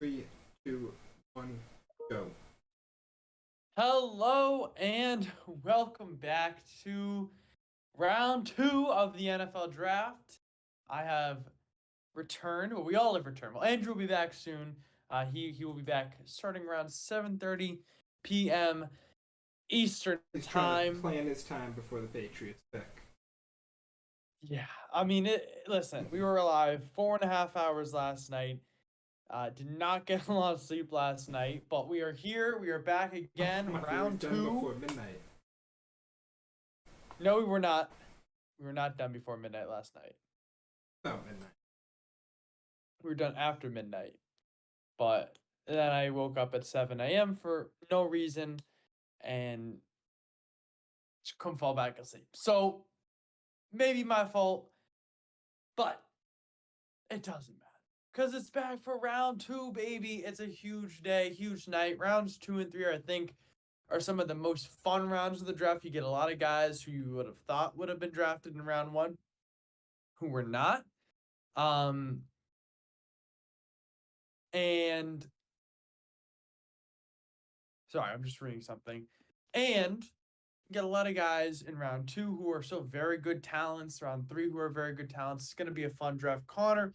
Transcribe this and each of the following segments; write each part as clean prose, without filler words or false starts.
Three, two, one, go. Hello and welcome back to round two of the NFL draft. I have returned. Well, we all have returned. Well, Andrew will be back soon. He will be back starting around 7:30 p.m. Eastern He's trying to time. plan his time before the Patriots pick. Yeah, listen, we were alive 4.5 hours last night. Did not get a lot of sleep last night, but we are here. We are back again, Come on, we were round done two. before midnight. No, we were not. We were not done before midnight last night. About midnight. We were done after midnight. But then I woke up at 7 a.m. for no reason and just couldn't fall back asleep. So maybe my fault, but it doesn't matter. Because it's back for round two, baby. It's a huge day, huge night. Rounds 2 and 3, I think, are some of the most fun rounds of the draft. You get a lot of guys who you would have thought would have been drafted in round 1 who were not. And sorry, I'm just reading something. And get a lot of guys in round 2 who are still very good talents, round 3 who are very good talents. It's going to be a fun draft. Connor,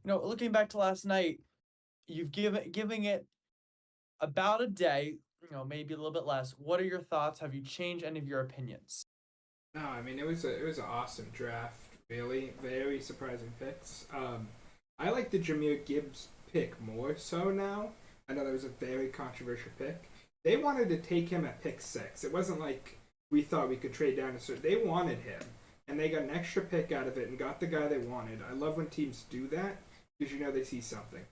looking back to last night, you've giving it about a day, maybe a little bit less. What are your thoughts? Have you changed any of your opinions? No, I mean it was an awesome draft. Really, very surprising picks. I like the Jahmyr Gibbs pick more so now. I know that was a very controversial pick. They wanted to take him at pick 6. It wasn't like we thought we could trade down to certain. They wanted him, and they got an extra pick out of it and got the guy they wanted. I love when teams do that because they see something.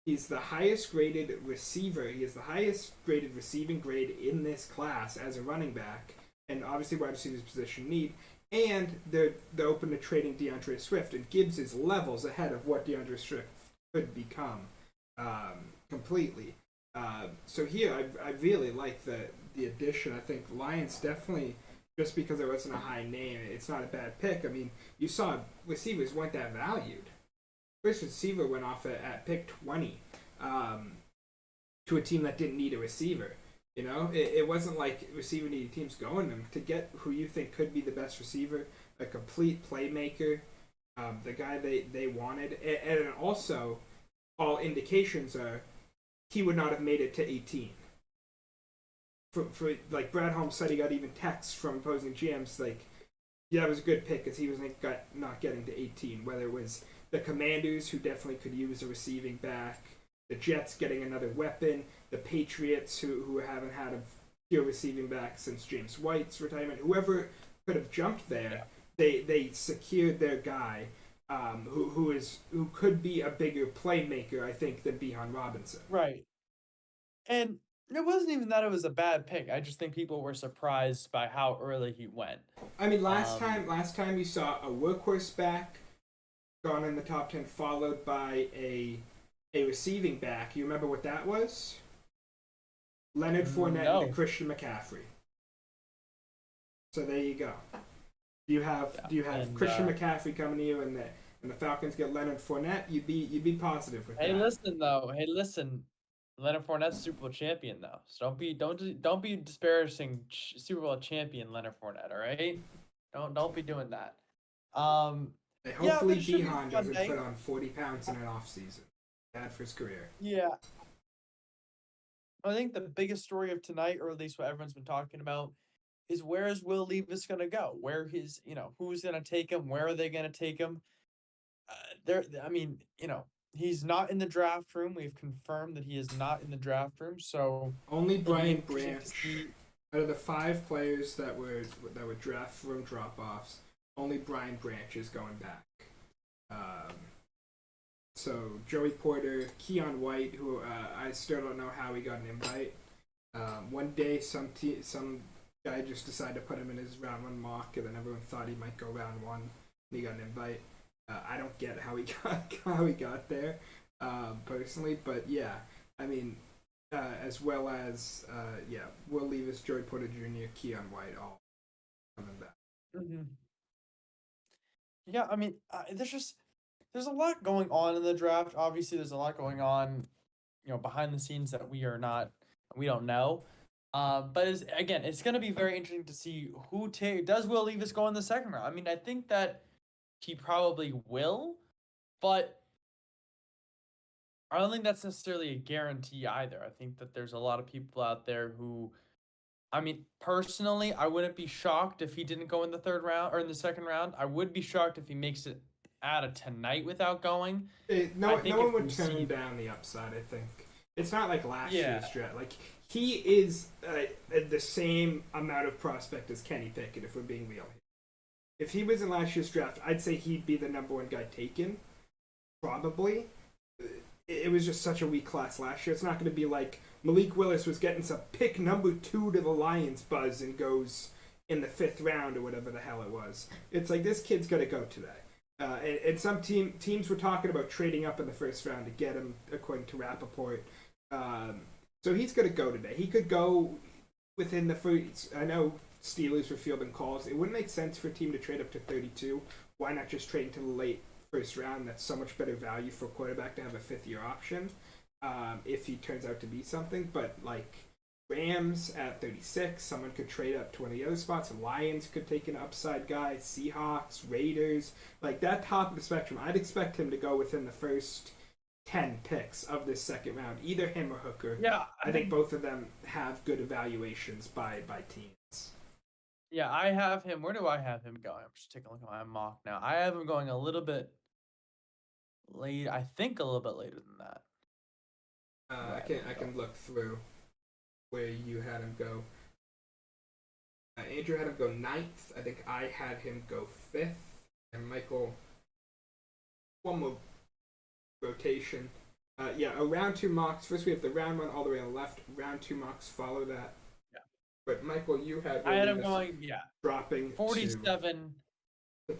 He's the highest graded receiver. He has the highest graded receiving grade in this class as a running back, and obviously wide receiver's position need. And they're open to trading DeAndre Swift, and Gibbs is levels ahead of what DeAndre Swift could become completely. So here, I really like the addition. I think Lions definitely, just because it wasn't a high name, it's not a bad pick. I mean, you saw receivers weren't that valued. First receiver went off at pick 20 to a team that didn't need a receiver. It wasn't like receiver needed teams going them to get who you think could be the best receiver, a complete playmaker, the guy they wanted, and also all indications are he would not have made it to 18. For like Brad Holmes said, he got even texts from opposing GMs like, yeah, it was a good pick because he was not getting to 18. Whether it was the Commanders, who definitely could use a receiving back, the Jets getting another weapon, the Patriots, who haven't had a pure receiving back since James White's retirement. Whoever could have jumped there, they secured their guy, who could be a bigger playmaker, I think, than Bijan Robinson. Right. And it wasn't even that it was a bad pick. I just think people were surprised by how early he went. I mean, last time you saw a workhorse back gone in the top 10, followed by a receiving back. You remember what that was? Leonard Fournette and Christian McCaffrey. So there you go. Do you have Christian McCaffrey coming to you and the Falcons get Leonard Fournette? You'd be positive with that. Hey, listen. Leonard Fournette's Super Bowl champion though, so don't be disparaging Super Bowl champion Leonard Fournette. All right, don't be doing that. Hopefully Bijan doesn't put on 40 pounds in an off season. Bad for his career. Yeah. I think the biggest story of tonight, or at least what everyone's been talking about, is where is Will Levis going to go? Where who's going to take him? Where are they going to take him? He's not in the draft room. We've confirmed that he is not in the draft room. So only Brian Branch, out of the 5 players that were draft room drop offs, only Brian Branch is going back. So Joey Porter, Keon White, who I still don't know how he got an invite. One day, some guy just decided to put him in his round 1 mock, and then everyone thought he might go round 1, and he got an invite. I don't get how he got there, personally, but yeah, I mean, as well as Will Levis, Joey Porter Jr., Keon White, all coming back. Mm-hmm. Yeah, I mean, there's a lot going on in the draft. Obviously, there's a lot going on, behind the scenes that we don't know. But it's going to be very interesting to see who does Will Levis go in the second round. I mean, I think that he probably will, but I don't think that's necessarily a guarantee either. I think that there's a lot of people out there who, I mean, personally, I wouldn't be shocked if he didn't go in the third round or in the second round. I would be shocked if he makes it out of tonight without going. No one would turn down the upside. I think it's not like last year's draft. Like he is the same amount of prospect as Kenny Pickett. If we're being real, if he was in last year's draft, I'd say he'd be the number one guy taken. Probably. It was just such a weak class last year. It's not going to be like Malik Willis was getting some pick number 2 to the Lions buzz and goes in the 5th round or whatever the hell it was. It's like this kid's going to go today. And some teams were talking about trading up in the first round to get him, according to Rappaport. So he's going to go today. He could go within the first. I know Steelers were fielding calls. It wouldn't make sense for a team to trade up to 32. Why not just trade into the late first round? That's so much better value for a quarterback to have a 5th-year option if he turns out to be something. But like Rams at 36, someone could trade up to one of the other spots. Lions could take an upside guy. Seahawks, Raiders, like that top of the spectrum. I'd expect him to go within the first 10 picks of this second round, either him or Hooker. Yeah, I think both of them have good evaluations by teams. Yeah, I have him. Where do I have him going? I'm just taking a look at my mock now. I have him going a little bit late. I think a little bit later than that. I can look through where you had him go. Andrew had him go 9th. I think I had him go 5th. And Michael, one more rotation. A round 2 mocks. First we have the round 1 all the way on the left. Round 2 mocks follow that. Yeah. But Michael, you had I had him going, dropping 47 to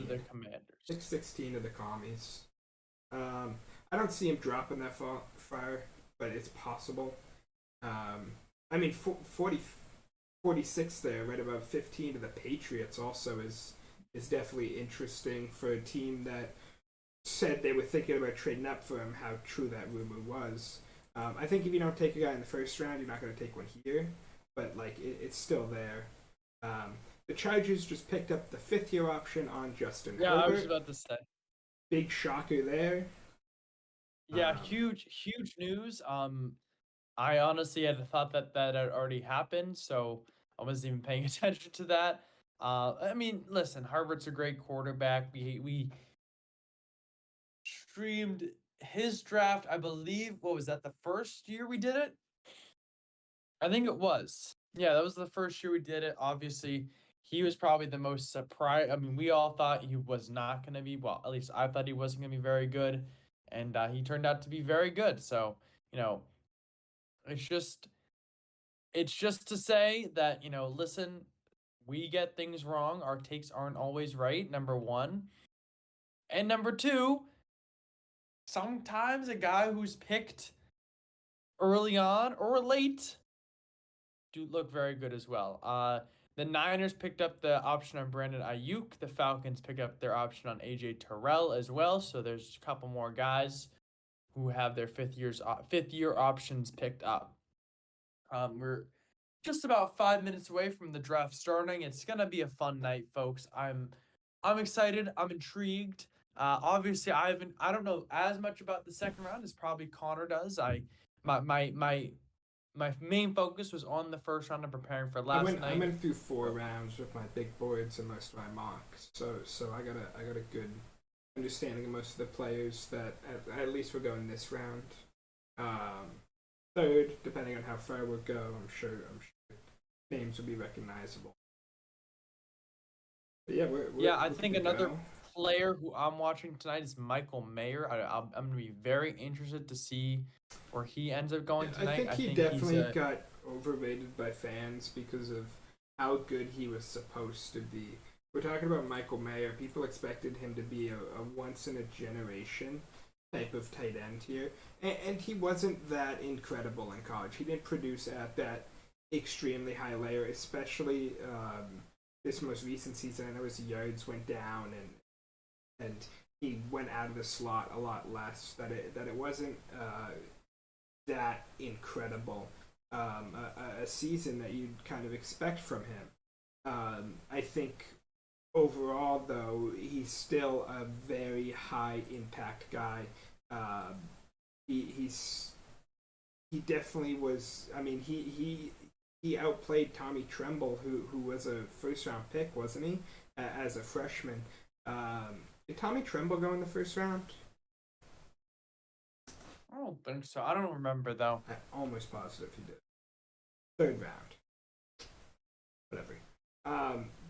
the Commanders. 6-16 to the Commies. I don't see him dropping that far, but it's possible. I mean, 46 there, right above 15 to the Patriots also is definitely interesting for a team that said they were thinking about trading up for him, how true that rumor was. I think if you don't take a guy in the first round, you're not going to take one here, but like it's still there. The Chargers just picked up the 5th-year option on Justin Herbert. I was about to say. Big shocker there. Yeah, huge news. I honestly had thought that had already happened, so I wasn't even paying attention to that. I mean, listen, Herbert's a great quarterback. We streamed his draft, I believe. What was that? The first year we did it? I think it was. Yeah, that was the first year we did it. Obviously, he was probably the most surprised. I mean, we all thought he was not going to be, well, at least I thought he wasn't going to be very good. And he turned out to be very good. So, it's just to say that, listen, we get things wrong. Our takes aren't always right, number one. And number two, sometimes a guy who's picked early on or late do look very good as well. The Niners picked up the option on Brandon Ayuk. The Falcons picked up their option on AJ Terrell as well. So there's a couple more guys who have their 5th-year options picked up. We're just about 5 minutes away from the draft starting. It's gonna be a fun night, folks. I'm excited. I'm intrigued. Obviously, I don't know as much about the second round as probably Connor does. My main focus was on the first round and preparing for last night. I went through 4 rounds with my big boards and most of my mocks, so I got a good understanding of most of the players that at least we're going this round. Third, depending on how far we'll go, I'm sure names will be recognizable. But yeah, I think another player who I'm watching tonight is Michael Mayer. I'm going to be very interested to see where he ends up going tonight. I think he definitely got overrated by fans because of how good he was supposed to be. We're talking about Michael Mayer. People expected him to be a once-in-a-generation type of tight end here. And he wasn't that incredible in college. He didn't produce at that extremely high layer, especially this most recent season. I know his yards went down and he went out of the slot a lot less. That it wasn't that incredible. A season that you'd kind of expect from him. I think overall, though, he's still a very high impact guy. Um, he's he definitely was. I mean, he outplayed Tommy Tremble, who was a first round pick, wasn't he, as a freshman? Did Tommy Tremble go in the first round? I don't think so. I don't remember though. I'm almost positive he did. Third round, whatever.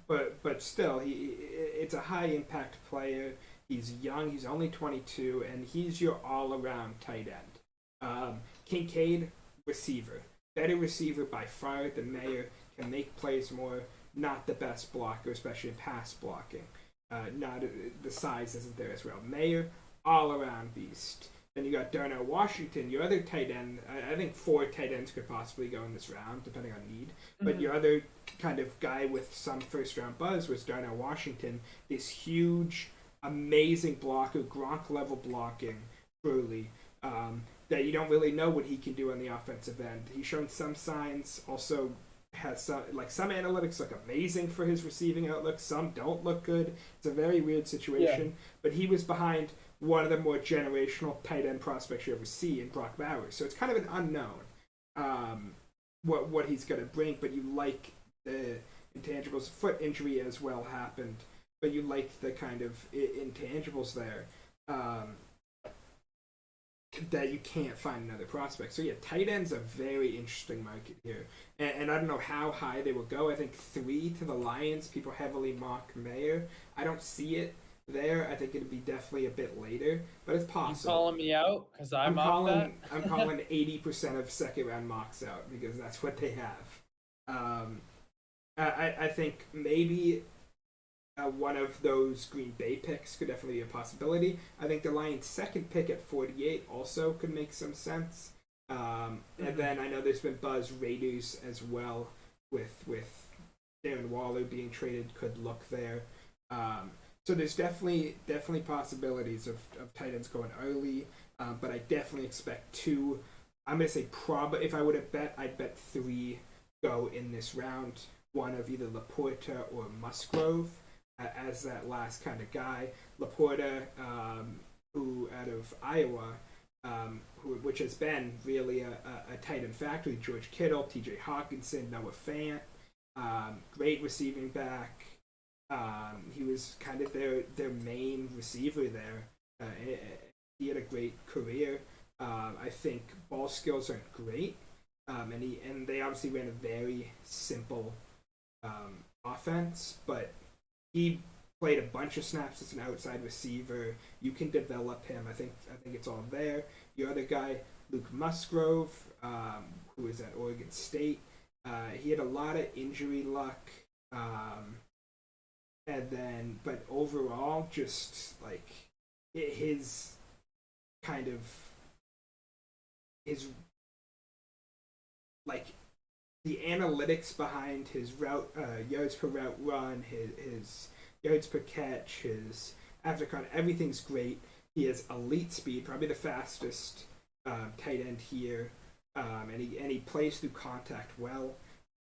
But still, it's a high impact player. He's young. He's only 22, and he's your all around tight end. Kincaid, receiver, better receiver by far than Mayer. Can make plays more. Not the best blocker, especially in pass blocking. Not the size isn't there as well. Mayer, all around beast. Then you got Darnell Washington, your other tight end. I think 4 tight ends could possibly go in this round, depending on need. But your other kind of guy with some first round buzz was Darnell Washington. This huge, amazing blocker, Gronk level blocking, truly. That you don't really know what he can do on the offensive end. He's shown some signs. Also has some analytics look amazing for his receiving outlook. Some don't look good. It's a very weird situation. Yeah. But he was behind one of the more generational tight end prospects you ever see in Brock Bowers. So it's kind of an unknown what he's going to bring, but you like the intangibles. Foot injury as well happened, but you like the kind of intangibles there that you can't find another prospect. So yeah, tight end's a very interesting market here. And I don't know how high they will go. I think 3 to the Lions. People heavily mock Mayer. I don't see it there. I think it'd be definitely a bit later, but it's possible. You calling me out because I'm calling 80% of second round mocks out because that's what they have. I think maybe one of those Green Bay picks could definitely be a possibility. I think the Lions' second pick at 48 also could make some sense. And then I know there's been buzz Raiders as well with Darren Waller being traded could look there. So there's definitely possibilities of tight ends going early, but I definitely expect 2. I'm going to say if I would have bet, I'd bet 3 go in this round. One of either Laporta or Musgrove as that last kind of guy. Laporta, who out of Iowa, which has been really a tight end factory. George Kittle, T.J. Hawkinson, Noah Fant, great receiving back. He was kind of their main receiver there. He had a great career. I think ball skills aren't great, and they obviously ran a very simple offense, but he played a bunch of snaps as an outside receiver. You can develop him. I think it's all there. Your other guy, Luke Musgrove, who was at Oregon State, he had a lot of injury luck. And then, but overall, just like his kind of like the analytics behind his route yards per route run, his yards per catch, his after contact, everything's great. He has elite speed, probably the fastest tight end here, and he plays through contact well.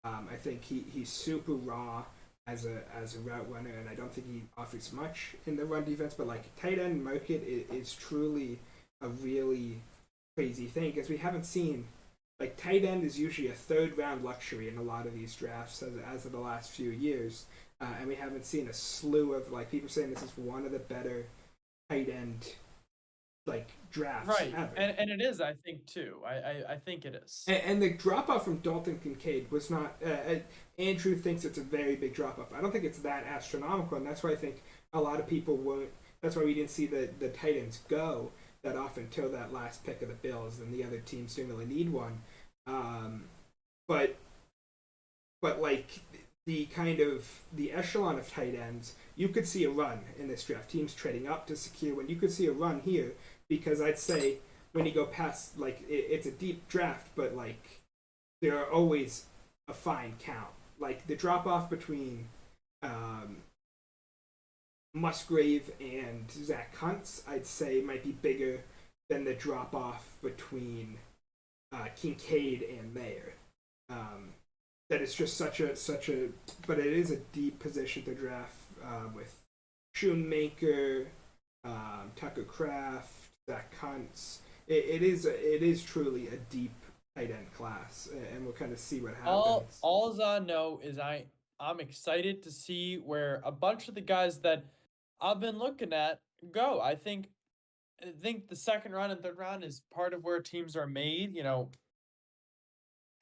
I think he's super raw as a route runner, and I don't think he offers much in the run defense. But like tight end market is truly a really crazy thing because we haven't seen like tight end is usually a 3rd round luxury in a lot of these drafts as of the last few years, and we haven't seen a slew of like people saying this is one of the better tight end like drafts ever. And it is, I think too. I think it is. And the drop off from Dalton Kincaid was not. Andrew thinks it's a very big drop off. I don't think it's that astronomical, and that's why I think a lot of people weren't. That's why we didn't see the tight ends go that often until that last pick of the Bills, and the other teams didn't really need one. But like the kind of the echelon of tight ends, you could see a run in this draft. Teams trading up to secure one. You could see a run here because I'd say when you go past like it's a deep draft, but like there are always a fine count. Like the drop off between Musgrave and Zach Kuntz, I'd say might be bigger than the drop off between Kincaid and Mayer. That it's just such a, but it is a deep position to draft with Shoemaker, Tucker Kraft, Zach Kuntz. It is truly a deep tight end class, and we'll kind of see what happens. All I know is I'm excited to see where a bunch of the guys that I've been looking at go. I think the second round and third round is part of where teams are made.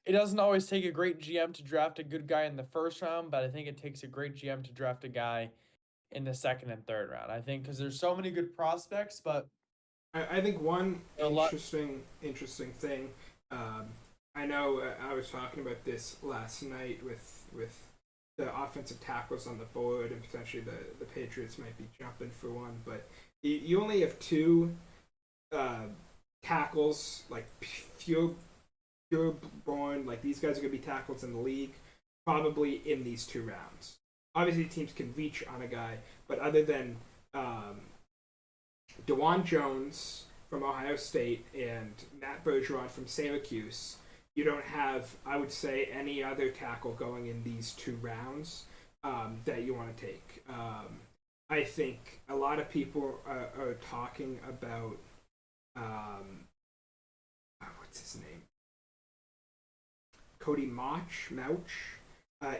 It doesn't always take a great GM to draft a good guy in the first round, but I think it takes a great GM to draft a guy in the second and third round. I think because there's so many good prospects, but I think one a lot. interesting thing. Um, I know I was talking about this last night with the offensive tackles on the board, and potentially the Patriots might be jumping for one, but you only have two uh, tackles, like pure born, like these guys are going to be tackles in the league, probably in these 2 rounds. Obviously, teams can reach on a guy, but other than um, Dewan Jones from Ohio State and Matt Bergeron from Syracuse, you don't have, I would say, any other tackle going in these 2 rounds that you want to take. I think a lot of people are talking about what's his name? Cody Mauch.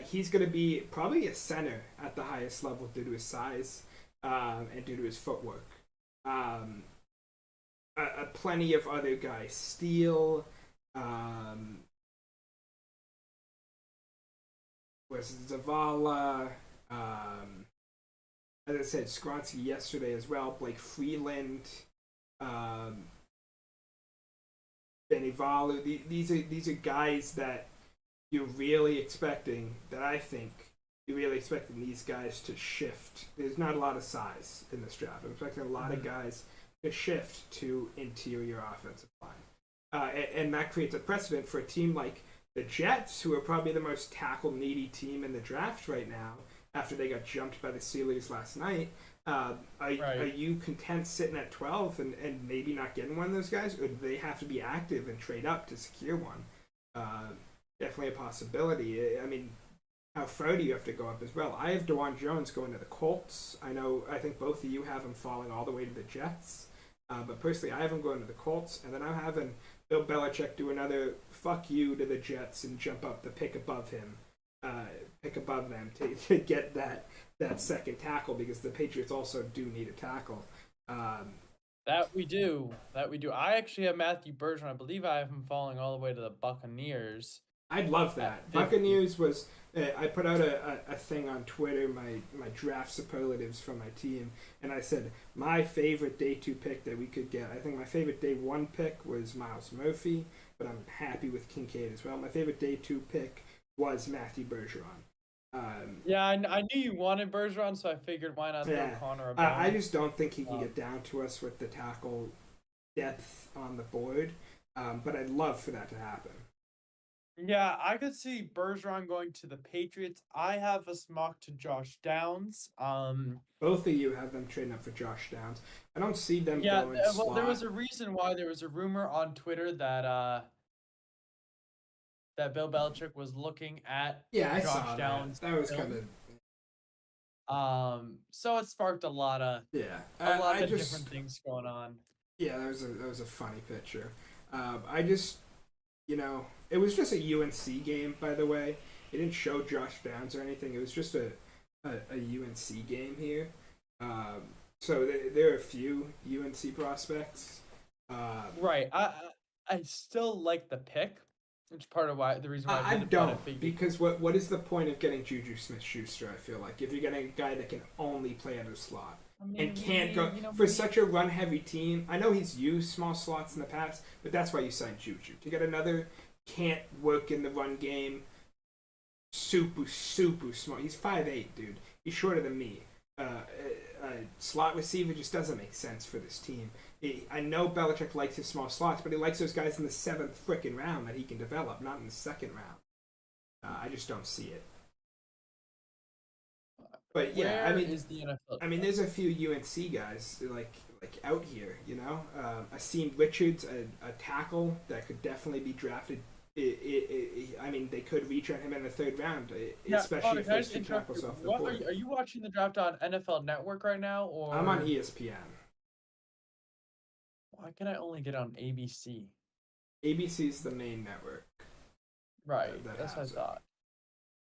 He's going to be probably a center at the highest level due to his size and due to his footwork. Um, Plenty of other guys. Steele, um, was Zavala, as I said, Skronsky yesterday as well. Blake Freeland, um, Benivalu. These are guys that you're really expecting. That I think you're really expecting these guys to shift. There's not a lot of size in this draft. I'm expecting a lot of guys to shift to interior offensive line, and that creates a precedent for a team like the Jets, who are probably the most tackle needy team in the draft right now after they got jumped by the Steelers last night. Are you content sitting at 12 and maybe not getting one of those guys, or do they have to be active and trade up to secure one? Definitely a possibility. I mean, how far do you have to go up as well? I have Dewan Jones going to the Colts. I think both of you have him falling all the way to the Jets. But personally, I have him going to the Colts, and then I'm having Bill Belichick do another fuck you to the Jets and jump up the pick above him, pick above them to get that second tackle, because the Patriots also do need a tackle. That we do. I actually have Matthew Bergeron. I believe I have him falling all the way to the Buccaneers. I'd love that. Buccaneers was. I put out a thing on Twitter, my draft superlatives from my team, and I said my favorite day 2 pick that we could get. I think my favorite day 1 pick was Miles Murphy, but I'm happy with Kincaid as well. My favorite day 2 pick was Matthew Bergeron. I knew you wanted Bergeron, so I figured why not throw Connor a bone. I just don't think he can get down to us with the tackle depth on the board, but I'd love for that to happen. Yeah, I could see Bergeron going to the Patriots. I have a smock to Josh Downs. Both of you have them trading up for Josh Downs. I don't see them going slot. There was a reason why. There was a rumor on Twitter that that Bill Belichick was looking at I Josh saw Downs. That was kind of so it sparked a lot of different things going on. Yeah, that was a funny picture. I just it was just a UNC game, by the way. It didn't show Josh Downs or anything. It was just a UNC game here. So there are a few UNC prospects. Right. I still like the pick. It's part of the reason why I don't, because what is the point of getting Juju Smith-Schuster? I feel like if you're getting a guy that can only play out of slot. And can't go for such a run-heavy team. I know he's used small slots in the past, but that's why you signed Juju, to get another can't work in the run game. Super small. He's 5'8", dude. He's shorter than me. Slot receiver just doesn't make sense for this team. I know Belichick likes his small slots, but he likes those guys in the 7th frickin' round that he can develop, not in the 2nd round. I just don't see it. But yeah, is the NFL? There's a few UNC guys like like out here. Akeem Richards, a tackle that could definitely be drafted. I mean, they could reach on him in the third round, Yeah, especially Connor, if can I there's just two interrupt tackles you? off the What board. are you watching the draft on NFL Network right now, or I'm on ESPN. why can I only get on ABC? ABC's the main network Right, that that's what I has it. thought.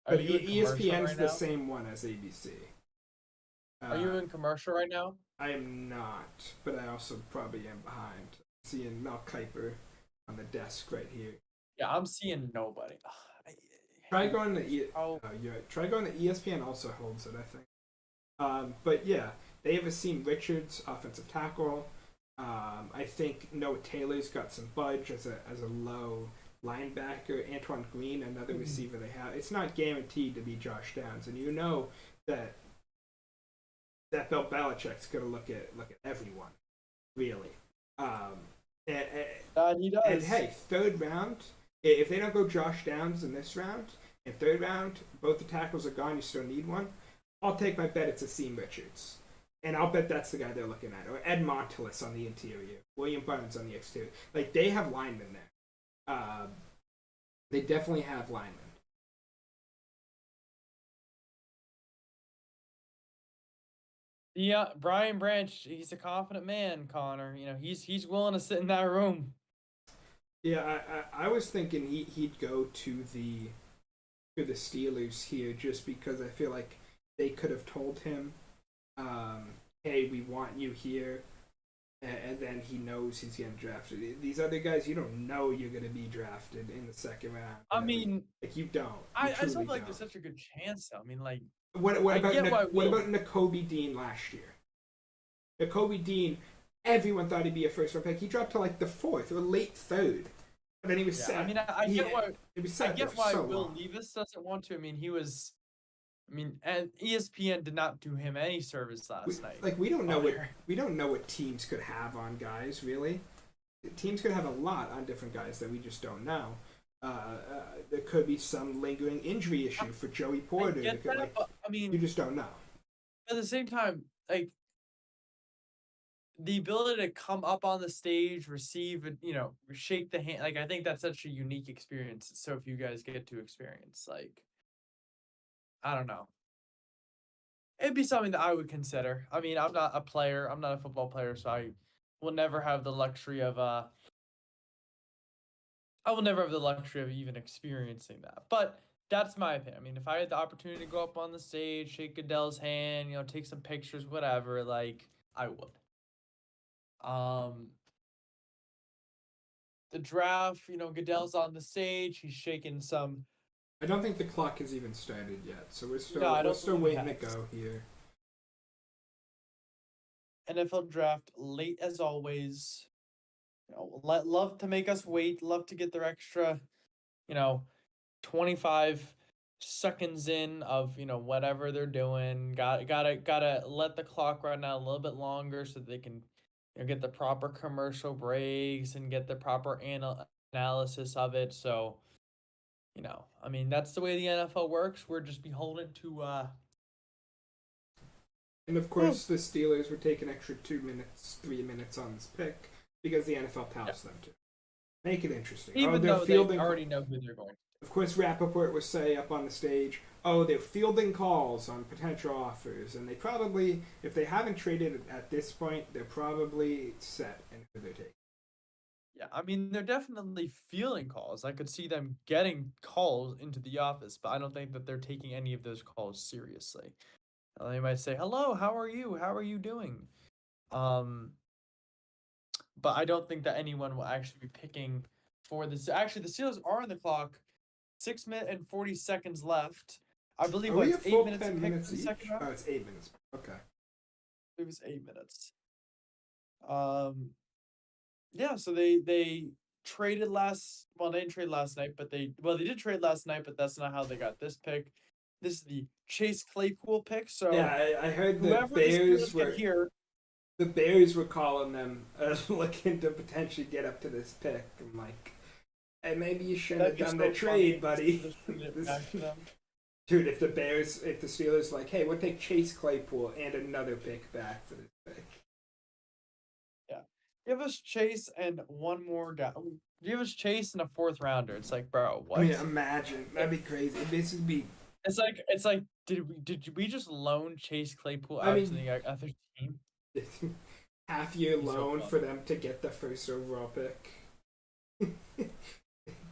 Are But you in commercial ESPN's right the now? same one as ABC. Are you in commercial right now? I am not, but I also probably am behind. Seeing Mel Kiper on the desk right here. Yeah, I'm seeing nobody. Ugh, Try going to try going to ESPN also holds it, I think. But yeah, they have Akeem Richards, offensive tackle. I think Noah Taylor's got some budge as a low linebacker. Antoine Green, another receiver they have. It's not guaranteed to be Josh Downs, and you know that Bill Belichick's gonna look at everyone, really. He does. And hey, third round, if they don't go Josh Downs in this round, in third round, both the tackles are gone, you still need one, I'll take my bet it's Akeem Richards. And I'll bet that's the guy they're looking at. Or Ed Montilus on the interior. William Burns on the exterior. Like, they have linemen there. They definitely have linemen. Yeah, Brian Branch, he's a confident man, Connor. He's willing to sit in that room. Yeah, I was thinking he'd go to the Steelers here just because I feel like they could have told him, hey, we want you here, and then he knows he's getting drafted. These other guys, you don't know you're going to be drafted in the second round. I mean, like you don't. I just feel like there's such a good chance, though. I mean, like, what about Nakobe Dean last year? Nakobe Dean, everyone thought he'd be a first round pick. He dropped to like the fourth or late third. And then he was set. I mean, I get why Will Levis doesn't want to. I mean, and ESPN did not do him any service last night. Like we don't know what teams could have on guys, really. Teams could have a lot on different guys that we just don't know. There could be some lingering injury issue for Joey Porter. You just don't know. At the same time, like, the ability to come up on the stage, receive, shake the hand, like, I think that's such a unique experience. So if you guys get to experience, like, I don't know. It'd be something that I would consider. I mean, I'm not a player. I'm not a football player, so I will never have the luxury of even experiencing that. But that's my opinion. I mean, if I had the opportunity to go up on the stage, shake Goodell's hand, take some pictures, whatever, like, I would. The draft, Goodell's on the stage. He's shaking some. I don't think the clock has even started yet, so we're still waiting to go here. NFL draft late as always. Love to make us wait. Love to get their extra, 25 seconds in of whatever they're doing. Gotta let the clock run out a little bit longer so they can get the proper commercial breaks and get the proper analysis of it. So, I mean, that's the way the NFL works. We're just beholden to. And of course, the Steelers would take an extra 2 minutes, 3 minutes on this pick because the NFL tells them to. Make it interesting. Even though they already know who they're going to. Of course, Rappaport would say up on the stage, they're fielding calls on potential offers. And they probably, if they haven't traded at this point, they're probably set in who they're taking. Yeah, I mean, they're definitely fielding calls. I could see them getting calls into the office, but I don't think that they're taking any of those calls seriously. They might say, hello, how are you? How are you doing? But I don't think that anyone will actually be picking for this. Actually, the Steelers are on the clock. 6 minutes and 40 seconds left. I believe it's 8 minutes to pick the second round. Oh, it's 8 minutes. Okay. It was 8 minutes. Yeah, so they traded they didn't trade last night, but they did trade last night, but that's not how they got this pick. This is the Chase Claypool pick. So yeah, I heard the Bears were here. The Bears were calling them looking to potentially get up to this pick. I'm like, hey, maybe you shouldn't have done the trade, buddy. Dude, if the Steelers like, hey, we'll take Chase Claypool and another pick back for this pick. Give us Chase and one more guy. Give us Chase and a fourth rounder. It's like, bro, I mean, what? imagine that'd be crazy. This would be. It's like did we just loan Chase Claypool I out to mean, the other team? half-year Be so loan fun. for them to get the first overall pick.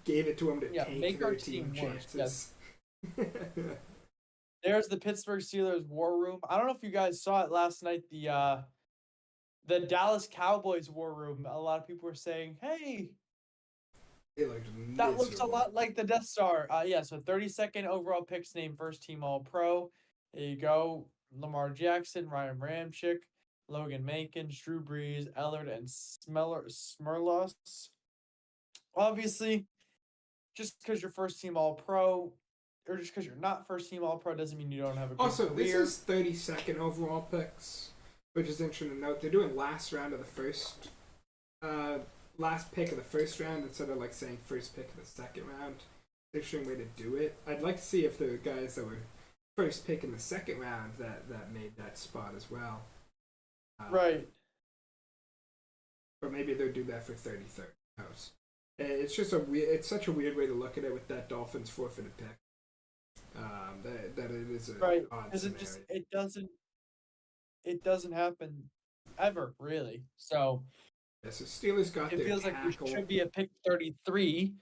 Gave it to him to Yeah, tank make their our team team worse. Yes. chances. There's the Pittsburgh Steelers war room. I don't know if you guys saw it last night. The Dallas Cowboys war room. A lot of people were saying, "Hey, It looked that looks a miserable. lot like the Death Star." Yeah, so 32nd overall picks named first team All Pro. There you go. Lamar Jackson, Ryan Ramchick, Logan Mankins, Drew Brees, Ellard, and Smerlos. Obviously, just because you're first team All Pro, or just because you're not first team All Pro, doesn't mean you don't have a good Also, career. this is 32nd overall picks, which is interesting to note. They're doing last round of the first, last pick of the first round instead of like saying first pick of the second round. Interesting way to do it. I'd like to see if the guys that were first pick in the second round that made that spot as well. Right. Or maybe they'll do that for 33rd. Who knows? It's just a weird. It's such a weird way to look at it with that Dolphins forfeited pick. That it is a Right. odd Because scenario. it doesn't happen ever, really. So Yeah, so Steelers got it their feels like we tackle. should be at pick 33,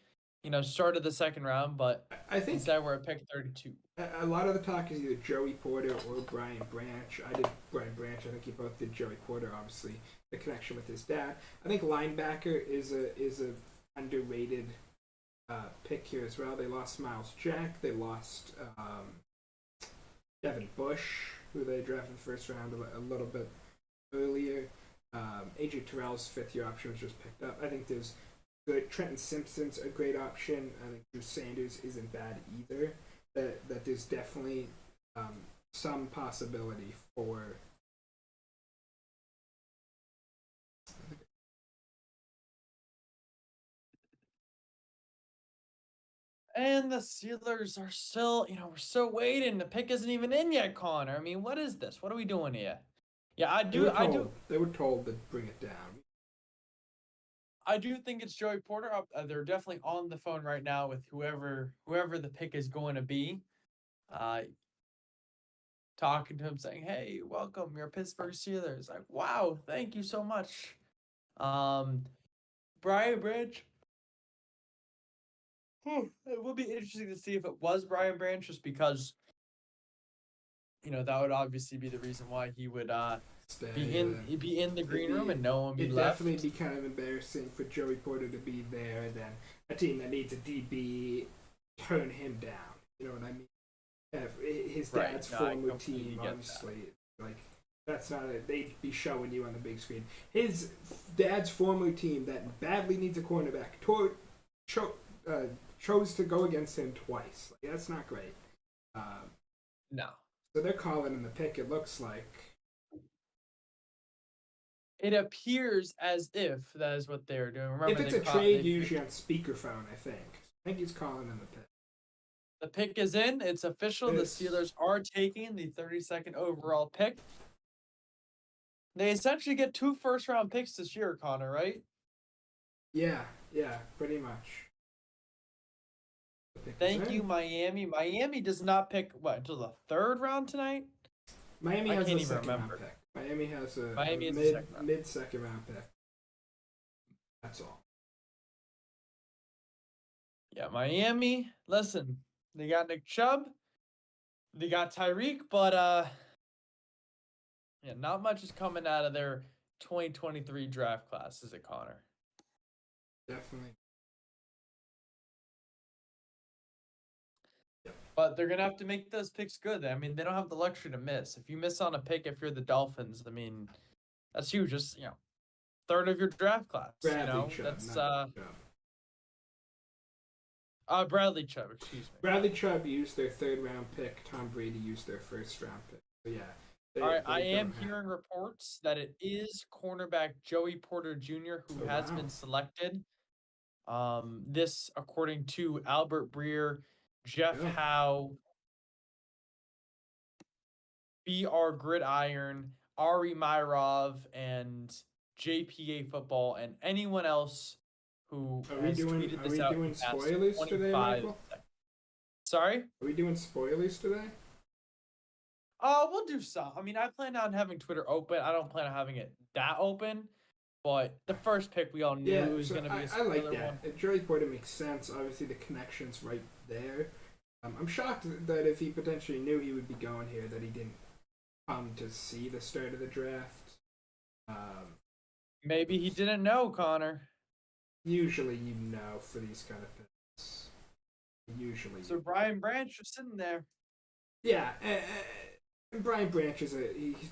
start of the second round, but I think instead we're at pick 32. a lot of the talk is either Joey Porter or Brian Branch. I did Brian Branch. I think you both did Joey Porter. Obviously, the connection with his dad. I think linebacker is a underrated pick here as well. They lost Miles Jack. They lost Devin Bush, who they drafted in the first round a little bit earlier. AJ Terrell's fifth-year option was just picked up. I think there's good. Trenton Simpson's a great option. I think Drew Sanders isn't bad either. That there's definitely some possibility for. And the Steelers are still, we're still waiting. The pick isn't even in yet, Connor. I mean, what is this? What are we doing here? Yeah, They were told to bring it down. I do think it's Joey Porter. They're definitely on the phone right now with whoever the pick is going to be. Talking to him, saying, "Hey, welcome, you're Pittsburgh Steelers." Like, wow, thank you so much. Brian Branch. It would be interesting to see if it was Brian Branch, just because that would obviously be the reason why he would be in the green room and no one be It'd left. definitely be kind of embarrassing for Joey Porter to be there, and then a team that needs a DB turn him down. You know what I mean? His dad's former team, obviously, like that's not it. They'd be showing you on the big screen. His dad's former team that badly needs a cornerback chose to go against him twice. Like, that's not great. No. So they're calling him the pick. It looks like. It appears as if that is what they're doing. Remember, if it's a trade, usually on speakerphone, I think. I think he's calling him the pick. The pick is in. It's official. The Steelers are taking the 32nd overall pick. They essentially get 2 first-round picks this year, Connor, right? Yeah, pretty much. Thank you, Miami. Miami does not pick, until the 3rd round tonight? Miami has a second round pick. Miami has a mid-second round pick. That's all. Yeah, Miami, listen, they got Nick Chubb, they got Tyreek, but not much is coming out of their 2023 draft class, is it, Connor? Definitely. Yep. But they're going to have to make those picks good. I mean, they don't have the luxury to miss. If you miss on a pick, if you're the Dolphins, I mean, that's huge. Just, third of your draft class. Bradley Chubb, that's Bradley Chubb, excuse me. Bradley Chubb used their 3rd round pick. Tom Brady used their 1st round pick. So yeah. All right, I am hearing reports that it is cornerback Joey Porter Jr. who has been selected. This, according to Albert Breer, Jeff Howe, BR Gridiron, Ari Myrov, and JPA football and anyone else who Are we has doing tweeted this out in the past spoilers today, 25 Michael? seconds. Sorry? Are we doing spoilers today? We'll do some. I mean, I plan on having Twitter open. I don't plan on having it that open, but the first pick we all knew Yeah, was so going to be a I spoiler like that. one. Joey Porter makes sense. Obviously, the connection's right there. I'm shocked that if he potentially knew he would be going here, that he didn't come to see the start of the draft. Maybe he didn't know, Connor. Usually, you know, for these kind of picks. Usually. So Brian Branch was sitting there. Yeah, and Brian Branch he's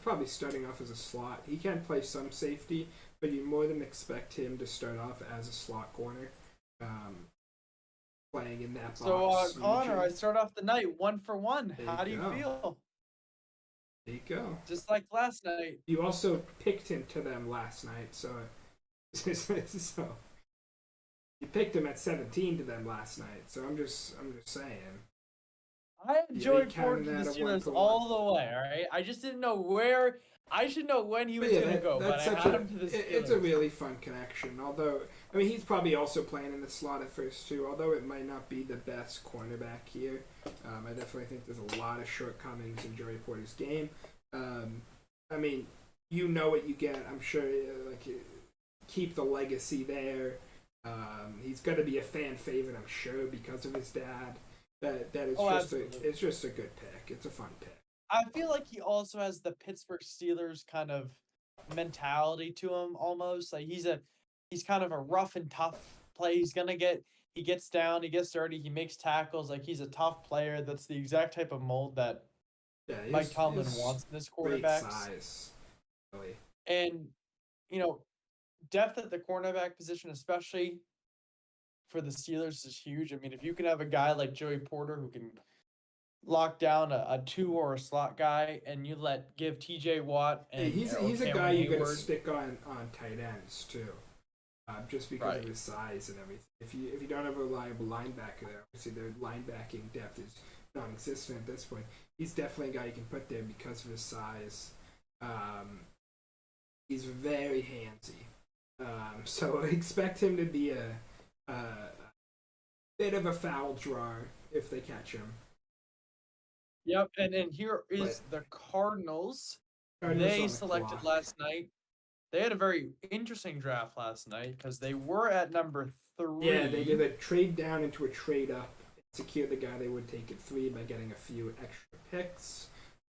probably starting off as a slot. He can play some safety, but you more than expect him to start off as a slot corner, playing in that box. So Connor, I start off the night 1 for 1. There How do you you go. feel? There you go. Just like last night. You also picked him to them last night, so you picked him at 17 to them last night. So I'm just saying. I enjoyed counting Porter to that the at 1 Steelers for 1. all the way, all right? I just didn't know where. I should know when he was going to go, but I had him to the Steelers. It's a really fun connection. Although, I mean, he's probably also playing in the slot at first, too. Although it might not be the best cornerback here. I definitely think there's a lot of shortcomings in Joey Porter's game. I mean, you know what you get. I'm sure, keep the legacy there. He's going to be a fan favorite, I'm sure, because of his dad. That is it's just a good pick. It's a fun pick. I feel like he also has the Pittsburgh Steelers kind of mentality to him almost. Like he's kind of a rough and tough play. He gets down, he gets dirty, he makes tackles. Like he's a tough player. That's the exact type of mold that Mike Tomlin wants in his quarterbacks. Great size, really. And depth at the cornerback position, especially for the Steelers, is huge. I mean, if you can have a guy like Joey Porter who can lock down a 2 or a slot guy, and you give TJ Watt and he's a guy you got to stick on tight ends too, just because of his size and everything. If you don't have a reliable linebacker there, obviously their linebacking depth is non-existent at this point. He's definitely a guy you can put there because of his size. He's very handsy, so expect him to be a bit of a foul drawer if they catch him. Yep, and here is the Cardinals. They selected last night. They had a very interesting draft last night because they were at number 3. Yeah, they did a trade down into a trade up, secure the guy they would take at 3 by getting a few extra picks.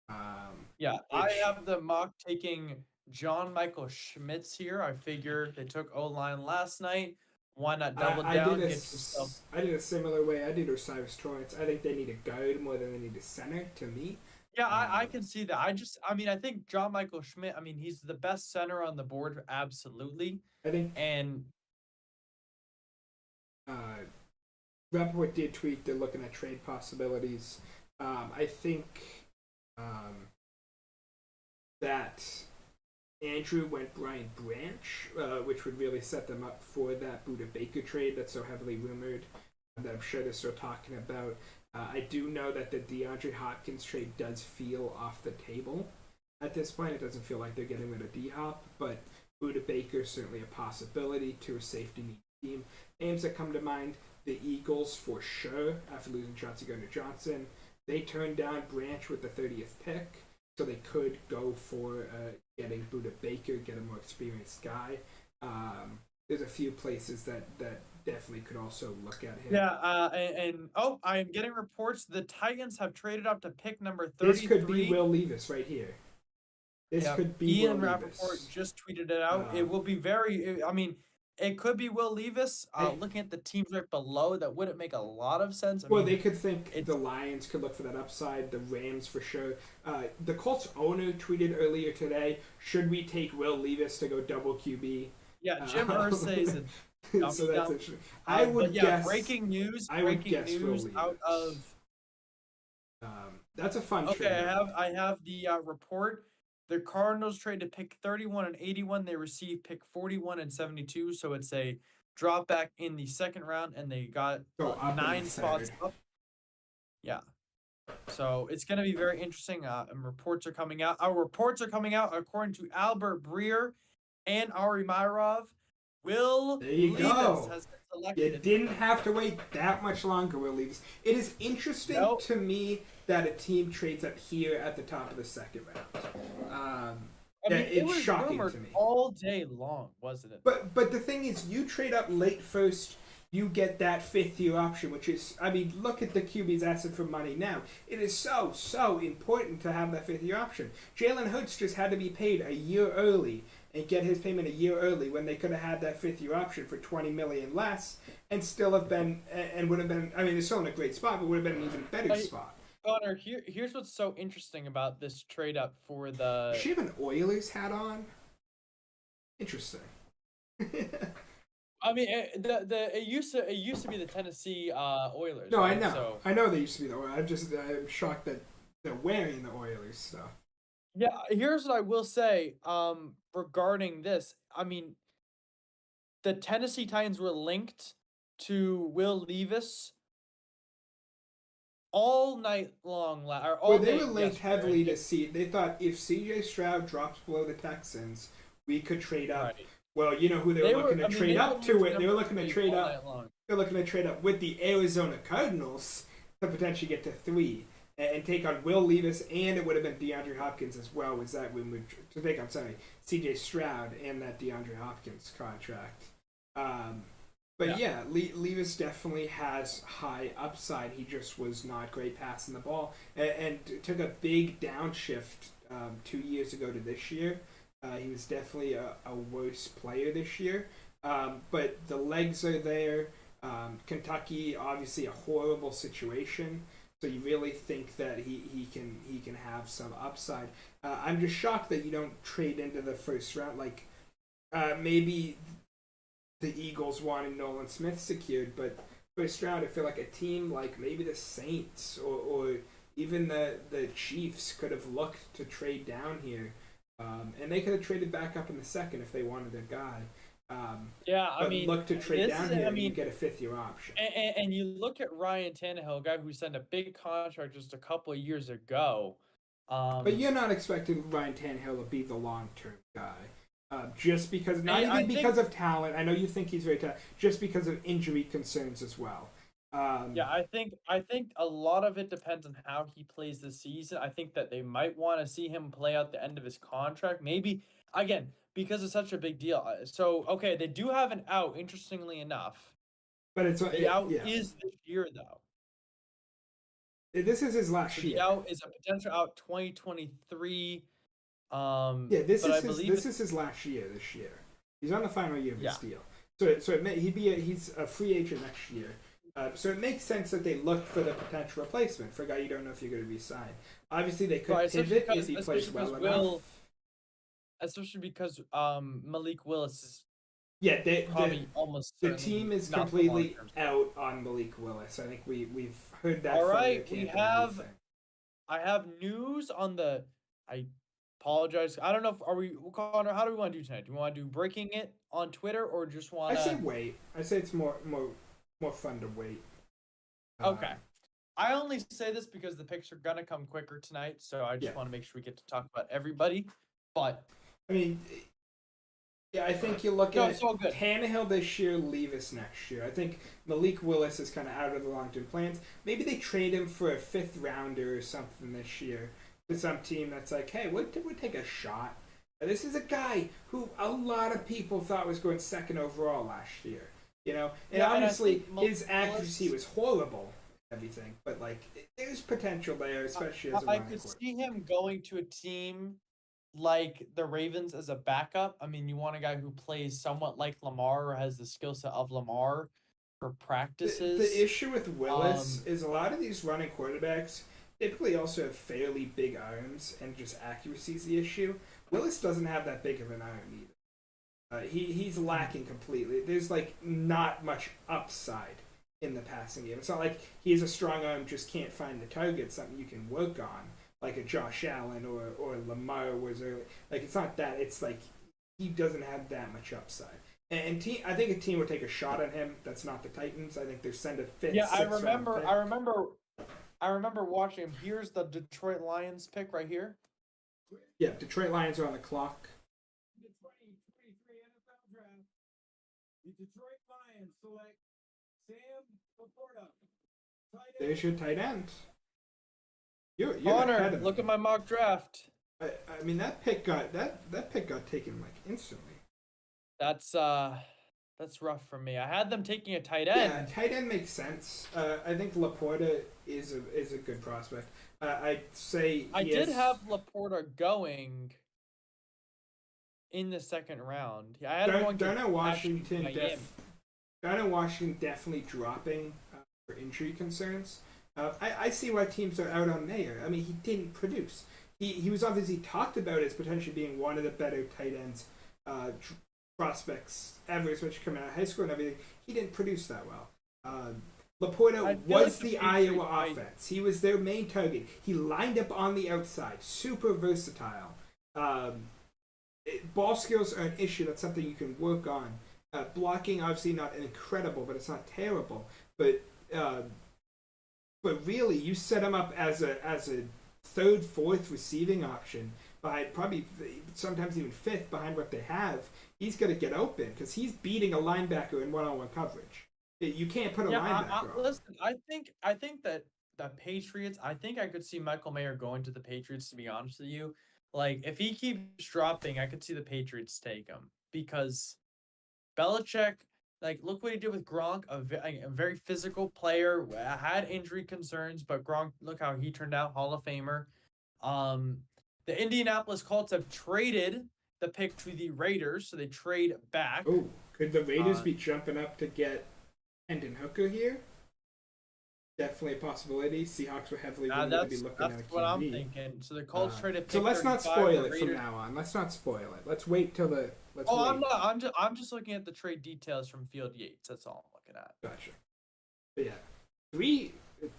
I have the mock taking John Michael Schmitz here. I figure they took O-line last night. Why not double down? I did a similar way. I did Osiris Torrance. I think they need a guard more than they need a center, to me. Yeah, I can see that. I think John Michael Schmidt, he's the best center on the board, absolutely. I think. And Rappaport did tweet they're looking at trade possibilities. I think that Andrew went Brian Branch, which would really set them up for that Budda Baker trade that's so heavily rumored, that I'm sure they're still talking about. I do know that the DeAndre Hopkins trade does feel off the table at this point. It doesn't feel like they're getting rid of D-Hop, but Budda Baker is certainly a possibility to a safety need team. Names that come to mind, the Eagles for sure, after losing Chauncey Gardner-Johnson. They turned down Branch with the 30th pick, so they could go for getting Budda Baker, get a more experienced guy. There's a few places that definitely could also look at him. Yeah, I am getting reports the Titans have traded up to pick number 33. This could be Will Levis right here. This could be Ian Will Rappaport Levis. just tweeted it out. It will be it could be Will Levis. Looking at the teams right below, that wouldn't make a lot of sense. They could think the Lions could look for that upside. The Rams for sure. The Colts owner tweeted earlier today, should we take Will Levis to go double QB? Yeah, Jim Irsay is a so that's interesting. I would guess. Breaking news. I would guess breaking news out of. That's a fun. Okay, trade. I have the report. The Cardinals traded pick 31 and 81. They received pick 41 and 72. So it's a drop back in the second round, and they got 9 spots up. Yeah. So it's going to be very interesting. And reports are coming out. Our reports are coming out according to Albert Breer and Ari Myrov. Will There you Levis go. has been You selected. didn't have to wait that much longer, Will Leaves. It is interesting Nope. to me that a team trades up here at the top of the second round. I mean, Yeah, it it's was shocking rumored to me. all day long, wasn't it? But the thing is, you trade up late first, you get that 5th-year option, which is, I mean, look at the QB's asking for money now. It is so important to have that 5th-year option. Jalen Hurts just had to be paid a year early and get his payment a year early when they could have had that 5th-year option for $20 million less and still have been, and would have been, I mean, they're still in a great spot, but would have been an even better spot. Connor, here's what's so interesting about this trade up for the. Does she have an Oilers hat on? Interesting. I mean, it used to be the Tennessee Oilers. No, right? I know. So, I know they used to be the Oilers. I'm shocked that they're wearing the Oilers stuff. yeah, here's what I will say regarding this. I mean, the Tennessee Titans were linked to Will Levis all night long. Or all Well, they day were linked yesterday. heavily to see. They thought if CJ Stroud drops below the Texans, we could trade up. Right. Well, you know who they were looking to trade up to it. They were looking to trade up. They're looking to trade up with the Arizona Cardinals to potentially get to 3 and take on Will Levis, and it would have been DeAndre Hopkins as well. Was that when we to take? I'm sorry, CJ Stroud and that DeAndre Hopkins contract. But yeah, Levis definitely has high upside. He just was not great passing the ball, and took a big downshift 2 years ago to this year. He was definitely a worse player this year, but the legs are there. Kentucky, obviously a horrible situation, so you really think that he can have some upside. I'm just shocked that you don't trade into the first round. Like maybe the Eagles wanted Nolan Smith secured, but first round, I feel like a team like maybe the Saints or even the Chiefs could have looked to trade down here. And they could have traded back up in the second if they wanted a guy. Yeah, I mean, look to trade down here. I mean, you get a 5th-year option. And you look at Ryan Tannehill, a guy who signed a big contract just a couple of years ago. But you're not expecting Ryan Tannehill to be the long-term guy. Just because, not even because of talent. I know you think he's very talented. Just because of injury concerns as well. Yeah, I think a lot of it depends on how he plays this season. I think that they might want to see him play out the end of his contract. Maybe again because it's such a big deal. So okay, they do have an out. Interestingly enough, but it's the out is this year though. This is his last year. The out is a potential out 2023. Yeah, this is his last year. This year, he's on the final year of his deal. So he's a free agent next year. So it makes sense that they look for the potential replacement for a guy you don't know if you're going to be signed. Obviously, they could pivot if he plays well enough. Especially because Malik Willis is probably almost the team is completely out on Malik Willis. I think we've heard that. All right, I have news on the. I apologize. I don't know if Connor. How do we want to do tonight? Do we want to do breaking it on Twitter or just want? I say wait. I say it's more fun to wait. Okay. I only say this because the picks are gonna come quicker tonight, so I just want to make sure we get to talk about everybody. But I mean, yeah, I think you look at Tannehill this year, Levis next year. I think Malik Willis is kind of out of the long-term plans. Maybe they trade him for a 5th rounder or something this year to some team that's like, hey, we'll take a shot. This is a guy who a lot of people thought was going 2nd overall last year. You know, and obviously his accuracy was horrible, everything. But like, there's potential there, especially as a running could see him going to a team like the Ravens as a backup. I mean, you want a guy who plays somewhat like Lamar or has the skill set of Lamar for practices. The issue with Willis is a lot of these running quarterbacks typically also have fairly big arms, and just accuracy is the issue. Willis doesn't have that big of an arm either. He's lacking completely. There's like not much upside in the passing game. It's not like he has a strong arm, just can't find the target, something you can work on, like a Josh Allen or Lamar was early. Like, it's not that. It's like he doesn't have that much upside. And I think a team would take a shot at him. That's not the Titans. I think they're send a 5th. Yeah, I remember watching him. Here's the Detroit Lions pick right here. Yeah, Detroit Lions are on the clock. The Detroit Lions select Sam Laporta. There's your tight end. You're ahead Connor, of look me. at my mock draft. I mean that pick got taken like instantly. That's rough for me. I had them taking a tight Yeah, end. tight end makes sense. I think Laporta is a good prospect. I'd say I did have Laporta going in the second round. I had him going to Darnell Washington. Miami. Darnell Washington definitely dropping for injury concerns. I see why teams are out on Mayer. I mean, he didn't produce. He was obviously talked about as potentially being one of the better tight ends prospects ever, especially coming out of high school and everything. He didn't produce that well. Laporta was the Iowa offense. He was their main target. He lined up on the outside, super versatile. Ball skills are an issue. That's something you can work on. Blocking, obviously not incredible, but it's not terrible. But really, you set him up as a third, fourth receiving option by probably sometimes even fifth behind what they have. He's going to get open because he's beating a linebacker in one-on-one coverage. You can't put a linebacker on. Listen, I think that the Patriots. I think I could see Michael Mayer going to the Patriots. To be honest with you, like if he keeps dropping, I could see the Patriots take him because Belichick. Like, look what he did with Gronk, a very physical player, had injury concerns, but Gronk, look how he turned out, Hall of Famer. The Indianapolis Colts have traded the pick to the Raiders, so they trade back. Oh, could the Raiders be jumping up to get Hendon Hooker here? Definitely a possibility. Seahawks were heavily going to be looking at a QB. That's what I'm thinking. So the Colts traded pick. So let's not spoil it from now on. Let's not spoil it. Let's wait till the. I'm not. I'm just looking at the trade details from Field Yates. That's all I'm looking at. Gotcha. But yeah,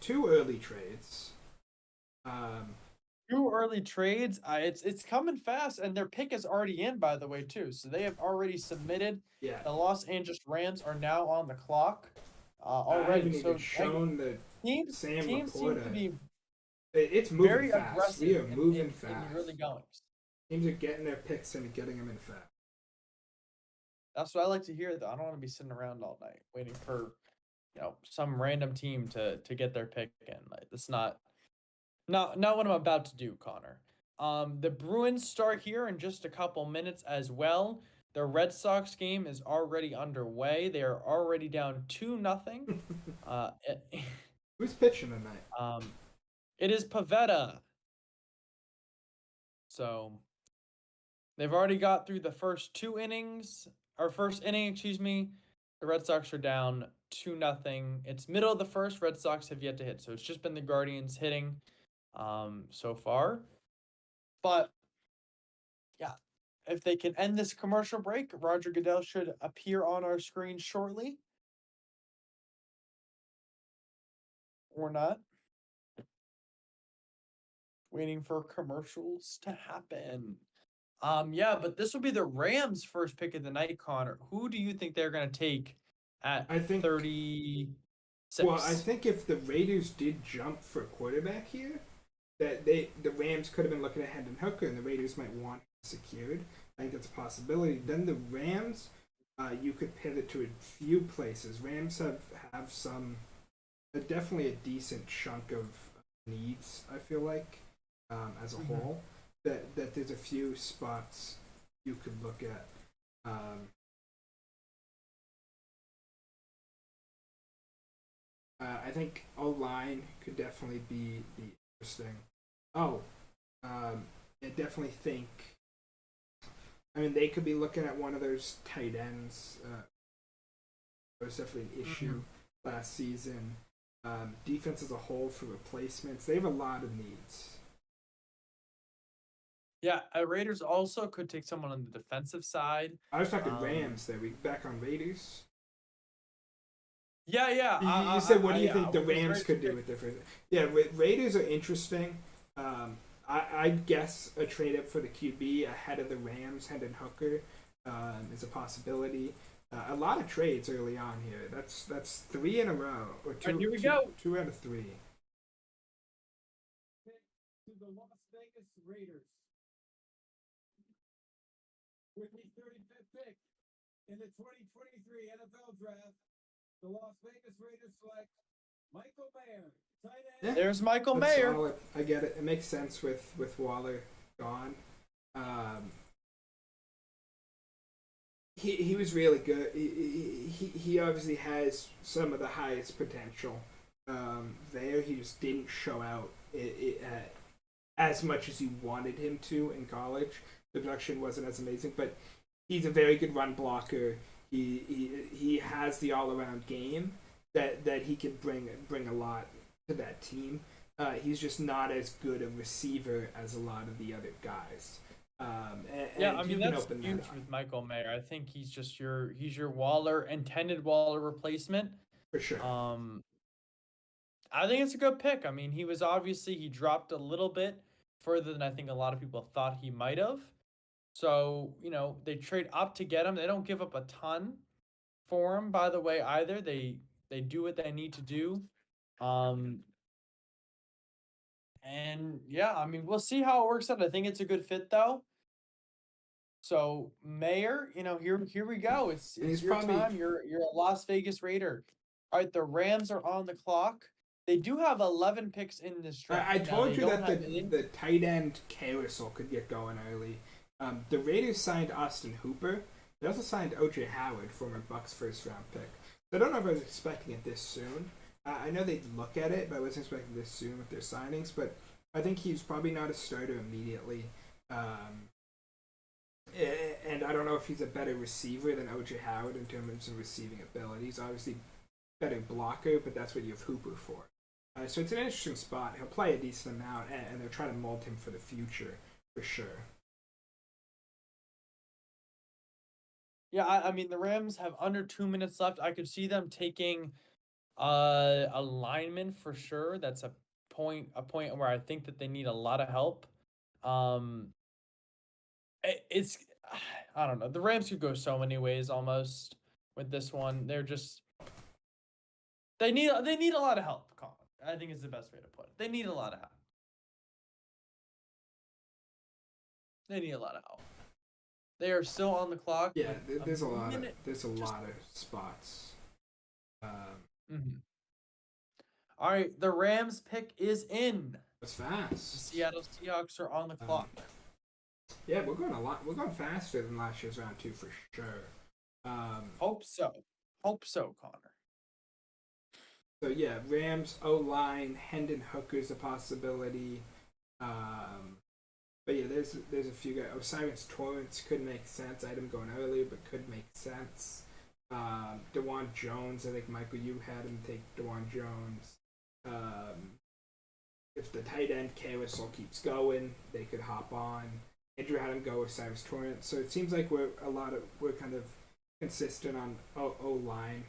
two early trades. Two early trades. It's coming fast, and their pick is already in, by the way, too. So they have already submitted. Yeah. The Los Angeles Rams are now on the clock. Already. I haven't even shown the teams seem to be it's moving very fast. aggressive. We are moving in fast. early goings. Teams are getting their picks and getting them in fast. That's what I like to hear, though. I don't want to be sitting around all night waiting for, some random team to get their pick in. Like, that's not what I'm about to do, Connor. The Bruins start here in just a couple minutes as well. The Red Sox game is already underway. They are already down 2-0. Who's pitching tonight? It is Pavetta. So they've already got through the first first inning, excuse me. The Red Sox are down 2-0. It's middle of the first. Red Sox have yet to hit. So it's just been the Guardians hitting so far. But yeah, if they can end this commercial break, Roger Goodell should appear on our screen shortly. Or not. Waiting for commercials to happen. But this will be the Rams' first pick of the night, Connor. Who do you think they're going to take at 36? Well, I think if the Raiders did jump for quarterback here, that the Rams could have been looking at Hendon Hooker, and the Raiders might want him secured. I think that's a possibility. Then the Rams, you could pivot to a few places. Rams have some, definitely a decent chunk of needs, I feel like, as a whole. That there's a few spots you could look at. I think O-line could definitely be interesting. I definitely think. I mean, they could be looking at one of those tight ends. There was definitely an issue last season. Defense as a whole for replacements, they have a lot of needs. Yeah, Raiders also could take someone on the defensive side. I was talking Rams there. We back on Raiders. Yeah. You said, what do you think the Rams could do with different? Yeah, Raiders are interesting. I'd guess a trade up for the QB ahead of the Rams. Hendon Hooker is a possibility. A lot of trades early on here. That's 3 in a row, or two. And here we go. 2 out of 3. To the Las Vegas Raiders. With the 35th pick in the 2023 NFL Draft, the Las Vegas Raiders select Michael Mayer, tight Yeah. end. There's Michael That's Mayer. solid. I get it. It makes sense with Waller gone. He was really good. He obviously has some of the highest potential there. He just didn't show out as much as you wanted him to in college. The production wasn't as amazing, but he's a very good run blocker. He has the all around game that he can bring a lot to that team. He's just not as good a receiver as a lot of the other guys. Yeah, I mean that's open huge that up with Michael Mayer. I think he's just your Waller intended Waller replacement. for sure. I think it's a good pick. I mean, he dropped a little bit further than I think a lot of people thought he might have. So, they trade up to get him. They don't give up a ton for him, by the way, either. They do what they need to do. And yeah, I mean, we'll see how it works out. I think it's a good fit though. So Mayer, here we go. It's he's your probably- time. You're a Las Vegas Raider. All right, the Rams are on the clock. They do have 11 picks in this draft. I Now, told they you don't that have any- the tight end carousel could get going early. The Raiders signed Austin Hooper. They also signed O.J. Howard, former Bucks first round pick. So I don't know if I was expecting it this soon. I know they'd look at it, but I wasn't expecting this soon with their signings. But I think he's probably not a starter immediately. And I don't know if he's a better receiver than O.J. Howard in terms of receiving abilities. Obviously, better blocker, but that's what you have Hooper for. So it's an interesting spot. He'll play a decent amount, and they're trying to mold him for the future, for sure. Yeah, I mean the Rams have under 2 minutes left. I could see them taking a lineman for sure. That's a point where I think that they need a lot of help. It's I don't know. The Rams could go so many ways almost with this one. They need a lot of help, Colin. I think is the best way to put it. They need a lot of help. They need a lot of help. They are still on the clock. Yeah, with there's a lot of minute. spots. Mhm. All right, the Rams pick is in. It's The fast. Seattle Seahawks are on the clock. Yeah, we're going faster than last year's round 2 for sure. Hope so, Connor. So yeah, Rams O-line, Hendon Hooker's a possibility. But yeah, there's a few guys. Osiris Torrance could make sense. I had him going earlier, but could make sense. DeJuan Jones, I think Michael, you had him take DeJuan Jones. If the tight end carousel keeps going, they could hop on. Andrew had him go with Cyrus Torrance. So it seems like we're kind of consistent on O-line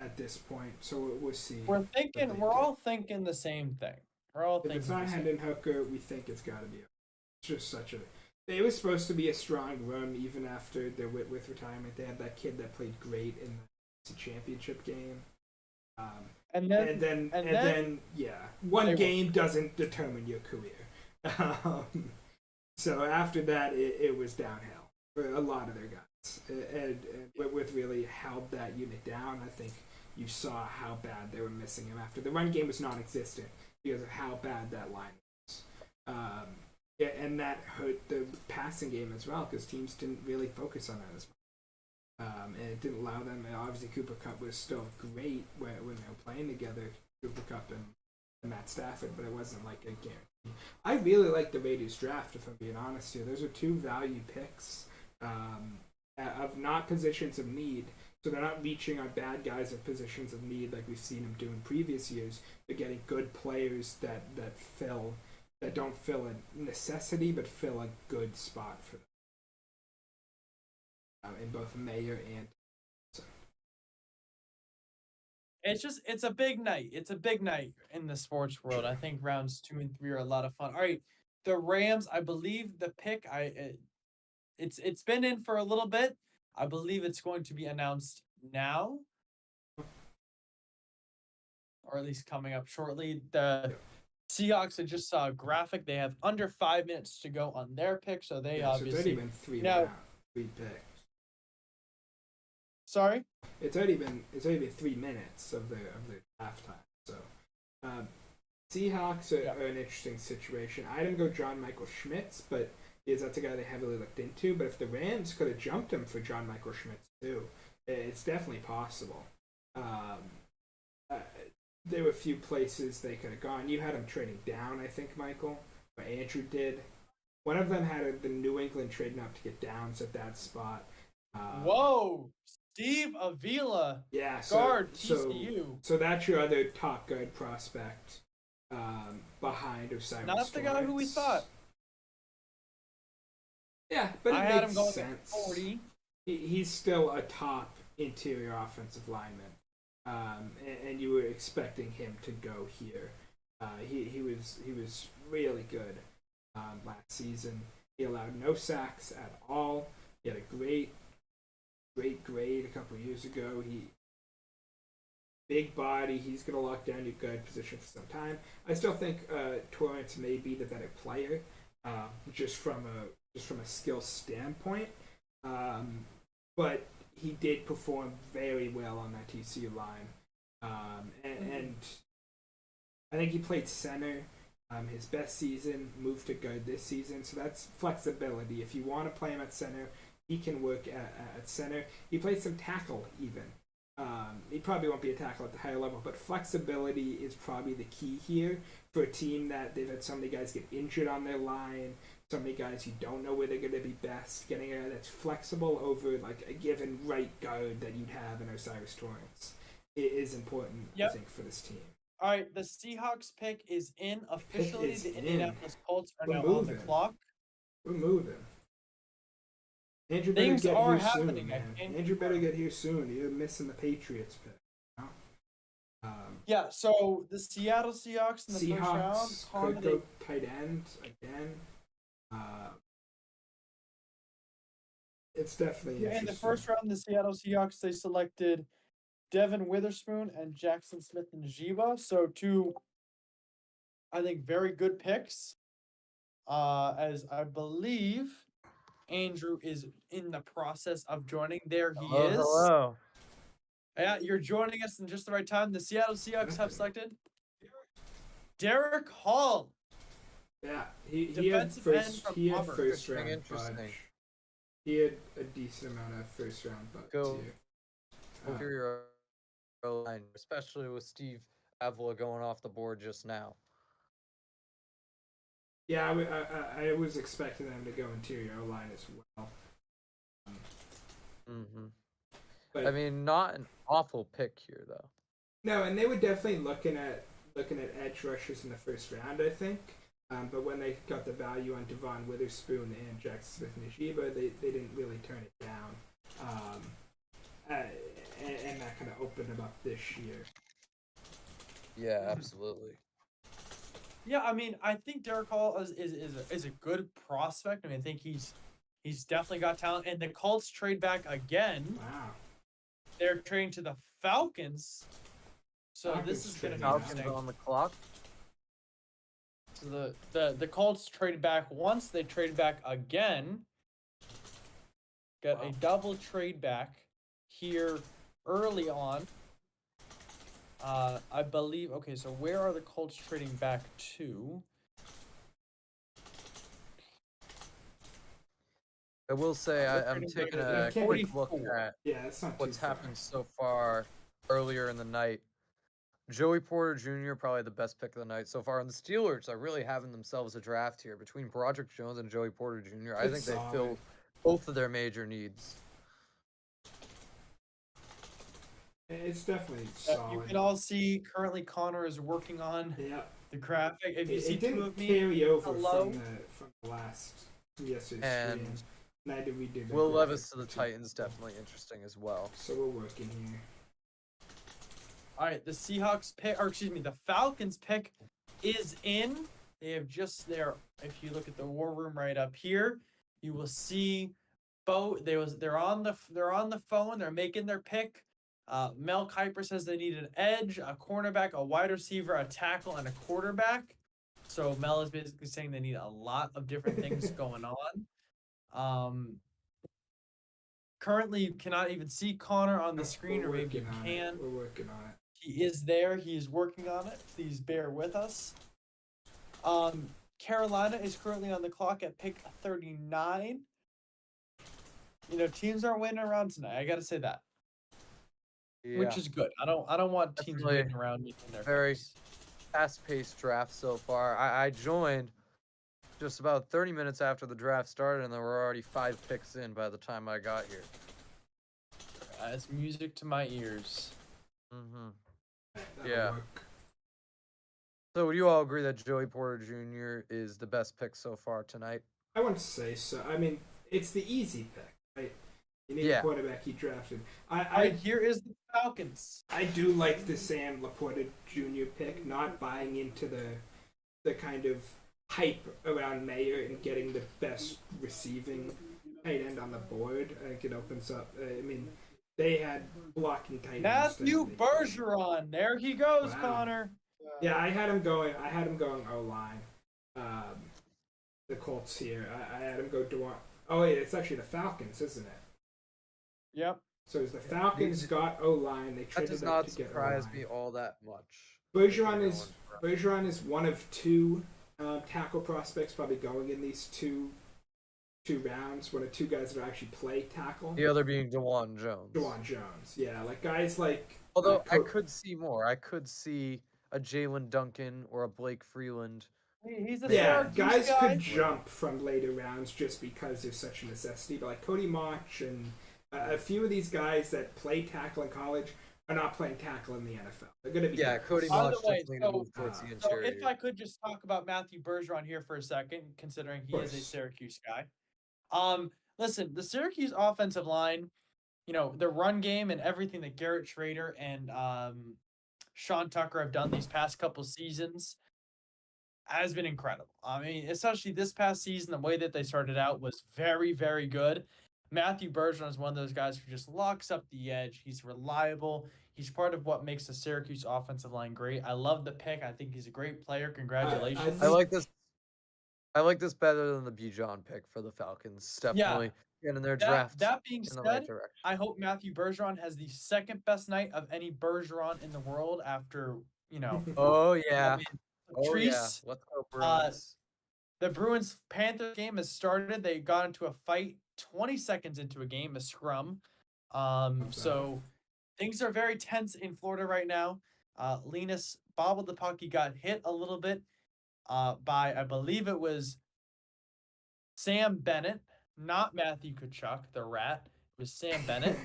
at this point. So we'll see. We're all thinking the same thing. We're all If thinking it's not the same. Hendon Hooker, we think it's got to be. It's just such a. It was supposed to be a strong run even after their with retirement. They had that kid that played great in the championship game. And then Yeah, one they game doesn't determine your career. So after that, it was downhill for a lot of their guys, and with really held that unit down. I think you saw how bad they were missing him after the run game was non-existent because of how bad that line was. Yeah, and that hurt the passing game as well because teams didn't really focus on that as much. And it didn't allow them. And obviously, Cooper Kupp was still great when they were playing together, Cooper Kupp and Matt Stafford, but it wasn't like a guarantee. I really like the Raiders draft, if I'm being honest here. Those are 2 value picks of not positions of need. So they're not reaching on bad guys at positions of need like we've seen them do in previous years. They're getting good players that don't fill a necessity, but fill a good spot for them. In both Mayer and it's a big night. It's a big night in the sports world. I think rounds 2 and 3 are a lot of fun. All right, the Rams. I believe the pick. It's been in for a little bit. I believe it's going to be announced now, or at least coming up shortly. The Seahawks. I just saw a graphic. They have under 5 minutes to go on their pick, so they so it's obviously only been 3 now- rounds. 3 picks. Sorry. It's already been 3 minutes of the draft time. So, Seahawks are an interesting situation. I didn't go John Michael Schmitz, but because that's a guy they heavily looked into. But if the Rams could have jumped him for John Michael Schmitz too, it's definitely possible. There were a few places they could have gone. You had him trading down, I think, Michael, or Andrew did. One of them had the New England trading up to get Downs at that spot. Whoa, Steve Avila, Yeah, guard, TCU. So that's your other top guard prospect behind Osiris Not the guy who we thought. Yeah, but it I had makes him going sense. at 40. He's still a top interior offensive lineman, and you were expecting him to go here. He was really good last season. He allowed no sacks at all. He had a great grade a couple of years ago. Big body. He's going to lock down your guard position for some time. I still think Torrance may be the better player, just from a skill standpoint. But he did perform very well on that TCU line, and I think he played center. His best season, moved to guard this season, so that's flexibility. If you want to play him at center, he can work at center. He played some tackle even. He probably won't be a tackle at the higher level, but flexibility is probably the key here for a team that they've had so many guys get injured on their line, so many guys you don't know where they're going to be best. Getting a guy that's flexible over like a given right guard that you'd have in Osiris Torrance is important, I think, for this team. All right, the Seahawks pick is in officially. is The in. Indianapolis Colts are We're now moving. on the clock. We're moving. Andrew Things better get are here happening, soon, I man. think. Andrew better get here soon. You're missing the Patriots pick. Yeah, so the Seattle Seahawks in the first round. Seahawks Connor, could go tight end again. It's definitely in the interesting. first round, the Seattle Seahawks they selected Devin Witherspoon and Jackson Smith and Jiba. So two, I think, very good picks. As I believe Andrew is in the process of joining. There he is. Hello. Yeah, you're joining us in just the right time. The Seattle Seahawks have selected Derek Hall. Yeah, he had Defensive end first from Auburn. first round Interesting. budge. He had a decent amount of first round budge Go. too. Interior line, especially with Steve Avila going off the board just now. Yeah, I was expecting them to go interior line as well. Mm-hmm. But I mean, not an awful pick here though. no, and they were definitely looking at edge rushers in the first round, I think. But when they got the value on Devon Witherspoon and Jackson Smith-Njigba, they didn't really turn it down. And that kind of opened them up this year. Yeah, absolutely. Yeah, I mean, I think Derek Hall is a good prospect. I mean, I think he's definitely got talent. And the Colts trade back again. Wow. They're trading to the Falcons. So Falcons this is going to be trading back. Falcons interesting. on the clock. So the Colts traded back once. They traded back again. Got a double trade back here early on. I believe. Okay, so where are the Colts trading back to? I will say They're I'm trading taking back a to quick look 44. at Yeah, it's not what's too far. happened so far earlier in the night. Joey Porter Jr. probably the best pick of the night so far. And the Steelers are really having themselves a draft here between Broderick Jones and Joey Porter Jr. I It's think they solid. fill both of their major needs. It's definitely You solid. can all see currently Connor is working on Yeah, the graphic. If you see it two didn't of me, carry over hello? from the last yesterday's And stream. Neither we did. Will Levis to the Titans definitely interesting as well. So we're working here. all right, the Seahawks pick, or excuse me, the Falcons pick is in. They have just there. If you look at the war room right up here, you will see they're on the phone. They're making their pick. Mel Kiper says they need an edge, a cornerback, a wide receiver, a tackle, and a quarterback. So Mel is basically saying they need a lot of different things going on. currently you cannot even see Connor on the screen, We're or maybe you working on can. it. We're working on it. He is there. He is working on it. Please bear with us. Carolina is currently on the clock at pick 39. You know, teams are winning around tonight. I gotta say that, Yeah. which is good. I don't want teams Definitely winning around me in their very face. fast-paced draft so far. I joined just about 30 minutes after the draft started, and there were already 5 picks in by the time I got here. It's music to my ears. Mm-hmm. That'll Yeah. work. So would you all agree that Joey Porter Jr. is the best pick so far tonight? I wouldn't say so. I mean, it's the easy pick, right? You need Yeah. a quarterback he drafted. Right, here is the Falcons. I do like the Sam Laporta Jr. pick, not buying into the kind of hype around Mayer and getting the best receiving tight end on the board. I think it opens up. I mean, they had blocking tight ends. Matthew that they- Bergeron. There he goes, Wow. Connor. Yeah, I had him going O line. The Colts here. I had him go Dewan. Oh wait, it's actually the Falcons, isn't it? Yep. So as the Falcons got O line, they That traded does up not to get surprise O-line. me all that much. Bergeron is one of 2 tackle prospects probably going in these two rounds. One of 2 guys that actually play tackle. The other being DeJuan Jones. DeJuan Jones, yeah, like guys like. Although I Co- could see more. I could see a Jalen Duncan or a Blake Freeland. He's a Yeah, Syracuse guys guy. could jump from later rounds just because there's such a necessity. But like Cody March and a few of these guys that play tackle in college are not playing tackle in the NFL. They're going to be Yeah, guards. Cody By the March way, definitely so- move towards the So interior. if I could just talk about Matthew Bergeron here for a second, considering he is a course. Syracuse guy. Listen, the Syracuse offensive line, you know, the run game and everything that Garrett Schrader and Sean Tucker have done these past couple seasons has been incredible. I mean, especially this past season, the way that they started out was very, very good. Matthew Bergeron is one of those guys who just locks up the edge. He's reliable. He's part of what makes the Syracuse offensive line great. I love the pick. I think he's a great player. Congratulations. I like this. I like this better than the Bijan pick for the Falcons. Definitely getting their draft That being in the right said, direction. I hope Matthew Bergeron has the second best night of any Bergeron in the world after, you know, Oh yeah. I mean, Oh yeah. Patrice, Let's go Bruins. the Bruins Panthers game has started. They got into a fight 20 seconds into a game, a scrum. So things are very tense in Florida right now. Linus bobbled the puck. He got hit a little bit by, I believe it was Sam Bennett, not Matthew Kachuk, the rat. It was Sam Bennett.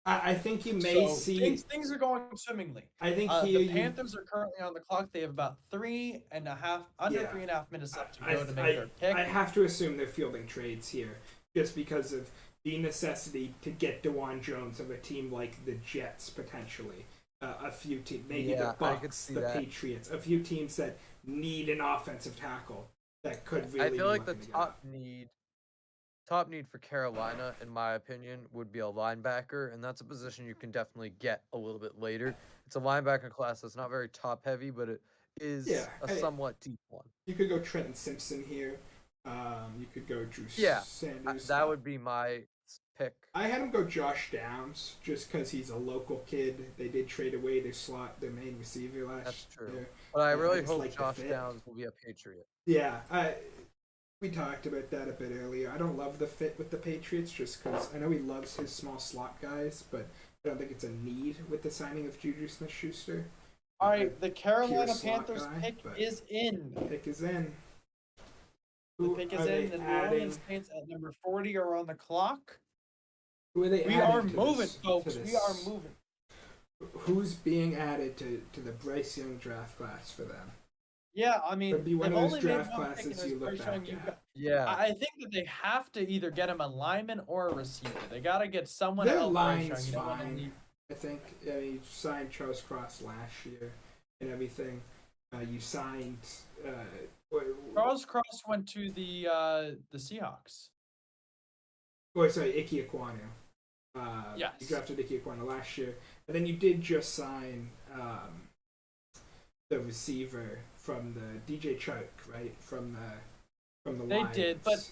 I think you may So see. things are going swimmingly. I think The here Panthers are currently on the clock. They have about 3.5 minutes left to go to make their pick. I have to assume they're fielding trades here just because of the necessity to get DeJuan Jones of a team like the Jets potentially. A few teams, maybe Yeah, the I could Bucks, see the that. Patriots, a few teams that need an offensive tackle that could really. I feel be like the looking to get top need for Carolina, in my opinion, would be a linebacker, and that's a position you can definitely get a little bit later. It's a linebacker class that's not very top heavy, but it is Yeah, a hey. somewhat deep one. You could go Trenton Simpson here. You could go Drew Yeah, Sanders. That would be my pick. I had him go Josh Downs just because he's a local kid. They did trade away their main receiver last That's true. year. But I Yeah, I really just hope like the Josh fit. Downs will be a Patriot. Yeah, we talked about that a bit earlier. I don't love the fit with the Patriots just because I know he loves his small slot guys, but I don't think it's a need with the signing of Juju Smith-Schuster. All right, the Carolina slot Panthers guy, pick but- is in. The pick is in. The Who pick are is they in. The New adding? Orleans Saints at number 40 are on the clock. Who are they We adding are to moving, this- to folks. We this- are moving. Who's being added to the Bryce Young draft class for them? Yeah, I mean, Could be one they've of those only made draft one pick classes and you there's look Bryce Young. back You've at. got- Yeah. I think that they have to either get him a lineman or a receiver. They got to get someone Their else. Bryce line's Young. You don't want to fine. leave. I think you signed Charles Cross last year and everything. You signed. Charles Cross went to the Seahawks. Sorry, Ike Ekwonu. Yes. You drafted Ike Ekwonu last year, and then you did just sign the receiver from the DJ Chark, right? From the They Lions. did, but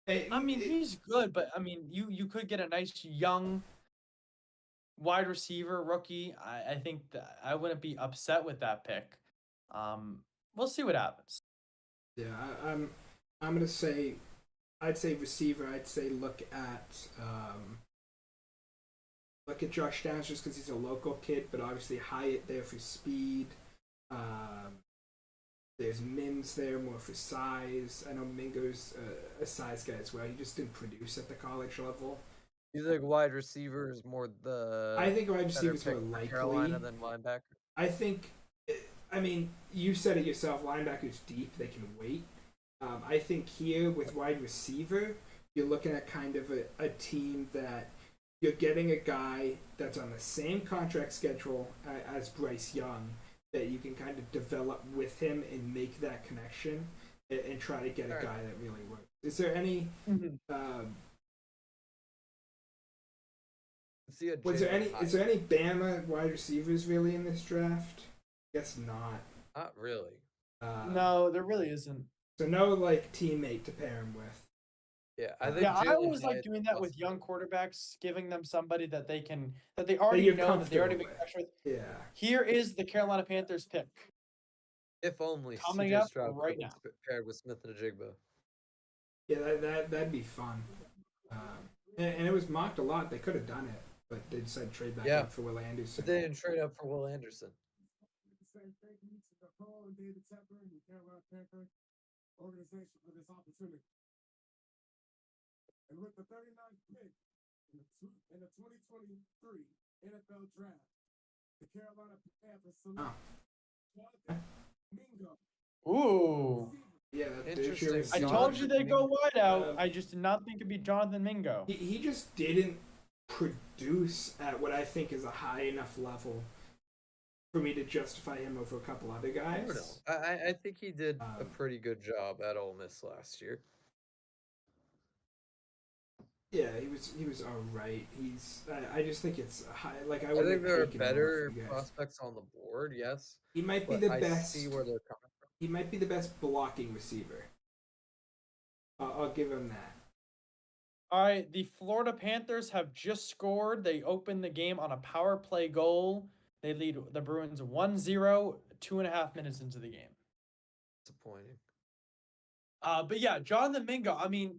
I mean, he's good, but I mean, you could get a nice young wide receiver rookie. I think that I wouldn't be upset with that pick. We'll see what happens. Yeah, I'm gonna say, I'd say receiver. I'd say look at Josh Downs just because he's a local kid, but obviously Hyatt there for speed. There's Mims there more for size. I know Mingo's a size guy as well. He just didn't produce at the college level. You think wide receiver is more the I think wide better receiver is more pick for likely. Carolina than linebacker? I think, I mean, you said it yourself. Linebackers deep; they can wait. I think here with wide receiver, you're looking at kind of a team that you're getting a guy that's on the same contract schedule as Bryce Young, that you can kind of develop with him and make that connection and try to get a guy that really works. Is there any? Was there any? Is there any Bama wide receivers really in this draft? Guess not. Not really. No, there really isn't. So no like teammate to pair him with. Yeah, I think. Yeah, I Jalen always like Hyatt doing that with possible. young quarterbacks, giving them somebody that they already you're know that they already comfortable make with. pressure with. Yeah. Here is the Carolina Panthers pick. If only Coming CJ up Stroud right could have now. been paired with Smith and Jigba. Yeah, that'd be fun. And it was mocked a lot. They could have done it, but they decided to trade back Yeah. up for Will Anderson. But they didn't trade up for Will Anderson. Say thank you to Nicole and David Tepper and the Carolina Panthers organization for this opportunity. And with the 39th pick in the 2023 NFL Draft, the Carolina Panthers select Jonathan Mingo. Ooh. Yeah, Interesting. I Jonathan told you they'd go wide out. Um, I just did not think it'd be Jonathan Mingo. He just didn't produce at what I think is a high enough level for me to justify him over a couple other I don't know. guys. I think he did a Um, pretty good job at Ole Miss last year. Yeah, he was all right. I just think it's high. Like I I would think there are better prospects on the board, yes. He might be But the I best. see where they're coming from. He might be the best blocking receiver. I'll give him that. All right, the Florida Panthers have just scored. They opened the game on a power play goal. They lead the Bruins 1-0, 2.5 minutes into the game. Disappointing. But yeah, Jonathan Mingo, I mean,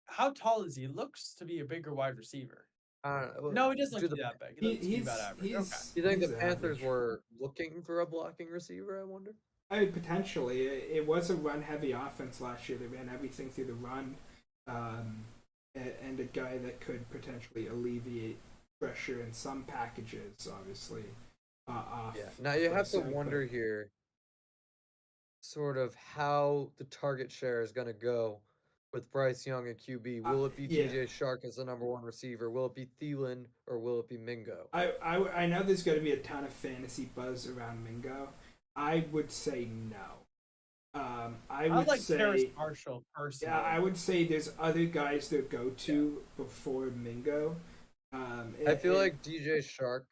how tall is he? Looks to be a bigger wide receiver. I don't know. No, he doesn't Do look to the- be that big. He looks to be about average. Okay. You think the he's Panthers average. were looking for a blocking receiver, I wonder? I mean, potentially. It was a run-heavy offense last year. They ran everything through the run, and a guy that could potentially alleviate pressure in some packages, obviously. Off Yeah. Now you have to Bryce Young, wonder but- here sort of how the target share is going to go with Bryce Young at QB. Will it be yeah. TJ Shark as the number one receiver? Will it be Thielen or will it be Mingo? I know there's going to be a ton of fantasy buzz around Mingo. I would say no. I would like say Terrace Marshall personally. yeah. I would say there's other guys that go to before Mingo. I feel like DJ Shark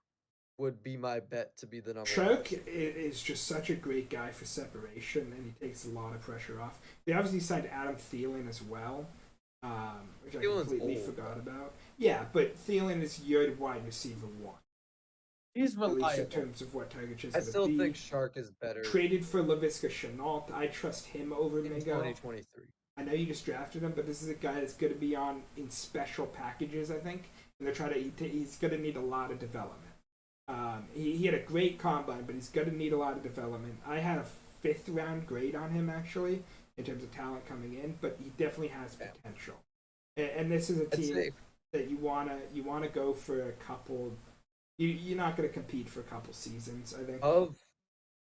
would be my bet to be the number one. Shark is just such a great guy for separation, and he takes a lot of pressure off. They obviously signed Adam Thielen as well, which I Thielen's completely old. forgot about. Yeah, but Thielen is your wide receiver one, He's at least in reliable. terms of what target shares I going to still be. think Shark is better Traded for Laviska Chenault. I trust him over in Mingo. 2023. I know you just drafted him, but this is a guy that's going to be on in special packages, I think, and they're trying to. He's going to need a lot of development. He had a great combine, but he's going to need a lot of development. I had a 5th round grade on him actually in terms of talent coming in, but he definitely has potential. And this is a I'd team say that you wanna go for a couple. You're not going to compete for a couple seasons, I think. of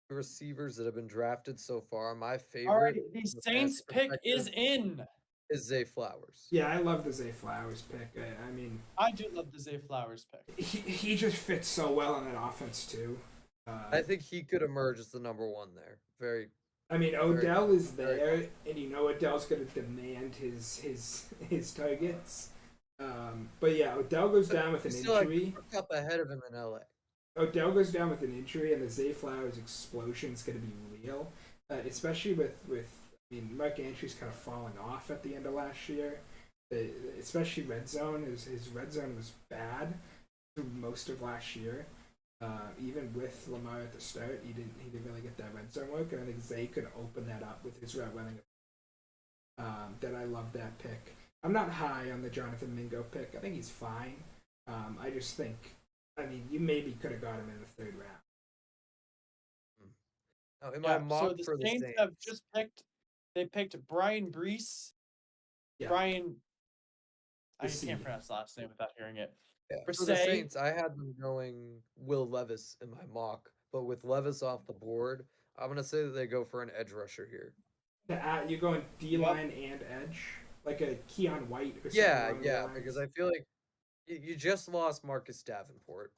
the receivers that have been drafted so far, my favorite All right, the from a Saints fantasy pick is perspective in. is Zay Flowers. Yeah, I love the Zay Flowers pick. I mean, I do love the Zay Flowers pick. he just fits so well in that offense too. I think he could emerge as the number one there. Very I mean, Odell is very there, and you know Odell's going to demand his targets. But yeah, Odell goes down with an still like injury. a up ahead of him in LA. Odell goes down with an injury, and the Zay Flowers explosion is going to be real, especially with I mean, Mark Andrews kind of falling off at the end of last year. Especially red zone. His red zone was bad through most of last year. Even with Lamar at the start, he didn't really get that red zone work, and I think Zay could open that up with his route running. That I love that pick. I'm not high on the Jonathan Mingo pick. I think he's fine. I just think, I mean, you maybe could have got him in the third round. Now, in my Yeah, mock so the for the Saints Saints, have just picked Brian Brees. Yeah. Brian, I Bresee. can't pronounce the last name without hearing it. for the Bresee. Saints, I had them going Will Levis in my mock, but with Levis off the board, I'm gonna say that they go for an edge rusher here. You're going D line and edge, like a Keon White or something. Yeah, along the yeah, lines. because I feel like you just lost Marcus Davenport.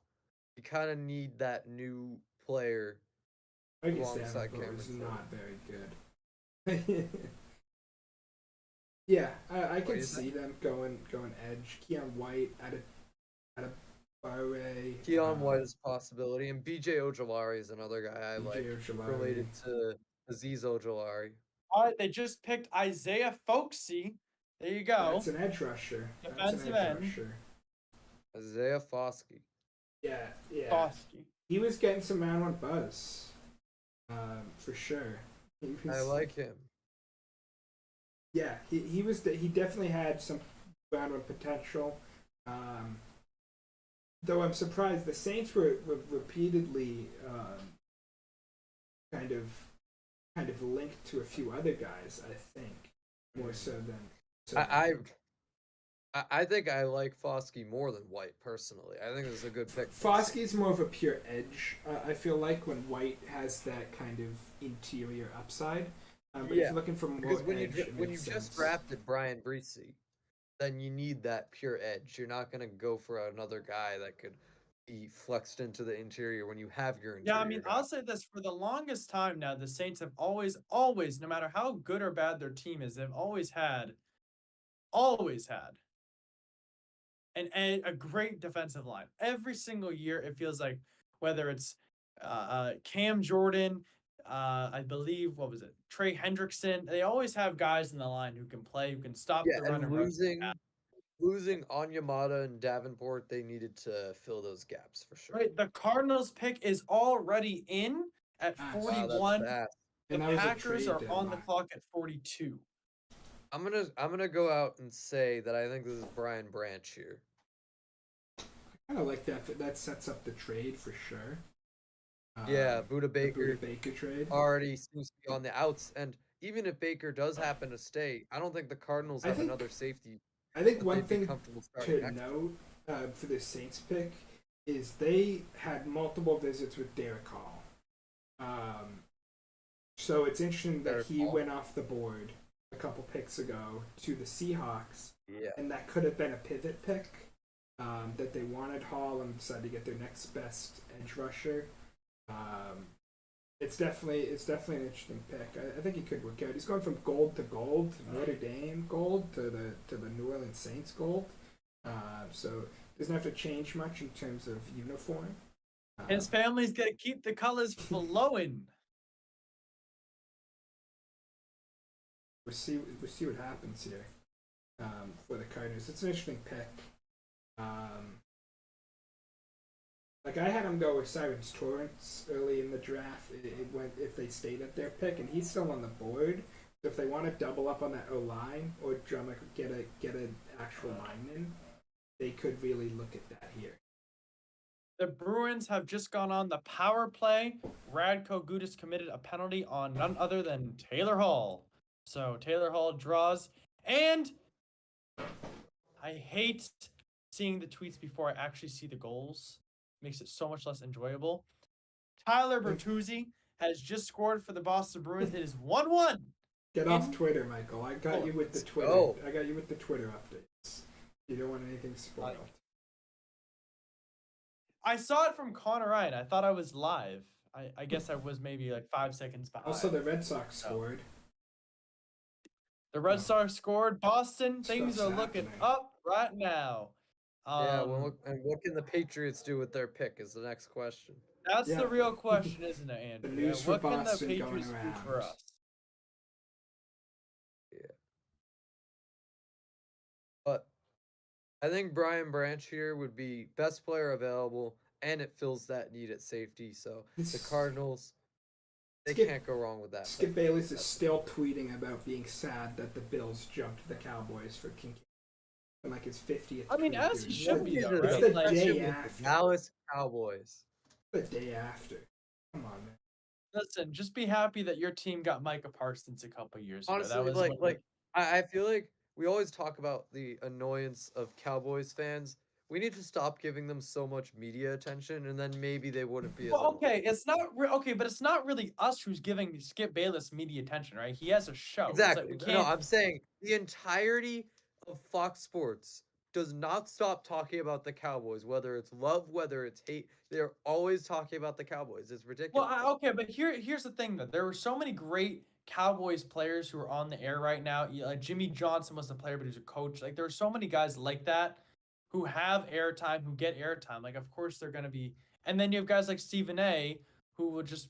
You kind of need that new player. I guess alongside Davenport was Cameron not very good. Yeah, I can you see them going edge. Keon White at a Barre. Keon White is a possibility, and BJ Ojolari is another guy I BJ like, Ojulari. related to Aziz Ojolari. All right, they just picked Isaiah Folksy. There you go. That's an edge rusher. That's an Defensive edge end. rusher. Isaiah Foskey. Yeah. Foskey. He was getting some round one buzz. For sure. I like him. Yeah, he definitely had some round one potential. Though I'm surprised the Saints were repeatedly kind of linked to a few other guys. I think more so than. I think I like Foskey more than White personally. I think this is a good pick. Foskey's more of a pure edge. I feel like when White has that kind of interior upside. But if you're looking for more Because when edge, you just drafted Brian Breesy, then you need that pure edge. You're not gonna go for another guy that could be flexed into the interior when you have your interior. Yeah, I mean, guy. I'll say this, for the longest time now, the Saints have always, no matter how good or bad their team is, they've always had a great defensive line. Every single year, it feels like, whether it's Cam Jordan, I believe, what was it, Trey Hendrickson, they always have guys in the line who can play, who can stop the run and and losing Onyemata and Davenport, they needed to fill those gaps for sure. Right, the Cardinals pick is already in at Wow, Wow, 41. that's fast. The And that was a Packers trade are on the deadline. clock at 42. I'm gonna go out and say that I think this is Brian Branch here. I kind of like that. That sets up the trade for sure. Yeah, Buda The Baker Buda Baker trade. already seems to be on the outs, and even if Baker does happen to stay, I don't think the Cardinals I have think- another safety. I think that one they'd be thing comfortable starting to next. note for the Saints pick is they had multiple visits with Derek Hall. So it's interesting that Derek he Hall. went off the board a couple picks ago to the Seahawks, Yeah. and that could have been a pivot pick that they wanted Hall and decided to get their next best edge rusher. It's definitely an interesting pick. I think he could work out. He's going from gold to gold, Notre Dame gold to the New Orleans Saints gold. So doesn't have to change much in terms of uniform. His family's gonna keep the colors flowing. We'll see what happens here for the Cardinals. It's an interesting pick. Like I had him go with Cyrus Torrance early in the draft. It went if they stayed at their pick, and he's still on the board. So if they want to double up on that O line or get an actual lineman, they could really look at that here. The Bruins have just gone on the power play. Radko Gudas committed a penalty on none other than Taylor Hall. So Taylor Hall draws, and I hate seeing the tweets before I actually see the goals. Makes it so much less enjoyable. Tyler Bertuzzi has just scored for the Boston Bruins. It is 1-1. Get off Twitter, Michael. I got you with the Twitter. go. I got you with the Twitter updates. You don't want anything spoiled. I saw it from Connor Ryan. I thought I was live. I guess I was maybe like 5 seconds behind. Also, the Red Sox scored. The Red Sox scored. Boston, things Stuff's are looking happening. up right now. Yeah, and what can the Patriots do with their pick is the next question. That's Yeah. the real question, isn't it, Andrew? news for What can the Boston going Patriots do for around. us? I think Brian Branch here would be best player available, and it fills that need at safety. So the It's- Cardinals, they Skip- can't go wrong with that. Skip Bayless is still tweeting about being sad that the Bills jumped the Cowboys for Kincaid. And like his 50th. I mean, tweet, as he dude. should be, though, It's right? the Like, day after. Dallas Cowboys. The day after. Come on, man. listen, just be happy that your team got Micah Parsons a couple years ago. Honestly, That was like what- like I feel like we always talk about the annoyance of Cowboys fans. We need to stop giving them so much media attention, and then maybe they wouldn't be as Well, annoying. okay, it's not okay, but it's not really us who's giving Skip Bayless media attention, right? He has a show. It's like, Exactly. we No, can't. I'm saying the entirety of Fox Sports does not stop talking about the Cowboys, whether it's love, whether it's hate. They're always talking about the Cowboys. It's ridiculous. Well, okay, but here's the thing though. There were so many great Cowboys players who are on the air right now. Like Jimmy Johnson was the player, but he's a coach. Like there are so many guys like that who have airtime, who get airtime. Like of course they're gonna be. And then you have guys like Stephen A. who will just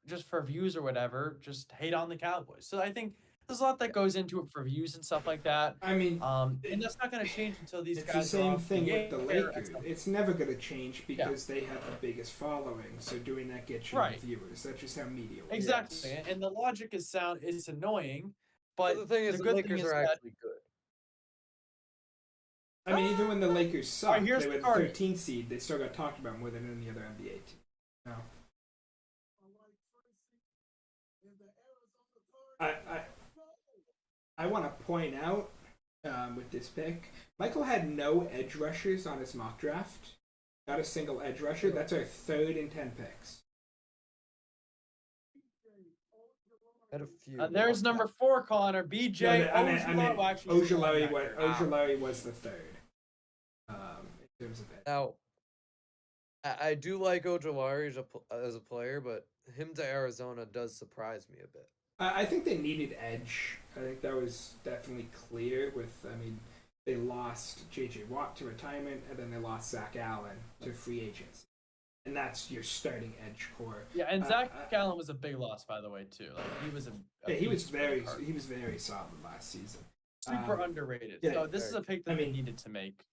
just for views or whatever, just hate on the Cowboys. So I think there's a lot that goes into it for views and stuff like that. I mean, And that's not going to change until these it's the guys are same off thing with the air and Lakers. stuff. It's never going to change because they have the biggest following. So doing that gets you Right. viewers. That's just how media works. Exactly, and the logic is sound. It's annoying, But but the thing is, the good Lakers thing is are that actually good. I mean, even when the Lakers Alright, sucked, here's they were the the card. 13th seed. They still got talked about more than any other NBA team. No. I want to point out with this pick, Michael had no edge rushers on his mock draft. Not a single edge rusher. That's our third in 10 picks. Had a few. there's number 4, Connor. BJ No, I mean, Ojulari actually was Ojulari back was, there. Ojulari was the third. In terms of edge. Now, I do like Ojulari as a player, but him to Arizona does surprise me a bit. I think they needed edge. I think that was definitely clear with, I mean, they lost J.J. Watt to retirement, and then they lost Zach Allen to free agency. And that's your starting edge core. Yeah, and Zach Allen was a big loss, by the way, too. Like he was a Yeah, he was beast for the very Cardinals. solid last season. super um, underrated. yeah, So this is a pick that I they mean, needed to make.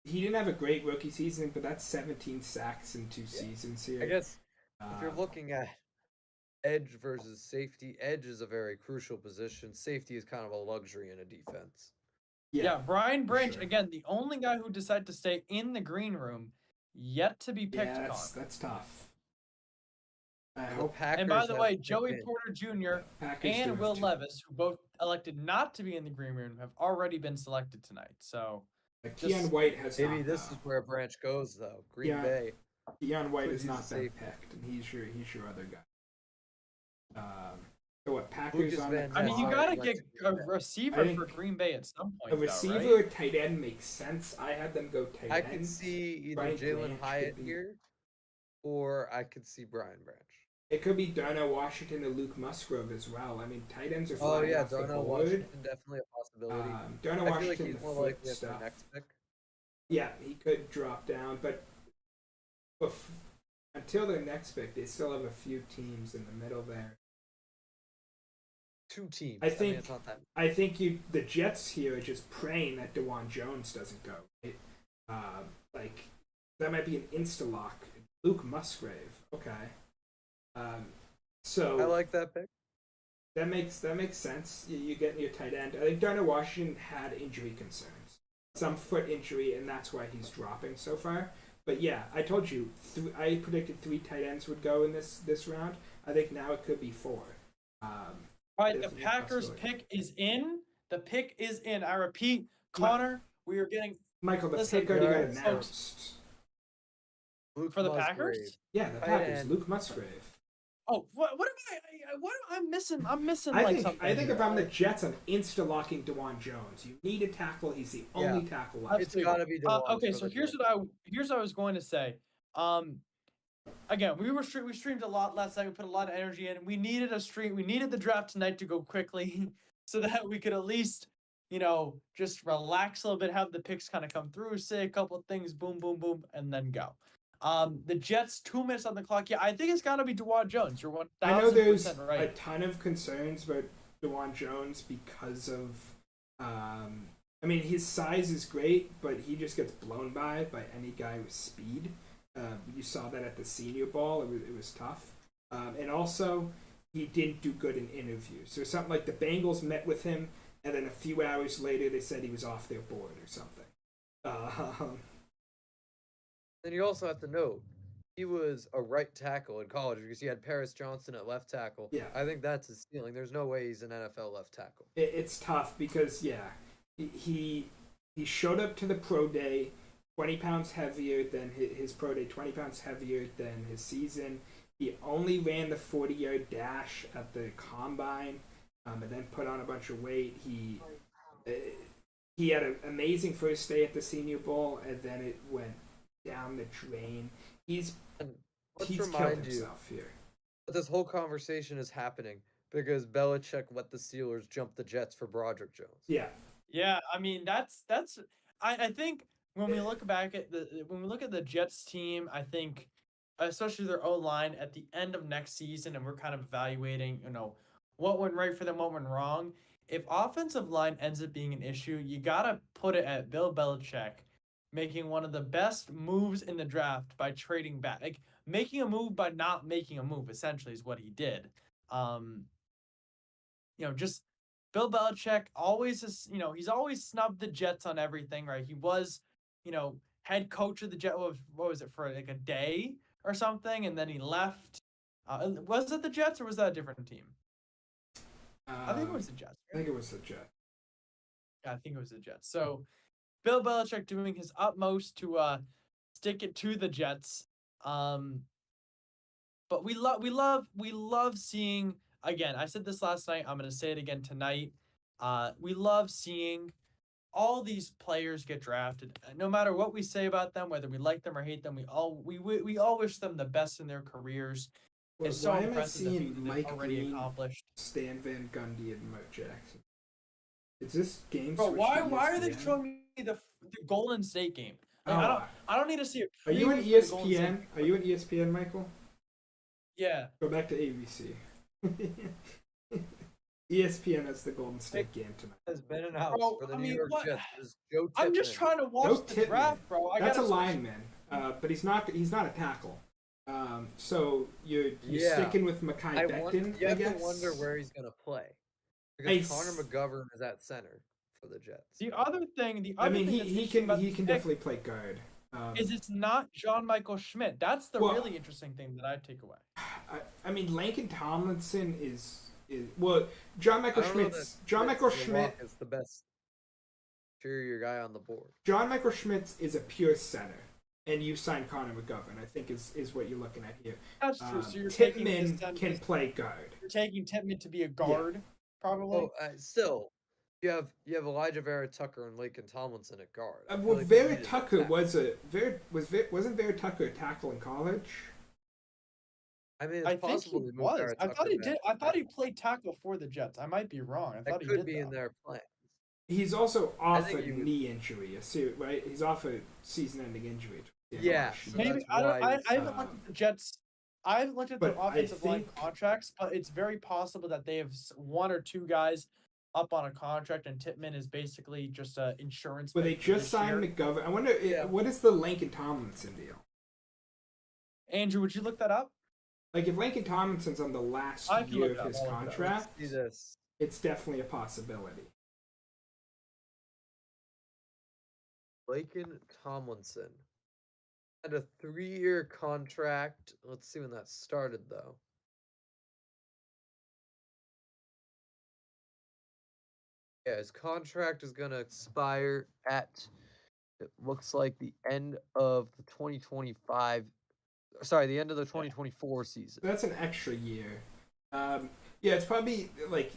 He didn't have a great rookie season, but that's 17 sacks in 2 seasons here. I guess if you're Um, looking at edge versus safety, edge is a very crucial position. Safety is kind of a luxury in a defense. Yeah, Brian Branch sure. again, the only guy who decided to stay in the green room, yet to be picked. yeah, Connor. that's tough. I The hope Packers And by the have way, picked Joey in. Porter Jr. Packers do and have Will two. Levis, who both elected not to be in the green room, have already been selected tonight. So Keon just- White has Maybe not, this though. is where Branch goes, though. Green Yeah. Bay. Keon White Could has use not a been safety. picked, and he's your other guy. So what? Packers Lucas on Van the I mean, you Ness. clock? gotta get a I receiver think for Green Bay at some point. A though, receiver right? or tight end makes sense. I had them go tight I end. could see either Brian Jalen Branch could Hyatt be- here, or I could see Brian Branch. It could be Darnell Washington or Luke Musgrove as well. I mean, tight ends are Oh flying yeah, off the Darnell board. Washington definitely a possibility. Darnell I feel like Washington, he's the more foot likely as their stuff. next pick. Yeah, he could drop down, but until their next pick, they still have a few teams in the middle there. 2 teams. I mean, think- it's not that. I think the Jets here are just praying that DeJuan Jones doesn't go. Right? Like that might be an insta lock. Luke Musgrave, okay. So I like that pick. that makes sense. You get your tight end. I think Darnell Washington had injury concerns, some foot injury, and that's why he's dropping so far. But yeah, I told you, I predicted 3 tight ends would go in this round. I think now it could be 4. All right, the definitely a Packers possibility. pick is in. The pick is in. I repeat, Connor, we are getting Michael, the Listen, pick already got guys. announced. Luke for the Musgrave. Packers. Yeah, the Tight Packers. end. Luke Musgrave. Oh, what am I'm missing? I'm missing I like think something. I think here. if I'm the Jets, I'm insta locking DeJuan Jones. You need a tackle. He's the only tackle left. It's got to be DeJuan Okay, for so the here's Jets. what I was going to say. Again, we streamed a lot last night. We put a lot of energy in. We needed a stream. We needed the draft tonight to go quickly, so that we could at least, just relax a little bit, have the picks kind of come through, say a couple of things, boom, boom, boom, and then go. The Jets, 2 minutes on the clock. Yeah, I think it's got to be DeJuan Jones. You're 1000% I know there's a right. ton of concerns about DeJuan Jones because of. I I mean, his size is great, but he just gets blown by any guy with speed. You saw that at the Senior Bowl. It was tough. And also, he didn't do good in interviews. So something like the Bengals met with him, and then a few hours later they said he was off their board or something. Then you also have to note he was a right tackle in college because he had Paris Johnson at left tackle. Yeah. I think that's his ceiling. There's no way he's an NFL left tackle. It's tough because he showed up to the pro day 20 pounds heavier than his pro day, 20 pounds heavier than his season. He only ran the 40-yard dash at the combine, and then put on a bunch of weight. He had an amazing first day at the Senior Bowl, and then it went down the drain. He's Let's killed remind you himself here. that this whole conversation is happening because Belichick let the Steelers jump the Jets for Broderick Jones. Yeah, Yeah, I mean that's I think when we look back at the Jets team, I think especially their O line at the end of next season, and we're kind of evaluating, what went right for them, what went wrong. If offensive line ends up being an issue, you gotta put it at Bill Belichick making one of the best moves in the draft by trading back, like making a move by not making a move. Essentially, is what he did. Just Bill Belichick always is, he's always snubbed the Jets on everything, right? He was, head coach of the Jets. What was it, for like a day or something, and then he left. Was it the Jets or was that a different team? I think it was the Jets. I think it was the Jets. Yeah, I think it was the Jets. So Bill Belichick doing his utmost to stick it to the Jets. But we love seeing, again, I said this last night, I'm gonna say it again tonight. We love seeing all these players get drafted. No matter what we say about them, whether we like them or hate them, we all wish them the best in their careers. It's so Why am I impressive the seeing things that they've Mike already Green, accomplished. Stan Van Gundy, and Mo Jackson? Is this game? Bro, switched why to are they ESPN? showing me the Golden State game? Like, Oh, I don't need to see it. Are you an ESPN? Are you an ESPN, Michael? Yeah. Go back to ABC. ESPN has the Golden State game tonight. Has been announced Bro, for the I New mean, York what? Jets is Joe I'm just Tippmann. trying to watch Joe the Tippmann. draft, bro. That's a lineman, but he's not a tackle. So you're sticking with Mekhi Becton, You I have guess. to wonder where he's going to play. Because I Connor McGovern is at center for the Jets. The other thing that's he interesting can about he this can pick definitely play guard. is it's not John Michael Schmidt. That's the Well- really interesting thing that I take away. I mean, Langston Tomlinson is well. John Michael I don't know Schmitz. that John Michael Schmitz Schmidt. is the best interior guy on the board. John Michael Schmitz is a pure center, and you signed Connor McGovern. I think is what you're looking at here. That's true. So you're taking Tippmann can play guard. You're taking Tippmann to be a guard, probably. Oh, still, you have Elijah Vera Tucker and Laken Tomlinson at guard. I feel Well, like they Vera needed Tucker that. wasn't Vera Tucker a tackle in college? I mean, it's I think he possible they moved was. Vera I thought Tucker he back. did. I thought he played tackle for the Jets. I might be wrong. I thought That he could did. be in though. their plan. He's also off think a he was- knee injury, right? He's off a season-ending injury. Yeah, Gosh, so Maybe that's I don't. why I it's, haven't looked at the Jets. I haven't looked at their But I offensive line think- contracts, but it's very possible that they have one or two guys up on a contract, and Tippmann is basically just a insurance. But they pick for just this signed year. McGovern. I wonder Yeah. what is the Langston Tomlinson deal? Andrew, would you look that up? Like if Langston Tomlinson's on the last I can year look of it his up, I'll look it up. contract, See this. it's definitely a possibility. Laken Tomlinson had a 3-year contract. Let's see when that started, though. Yeah, his contract is going to expire at, it looks like, the end of the 2025. Sorry, the end of the 2024 season. That's an extra year. Yeah, it's probably like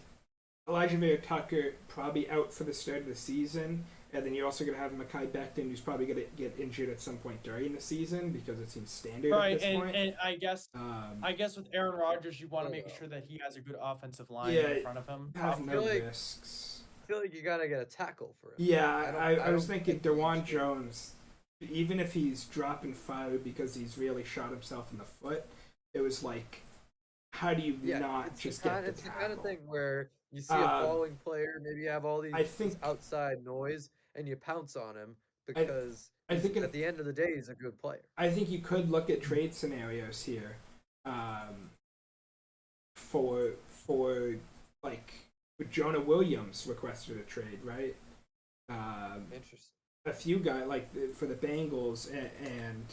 Elijah Vera Tucker probably out for the start of the season, and then you're also going to have Mekhi Becton, who's probably going to get injured at some point during the season because it seems standard Right, at this point. and I guess with Aaron Rodgers, you want to make sure that he has a good offensive line Yeah, in front of him. have no feel like- risks. I feel like you got to get a tackle for him. Yeah, I I was don't thinking think DeJuan he should. Jones, even if he's dropping foul because he's really shot himself in the foot, it was like, how do you Yeah, not it's just the get kind, the it's the tackle? kind of thing where You see a falling player, maybe you have all I this think outside noise, and you pounce on him I because think at the end of the day, he's a good player. I think you could look at trade scenarios here, for like Jonah Williams requested a trade, right? Interesting. A few guys like for the Bengals and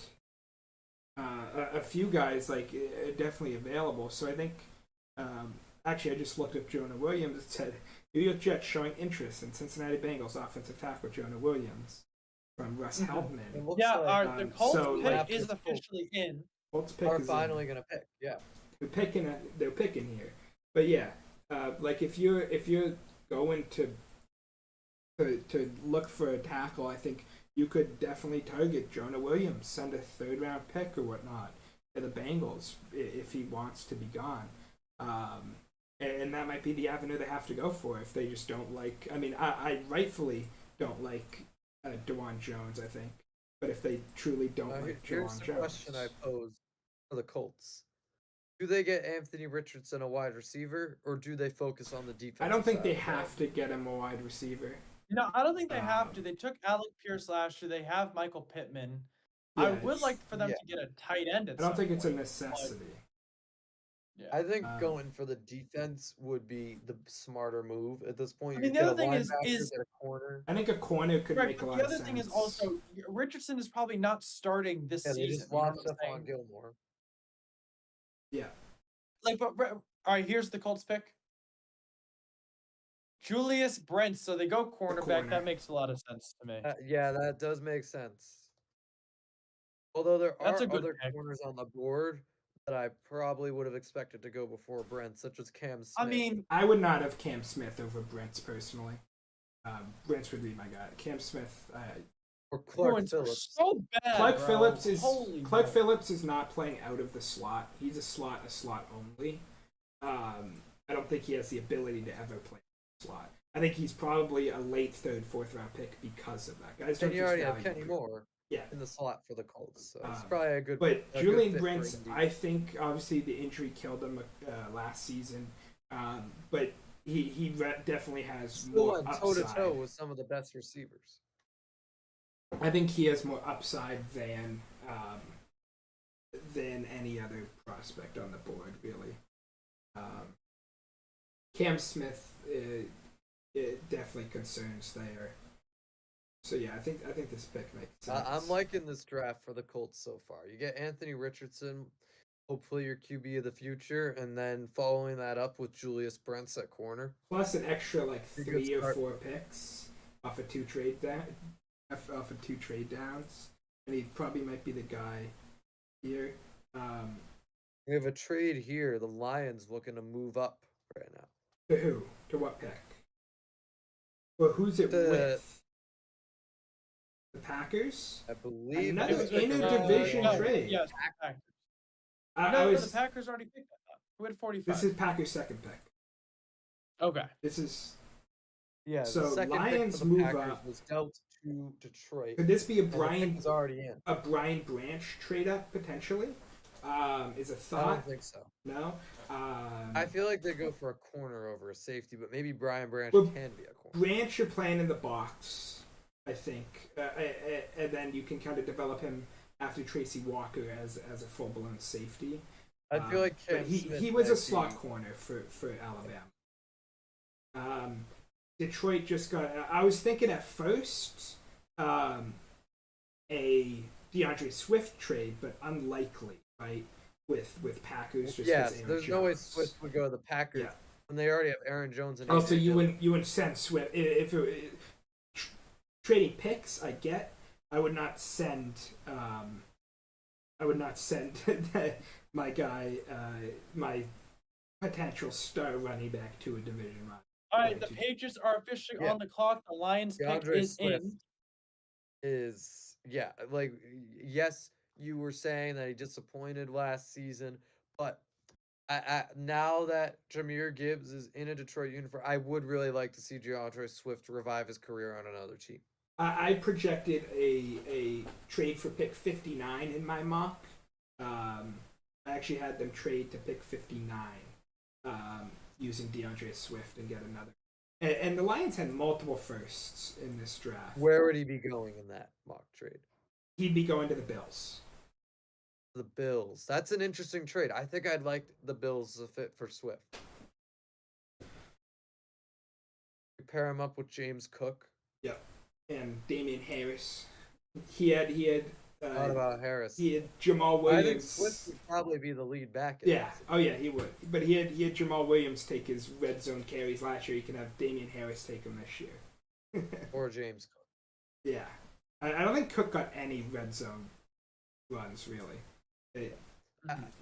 a few guys like definitely available. So I think actually I just looked up Jonah Williams. It said New York Jets showing interest in Cincinnati Bengals offensive tackle Jonah Williams from Russ It Heltman. looks Yeah, like the Colts so, pick like, is officially in. Colts pick are is finally in. gonna pick. Yeah. They're picking here. But yeah, like if you're going to look for a tackle, I think you could definitely target Jonah Williams, send a 3rd round pick or whatnot to the Bengals if he wants to be gone. And that might be the avenue they have to go for if they just don't like. I mean, I rightfully don't like DeJuan Jones, I think. But if they truly don't like Here's DeJuan the Jones. question I pose for the Colts. Do they get Anthony Richardson a wide receiver, or do they focus on the defense? I don't think they have to get him a wide receiver. No, I don't think they have to. Um, They took Alec Pierce last year. They have Michael Pittman. Yeah, I would it's- like for them yeah. to get a tight end. At I don't some think it's a point. necessity. Yeah. I think Um, going for the defense would be the smarter move at this point. I You mean, the get other a thing is linebacker, get a corner. I think a corner could Right, make a but lot the of other sense. thing is also Richardson is probably not starting this Yeah, they season. just You know lost what I'm Stephon saying? Gilmore. Yeah. Like, but all right, here's the Colts pick. Julius Brent. So they go cornerback. corner. That makes a lot of sense to me. Yeah, that does make sense. Although there That's are a good other pick. corners on the board that I probably would have expected to go before Brent, such as Cam Smith. I mean, I would not have Cam Smith over Brents personally. Brents would be my guy. Cam Smith. or Clark Bruins are Phillips. so bad. Clark bro. Phillips is Holy Clark moly. Phillips is not playing out of the slot. He's a slot only. I don't think he has the ability to ever play the slot. I think he's probably a late 3rd, 4th round pick because of that. Guys don't And you just already have value Kenny Moore Yeah. in the slot for the Colts, so it's Um, probably a good. But a good Julian fit for Brents, Indy. I think obviously the injury killed him last season, but he definitely has still more went toe to toe upside. with some of the best receivers. I think he has more upside than any other prospect on the board, really. Cam Smith, it definitely concerns there. So yeah, I think this pick makes sense. I'm liking this draft for the Colts so far. You get Anthony Richardson, hopefully your QB of the future, and then following that up with Julius Brents at corner. Plus an extra like Pretty good 3 or start. 4 picks off of 2 trade downs, and he probably might be the guy here. We have a trade here. The Lions looking to move up right now. To who? To what pick? Well, who's it The- with? The Packers? I believe Another it was inter-division no, trade. Yes, Packers. I No, was. the Packers already picked that. Who had 45? This is Packers' 2nd pick. Okay. This is. Yeah, So the second Lions pick for the move Packers up. was dealt to Detroit. Could this be a and the Brian pick is already in. Branch trade up potentially? Is a I thought? don't think so. No. I feel like they go for a corner over a safety, but maybe Brian Branch Well, can be a corner. Branch, you're playing in the box, I think, and then you can kind of develop him after Tracy Walker as a full blown safety. I feel like but Cam he Smith was a might slot be- corner for Alabama. Detroit just got. I was thinking at first a DeAndre Swift trade, but unlikely, right? With Packers, just Yes, 'cause Aaron there's no way Jones. Swift would go to the Packers Yeah. when they already have Aaron Jones and. Also, AJ you Dillon. wouldn't send Swift if trading picks. I get. I would not send. I would not send my guy, my potential star running back to a division rival. All right, the Patriots are officially Yeah. on the clock. The Lions pick DeAndre is Swift. in. Is like yes, you were saying that he disappointed last season, but I now that Jahmyr Gibbs is in a Detroit uniform, I would really like to see DeAndre Swift revive his career on another team. I projected a trade for pick 59 in my mock. I actually had them trade to pick 59 using DeAndre Swift and get another. And the Lions had multiple firsts in this draft. Where would he be going in that mock trade? He'd be going to the Bills. The Bills. That's an interesting trade. I think I'd like the Bills as a fit for Swift. Pair him up with James Cook. Yep. And Damian Harris. He had What about Harris? he had Jamal I think Williams. Swift would probably be the lead back. in Yeah. this. Oh yeah, he would. But he had Jamal Williams take his red zone carries last year. He can have Damian Harris take them this year. Or James Cook. Yeah. I don't think Cook got any red zone runs really.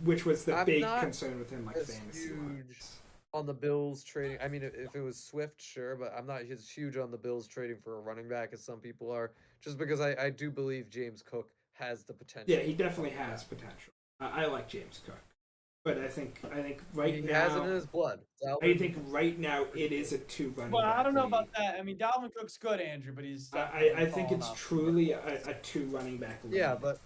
Which was the I'm big not concern with him, like as fantasy huge wise. On the Bills trading, I mean, if it was Swift, sure, but I'm not as huge on the Bills trading for a running back as some people are, just because I do believe James Cook has the potential. Yeah, he definitely has potential. I like James Cook, but I think right He now has it in his blood. I think right now it is a 2 running Well, back I don't know league. about that. I mean, Dalvin Cook's good, Andrew, but he's. I definitely think fallen it's off. truly a 2 running back league. Yeah, but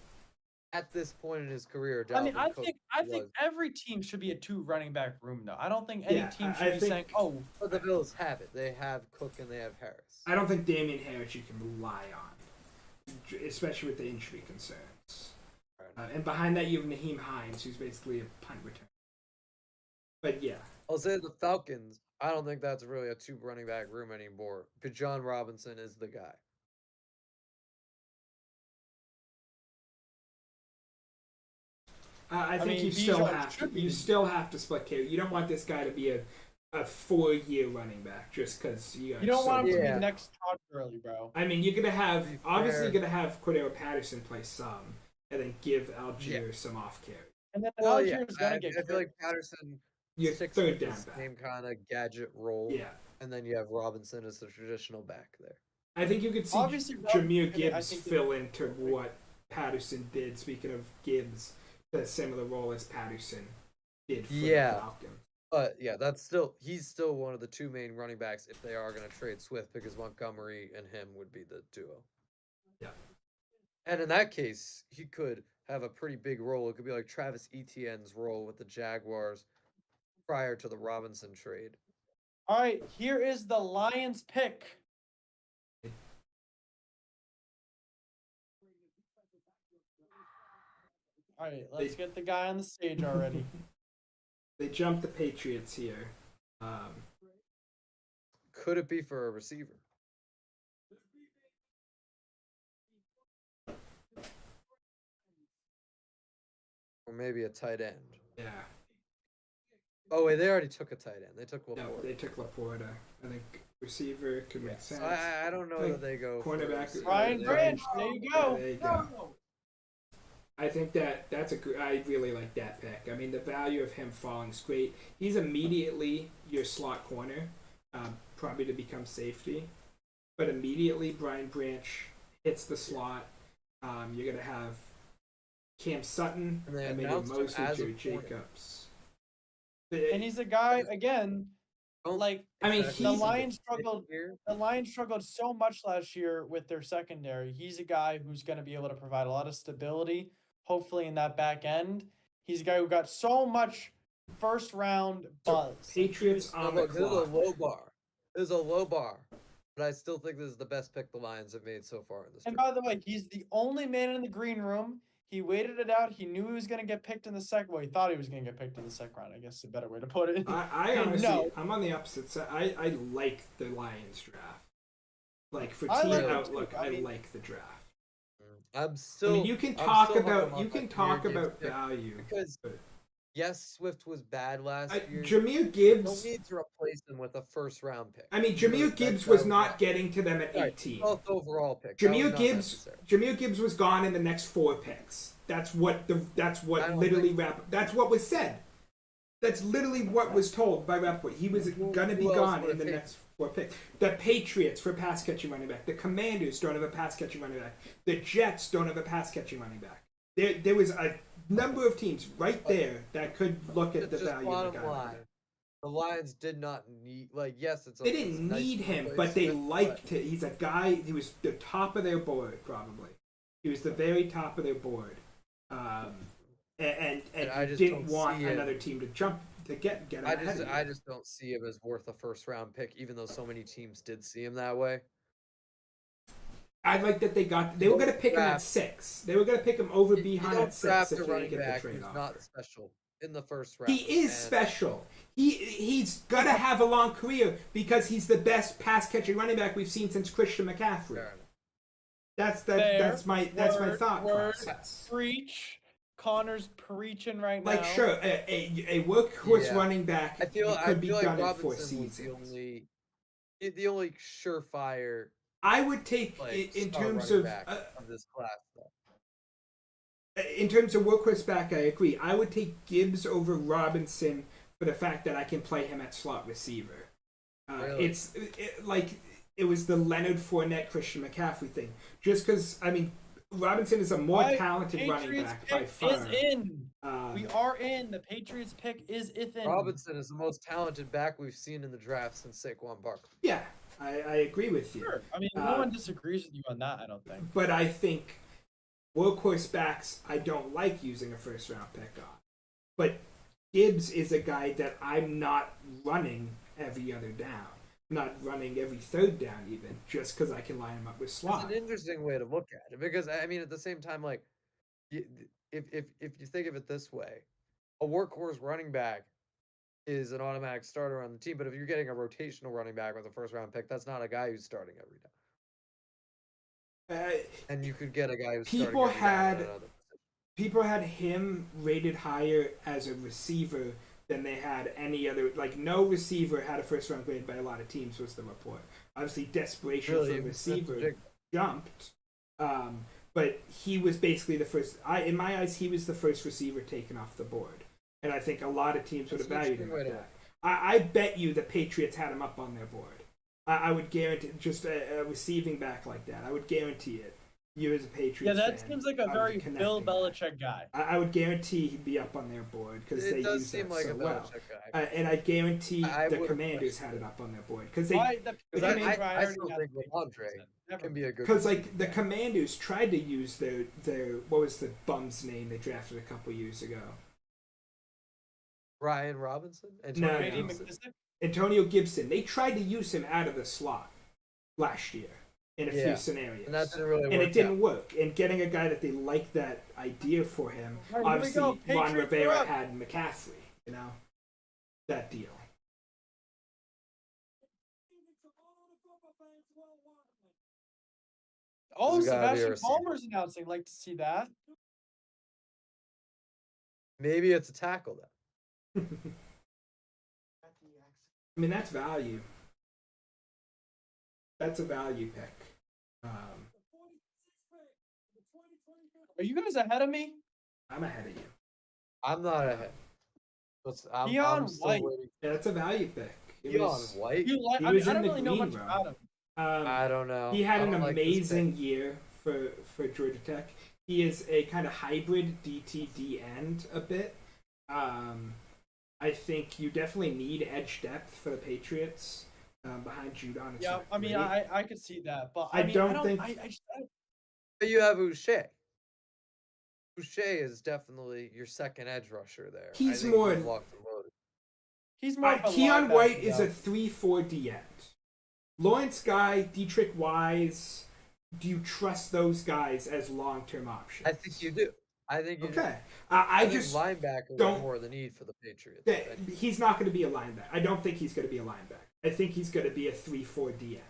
at this point in his career, I mean, Dalvin I Cook think was- every team should be a 2 running back room though. I don't think any Yeah, team I should be think- saying, "Oh, But the Bills have it. They have Cook and they have Harris. I don't think Damian Harris you can rely on, especially with the injury concerns. And behind that, you have Naheem Hines, who's basically a punt return. But yeah, I'll say the Falcons. I don't think that's really a 2 running back room anymore. But John Robinson is the guy. I think mean, you Bijan still should have to split carry. You don't want this guy to be a 4-year running back just because you don't want him to be Yeah. the next Todd Gurley, bro." I mean, you're gonna have To be obviously fair- you're gonna have Cordero Patterson play some, and then give Algier some off carry. And then Well, yeah, Algier's I, gonna I get feel cut. like Patterson Your sticks third with the down back. same kind of gadget role. Yeah, And then you have Robinson as the traditional back there. I think you could see Obviously, Jameer Robinson, I Gibbs think fill into what Patterson did. Speaking of Gibbs, the similar role as Patterson did for Yeah. the Falcons. But yeah, he's still one of the 2 main running backs if they are going to trade Swift, because Montgomery and him would be the duo. Yeah. And in that case, he could have a pretty big role. It could be like Travis Etienne's role with the Jaguars prior to the Robinson trade. All right, here is the Lions pick. All right, let's get the guy on the stage already. They jumped the Patriots here. Could it be for a receiver? Or maybe a tight end. Yeah, Oh wait, they already took a tight end. They took no, Laporte. they took Laporta. I think receiver could make sense. I don't know Like, that they go for a cornerback- receiver. Ryan They- Branch, there you go. There you go. I think that's I really like that pick. I mean, the value of him falling is great. He's immediately your slot corner, probably to become safety. But immediately, Brian Branch hits the slot. You're gonna have Cam Sutton And they and maybe announced him mostly as a Jerry corner. Jacobs. And he's a guy again. Like I mean, Exactly. the he's- Lions struggled. Here. The Lions struggled so much last year with their secondary. He's a guy who's going to be able to provide a lot of stability, hopefully in that back end. He's a guy who got so much first round buzz. Patriots Now on the look, this is a clock. low bar. This is a low bar. But I still think this is the best pick the Lions have made so far in this And draft. by the way, he's the only man in the green room. He waited it out. He knew he was going to get picked in the second. Well, he thought he was going to get picked in the second round. I guess is a better way to put it. I And honestly, no. I'm on the opposite side. I like the Lions draft. Like for I team like it too. outlook, I I mean- like the draft. I'm still. I mean, you can I'm talk still hung about on you can that talk Jameer about Gibbs pick value. because but- yes, Swift was bad last year. Jameer No Gibbs. need to replace him with a first round pick. I mean, Because Jameer that- Gibbs that was not not- getting to them at Sorry, 18. 12th overall pick. That was Jameer not Gibbs. necessary. Jameer Gibbs was gone in the next 4 picks. That's what I don't literally think- that's what was said. That's literally what was told by Rappaport. He was gonna be who else gone would in the have next 4 picks. The Patriots for pass catching running back. The Commanders don't have a pass catching running back. The Jets don't have a pass catching running back. There was a number of teams right there that could look at It's the just value of the bottom guy. line. The Lions did not need, yes, it's. They it's didn't nice need to him, replace but they Swift, liked it. He's a guy. He was the top of their board, probably. He was the very top of their board, and And I you just didn't don't want see it. another team to jump to get him I ahead of you. just don't see him as worth a first round pick, even though so many teams did see him that way. I like that they were going to pick him at draft- 6. They were going to pick him over You Behan don't at 6 draft if a they didn't running get the back trade who's offer. not special in the first round. He is and special. He's gonna have a long career because he's the best pass catching running back we've seen since Christian McCaffrey. fair enough. That's my thought Word. process. Preach. Connor's preaching right now. Like sure, a workhorse Yeah. running back I feel could be like done in 4 Robinson was seasons. the only surefire I would take like in star terms running of back of this class. Though. in terms of workhorse back. I agree. I would take Gibbs over Robinson for the fact that I can play him at slot receiver. Really? It's like it was the Leonard Fournette Christian McCaffrey thing. Just because Robinson is a more My talented running Patriots back by pick far. is in. Um, We are in. The Patriots pick is in. Robinson is the most talented back we've seen in the draft since Saquon Barkley. Yeah, I agree with you. Sure. I mean, no one disagrees with you on that. I don't think. But I think workhorse backs I don't like using a first round pick on. But Gibbs is a guy that I'm not running every other down. Not running every third down even, just because I can line him up with It's slot. an interesting way to look at it because I mean, at the same time, like, if you think of it this way, a workhorse running back is an automatic starter on the team. But if you're getting a rotational running back with a first round pick, that's not a guy who's starting every down. And you could get a guy who's People starting every down had- at another position. People had him rated higher as a receiver than they had any other. Like, no receiver had a first round grade by a lot of teams, was the report. Obviously, desperation Really, for a that's receiver ridiculous. jumped. But he was basically the first. In my eyes, he was the first receiver taken off the board. And I think a lot of teams would have That's an valued him interesting like way to that. I bet you the Patriots had him up on their board. I would guarantee just a receiving back like that. I would guarantee it. You as a Patriots Yeah, that fan, seems like a I would very be connecting Bill that. Belichick guy. I would guarantee he'd be up on their board because they It does use seem that like so a well. Belichick guy. And I guarantee I the would've Commanders questioned had it it. up on their board because they Why the Because I Patriots I already still have think the Ramondre Patriots. Never can be a good. because like the Commanders tried to use their what was the bum's name they drafted a couple years ago? Brian Robinson and No, Brady no. McKissick? Antonio Gibson. They tried to use him out of the slot last year in a few Yeah. scenarios. and that didn't really work. And it didn't out. work. And getting a guy that they liked that idea for him, All right, here we obviously go. Ron Patriots Rivera are up. had McCaffrey, that deal. Oh, There's gotta be a Sebastian receiver. Palmer's announcing. Like to see that. Maybe it's a tackle then. I mean, that's value. That's a value pick. Are you guys ahead of me? I'm ahead of you. I'm not ahead. I'm Deion still White. waiting. Yeah, that's a value pick. It Deion was- White. You like? He I mean, was I in don't the really know green much room. about him. I don't know. He had I an don't like this amazing pick. year for Georgia Tech. He is a kind of hybrid DTD end a bit. I think you definitely need edge depth for the Patriots behind Judon. It's Yeah, not I mean, great. I could see that, but I I mean, don't I don't think- I just, But you have Uche. Uche is definitely your second edge rusher there. He's I think more- he's locked and loaded. he's more of a Keon linebacker, White is though. a 3-4 D end. Lawrence Guy, Dietrich Wise. Do you trust those guys as long-term options? I think you do. I think you do. Okay. I I think just linebacker is don't- more the need for the Patriots. that he's not going to be a linebacker. I don't think he's going to be a linebacker. I think he's going to be a 3-4 D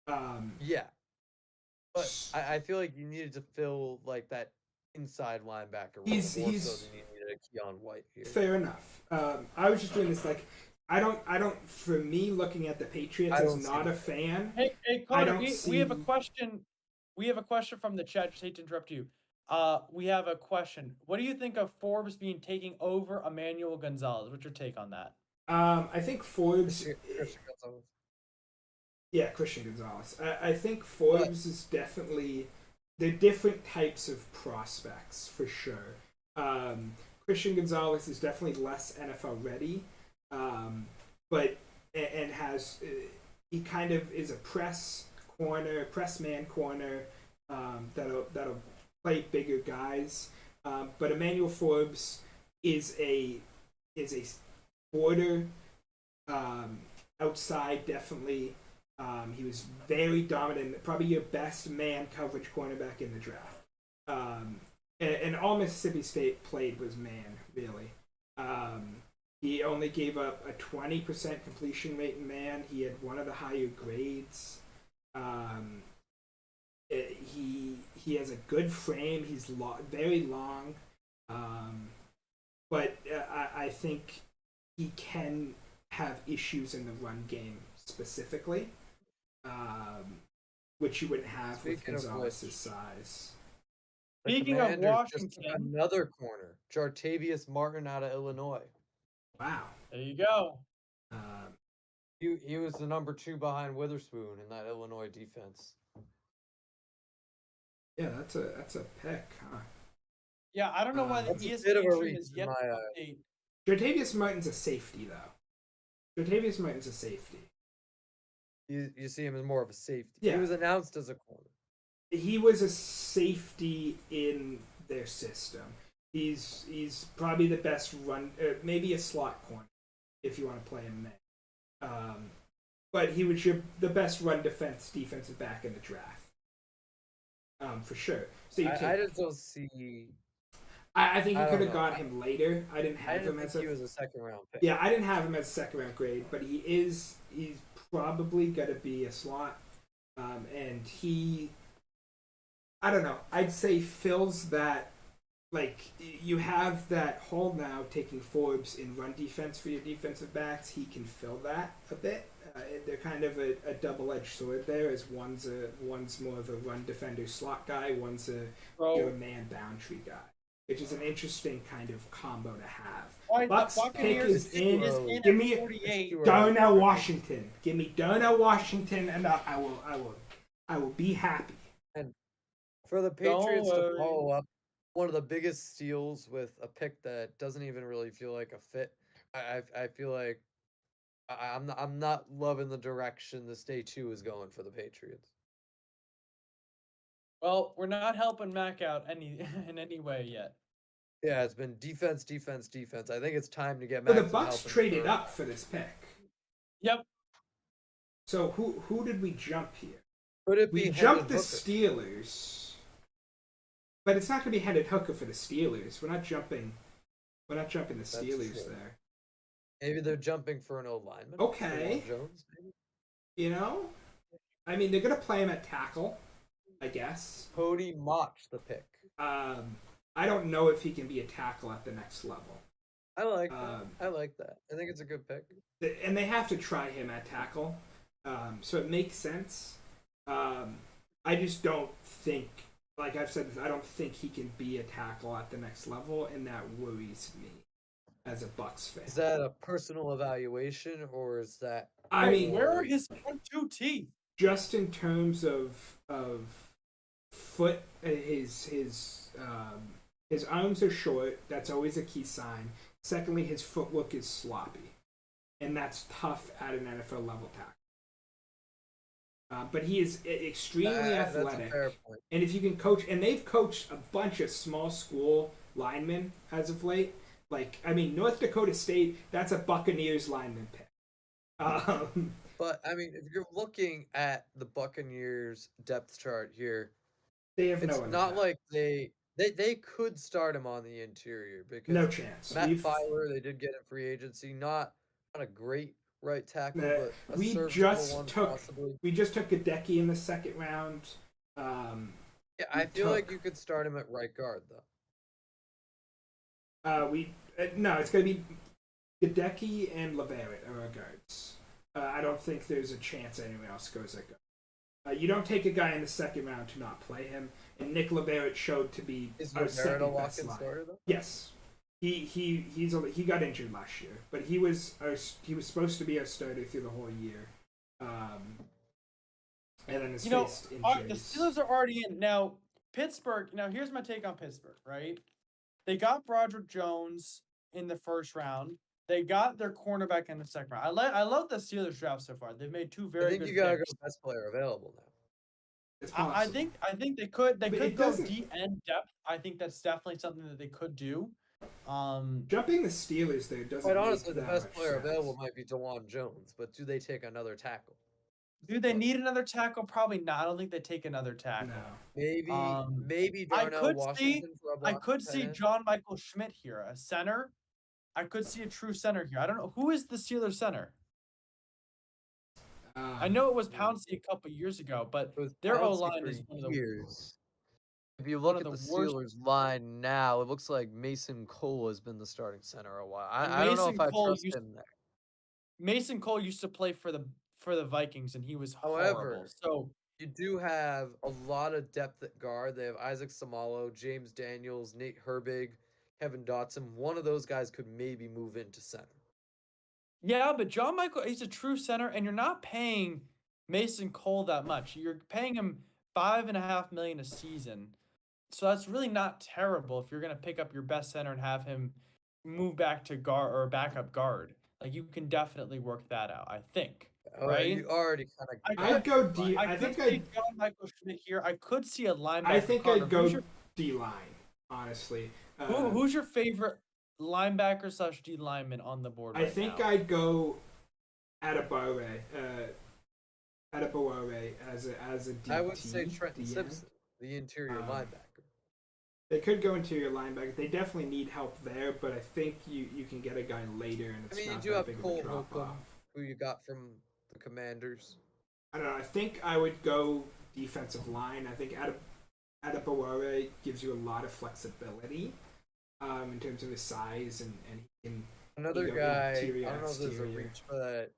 end. Yeah. But I feel like you needed to fill like that inside linebacker role He's- more he's- so than you needed a Keon White here. Fair enough. I was just doing this like I don't. For me, looking at the Patriots I as don't see not a that. fan. Hey, Connor, don't we have a see- question. We have a question from the chat. Just hate to interrupt you. We have a question. What do you think of Forbes being taking over Emmanuel Gonzalez? What's your take on that? I think Forbes. Christian Gonzalez. Yeah, Christian Gonzalez. I think Forbes is definitely. They're different types of prospects for sure. Christian Gonzalez is definitely less NFL ready, but and has he kind of is a press man corner that'll play bigger guys. But Emmanuel Forbes is a border, outside definitely. He was very dominant, probably your best man coverage cornerback in the draft. And all Mississippi State played was man, really. He only gave up a 20% completion rate in man. He had one of the higher grades. He has a good frame. He's very long, but I think he can have issues in the run game specifically, which you wouldn't have Speaking with of Gonzalez's which- size. The Speaking of Commanders just took Washington- another corner, Jartavius Martin out of Illinois. Wow. There you go. He was the number 2 behind Witherspoon in that Illinois defense. Yeah, that's a pick, huh? Yeah, I don't know why the That's a ESPN bit of a stream reach is in yet my to eyes. update. Jartavius Martin's a safety, though. Jartavius Martin's a safety. You see him as more of a safety. Yeah. He was announced as a corner. He was a safety in their system. He's probably the best run, maybe a slot corner if you want to play him there. But he was the best run defensive back in the draft, for sure. So I just don't see. I think you I don't could have know. got him later. I didn't I have didn't him as think he a was a second round pick. yeah. I didn't have him as a second round grade, but he's probably gonna be a slot, and I don't know. I'd say fills that. Like, you have that hole now taking Forbes in run defense for your defensive backs. He can fill that a bit. They're kind of a double-edged sword there, as one's more of a run defender slot guy, one's your Bro, man boundary guy, which is an interesting kind of combo to have. why the Bucks pick Buccaneers is in. is in Give at me 48. Darnell Washington. Give me Darnell Washington, and I will be happy. For the Don't Patriots to worry. follow up one of the biggest steals with a pick that doesn't even really feel like a fit, I feel like I'm not loving the direction this day 2 is going for the Patriots. Well, we're not helping Mac out in any way yet. Yeah, it's been defense. I think it's time to get So Mac the some Bucks help in traded third. up for this pick. Yep. So who did we jump here? Could it be We Hendon jumped the Hooker? Steelers, but it's not going to be Hendon Hooker for the Steelers. We're not jumping the Steelers true. there. Maybe they're jumping for an O lineman. Okay. Jawan Jones, maybe. You know, I mean, they're going to play him at tackle, I guess. Cody Mach, the pick. I don't know if he can be a tackle at the next level. I like that. I like that. I think it's a good pick. And they have to try him at tackle, so it makes sense. I just don't think, like I've said, I don't think he can be a tackle at the next level, and that worries me as a Bucks fan. Is that a personal evaluation or is that? I Bro, mean, where are his front 2 teeth? just in terms of foot, his arms are short. That's always a key sign. Secondly, his footwork is sloppy, and that's tough at an NFL level tackle. But he is extremely That's a athletic, fair point. and if you can coach, and they've coached a bunch of small school linemen as of late. Like, I mean, North Dakota State, that's a Buccaneers lineman pick. But I mean, if you're looking at the Buccaneers depth chart here, They have it's no one. not like they could start him on the interior because no chance. Matt We've- Filer they did get in free agency, not a great right tackle, Nah, but a we serviceable just one took- possibly. We just took Gadecki in the second round. Yeah, we I feel like took- you could start him at right guard though. No, it's going to be Gadecki and Leverett are our guards. I don't think there's a chance anyone else goes at guard. You don't take a guy in the second round to not play him, and Nick Leverett showed to be Is our Rivera a second lock best and line. starter though? Yes, he got injured last year, but he was supposed to be our starter through the whole year. And then has faced The injuries. Steelers are already in. Now, Pittsburgh, here's my take on Pittsburgh, right? They got Broderick Jones in the first round. They got their cornerback in the second round. I love the Steelers draft so far. They've made 2 very I think good you gotta picks. go best player available now. It's I possible. think they could But go it doesn't- deep end depth. I think that's definitely something that they could do. Jumping the Steelers there doesn't. Quite make honestly, the that best much player sense. available might be DeJuan Jones, but do they take another tackle? Do they need another tackle? Probably not. I don't think they take another tackle. No. Maybe Um, maybe I Darnell could see, Washington for a I block could tight see end. John Michael Schmidt here, a center. I could see a true center here. I don't know who is the Steelers center. I know it was Pouncey a couple years ago, but It was their O Pouncey line for is one of the years. If you one look of at the the worst- Steelers line now, it looks like Mason Cole has been the starting center a while. And I don't know if Mason I Cole trust used- him there. Mason Cole used to play for the Vikings, and he was However, horrible. So You do have a lot of depth at guard. They have Isaac Samalo, James Daniels, Nate Herbig, Kevin Dotson. One of those guys could maybe move into center. yeah, but John Michael, he's a true center, and you're not paying Mason Cole that much. You're paying him $5.5 million a season, so that's really not terrible if you're gonna pick up your best center and have him move back to guard or backup guard. Like you can definitely work that out, I think. Right? You already kind of. I'd go D. I I could think see I'd. John Michael Schmidt here. I could see a linebacker. I think corner. I'd go Who's your, D line. Honestly. who's your favorite linebacker / D lineman on the board? I right think now? I'd go Adebawore. Adebawore as a DT. I would say Trenton DN. Simpson, the interior linebacker. They could go interior linebacker. They definitely need help there, but I think you can get a guy later, and it's I mean, you not do that have big of Cole a drop Holcomb, off. who you got from the Commanders. I don't know. I think I would go defensive line. I think Adebawore gives you a lot of flexibility in terms of his size, and he can. Another You go guy, interior, I don't know if there's a exterior. reach for that.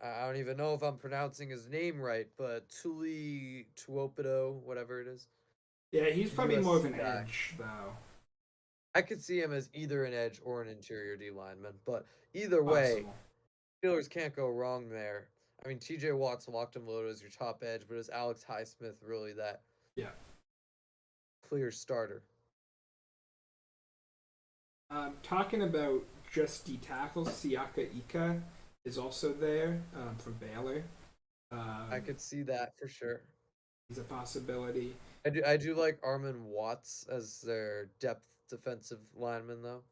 I don't even know if I'm pronouncing his name right, but Tuli Tuopido, whatever it is. Yeah, he's probably more of an USC guy. edge, though. I could see him as either an edge or an interior D lineman, but either way, Possible. Steelers can't go wrong there. I mean, TJ Watt's locked and loaded as your top edge, but is Alex Highsmith really that Yeah. clear starter? Talking about just D tackles, Siaka Ika is also there from Baylor. I could see that for sure. He's a possibility. I do like Armin Watts as their depth defensive lineman though.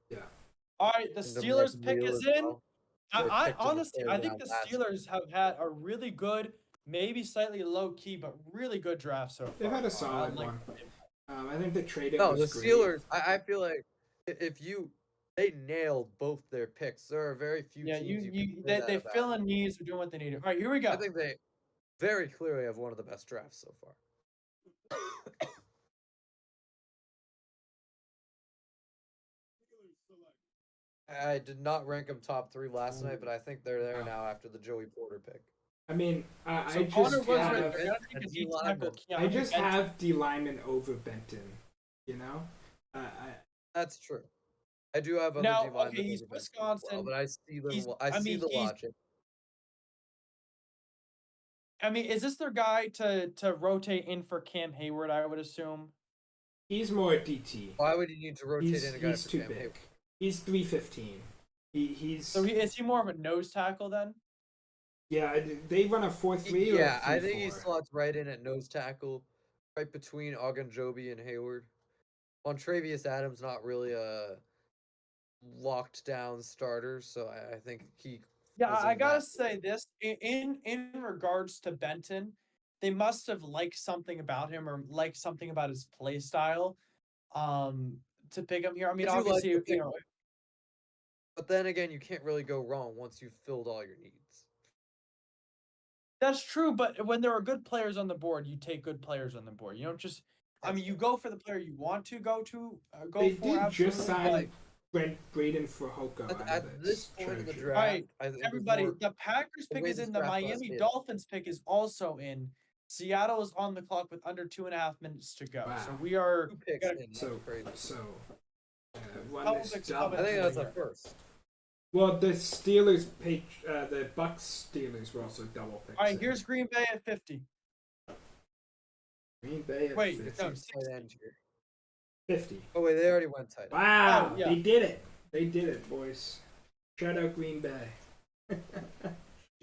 All right, the And the Steelers Mike pick Neal is as in. well. I They picked in the honestly, I third think round the last year. Steelers have had a really good, maybe slightly low key, but really good draft so far. They've had a I solid like one. them. I think the trading No, the was great. Steelers. I feel like if they nailed both their picks. There are very few Yeah, teams you can they say that about. fill in needs. They're doing what they need. All right, here we go. I think they very clearly have one of the best drafts so far. Steelers select I did not rank them top 3 last night, but I think they're there now after the Joey Porter pick. I mean, So I Connor just was have, right. They're gonna take a and D D tackle. lineman. I just have D lineman over Benton. You know, That's true. I do have other Now, D linemen okay, he's over Benson as well, Wisconsin. but I see the He's- I I see mean, the he's- logic. I mean, is this their guy to rotate in for Cam Hayward? I would assume. he's more DT. Why would you need to rotate He's, in a guy he's for too Cam big. Hayward? He's 315. He's So is he more of a nose tackle then? yeah. They run a 4-3 or Yeah, a I think he 3-4. slots right in at nose tackle, right between Ogunjobi and Hayward. Travius Adams not really a locked down starter, so I think he. Yeah, was I in gotta that say this in regards to Benton, they must have liked something about him or liked something about his play style, to pick him here. I mean, I do like obviously, the pick, you know, but then again, you can't really go wrong once you've filled all your needs. that's true. But when there are good players on the board, you take good players on the board. You don't just. I mean, you go for the player you want to go for. They did just absolutely, sign but Braden for Hoko out of At this point in the treasure. draft, Right, I think it was everybody, more- the Packers the pick way is this in. The draft was Miami hit. Dolphins pick is also in. Seattle is on the clock with under 2.5 minutes to go. So Wow. we are. 2 picks gotta- in. That's So crazy. run Couple this picks double. I think that's here. a first. Well, the Steelers the Bucks Steelers were also double picks. All right, there. here's Green Bay at 50. Green Bay at Wait, 50. no, Tight 60. end here. 50. Oh wait, they already went tight end. Wow, Oh, yeah. they did it. They did it, boys. Shout out Green Bay.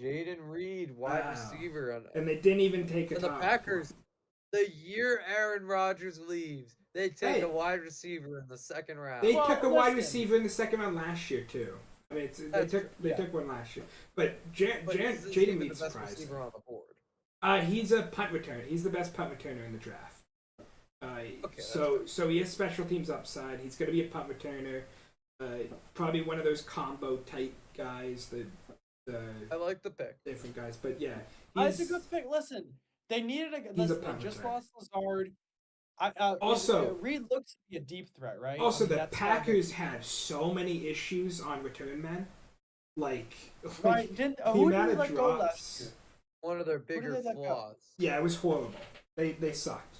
Jaden Reed, wide Wow. receiver, And they didn't even take a and the top. Packers. The year Aaron Rodgers leaves, they take Hey. a wide receiver in the second round. They Well, took a wide listen. receiver in the second round last year too. I mean, they That's yeah. took one last year. But But is he Jaden even Reed's the best surprising. receiver on the board. He's a punt returner. He's the best punt returner in the draft. Okay, So he has special teams upside. He's going to be a punt returner. Probably one of those combo type guys. I like the pick. Different guys, but yeah, It's a good pick. Listen, they needed a. He's a Listen, they punt just returner. lost Lazard. Also- Reed looks to be a deep threat, right? Also, I mean, the that's how they- Packers had so many issues on return men. Like Right? Didn't the who did amount they of let go last drops. year? One of their did bigger they let go? flaws. Yeah, it was horrible. They sucked.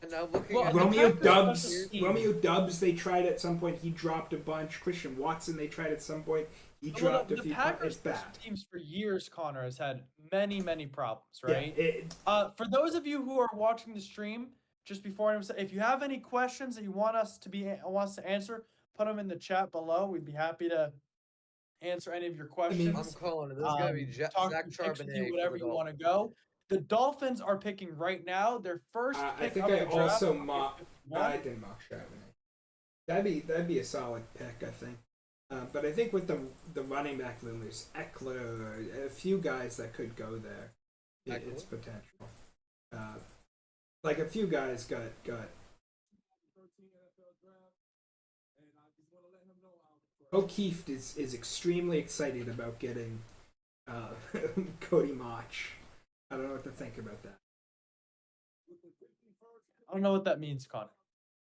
And now looking Well, at the Romeo Packers Dubs. special teams- Romeo Dubs. They tried at some point. He dropped a bunch. Christian Watson. They tried at some point. He Well, dropped the a few. Packers It's bad. special teams for years, Connor, has had many problems, Yeah, right? For those of you who are watching the stream, just before I say, if you have any questions that you want us to answer, put them in the chat below. We'd be happy to answer any of your questions. I'm calling it. This is gonna be Talk Zach through picks with Charbonnet. you, whatever you want to go. The Dolphins are picking right now. Their first I pick think of I the draft. also is mocked. 51. I didn't mock Charbonnet. That'd be a solid pick, I think. But I think with the running back rumors, Eckler, a few guys that could go there, it's potential. Like a few guys got 13 NFL draft, and I just want to let him know how. O'Keefe is extremely excited about getting Cody Mach. I don't know what to think about that. With the 51st I don't know what that means, Connor.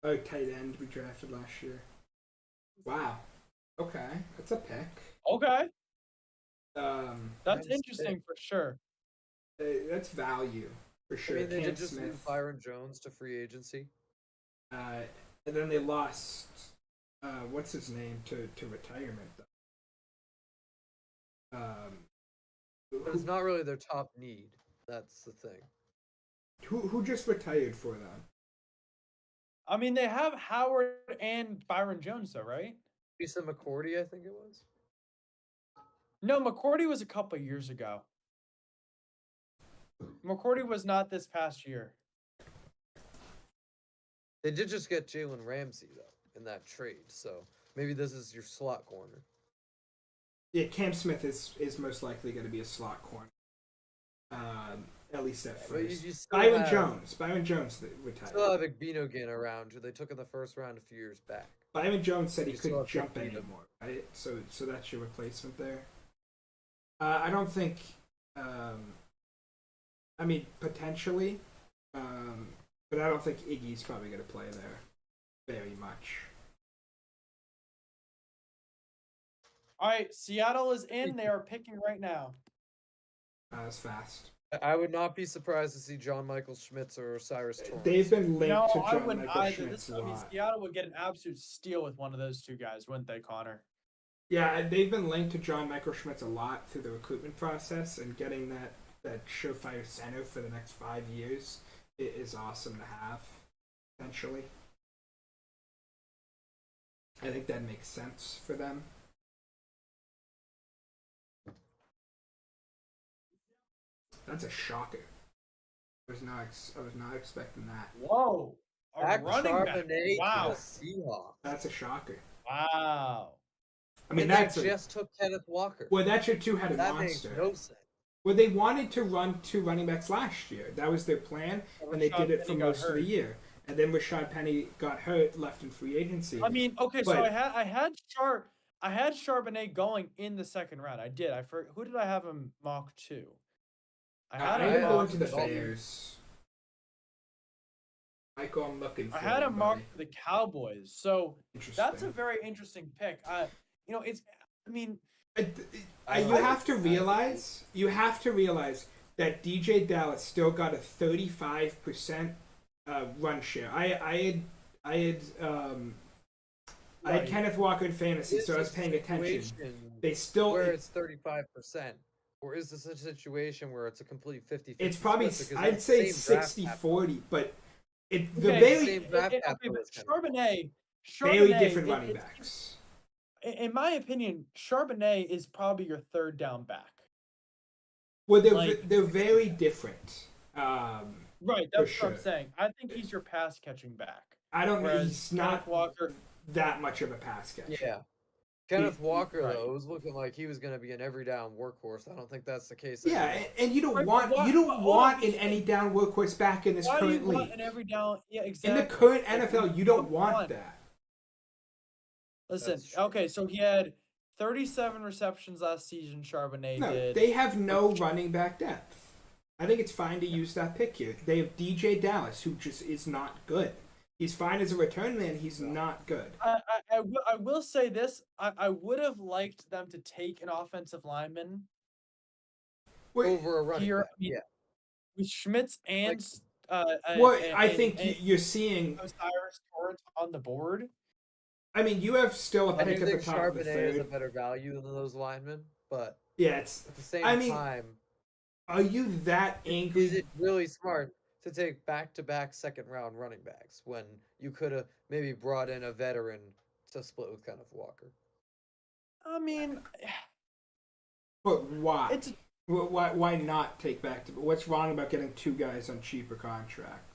Oh, tight end we drafted last year. Wow. Okay, that's a pick. Okay, That's that's interesting for sure. That's value for I sure. mean, they Cam did just Smith. move Byron Jones to free agency. And then they lost what's his name to retirement though. But it's not really their top need. That's the thing. Who just retired for them? I mean, they have Howard and Byron Jones, though, right? Lisa McCourty, I think it was. No, McCourty was a couple years ago. McCourty was not this past year. They did just get Jalen Ramsey though in that trade, so maybe this is your slot corner. Yeah, Cam Smith is most likely going to be a slot corner. At least at But first. you still Byron have- Jones. Byron Jones retired. Still have Igbinoghene around, who they took in the first round a few years back. Byron Jones said he You still couldn't have jump Pick Needham. anymore, right? So that's your replacement there. I don't think. I mean, potentially, but I don't think Iggy's probably going to play there very much. All right, Seattle is in. They are picking right now. That's fast. I would not be surprised to see John Michael Schmitz or Cyrus Torrance. They've been linked No, to I John wouldn't Michael either. Schmitz a I mean, lot. Seattle would get an absolute steal with one of those two guys, wouldn't they, Connor? Yeah, they've been linked to John Michael Schmitz a lot through the recruitment process, and getting that surefire center for the next 5 years is awesome to have, potentially. I think that makes sense for them. That's a shocker. I was not expecting that. Whoa. A Zach running back. Charbonnet Wow. to the Seahawks. That's a shocker. Wow. I mean, And that's they just took Kenneth Walker. well, that's your two-headed That makes monster. no sense. Well, they wanted to run two running backs last year. That was their plan, and they Rashad did it for Penny got most of the hurt. year. And then Rashad Penny got hurt, left in free agency. I mean, okay, so But- I had Charbonnet going in the second round. I did. Who did I have him mock to? I had I him am mock going mock to the the Dolphins. Bears. Michael, I'm looking for I had him everybody. marked for the Cowboys. So Interesting. that's a very interesting pick. It's I mean, You have to realize that DJ Dallas still got a 35% run share. I had Right. Kenneth Walker in fantasy, so I was Is paying this a attention. situation They still where it's 35%, or is this a situation where it's a complete 50-50? it's probably split? Because I'd that's say the same draft 60-40, but the okay, very same draft okay, capital but as Kenneth. very Charbonnet, different it- running it's- backs. In my opinion, Charbonnet is probably your third down back. Well, like- they're very different. Right, For that's what I'm sure. saying. I think he's your pass catching back. I don't know. Whereas He's Kenneth not Walker, that much of a pass catcher. Yeah. Kenneth Walker, right. though, it was looking like he was going to be an every down workhorse. I don't think that's the case Yeah, anymore. and you don't Right, want but you don't hold want on, an any down workhorse back in this why do you current want league. an every down? Yeah, In exactly. the current Like, NFL, you don't come want on. that. Listen, That's true. okay, so he had 37 receptions last season. Charbonnet No, did. they have no running back depth. I think it's fine to use that pick here. They have DJ Dallas, who just is not good. He's fine as a return man. He's not good. I will say this. I would have liked them to take an offensive lineman Wait, Over a running here. back. I mean, Yeah. with Schmitz and what and- I think and you're seeing. Osiris Torrance on the board. I mean, you have still a I pick do at the think top of the Charbonnet is a third. better value than those linemen, but Yeah, it's. at the same I mean, time, Are you that is angry? it really smart to take back-to-back second-round running backs when you could have maybe brought in a veteran to split with Kenneth Walker? I mean, But why? it's Why not take back to? What's wrong about getting two guys on cheaper contracts?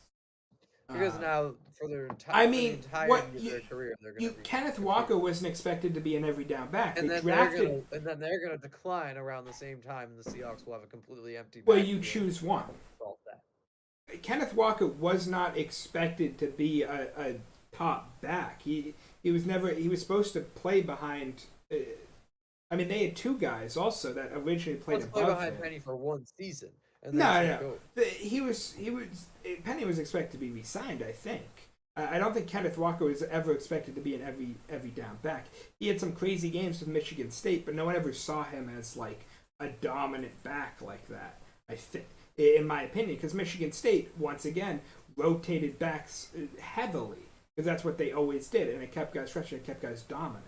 Because Uh, now for their I for the mean, entire what of you- their career, they're going to be Kenneth competing. Walker wasn't expected to be an every down back. And They then drafted. they're gonna decline around the same time, and the Seahawks will have a completely empty. Well, you backfield. choose one. Solve that. Kenneth Walker was not expected to be a top back. He was never. He was supposed to play behind. I mean, they had two guys also that originally played Let's play above behind him. Penny for one season, and No, then no. take over. He was. Penny was expected to be re-signed. I think. I don't think Kenneth Walker was ever expected to be an every down back. He had some crazy games with Michigan State, but no one ever saw him as like a dominant back like that. I think, in my opinion, because Michigan State once again rotated backs heavily because that's what they always did, and it kept guys fresh and it kept guys dominant.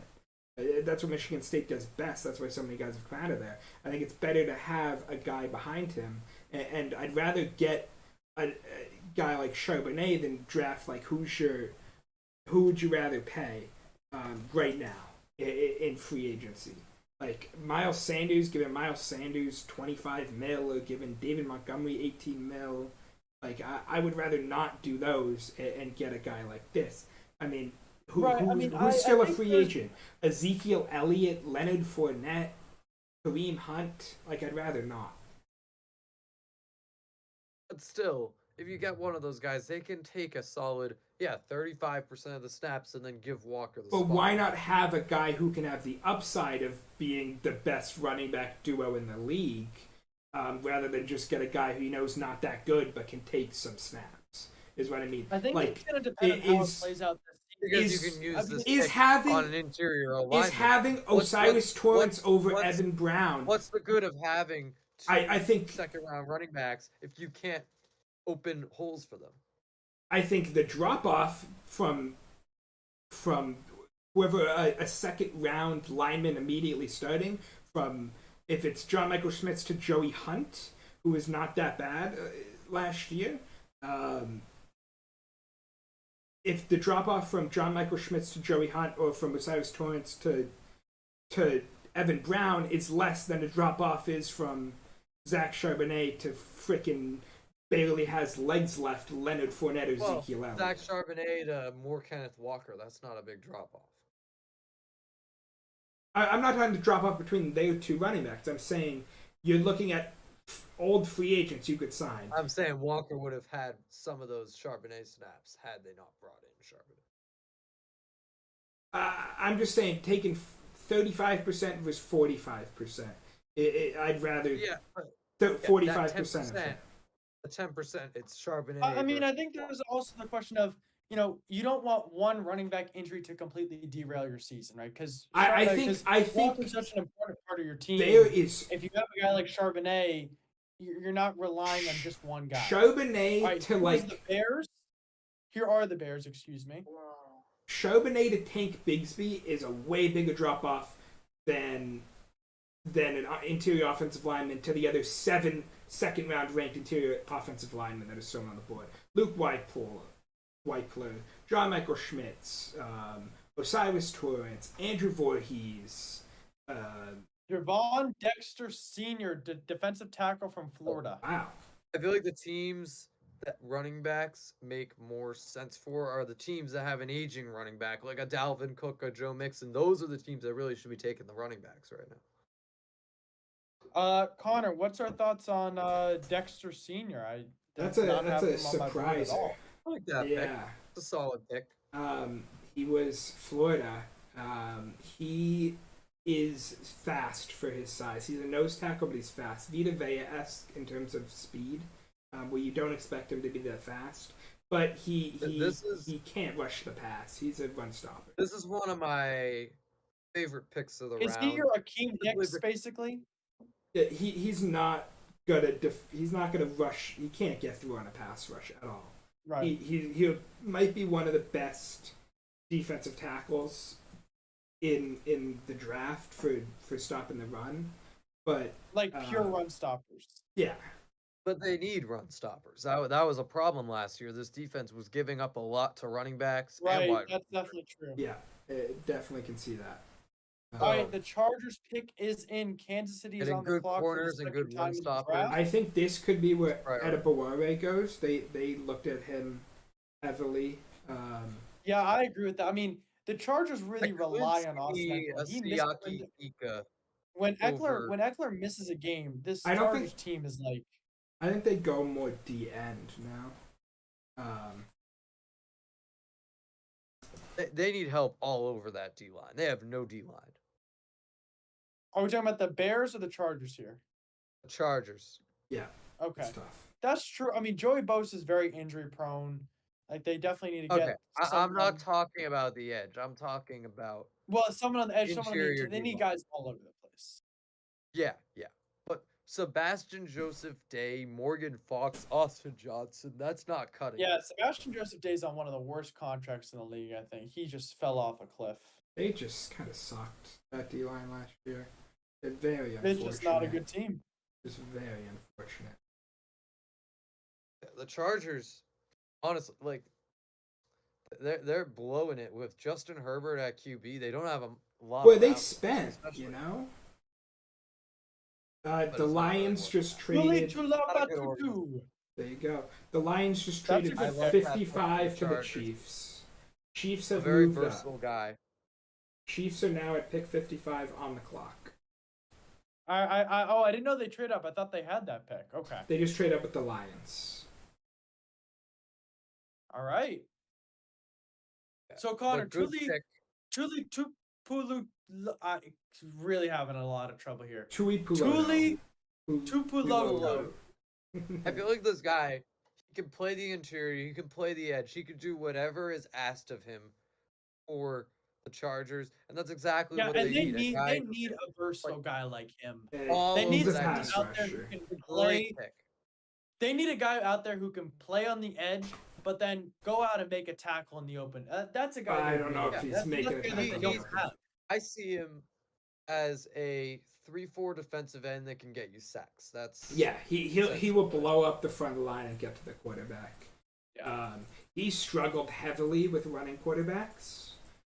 That's what Michigan State does best. That's why so many guys have come out of there. I think it's better to have a guy behind him, and I'd rather get a guy like Charbonnet than draft like who would you rather pay right now in free agency? Like Miles Sanders, giving Miles Sanders 25 mil, or giving David Montgomery 18 mil. Like I would rather not do those and get a guy like this. I mean, who's still a think free there's- agent? Ezekiel Elliott, Leonard Fournette, Kareem Hunt. Like I'd rather not. But still, if you get one of those guys, they can take a solid 35% of the snaps and then give Walker the But spot. why not have a guy who can have the upside of being the best running back duo in the league, rather than just get a guy who you know is not that good but can take some snaps? Is what I mean. I think like, it's going to depend on how it is- plays out this Because is- you can use I mean, this is pick having- on an interior alignment. Is having Osiris Torrance over Evan Brown? What's the good of having two I think second-round running backs if you can't open holes for them? I think the drop off from whoever a second round lineman immediately starting, from if it's John Michael Schmitz to Joey Hunt, who was not that bad last year. If the drop off from John Michael Schmitz to Joey Hunt, or from Osiris Torrance to Evan Brown, is less than the drop off is from Zach Charbonnet to frickin' barely has legs left Leonard Fournette or Well, Ezekiel Elliott. Zach Charbonnet to more Kenneth Walker, that's not a big drop-off. I'm not trying to drop off between their two running backs. I'm saying you're looking at old free agents you could sign. I'm saying Walker would have had some of those Charbonnet snaps had they not brought in Charbonnet. I'm just saying taking 35% versus 45%. I'd rather but 45% of it. the 10%, it's Charbonnet. I mean, I versus think there's also the question of, you don't want one running back injury to completely derail your season, right? Because I think Walker's such an important part of your team. there is If you have a guy like Charbonnet, you're not relying on just one guy. Charbonnet All right, to here's like the Bears. Here are the Bears. Excuse me. Charbonnet to Tank Bigsby is a way bigger drop off than an interior offensive lineman to the other 7 second round ranked interior offensive linemen that are still on the board. Luke Whiteclur, John Michael Schmitz, Osiris Torrance, Andrew Voorhees. Javon Dexter Sr., defensive tackle from Florida. Wow. I feel like the teams that running backs make more sense for are the teams that have an aging running back, like a Dalvin Cook, a Joe Mixon. Those are the teams that really should be taking the running backs right now. Connor, what's our thoughts on Dexter Senior? I That's did a not that's have a him on my board at surpriser. all. I like that pick. Yeah. It's a solid pick. He was Florida. He is fast for his size. He's a nose tackle, but he's fast. Vita Vea-esque in terms of speed, where you don't expect him to be that fast. But he can't rush the pass. He's a run stopper. This is one of my favorite picks of the Is round. he your Akeem Hicks, basically? Yeah, he's not he's not gonna rush. He can't get through on a pass rush at all. Right. He might be one of the best defensive tackles in the draft for stopping the run, but Like pure run stoppers. yeah, But they need run stoppers. That was a problem last year. This defense was giving up a lot to running backs and Right, wide that's definitely true. yeah, definitely can see that. All right, the Chargers pick is in. Kansas City is Getting on the good clock. corners and good run stoppers. I think this could be where Priority. Adebawore goes. They looked at him heavily. Yeah, I agree with that. I mean, the Chargers really rely on Austin see Eckler. a He missed Siaki Ika. when over- Eckler misses a game, this I don't Chargers think- team is like I think they go more D end now. They need help all over that D line. They have no D line. Are we talking about the Bears or the Chargers here? The Chargers. Yeah, Okay. it's tough. That's true. I mean, Joey Bosa is very injury prone. Like they definitely need to Okay, get I'm not someone- talking about the edge. I'm talking about someone on the edge, someone on the interior edge. They need D-line. guys all over the place. yeah. But Sebastian Joseph Day, Morgan Fox, Austin Johnson. That's not cutting. Yeah, it. Sebastian Joseph Day's on one of the worst contracts in the league, I think. He just fell off a cliff. They just kind of sucked that D line last year. They're very They're unfortunate. just not a good team. It's very unfortunate. The Chargers, honestly, like they're blowing it with Justin Herbert at QB. They don't have a lot. Well, of they options, spent, especially- you know. it's The not Lions really just Really traded. Not a good organ. Tulabatu. There you go. The Lions just That's a traded good I love that pick 55 for to the Chargers. Chiefs. Chiefs A have very moved versatile up. guy. Chiefs are now at pick 55 on the clock. I didn't know they trade up. I thought they had that pick. Okay. They just trade up with the Lions. All right. Yeah, So But Connor, good pick. Tuli Tupulu, I really having a lot of trouble here. Tui Puloto. Tuli Pu- Tupulolo. I feel like this guy, he can play the interior, he can play the edge, he can do whatever is asked of him for the Chargers, and that's exactly Yeah, what and they need. A guy they who need can a versatile guy like him. all They over need he's a that someone pass out there who rusher. can Great play. pick. They need a guy out there who can play on the edge, but then go out and make a tackle in the open. That's a guy. I they don't know need. if he's That's making a a guy tackle they in don't the open. have. I see him as a 3-4 defensive end that can get you sacks. That's Yeah, he will blow up the front line and get to the quarterback. He struggled heavily with running quarterbacks,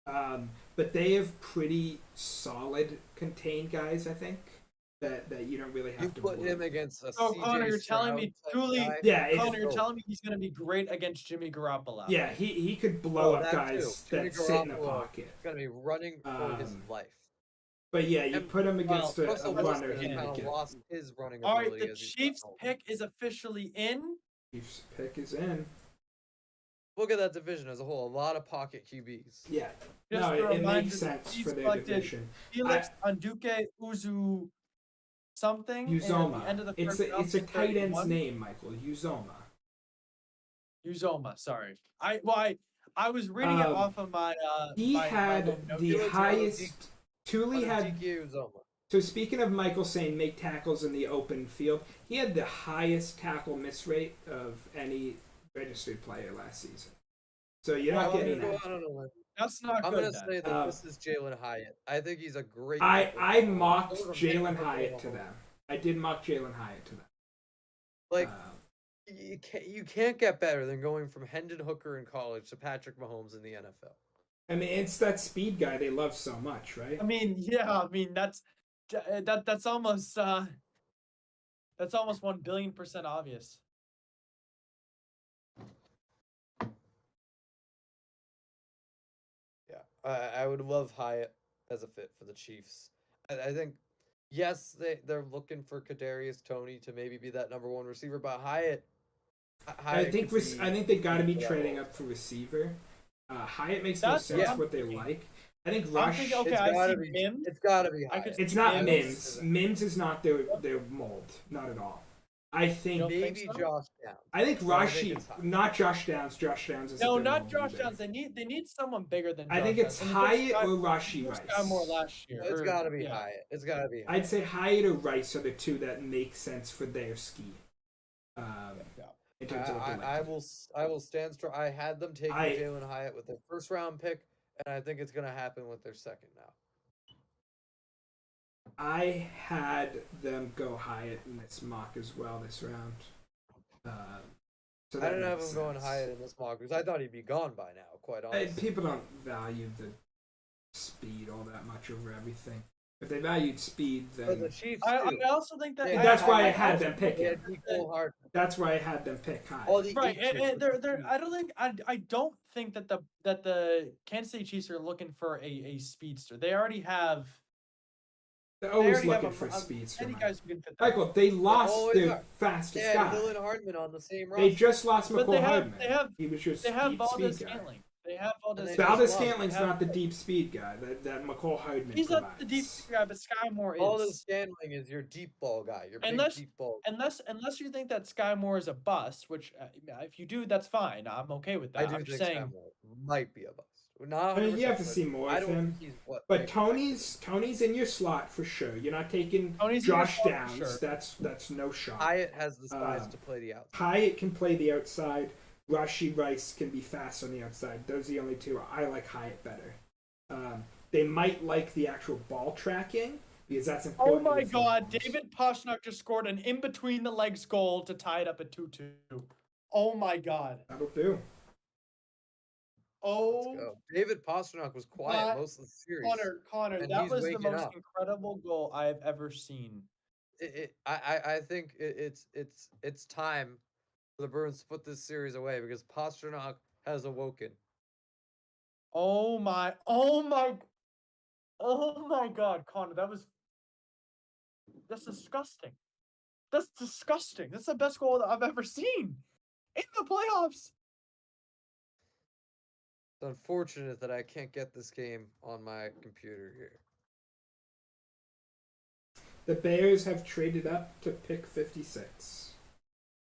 but they have pretty solid contained guys. I think that you don't really have You to put worry. him against a Oh, CJ Connor, you're telling me Stroud type Julie- guy. Yeah, it's- Connor, you're Oh. telling me he's going to be great against Jimmy Garoppolo. Yeah, he could blow Oh, up that guys too. Jimmy that sit in the Garoppolo. pocket. He's gonna be running for his Um, life. But yeah, you And, put him against a Russell runner, Wilson he kind might of get. lost his running All right, ability the as he's Chiefs gotten older. pick is officially in. Chiefs pick is in. Look at that division as a whole. A lot of pocket QBs. Yeah, Just no, a it reminder, makes sense Chiefs for their selected division. Felix Anduke Uzu something. and at the end of Uzoma. the It's first round, a pick tight end's 31. name, Michael. Uzoma. Uzoma, sorry. I was reading it Um, off of my He my had little note. the Felix highest. Thule had. DQ Uzoma. So speaking of Michael saying make tackles in the open field, he had the highest tackle miss rate of any registered player last season. So you're not Well, getting I that. don't know. That's not I'm good. gonna then. say that Um, this is Jalen Hyatt. I think he's a great. I tackle. mocked Over Jalen Hendon Hyatt to Hooker. them. I did mock Jalen Hyatt to them. Like Um, you can't get better than going from Hendon Hooker in college to Patrick Mahomes in the NFL. I mean, it's that speed guy they love so much, right? I mean, yeah, I mean that's almost 1,000,000,000% obvious. I would love Hyatt as a fit for the Chiefs. I think yes, they're looking for Kadarius Toney to maybe be that number one receiver, but Hyatt. I think could be I think they got to be for that trading role. up for receiver. Hyatt makes more That's sense what for I'm what they thinking. like. I think I'm Rush. thinking, okay, It's I gotta see be. Mims. It's gotta be I could Hyatt. see It's not Mims. Mims. Mims is not their mold. Not at all. I think don't think Maybe so? Josh Downs. I think No, I think Rashi, it's Hyatt. not Josh Downs. Josh Downs is No, their not mold Josh either. Downs. They need someone bigger than. I Josh think it's Downs. And they took Hyatt or Sky- Rashi they took Rice. Sky Moore last year. It's or- gotta be yeah. Hyatt. It's gotta be Hyatt. I'd say Hyatt or Rice are the two that make sense for their scheme. Yeah. In terms of what they I like. I will stand strong. I had them taking I- Jalen Hyatt with their first round pick, and I think it's gonna happen with their second now. I had them go Hyatt in this mock as well this round. So I that didn't have makes him going sense. Hyatt in this mock because I thought he'd be gone by now. Quite honestly. People don't value the speed all that much over everything. If they valued speed, But then the Chiefs I too. also think that. Yeah, that's why I I had also them pick They him. had Nicole Hardman. That's why I had them pick Hyatt. All the Right, Eagles and were they're I don't think I don't think that the Kansas City Chiefs are looking for a speedster. They already have. They're They always already have looking for speeds. Any guys who can fit that. Michael, they lost always their are. fastest Yeah, guy. Dylan Hardman on the same roster. They just lost But McCall they have Hardman. He was just they have speed Valdez guy. Scantling. They have Valdez. they Valdez just lost. Scantling's They have- not the deep speed guy that McCall Hardman He's provides. not the deep speed guy, but Sky Moore All the is. Scantling is your deep ball guy. Your big Unless- deep ball. Unless you think that Sky Moore is a bust, which if you do, that's fine. I'm okay with that. I do I'm think just saying. Samuel might be a bust. Not I mean, you have 100%, to but see more I of don't him. think he's what. But they Tony's in your slot for sure. You're not taking Tony's in your Josh slot for Downs. sure. That's no shot. Hyatt has the size Um, to play the outside. Hyatt can play the outside. Rashi Rice can be fast on the outside. Those are the only two. I like Hyatt better. They might like the actual ball tracking because that's Oh important. my with God! footballs. David Pasternak just scored an in between the legs goal to tie it up at 2-2. Oh my God! That'll do. Let's Oh, go. David Pasternak was quiet But most of the series. Connor, And that he's was the waking most up. incredible goal I have ever seen. I think it's time for the Bruins to put this series away because Pasternak has awoken. Oh my God, Connor, that's disgusting. That's disgusting. That's the best goal that I've ever seen in the playoffs. It's unfortunate that I can't get this game on my computer here. The Bears have traded up to pick 56.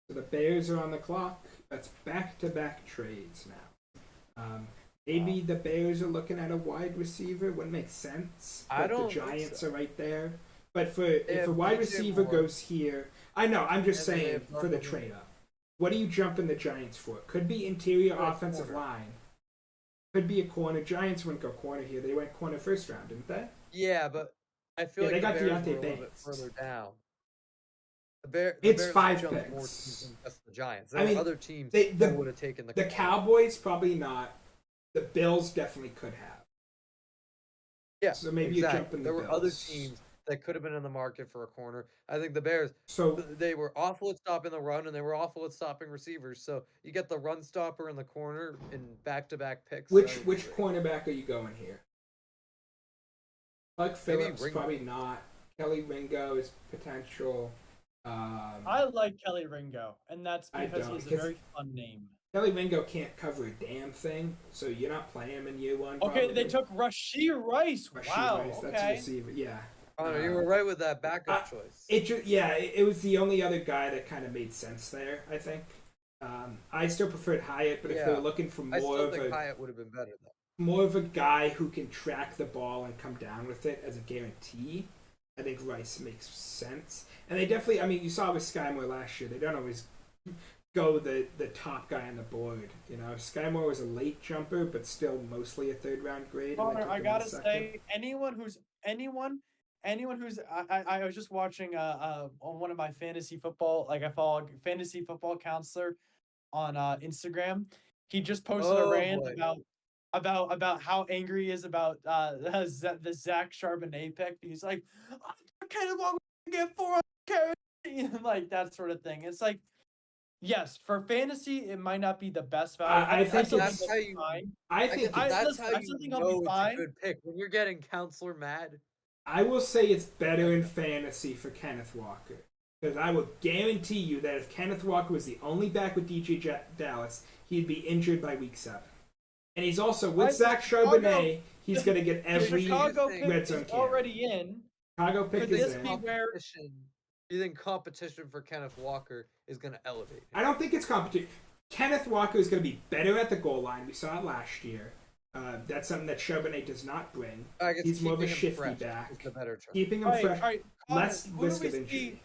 So the Bears are on the clock. That's back-to-back trades now. Maybe the Bears are looking at a wide receiver. Wouldn't make sense. I But don't the think Giants so. are right there. But if have a wide DJ receiver Moore. goes here, I know. I'm just And they saying have for the Marco trade up. What are you jumping the Giants for? Could be interior Right, offensive corner. line. Could be a corner. Giants wouldn't go corner here. They went corner first round, didn't they? Yeah, but I feel Yeah, like they got the Bears Deontay were a little bit Banks. further down. The It's Bears 5 jumped more picks. teams than just the Giants. I There mean, were other teams they- that would have taken the The corner. Cowboys probably not. The Bills definitely could have. Yeah, So maybe exactly. you jump in the There were other Bills. teams that could have been in the market for a corner. I think the Bears, So they were awful at stopping the run and they were awful at stopping receivers. So you get the run stopper in the corner in back-to-back picks. which that would be great. cornerback are you going here? Like Maybe Phillips, Ringo. probably not. Kelly Ringo is potential. I like Kelly Ringo, and that's I because don't, he's a because- very fun name. Kelly Ringo can't cover a damn thing, so you're not playing him in year one. Okay, probably. they took Rashid Rice. Rashee Wow. Rice, that's a Okay. receiver. Yeah. Connor, you were right with that backup choice. It was the only other guy that kind of made sense there. I think. I still preferred Hyatt, but if Yeah. they're looking for I more still of think a Hyatt would have been better though. more of a guy who can track the ball and come down with it as a guarantee, I think Rice makes sense. And they definitely, I mean, you saw with Sky Moore last year, they don't always go the top guy on the board. You know, Sky Moore was a late jumper, but still mostly a third round grade. and they Connor, took I him in gotta the second. say, anyone who's I was just watching on one of my fantasy football, like I follow a fantasy football counselor on Instagram. He just posted a Oh, rant boy. about how angry he is about the Zach Charbonnet pick. He's like, I can't get 400 carries, like that sort of thing. It's like Yes, for fantasy, it might not be the best value. I think still that's think how he'll be you- fine. I I think guess it's, that's listen, how I you still think he'll be know it's fine. a good pick when you're getting Counselor mad. I will say it's better in fantasy for Kenneth Walker. Because I will guarantee you that if Kenneth Walker was the only back with DJ Dallas, he'd be injured by week 7. And he's also with Right, Zach Chicago- Charbonnet. He's going to get The every Chicago red pick zone is carry. already in. Chicago pick Could is this in. be where? Do you think competition for Kenneth Walker is going to elevate him? I don't think it's competition. Kenneth Walker is going to be better at the goal line. We saw it last year. That's something that Charbonnet does not bring. I guess He's more of a keeping him shifty fresh back. is the better choice. Keeping him All right, fresh, all right, Connor, less who do risk we of see- injury.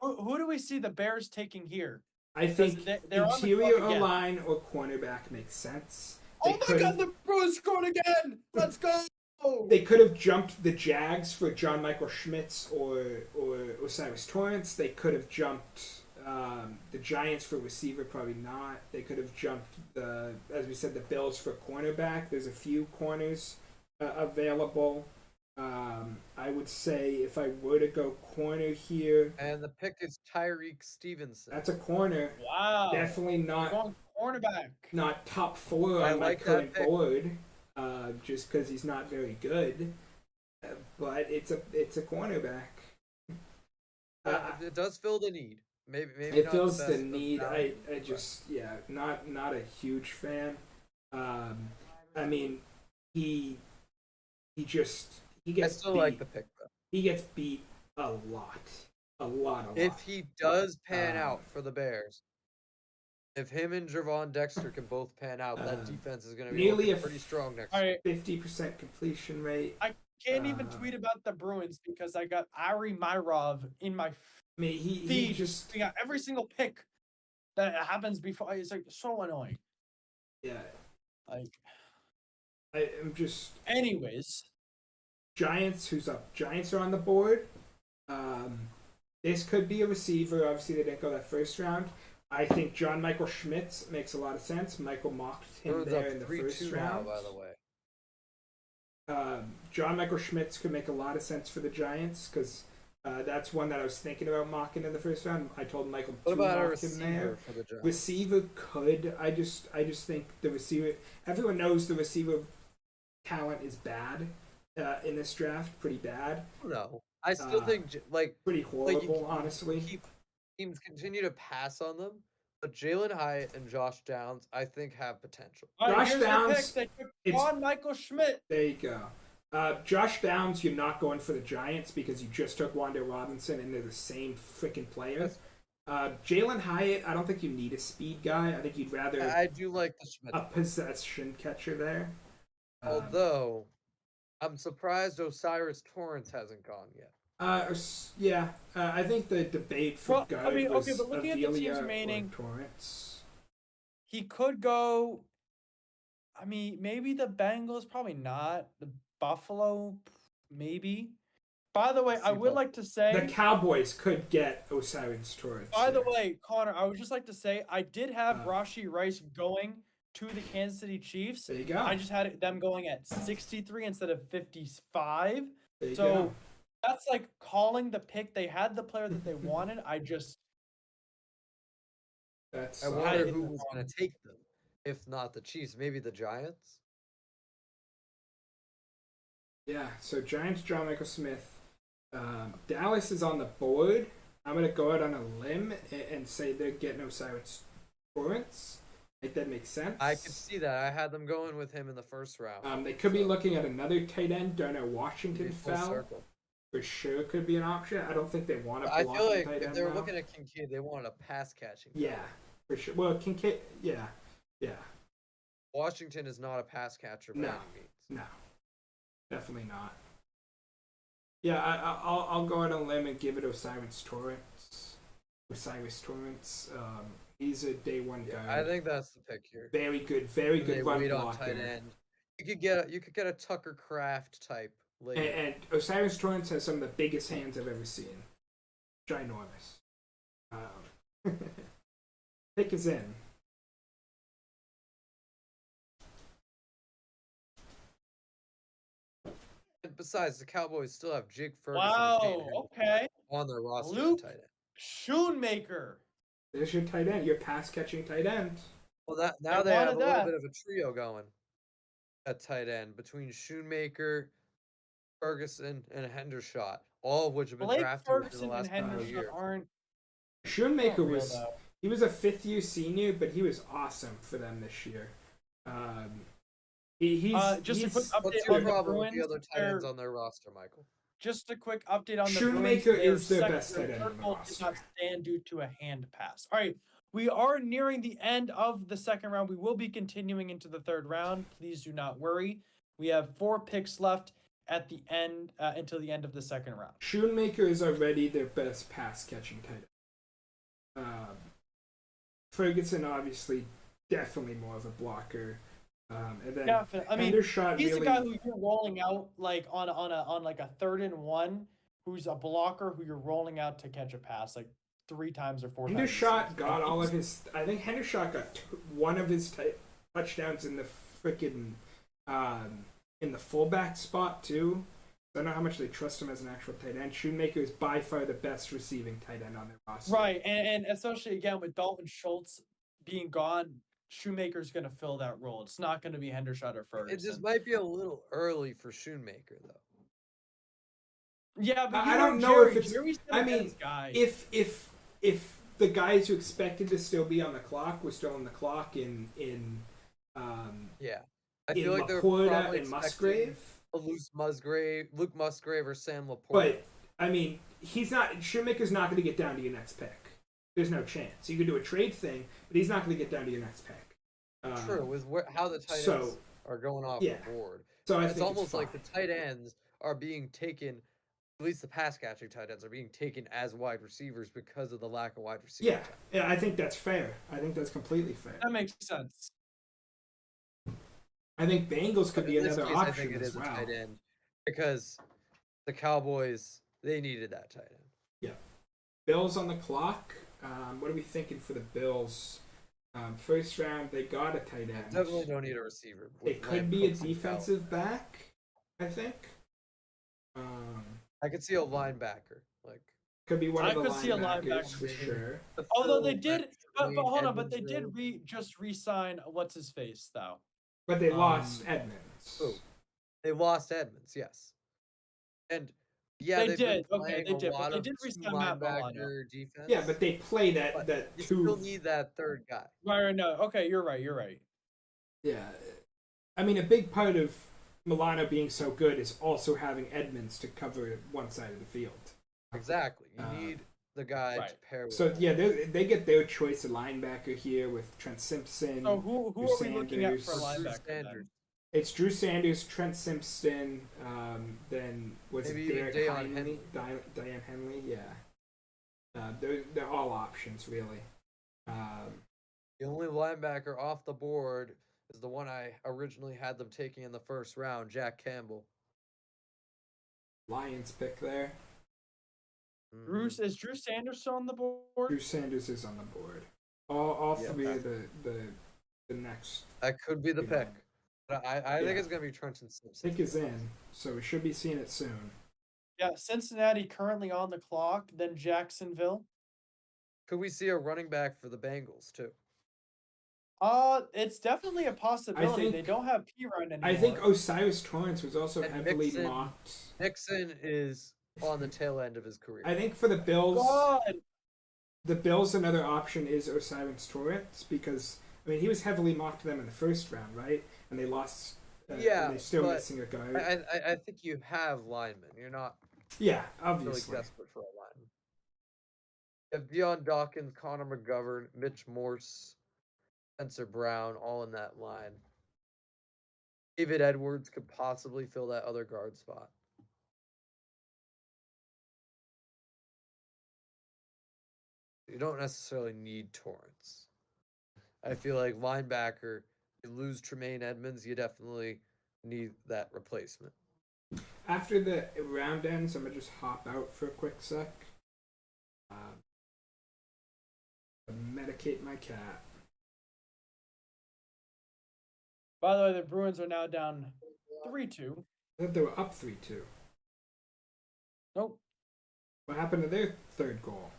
Who do we see the Bears taking here? I think they're on the interior clock again. O-line or cornerback makes sense. Oh They my could've- God, the Bruins scored again! Let's go! They could have jumped the Jags for John Michael Schmitz or Osiris Torrance. They could have jumped the Giants for receiver, probably not. They could have jumped as we said, the Bills for cornerback. There's a few corners available. I would say if I were to go corner here, And the pick is Tyreek Stevenson. that's a corner. Wow. Definitely We're not going cornerback. top 4 I on my like that current pick. board, just because he's not very good. But it's a cornerback. It does fill the need. Maybe It not fills best the of need. value, I but- just not a huge fan. I mean he I gets still beat. like the pick though. He gets beat a lot. If he does pan Um, out for the Bears, if him and Javon Dexter can both pan out, that Um, defense is going to be nearly looking a pretty strong next All year. right, 50% completion rate. can't even Uh, tweet about the Bruins because I got Ari Myrov in my I mean he feed. just We got every single pick that happens before. It's like so annoying. Like, I'm just anyways, Giants. Who's up? Giants are on the board. This could be a receiver. Obviously, they didn't go that first round. I think John Michael Schmitz makes a lot of sense. Michael mocked him Bruins there up in the 3-2 first now, round. by the way. John Michael Schmitz could make a lot of sense for the Giants because that's one that I was thinking about mocking in the first round. I told Michael What to about a mock him there. receiver for the Giants? Receiver could. I just think the receiver. Everyone knows the receiver talent is bad in this draft. Pretty bad. No, I still think Pretty you horrible, keep- honestly. teams continue to pass on them, but Jalen Hyatt and Josh Downs, I think, have potential. all right, Josh here's the Downs, pick. They took it's- John Michael Schmidt. There you go. Josh Downs, you're not going for the Giants because you just took Wanda Robinson and they're the same freaking player. Jalen Hyatt, I don't think you need a speed guy. I think you'd rather I do like the Schmidt. a possession catcher there. Although, I'm surprised Osiris Torrance hasn't gone yet. I think the debate for Well, guard I mean, was okay, but looking at the teams Avila or remaining- Torrance. He could go. I mean, maybe the Bengals, probably not. The Buffalo, maybe. By the way, I would like to say. The Cowboys could get Osiris Torrance. By the there. way, Connor, I would just like to say I did have Uh, Rashee Rice going to the Kansas City Chiefs. There you go. I just had them going at 63 instead of 55. There you So go. that's like calling the pick. They had the player that they wanted. I just That's I had wonder it in who the was wrong- going to take them. If not the Chiefs, maybe the Giants. yeah. So Giants, John Michael Smith. Dallas is on the board. I'm gonna go out on a limb and say they're getting Osiris Torrance. I think that makes sense. I could see that. I had them going with him in the first round. They could be So, looking at another tight end. Darnell it'd Washington be full fell. circle. For sure, could be an option. I don't think they want to. I feel like tight if end they were now. looking at Kincaid, they wanted a pass catching. Yeah, for sure. Well, Kincaid. Yeah. Washington is not a pass catcher by No. any means. No, definitely not. Yeah, I'll go on a limb and give it Osiris Torrance. He's a day one guy. I think that's the pick here. Very good They run wait on blocker. tight end. You could get a Tucker Craft type later. And Osiris Torrance has some of the biggest hands I've ever seen. Ginormous. Pick is in. And besides, the Cowboys still have Jake Ferguson and wow. Peyton Hillis Okay. on their roster at Luke tight end. Schoonmaker There's your tight end, your pass catching tight end. Well, now I they have a wanted little that. bit of a trio going at tight end between Schoonmaker, Ferguson, and Hendershot, all of which have been Blake drafted within the Ferguson and last couple of Henderson years. aren't Schoonmaker real, was though. he was a 5th-year senior, but he was awesome for them this year. He's just a quick he's- update What's on your the problem with the Bruins, other tight ends they're- on their roster, Michael? Just a quick update on the Schoonmaker Bruins. is their second- best tight end third on the goal did roster. not stand due to a hand pass. All right, we are nearing the end of the second round. We will be continuing into the third round. Please do not worry. We have 4 picks left at the end until the end of the second round. Schoonmaker is already their best pass catching tight end. Ferguson obviously definitely more of a blocker. And then Definitely. I mean, Hendershot he's really a guy who you're rolling out like on like a 3rd and 1, who's a blocker who you're rolling out to catch a pass like 3 times or 4 times. a Hendershot season. got all of his. I think Hendershot got one of his touchdowns in the freaking in the fullback spot too. I don't know how much they trust him as an actual tight end. Shoemaker is by far the best receiving tight end on their roster. Right, and especially again with Dalton Schultz being gone, Shoemaker's going to fill that role. It's not going to be Hendershot or Ferguson. It just might be a little early for Schoonmaker, though. Yeah, but I you don't know know if it's- Jerry's I gonna get mean, his guy. If the guys who expected to still be on the clock were still on the clock in Yeah. I in feel like they're Laporta probably and expecting Musgrave. a Luke Musgrave or Sam Laporta. But I mean, he's not. Shoemaker's not going to get down to your next pick. There's no chance. You could do a trade thing, but he's not going to get down to your next pick. True, with how the tight so, ends are going off yeah. the board. So I It's think almost like fine. the tight ends are being taken, at least the pass catching tight ends are being taken as wide receivers because of the lack of wide receiver. Yeah, yeah, I think that's fair. I think that's completely fair. That makes sense. I think Bengals could But be in this another case, I option think it as is a well. tight end because the Cowboys, they needed that tight end. Bills on the clock. What are we thinking for the Bills? First round, they got a tight end. Definitely don't need a receiver. It with could Lamb, be a Cooks, and defensive Gallup. back, I think. I could see a linebacker. Like Could be one I of the could see a linebackers linebacker for too. sure. Although they Phil did, but Wayne hold on, but they Edmonds did role. just re-sign what's his face though. But they lost Edmonds. Oh, they lost Edmonds, yes. And yeah, They they've did, been okay, playing they a did, but lot they of did two re-sign Matt Milano. linebacker defense. Yeah, but they play that but that you two. still need that third guy. Right, no, okay, you're right. Yeah, I mean, a big part of Milano being so good is also having Edmonds to cover one side of the field. Exactly. You need the guy to right. pair with. So him. yeah, they get their choice of linebacker here with Trent Simpson. So who Drew are we looking at for Sanders. Drew linebacker? Sanders. It's Drew Sanders, Trent Simpson, then was Maybe it even Derek Deion Henley? Diane Henley, yeah. They're all options really. The only linebacker off the board is the one I originally had them taking in the first round, Jack Campbell. Lions pick there. Drew is Drew Sanders still on the board? Drew Sanders is on the board. All Yeah, three okay. of the next That could be the you pick. know, But I think Yeah. it's gonna be Trenton Simpson. pick is in, so we should be seeing it soon. Yeah, Cincinnati currently on the clock, then Jacksonville. Could we see a running back for the Bengals too? It's definitely a possibility. They think- don't have P-Run anymore. I think Osiris Torrance was also And heavily Mixon- mocked. Nixon is on the tail end of his career. I think for the Bills, God, the Bills another option is Osiris Torrance because I mean he was heavily mocked to them in the first round, right? And they lost. Yeah, and they're still but missing a guard. I think you have linemen. You're not Yeah, really obviously. desperate for a lineman. You have Deion Dawkins, Connor McGovern, Mitch Morse, Spencer Brown, all in that line. David Edwards could possibly fill that other guard spot. You don't necessarily need Torrance. I feel like linebacker, you lose Tremaine Edmonds, you definitely need that replacement. After the round ends, I'm gonna just hop out for a quick sec. Medicate my cat. by the way, the Bruins are now down 3-2. I thought they were up 3-2. Nope. What happened to their third goal?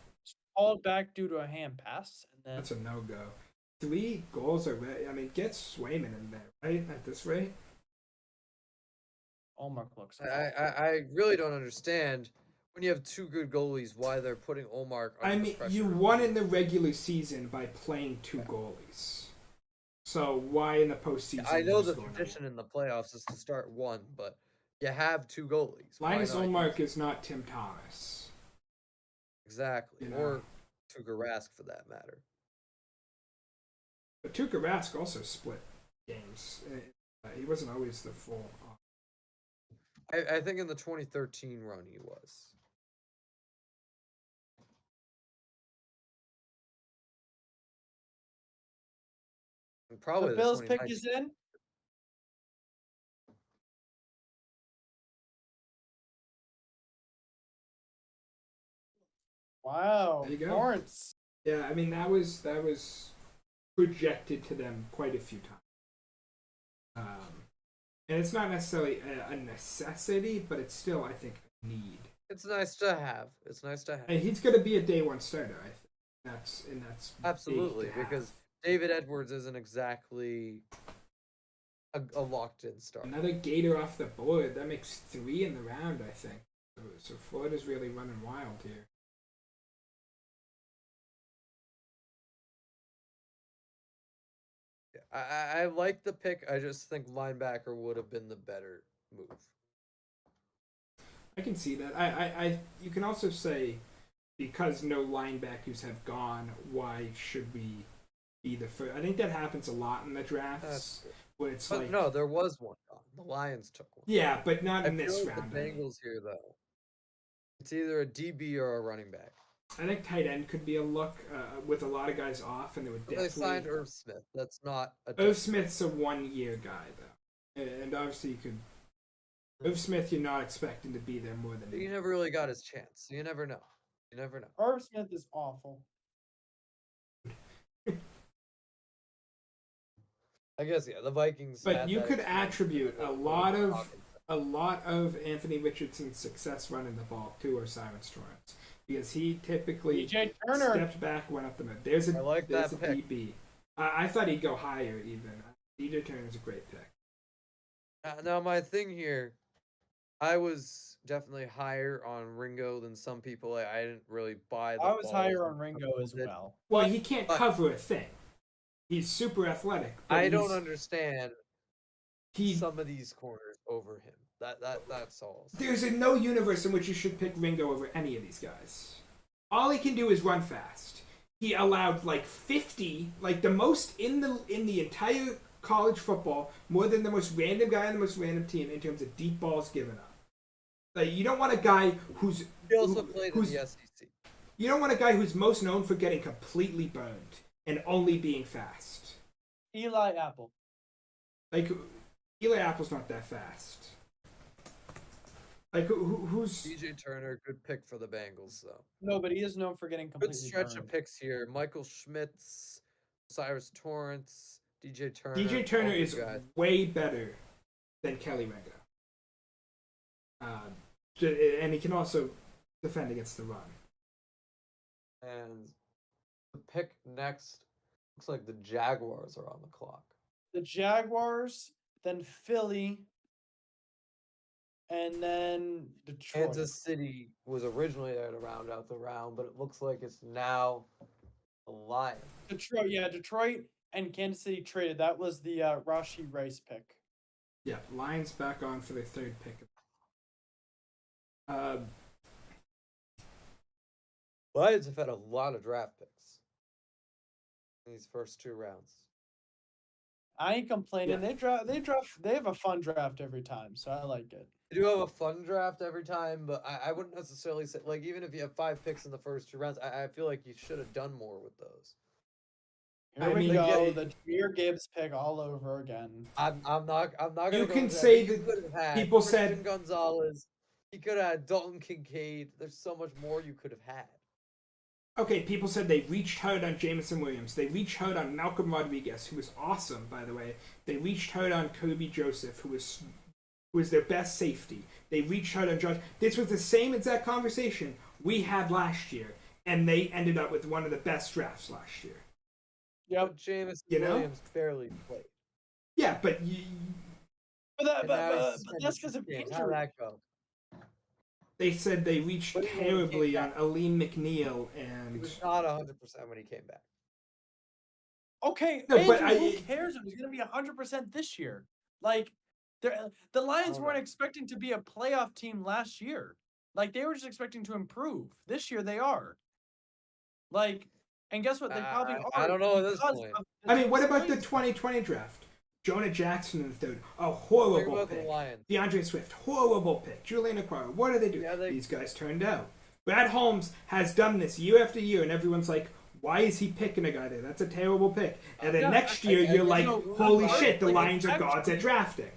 called back due to a hand pass, and then That's a no-go. 3 goals already. I mean, get Swayman in there, right? At this rate. Olmark looks. I really don't understand when you have 2 good goalies why they're putting Olmark under I the mean, pressure. you won in the regular season by playing 2 goalies. So why in the postseason? I know you're the just going tradition in the playoffs is to start 1, but you have 2 goalies. Why Linus not Olmark use- is not Tim Thomas. Exactly, You know. or Tuukka Rask for that matter. But Tuukka Rask also split games. He wasn't always the full. I think in the 2013 run he was. And probably The Bills pick 2019. is in. Wow, There you go. Lawrence. Yeah, I mean that was projected to them quite a few times. And it's not necessarily a necessity, but it's still, I think, a need. It's nice to have. It's nice to have. And he's going to be a day one starter, I think. That's big Absolutely, to have. because David Edwards isn't exactly a locked-in start. Another Gator off the board. That makes 3 in the round, I think. So Florida's really running wild here. I like the pick. I just think linebacker would have been the better move. I can see that. I you can also say, because no linebackers have gone, why should we be the first? I think that happens a lot in the drafts, That's good. where it's But like, no, there was one gone. The Lions took one. yeah, but not I in this feel like round. the I mean. Bengals here, though. It's either a DB or a running back. I think tight end could be a look with a lot of guys off, and they would But they signed definitely. Irv Smith. That's not a. Irv Smith's a 1-year guy though, and obviously you could. Irv Smith, you're not expecting to be there more than. He never really got his chance. You never know. You never know. Irv Smith is awful. I guess yeah. The Vikings. But had you that could experience. attribute They a were lot of talking. Anthony Richardson's success running the ball to Osiris Torrance, because he typically DJ Turner. stepped back, went up the middle. There's I like there's that a pick. DB. I thought he'd go higher even. DJ Turner's a great pick. Now my thing here, I was definitely higher on Ringo than some people. I didn't really buy. The I was fall higher as on Ringo as did. well. Well, he can't but- cover a thing. He's super athletic. But I don't he's- understand He some of these corners over him. That's all. There's no universe in which you should pick Ringo over any of these guys. All he can do is run fast. He allowed like 50, like the most in the entire college football, more than the most random guy on the most random team in terms of deep balls given up. Like you don't want a guy who's He also who- played in who's the SEC. you don't want a guy who's most known for getting completely burned and only being fast. Eli Apple. Like Eli Apple's not that fast. Like who's DJ Turner, good pick for the Bengals though. No, but he is known for getting Good completely stretch burned. of picks here. Michael Schmitz, Cyrus Torrance, DJ Turner. DJ Turner all good is guys. way better than Kelly Ringo. And he can also defend against the run. And the pick next looks like the Jaguars are on the clock. The Jaguars, then Philly, and then Detroit. Kansas City was originally there to round out the round, but it looks like it's now the Lions. Detroit and Kansas City traded. That was the Rashi Rice pick. Yeah, Lions back on for their 3rd pick. Lions have had a lot of draft picks in these first 2 rounds. I ain't complaining. Yeah. They have a fun draft every time, so I like it. They do have a fun draft every time, but I wouldn't necessarily say, like, even if you have 5 picks in the first 2 rounds, I feel like you should have done more with those. Here I we mean, go. yeah, The Jameer Gibbs pick all over again. I'm not gonna You go can into that. say You that could have had people Christian said- Gonzalez. You could have had Dalton Kincaid. There's so much more you could have had. Okay, people said they reached hard on Jameson Williams. They reached hard on Malcolm Rodriguez, who was awesome, by the way. They reached hard on Kobe Joseph, who was their best safety. They reached hard on Josh. This was the same exact conversation we had last year, and they ended up with one of the best drafts last year. Yep. But Jameson You know? Williams barely played. Yeah, but But And now he's that's suspended because of 6 games. How'd injury. that go? they said they reached But he came terribly on back. Aleem McNeil He and was not 100% when he came back. Okay, No, but Andrew, who cares if he's going to be 100% this year? Like, the Lions don't weren't know. expecting to be a playoff team last year. Like, they were just expecting to improve. This year, they are. Like, and guess what? They probably are. I don't know at this because point. of the I mean, what about the Lions. 2020 draft? Jonah Jackson in the third, a Think horrible about the pick. Lions. DeAndre Swift, horrible pick. Julian Aquara, what do they do? Yeah, These guys turned out. Brad Holmes has done this year after year, and everyone's like, why is he picking a guy there? That's a terrible pick. And then Yeah, next year, I you're get like, no, holy right, shit, the like, Lions are actually- gods at drafting.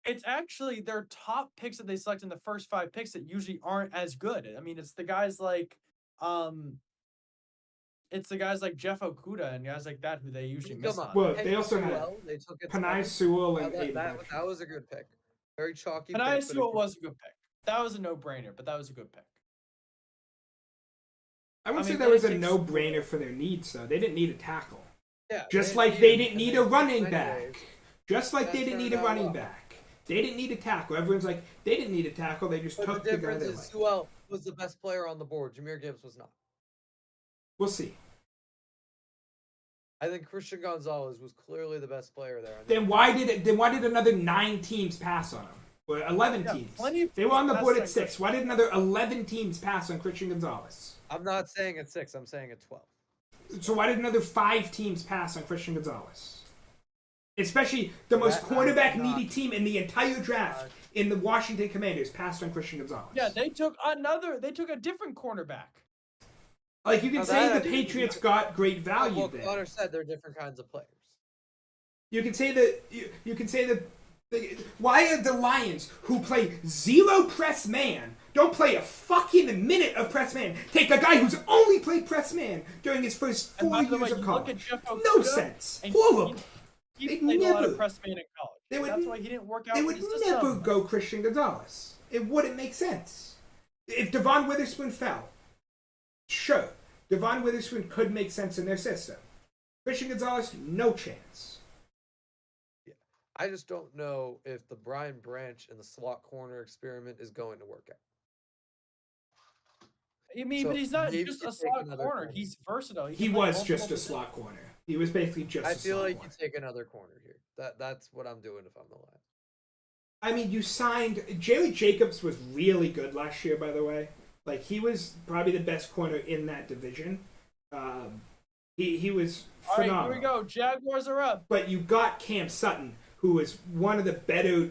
It's actually their top picks that they select in the first 5 picks that usually aren't as good. I mean, it's the guys like, it's the guys like Jeff Okuda and guys like that who they usually miss Come on. on. Well, Penei they also had Sewell, they took it Panay second. Sewell and Aiden that Hutchinson. was a good pick. Very chalky. And I pick, but a Sewell good- was a good pick. That was a no-brainer, but that was a good pick. I wouldn't I say mean, that was a they take no-brainer for their needs, though. They didn't need a tackle. Yeah, Just like they didn't need a running anyways. back. Just like they That didn't need turned a out running well. back. They didn't need a tackle. Everyone's like, they didn't need a tackle. They just But took the the guy difference they is liked. Sewell was the best player on the board. Jameer Gibbs was not. We'll see. I think Christian Gonzalez was clearly the best player there. Then why did another 9 teams pass on him? Or 11 Yeah, teams. plenty of They were on the teams board at passed 6. Why did another 11 teams pass on Christian Gonzalez? I'm not saying it's 6. I'm saying it's 12. So why did another 5 teams pass on Christian Gonzalez? Especially the most That- quarterback not- needy team in the entire draft in the Washington Commanders passed on Christian Gonzalez. Yeah, they took a different cornerback. Like you can Now say that the I- Patriots got great value Well, there. Connor said they're different kinds of players. You can say that you can say that. Why are the Lions, who play 0 press man, don't play a fucking minute of press man, take a guy who's only played press man during his first And 4 by the way, years of you look at college? Jeff No Okuda, sense. and Horrible. He They'd played a lot never- of press man in college. They would That's why he didn't work out. They in would the system. never go Christian Gonzalez. It wouldn't make sense. If Devon Witherspoon fell, sure, Devon Witherspoon could make sense in their system. Christian Gonzalez, no chance. I just don't know if the Brian Branch and the slot corner experiment is going to work out. I mean, So but he's not maybe just you a take slot another corner. corner. He's versatile. He can play was multiple just a positions. slot corner. He was basically just I a feel slot like corner. you take another corner here. That's what I'm doing if I'm the Lions. I mean, you signed Jerry Jacobs was really good last year, by the way. Like he was probably the best corner in that division. He was All right, phenomenal. here we go. Jaguars are up. But you got Cam Sutton, who was one of the better,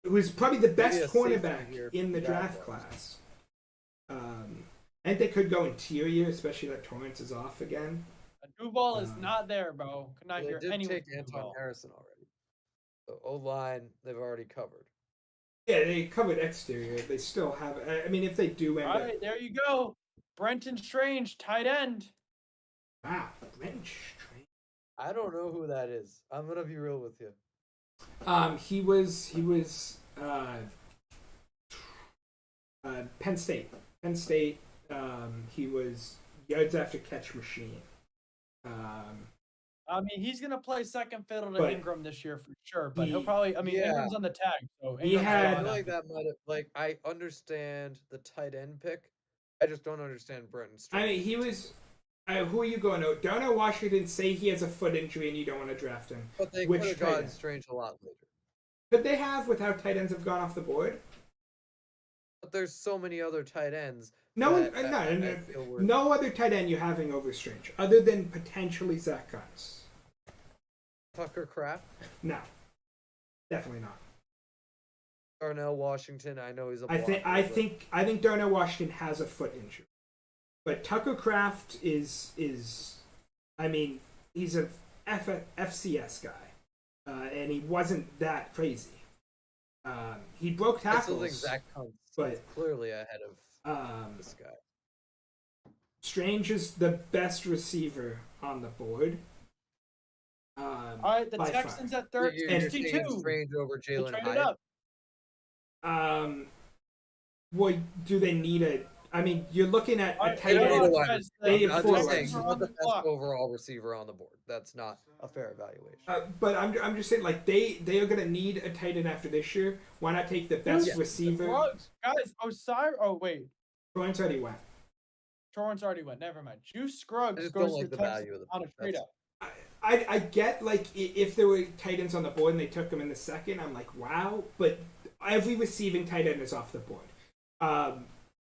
who was probably the best a safety cornerback here in for the the draft Jaguars. class. I think they could go interior, especially that Torrance is off again. Duval is not there, bro. Could not They hear did anyone. take Anton Harrison already. So O-line, they've already covered. Yeah, they covered exterior. They still have. I mean, if they do end All up, right, there you go. Brenton Strange, tight end. wow, Wrench. I don't know who that is. I'm gonna be real with you. He was Penn State. Penn State. He was yards after catch machine. I mean, he's gonna play second fiddle to But Ingram this year for sure. But he'll he- probably. I mean, Yeah. Ingram's on the tag, so He Ingram's had- I on feel that. like that might have I understand the tight end pick. I just don't understand Brenton I Strange. mean, he was. Who are you going to? Darnell Washington say he has a foot injury and you don't want to draft him. But they which could have tight gotten end? Strange a lot later. Could they have with how tight ends have gone off the board? But there's so many other tight ends. No, that I feel were- no other tight end you're having over Strange, other than potentially Zach Guns. Tucker Kraft, No, definitely not. Darnell Washington. I know he's a. I blocker, think Darnell Washington has a foot injury, but Tucker Kraft is, I mean, he's a FCS guy, and he wasn't that crazy. He broke I still tackles. think Zach Kuntz is but- clearly ahead of Um, this guy. Strange is the best receiver on the board. All right, the by far. Texans at You're saying 32. Strange over They Jalen traded Hyatt. up. Well, do they need I mean, you're looking at a I tight don't need a end. wide guys, They the need I'm four just wide saying, receivers. you are want on the the best clock. overall receiver on the board. That's not a fair evaluation. But I'm just saying, like they are gonna need a tight end after this year. Why not take the best Dude, receiver? Scruggs, guys, Osiris. Oh wait, Torrance already went. Torrance already went. Never mind. Juice I Scruggs just goes don't to like the Texas value of the on a pick. trade That's- up. I get like if there were tight ends on the board and they took them in the second, I'm like wow. But every receiving tight end is off the board.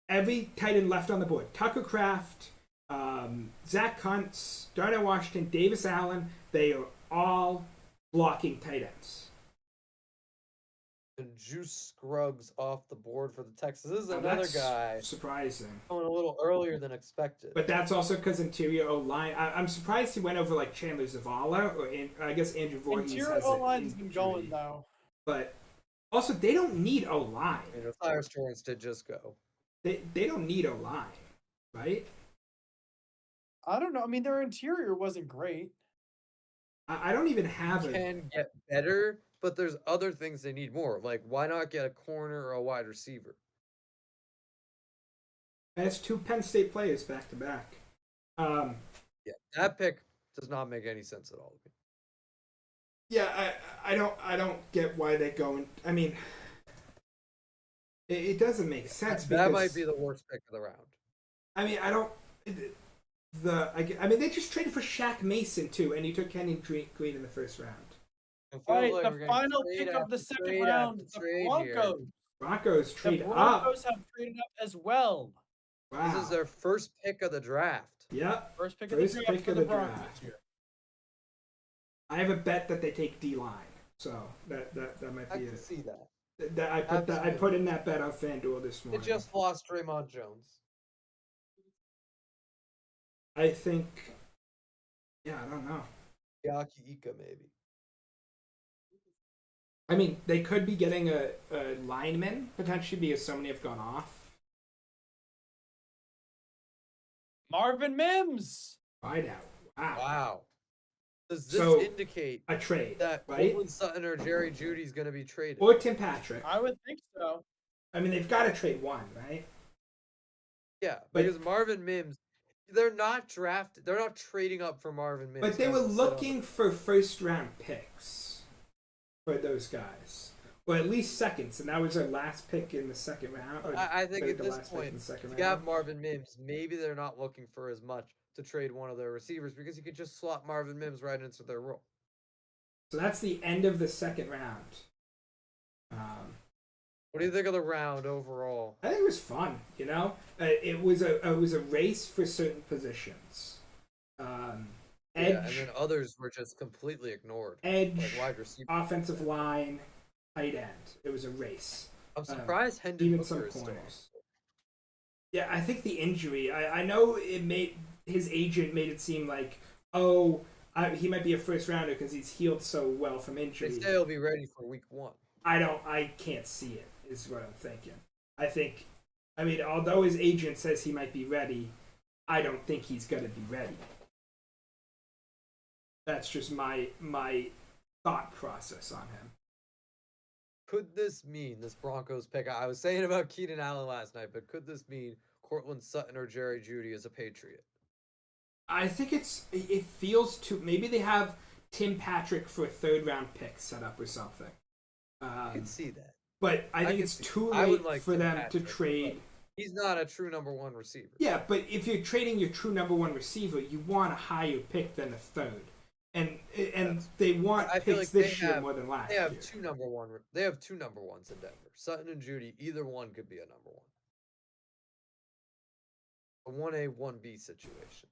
Every tight end left on the board: Tucker Kraft, Zach Kuntz, Darnell Washington, Davis Allen. They are all blocking tight ends. And Juice Scruggs off the board for the Texans. This is Now, another that's guy surprising. going a little earlier than expected. But that's also because interior O line. I'm surprised he went over like Chandler Zavala or I guess Andrew Voorhees Interior has O an line's been going injury. though. But also they don't need O I line. mean, Osiris Torrance did just go. They don't need O line, right? I don't know. I mean, their interior wasn't great. I don't even have a. Can get better, but there's other things they need more. Like, why not get a corner or a wide receiver? That's two Penn State players back to back. Yeah, that pick does not make any sense at all. Yeah, I don't get why they go and. I mean, it doesn't make sense. That might because- be the worst pick of the round. I mean, I don't. I mean, they just traded for Shaq Mason too, and he took Kenny Green in the first round. It feels All right, like the we're getting final trade pick of after the second trade round, after the trade here. Broncos. Broncos The trade up. Broncos have traded up as well. Wow. This is their first pick of the draft. Yep. First pick First of the draft pick for of the the Broncos draft. here. I have a bet that they take D line, so that might I be can it. see that. I put in that bet on FanDuel this They morning. just lost Draymond Jones. I think. Yeah, I don't know. Yaki Ika, maybe. I mean, they could be getting a lineman potentially because so many have gone off. Marvin Mims. I doubt. Wow. Wow. Does this So, indicate A trade, that right? Courtland Sutton or Jerry Judy's going to be traded? Or Tim Patrick. I would think so. I mean, they've got to trade one, right? Yeah, But- because Marvin Mims, they're not trading up for Marvin Mims. But they guys, were to sit on looking for first round picks for those guys. Or at least seconds, and that was their last pick in the second round. or I think third at to this last pick in point, the second if you have round. Marvin Mims, maybe they're not looking for as much to trade one of their receivers because you could just slot Marvin Mims right into their role. So that's the end of the second round. What do you think of the round overall? I think it was fun. You know, it was a race for certain positions. Yeah, Edge, and then others were just completely ignored, edge, like wide receiver. offensive line, tight end. It was a race. I'm surprised Hendon Even Hooker some is still on. corners. Yeah, I think the injury. I know it made his agent made it seem like, he might be a first rounder because he's healed so well from They injury. say he'll be ready for week 1. I can't see it. Is what I'm thinking. I mean, although his agent says he might be ready, I don't think he's gonna be ready. That's just my thought process on him. Could this mean this Broncos pick? I was saying about Keenan Allen last night, but could this mean Courtland Sutton or Jerry Judy as a Patriot? I think it feels too. Maybe they have Tim Patrick for a third round pick set up or something. I can see that. But I think can it's see- too I would late like for Tim them to Patrick, trade. He's not a true number 1 receiver. Yeah, but if you're trading your true number one receiver, you want a higher pick than a third, and they want I feel picks like this they year have- more than last They have year. two number 1. They have 2 number 1s in Denver. Sutton and Judy, either one could be a number 1. A 1A, 1B situation.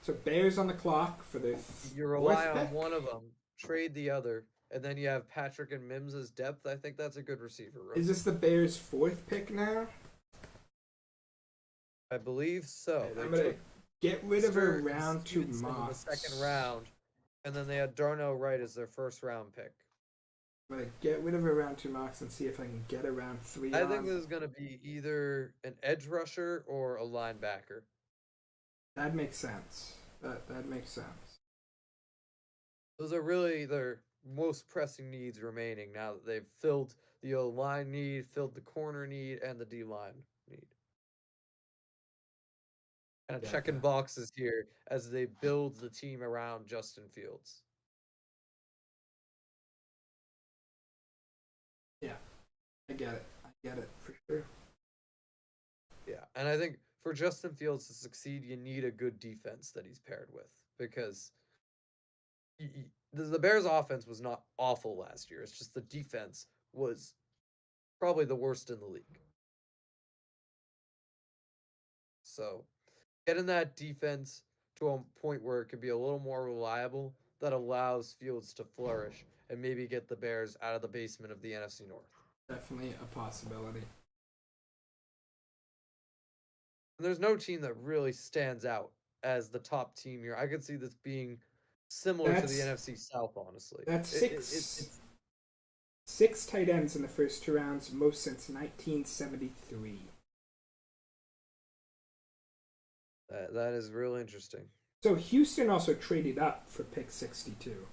So Bears on the clock for the You rely fourth on pick? one of them, trade the other, and then you have Patrick and Mims as depth. I think that's a good receiver room. Is this the Bears' fourth pick now? I believe so. And They I'm gonna took get rid of a Stearns round two Stevenson in the Moss. second round, and then they had Darnell Wright as their first round pick. I'm gonna get rid of a round two Moss and see if I can get a round three. I on. think this is going to be either an edge rusher or a linebacker. That makes sense. That makes sense. Those are really their most pressing needs remaining now that they've filled the O-line need, filled the corner need, and the D-line need. Kind of Yeah, checking yeah. boxes here as they build the team around Justin Fields. Yeah, I get it. I get it for sure. Yeah, and I think for Justin Fields to succeed, you need a good defense that he's paired with because the Bears' offense was not awful last year. It's just the defense was probably the worst in the league. So, getting that defense to a point where it can be a little more reliable that allows Fields to flourish and maybe get the Bears out of the basement of the NFC North. Definitely a possibility. And there's no team that really stands out as the top team here. I could see this being similar to the That's- NFC South, honestly. That's It's six tight ends in the first 2 rounds, most since 1973. that is real interesting. So Houston also traded up for pick 62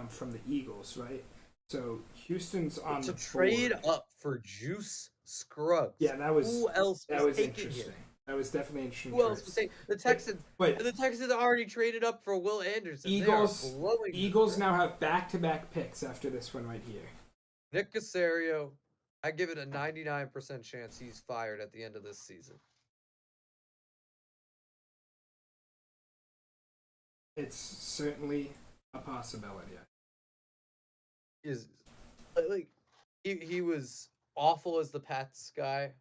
from the Eagles, right? So Houston's on To the trade board. up for Juice Scruggs. Yeah, that was Who else that was was taking interesting. him? That was definitely interesting. Who else choice. was taking the Texans? But The Texans already traded up for Will Anderson. Eagles- They are blowing the Eagles draft. now have back-to-back picks after this one right here. Nick Casario, I give it a 99% chance he's fired at the end of this season. It's certainly a possibility. Is he was awful as the Pats guy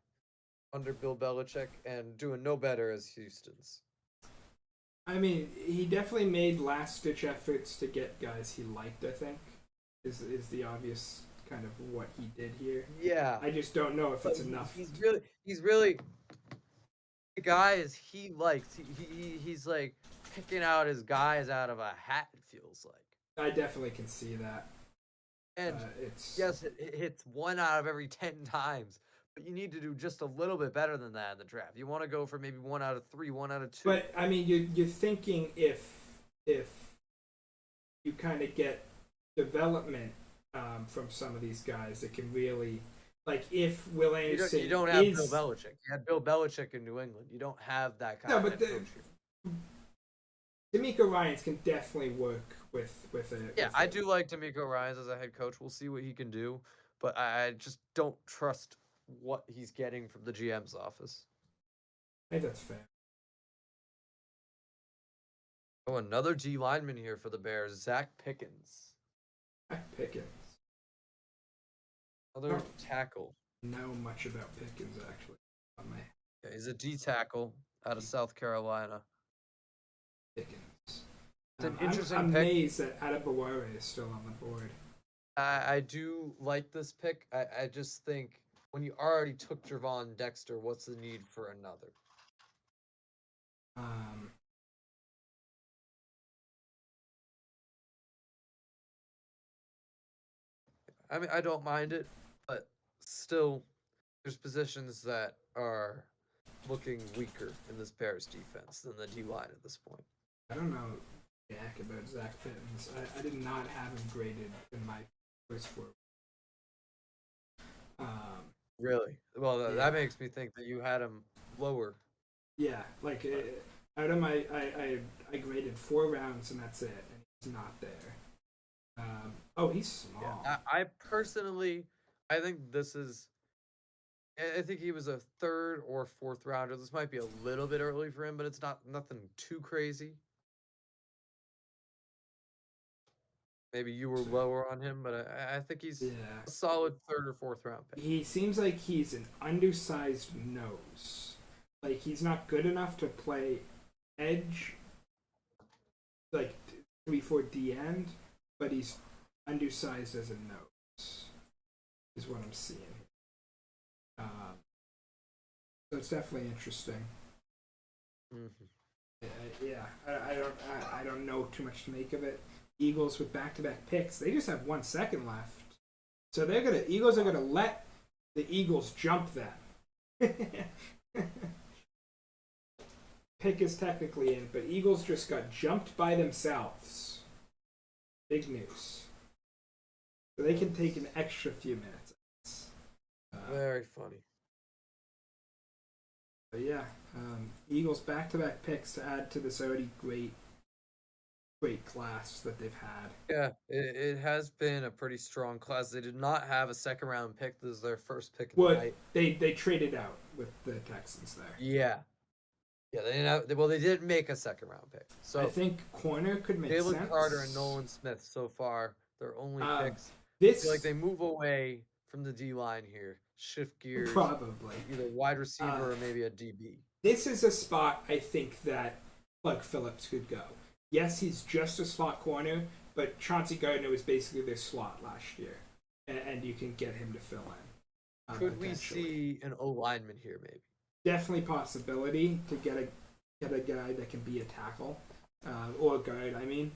under Bill Belichick and doing no better as Houston's. I mean, he definitely made last-ditch efforts to get guys he liked. I think is the obvious kind of what he did here. Yeah, I just don't know if but it's enough. He's really the guys he likes. He's like picking out his guys out of a hat. It feels like, I definitely can see that. and It's yes, it hits 1 out of every 10 times. But you need to do just a little bit better than that in the draft. You want to go for maybe 1 out of 3, 1 out of 2. But I mean, you're thinking if you kind of get development from some of these guys that can really, like, if Will Anderson you don't have is, Bill Belichick. You had Bill Belichick in New England. You don't have that kind No, of but head the- coach here. D'Amico Ryans can definitely work with a. Yeah, with I a- do like D'Amico Ryans as a head coach. We'll see what he can do, but I just don't trust what he's getting from the GM's office. I think that's fair. Oh, another D lineman here for the Bears, Zach Pickens. Zach Pickens. Another Oh. tackle. Know much about Pickens actually. On my Yeah, he's a D tackle out of South Carolina. Pickens. It's an interesting I'm pick. amazed that Adebaware is still on the board. I do like this pick. I just think when you already took Javon Dexter, what's the need for another? I mean, I don't mind it, but still, there's positions that are looking weaker in this Bears defense than the D line at this point. I don't know jack about Zach Pickens. I did not have him graded in my first four. Really? Well, Yeah. that makes me think that you had him lower. Yeah, like out of my, I graded 4 rounds and that's it, and he's not there. Oh, he's small. I personally, I think this is. I think he was a 3rd or 4th rounder. This might be a little bit early for him, but it's nothing too crazy. Maybe you were lower on him, but I think he's Yeah, a solid 3rd or 4th round pick. he seems like he's an undersized nose. Like he's not good enough to play edge, like 3-4 D end, but he's undersized as a nose. Is what I'm seeing. So it's definitely interesting. Yeah, I don't know too much to make of it. Eagles with back-to-back picks. They just have 1 second left, so Eagles are gonna let the Eagles jump them. Pick is technically in, but Eagles just got jumped by themselves. Big news. So they can take an extra few minutes. Very funny. But yeah, Eagles back-to-back picks to add to this already great class that they've had. Yeah, it has been a pretty strong class. They did not have a second round pick. This is their first pick of the Well, night. they traded out with the Texans there. Yeah. Yeah, they didn't have, well, they did make a second round pick. So I think corner could make Jalen sense. Carter and Nolan Smith so far, their only picks. I This feel like they move away from the D line here, shift gears, probably. either wide receiver or maybe a DB. This is a spot I think that Clark Phillips could go. Yes, he's just a slot corner, but Chauncey Gardner was basically their slot last year, and you can get him to fill in. Could we potentially. see an O lineman here, maybe? Definitely possibility to get a guy that can be a tackle or a guard. I mean,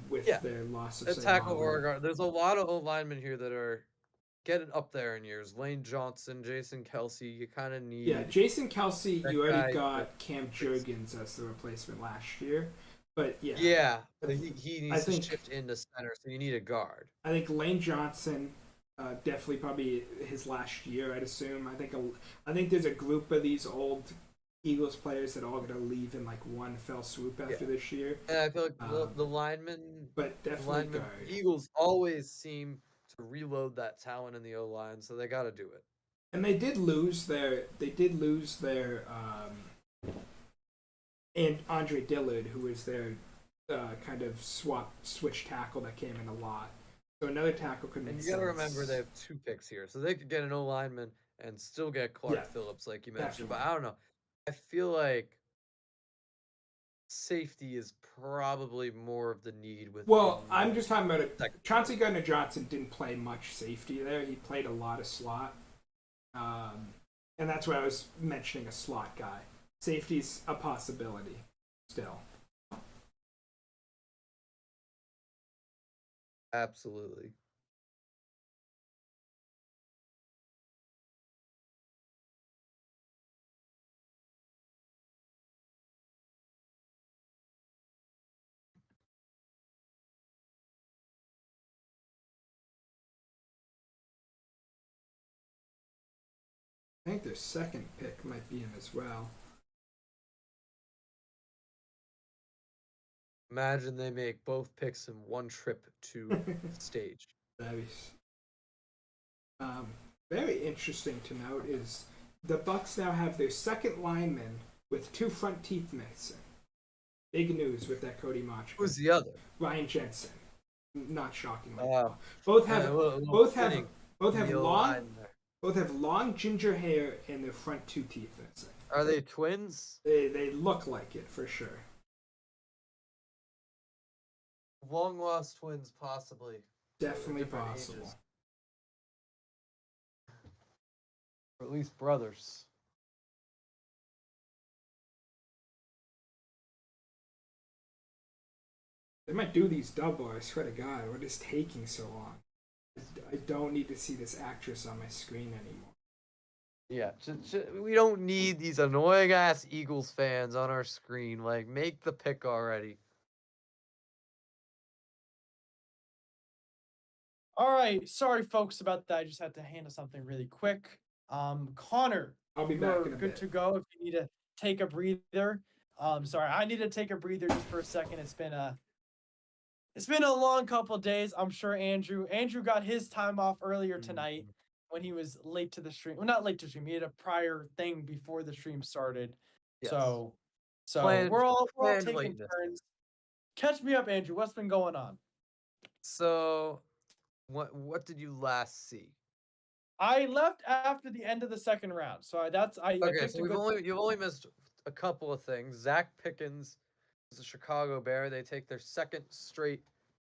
with Yeah, their loss of A Sam tackle Oliver. or a guard. There's a lot of O linemen here that are getting up there in years. Lane Johnson, Jason Kelsey. You kind of need. Yeah, Jason Kelsey, That you already guy got that- Cam Jurgens as the replacement last year, but yeah, Yeah, but he I needs to think- shift into center, so you need a guard. I think Lane Johnson, definitely probably his last year. I'd assume. I think there's a group of these old Eagles players that are all going to leave in like one fell swoop after this year. And I feel like Um, the linemen, But the definitely linemen, guard. Eagles always seem to reload that talent in the O line, so they got to do it. And they did lose their and Andre Dillard, who was their kind of switch tackle that came in a lot. So another tackle could make And sense. you got to remember they have 2 picks here, so they could get an O lineman and still get Clark Yeah, Phillips, like you mentioned. definitely. But I don't know. I feel like safety is probably more of the need with. Well, I'm just talking about it. Second. Chauncey Gardner Johnson didn't play much safety there. He played a lot of slot, and that's why I was mentioning a slot guy. Safety's a possibility still. Absolutely. I think their second pick might be him as well. Imagine they make both picks in one trip to the stage. Very, very interesting to note is the Bucks now have their second lineman with 2 front teeth missing. Big news with that Cody Mach. Who's the other? Ryan Jensen. Not shockingly. Oh, both yeah, have a little both have fitting. both have The O long line there. both have long ginger hair and their front 2 teeth missing. Are they twins? They look like it for sure. Long lost twins, possibly. Definitely Different possible. ages. Or at least brothers. They might do these double. I swear to God, what is taking so long? I don't need to see this actress on my screen anymore. Yeah, we don't need these annoying ass Eagles fans on our screen. Like, make the pick already. All right, sorry folks about that. I just had to handle something really quick. Connor, I'll be back you're in a good bit. to go if you need to take a breather. Sorry, I need to take a breather just for a second. It's been a long couple of days. I'm sure Andrew got his time off earlier tonight when he was late to the stream. Well, not late to stream. He had a prior thing before the stream started. Yes. So Planned- we're all planned taking lateness. turns. Catch me up, Andrew. What's been going on? So, what did you last see? I left after the end of the second round, so I Okay, picked so a good. you've only missed a couple of things. Zach Pickens is a Chicago Bear. They take their second straight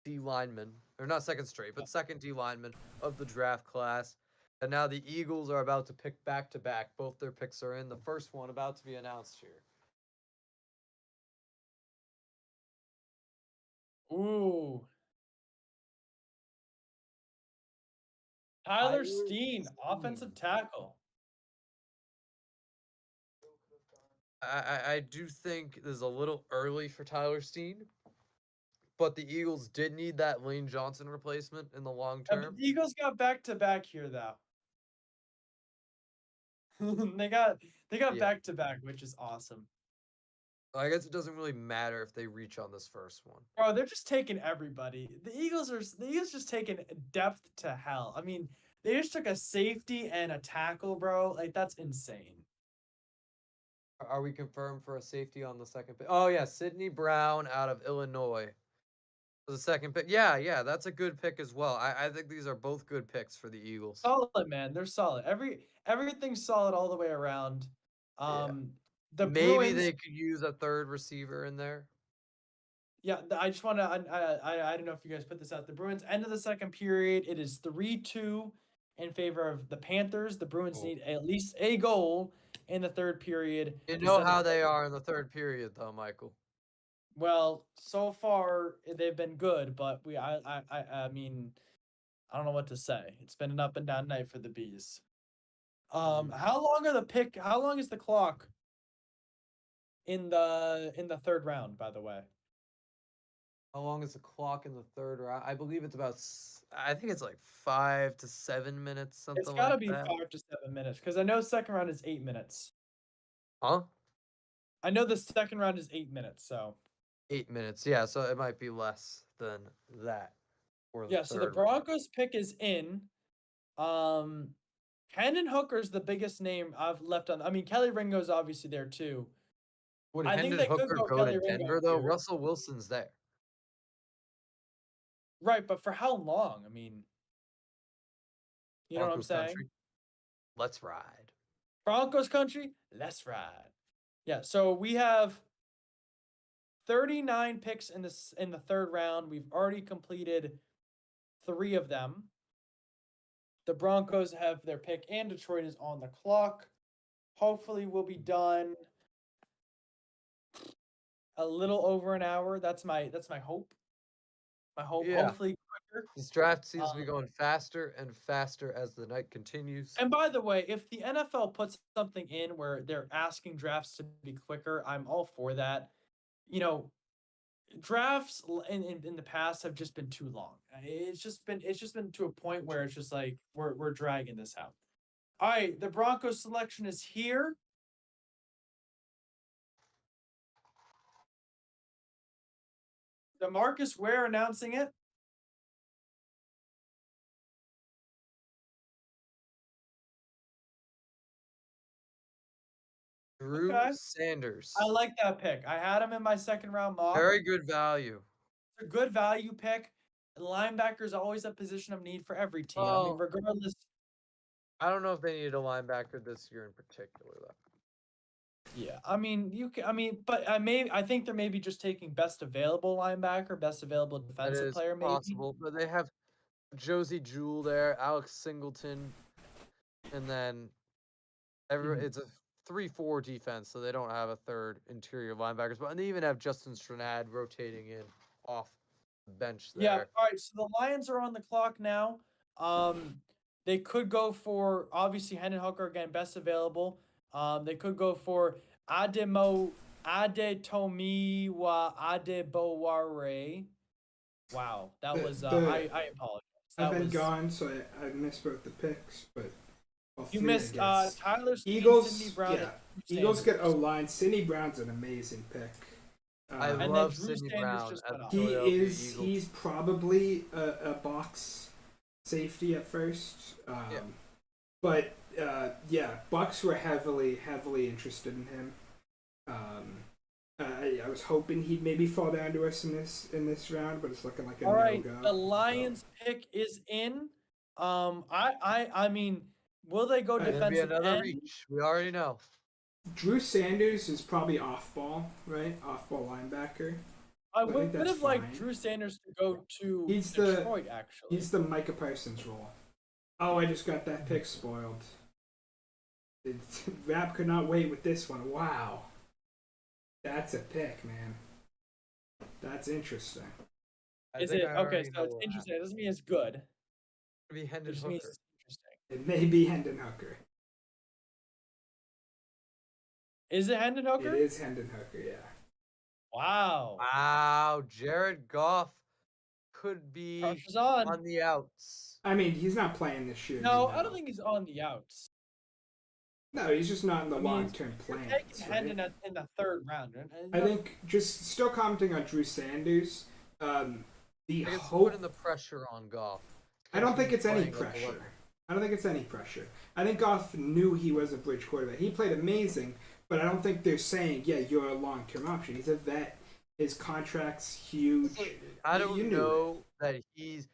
D lineman, or not second straight, but second D lineman of the draft class. And now the Eagles are about to pick back to back. Both their picks are in. The first one about to be announced here. Ooh. Tyler Steen, offensive tackle. I do think this is a little early for Tyler Steen, but the Eagles did need that Lane Johnson replacement in the long Yeah, but term. the Eagles got back to back here, though. they got Yeah. back to back, which is awesome. I guess it doesn't really matter if they reach on this first one. Bro, they're just taking everybody. The Eagles just taking depth to hell. I mean, they just took a safety and a tackle, bro. Like that's insane. Are we confirmed for a safety on the second pick? Oh yeah, Sidney Brown out of Illinois. The second pick. Yeah, that's a good pick as well. I think these are both good picks for the Eagles. Solid, man. They're solid. Everything's solid all the way around. The Maybe Bruins, they could use a third receiver in there. yeah, I just want to. I don't know if you guys put this out. The Bruins end of the second period. It is 3-2 in favor of the Panthers. The Bruins Oh. need at least a goal in the third period. You to know send it how to- they are in the third period, though, Michael. Well, so far they've been good, but I mean, I don't know what to say. It's been an up and down night for the Bees. How long is the clock in the third round, by the way? How long is the clock in the third round? I believe it's about. I think it's like 5 to 7 minutes, something It's got to like be that. 5 to 7 minutes because I know second round is 8 minutes. Huh? I know the second round is 8 minutes, so 8 minutes. Yeah, so it might be less than that. For yeah. So the third round. Broncos pick is in. Hendon Hooker's the biggest name I've left on. I mean, Kelly Ringo's obviously there too. Would I think Hendon they could Hooker go go Kelly to Ringo Denver though? here. Russell Wilson's there. Right, but for how long? I mean, you know what I'm Broncos saying? country. Let's ride. Broncos country, let's ride. Yeah, so we have 39 picks in the third round. We've already completed 3 of them. The Broncos have their pick, and Detroit is on the clock. Hopefully, we'll be done a little over an hour. That's my hope. My hope. Yeah. Hopefully quicker. This draft seems to be going faster and faster as the night continues. And by the way, if the NFL puts something in where they're asking drafts to be quicker, I'm all for that. You know, drafts in the past have just been too long. It's just been to a point where it's just like we're dragging this out. All right, the Broncos selection is here. DeMarcus Ware announcing it. Drew Okay. Sanders. I like that pick. I had him in my second round mock. Very good value. It's a good value pick. Linebacker is always a position of need for every team. I Well, mean, regardless. I don't know if they needed a linebacker this year in particular, though. Yeah, I mean, you can. I mean, but I think they're maybe just taking best available linebacker, best available That defensive is player, maybe. possible, but they have Josie Jewell there, Alex Singleton, and then it's a 3-4 defense, so they don't have a third interior linebackers, but and they even have Justin Strnad rotating in off the bench there. Yeah. All right. So the Lions are on the clock now. They could go for obviously Hendon Hooker again, best available. They could go for Adetomiwa Adeboware. Wow, that was I apologize. I've That been was gone, so I missed both the picks, but all you three, missed I guess. Tyler Snead, Eagles. Sidney Brown. Yeah, and Drew Eagles get Sanders. O-line. Sidney Brown's an amazing pick. I And then love Drew Sidney Sanders Brown just at went off. the He Philadelphia is. Eagles. He's probably a box safety at first. But yeah, Bucks were heavily interested in him. I was hoping he'd maybe fall down to us in this round, but it's looking like a All right, no-go. the Lions pick is in. I mean, will they go Alright, Gonna be defensive another end? reach. We already know. Drew Sanders is probably off-ball, right? Off-ball linebacker. I I think would that's have liked fine. Drew Sanders to go to He's the- Detroit, actually. He's the Micah Parsons role. Oh, I just got that pick spoiled. Rap could not wait with this one. Wow. That's a pick, man. That's interesting. I Is think it I okay? already So know it's what interesting. It doesn't mean it's good. happened. It'll be It Hendon just means Hooker. it's interesting. It may be Hendon Hooker. Is it Hendon Hooker? It is Hendon Hooker, yeah. Wow. Wow, Jared Goff could be Pressure's on. on the outs. I mean, he's not playing this year. No, you I know. don't think he's on the outs. No, he's just not in the I mean, long-term You're plans. taking right? Hendon in the third round. I think just still commenting on Drew Sanders. The I think it's hope. putting the pressure on Goff. to I don't think continue it's any playing at the pressure. level. I don't think it's any pressure. I think Goff knew he was a bridge quarterback. He played amazing, but I don't think they're saying, yeah, you're a long-term option. He's a vet. His contract's huge. I You don't knew know that he's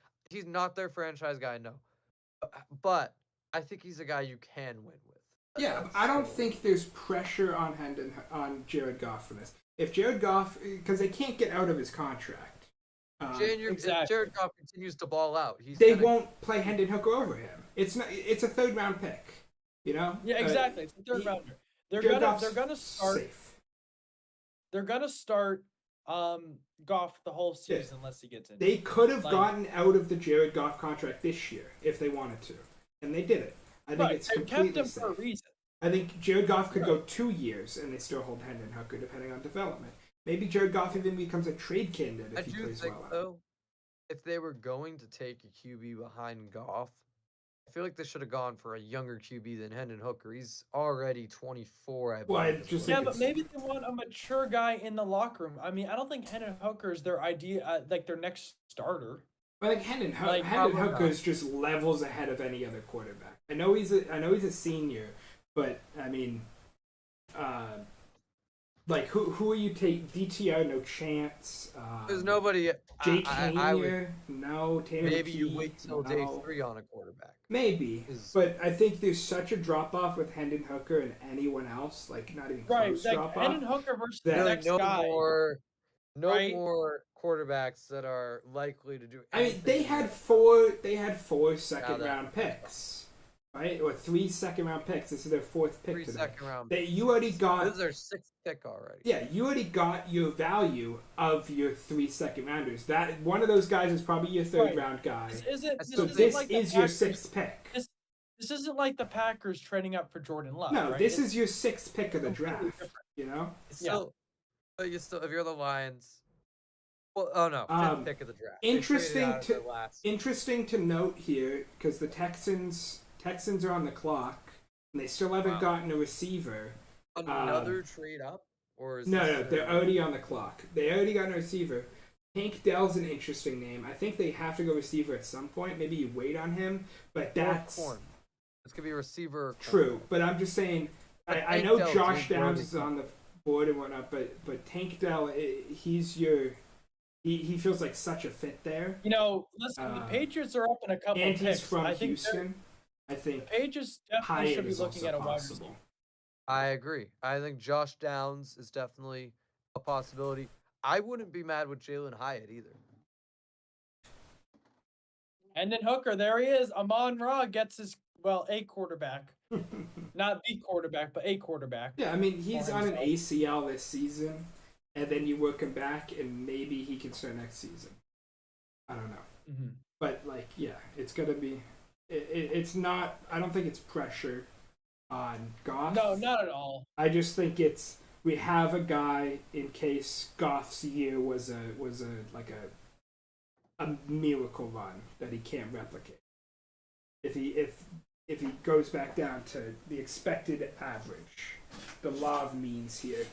not their franchise guy, no. But I think he's a guy you can win with. Yeah, That's I don't so- think there's pressure on Jared Goff for this. If Jared Goff, because they can't get out of his contract, If Exactly. Jared Goff continues to ball out, they gonna- won't play Hendon Hooker over him. It's not. It's a third-round pick. You know. Yeah, exactly. It's the third he- rounder. They're Jared gonna Goff's they're gonna start safe. they're gonna start Goff the whole Yeah. season unless he gets in. They could have Like- gotten out of the Jared Goff contract this year if they wanted to, and they did it. I think Right, it's they kept completely him for a safe. reason. I think Jared Goff could go 2 years and they still hold Hendon Hooker depending on development. Maybe Jared Goff even becomes a trade candidate I if he do plays think well. though, if they were going to take a QB behind Goff, I feel like they should have gone for a younger QB than Hendon Hooker. He's already 24, I Well, I believe. just Yeah, think but it's- maybe they want a mature guy in the locker room. I mean, I don't think Hendon Hooker is their idea, like their next starter. I think Hendon Like, Hendon probably Hooker is just levels ahead of any other quarterback. I know he's a senior, but I mean, like who are you take? DTR, no chance. There's nobody. Jake I would, Hanier, no. Tanner maybe you McKee, wait till no. day 3 on a quarterback. Maybe, Is- but I think there's such a drop off with Hendon Hooker and anyone else, like not even Right, close like drop Hendon off. Hooker versus That- the Really, next no guy. more right? quarterbacks that are likely to do. I mean, anything they in the had NFL. four second that- round picks, right? Or 3 second round picks. This is their 4th pick 3 today. second round. You already got. This is their 6th pick already. Yeah, you already got your value of your 3 second rounders. That one of those guys is probably your third Right. round guy. This isn't, So isn't This like the is your Packers- 6th pick. This isn't like the Packers trading up for Jordan Love. No, right? this It's is your 6th pick of the completely draft. different. You know. It's Yeah. still, but you still, if you're the Lions, well, oh no, 5th Um, pick of the draft. They traded interesting out of to- their last. Interesting to note here because the Texans are on the clock and they still haven't Wow. gotten a receiver. Another trade up, or is No, this no, their- they're already on the clock. They already got a receiver. Tank Dell's an interesting name. I think they have to go receiver at some point. Maybe you wait on him, but or that's corn. This could be a receiver. or true. corner. But I'm just saying. But I Tank know Dell's Josh a Downs worthy is on the board and whatnot, but Tank Dell, he's your. He feels like such a fit there, You know, listen, the Patriots are up in a couple and picks. he's from I think Houston. I think the Patriots definitely Hyatt should be is looking also at a wide possible. receiver. I agree. I think Josh Downs is definitely a possibility. I wouldn't be mad with Jalen Hyatt either. And then Hooker, there he is. Amon Ra gets his a quarterback, not the quarterback, but a quarterback. Yeah, I mean he's For on an himself. ACL this season, and then you work him back, and maybe he can start next season. I don't know, Mm-hmm. but like, yeah, it's gonna be. It's not. I don't think it's pressure on Goff. No, not at all. I just think it's we have a guy in case Goff's year was a miracle run that he can't replicate. If he goes back down to the expected average, the law of means here,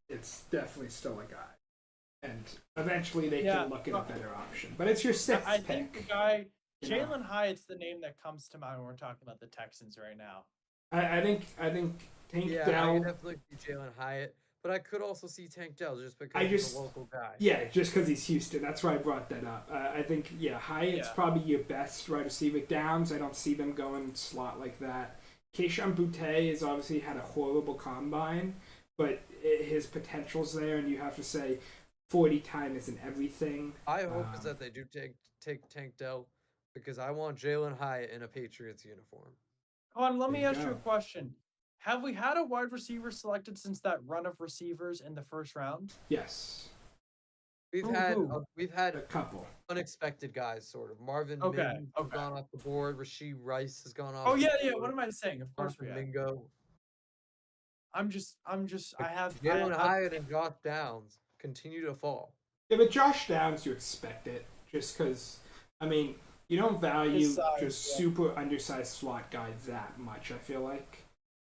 it's definitely still a guy, and eventually they Yeah, can look at a better option. But it's your 6th I pick. think the guy you know? Jalen Hyatt's the name that comes to mind when we're talking about the Texans right now. I think Tank Yeah, I Dell. could definitely see Jalen Hyatt, but I could also see Tank Dell just because I he's just- a local guy. Yeah, just because he's Houston. That's why I brought that up. I think, Hyatt's Yeah. probably your best wide receiver. Downs, I don't see them going slot like that. Keishawn Boutte has obviously had a horrible combine, but his potential's there, and you have to say 40 time isn't everything. I hope is Um, that they do take Tank Dell because I want Jalen Hyatt in a Patriots uniform. Hold on, let me There you ask you a go. question. Have we had a wide receiver selected since that run of receivers in the first round? Yes, We've Who- had who? we've a had couple. unexpected guys, sort of. Marvin Okay, Mims has okay. gone off the board. Rasheed Rice has gone off. Oh the yeah, yeah. board. What am I saying? Of course we Martha have. Mingo. I'm just. I have. Jalen Hyatt and Josh Downs continue to fall. Yeah, but Josh Downs, you expect it just because. I mean, You don't value His size, just yeah. super undersized slot guy that much. I feel like.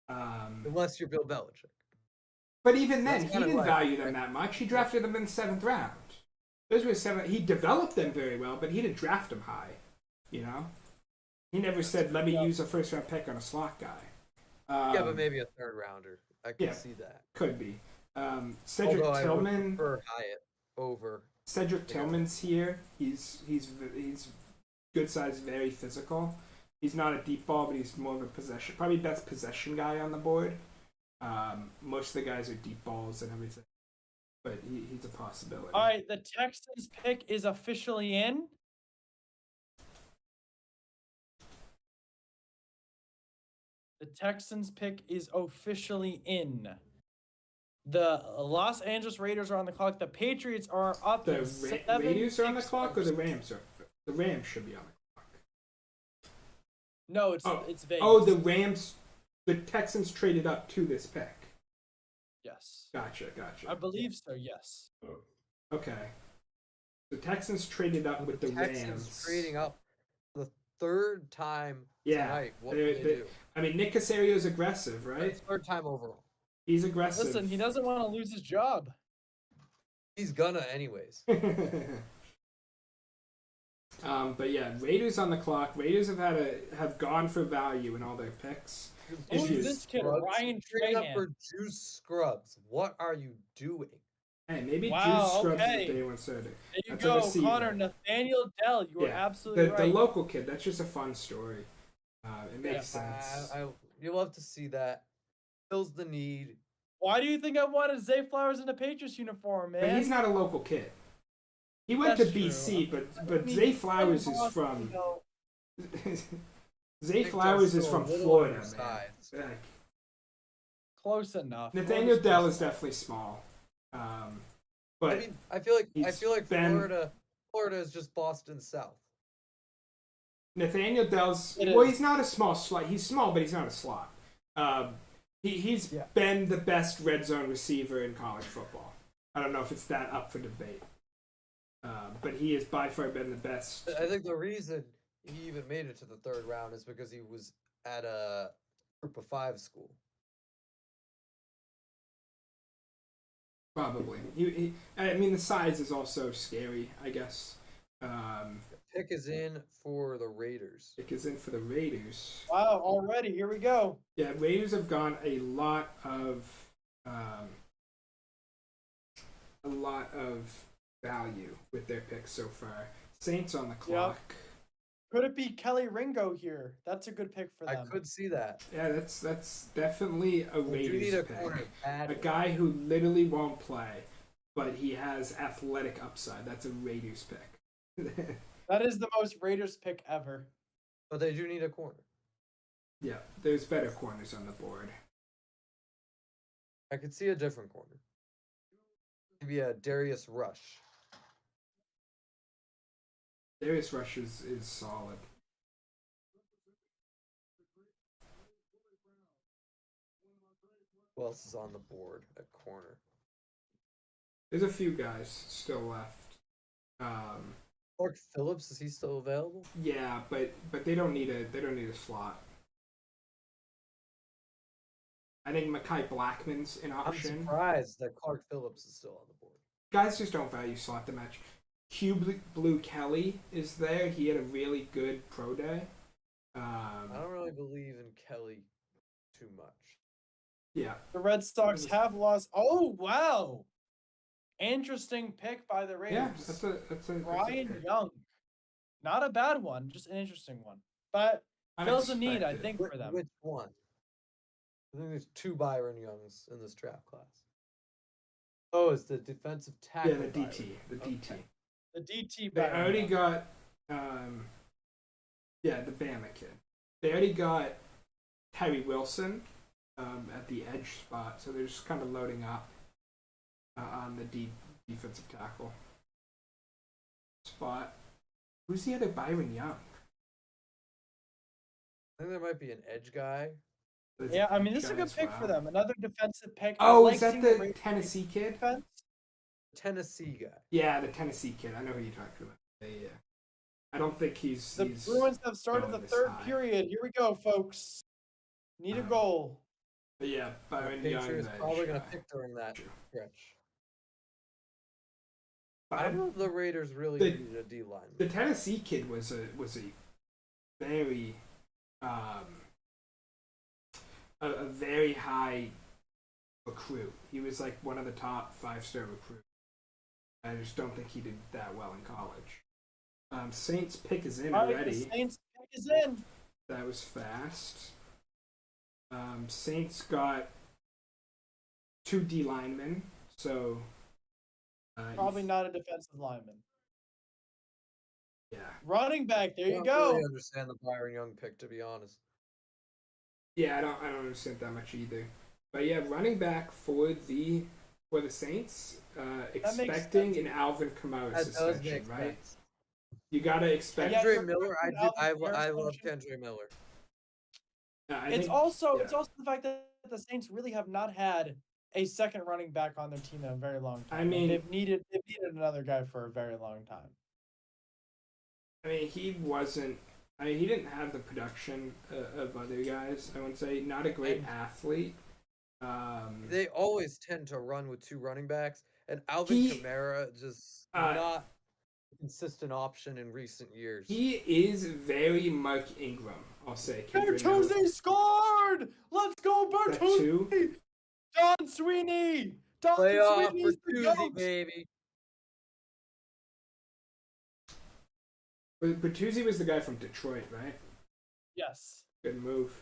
Unless you're Bill Belichick. But even then, That's he kinda didn't why- value them that much. He drafted them in the 7th round. Those were 7. He developed them very well, but he didn't draft them high. You know, he never said, "Let me Yeah. use a 1st-round pick on a slot guy." Yeah, but maybe a 3rd rounder. I can yeah. see that. Could be. Cedric Although I would Tillman. prefer Hyatt over. Cedric Tillman's here. He's good size, very physical. He's not a deep ball, but he's more of a possession, probably best possession guy on the board. Most of the guys are deep balls and everything, but he's a possibility. All right, the Texans pick is officially in. The Texans pick is officially in. The Los Angeles Raiders are on the clock. The Patriots are up. The in Raiders are on the 7-6 clock, or the Rams are? The Rams should be on the clock. No, it's Oh. it's Vegas. Oh, the Rams. The Texans traded up to this pick. yes. Gotcha. I believe so. Yes. Okay. The Texans traded up with the Texans Rams. trading up the 3rd time Yeah, tonight. What they're- do they they- do? I mean, Nick Caserio's aggressive, Right? right? 3rd time overall. He's aggressive. Listen, he doesn't want to lose his job. He's gonna anyways. But yeah, Raiders on the clock. Raiders have gone for value in all their picks. Who's Issues. this kid, Scrubs, Ryan trading up Trahan? for Juice Scrubs. What are you doing? Hey, maybe Wow, Juice Scrubs okay. is the day one starter. There you That's a go, receiver. Connor. Nathaniel Dell. You are Yeah, absolutely the right. local kid. That's just a fun story. It makes Yeah, sense. You love to see that. Fills the need. Why do you think I wanted Zay Flowers in a Patriots uniform, man? But he's not a local kid. He went to That's BC, true. but I mean, Zay Flowers is Boston, from you know, Zay Big Flowers Joe's is still a from little Florida, undersized. man. Like, close enough. Nathaniel Florida's Dell close is enough. definitely small. But I mean, I feel like he's been- Florida is just Boston South. Nathaniel Dell's It well, is. he's not a small slot. He's small, but he's not a slot. He's Yeah. been the best red zone receiver in college football. I don't know if it's that up for debate, but he has by far been the best. I think the reason he even made it to the 3rd round is because he was at a group of 5 school. Probably. I mean, the size is also scary, I guess. Pick is in for the Raiders. Pick is in for the Raiders. Wow, already. Here we go. Yeah, Raiders have gone a lot of value with their picks so far. Saints on the clock. Could it be Kelly Ringo here? That's a good pick for I them. could see that. Yeah, that's definitely a They do need Raiders a pick. corner A badly. guy who literally won't play, but he has athletic upside. That's a Raiders pick. That is the most Raiders pick ever. But they do need a corner. Yeah, there's better corners on the board. I could see a different corner. Maybe a Darius Rush. Darius Rush is solid. Who else is on the board at corner? There's a few guys still left. Clark Phillips, is he still available? Yeah, but they don't need a slot. I think Mekhi Blackman's an I'm option. surprised that Clark Phillips is still on the board. Guys just don't value slot the match. Blue Kelly is there. He had a really good pro day. I don't really believe in Kelly too much. Yeah, The Red Sox have lost. Oh, wow. Interesting pick by the Raiders. yeah, that's a Ryan pick. Young. Not a bad one, just an interesting one. But fills a need, I Unexpected. think, for them. Which one? I think there's 2 Byron Youngs in this draft class. Oh, it's the defensive tackle. Yeah, the Byron. DT, the DT. Okay. The DT They Byron already Young. got, the Bama kid. They already got Tyree Wilson at the edge spot, so they're just kind of loading up on the defensive tackle spot. Who's the other Byron Young? I think there might be an edge guy. There's Yeah, I an mean, this is a guy good as pick for well. them. Another defensive pick. I Oh, like is that seeing the Raiders Tennessee kid? defense. Tennessee guy. Yeah, the Tennessee kid. I know who you're talking about. Yeah. I don't think he's. The Bruins have started the going this third high. period. Here we go, folks. Need a Uh, goal. But yeah, The Byron Young. Patriots then probably gonna Shy. pick during that True. stretch. But I don't know if the Raiders really the- needed a D line. The Tennessee kid was a very a very high recruit. He was like one of the top 5-star recruits. I just don't think he did that well in college. Saints pick is in All right, the already. Saints pick is in. That was fast. Saints got 2 D linemen, so Probably not a defensive lineman. yeah. Running back. There I you don't go. really understand the Byron Young pick, to be honest. Yeah, I don't understand that much either. But yeah, running back for the Saints, makes expecting sense. an Alvin Kamara That does suspension, make right? sense. You gotta expect. Yeah, Kendra you're Miller, I expecting do. Alvin I Kamara love suspension. Kendra Miller. I It's think- also yeah. the fact that the Saints really have not had a second running back on their team in a very long time. I mean- they've needed another guy for a very long time. he wasn't. He didn't have the production of other guys. I would say not a great And- athlete. They always tend to run with 2 running backs, and Alvin He- Kamara just uh, not a consistent option in recent years. he is very Mark Ingram. I'll say. Kendrick Miller. Bertuzzi scored! Let's go, That too? Bertuzzi! Don Sweeney! Don Playoff Sweeney's the Bertuzzi, GOAT! baby. But Bertuzzi was the guy from Detroit, right? Yes. Good move.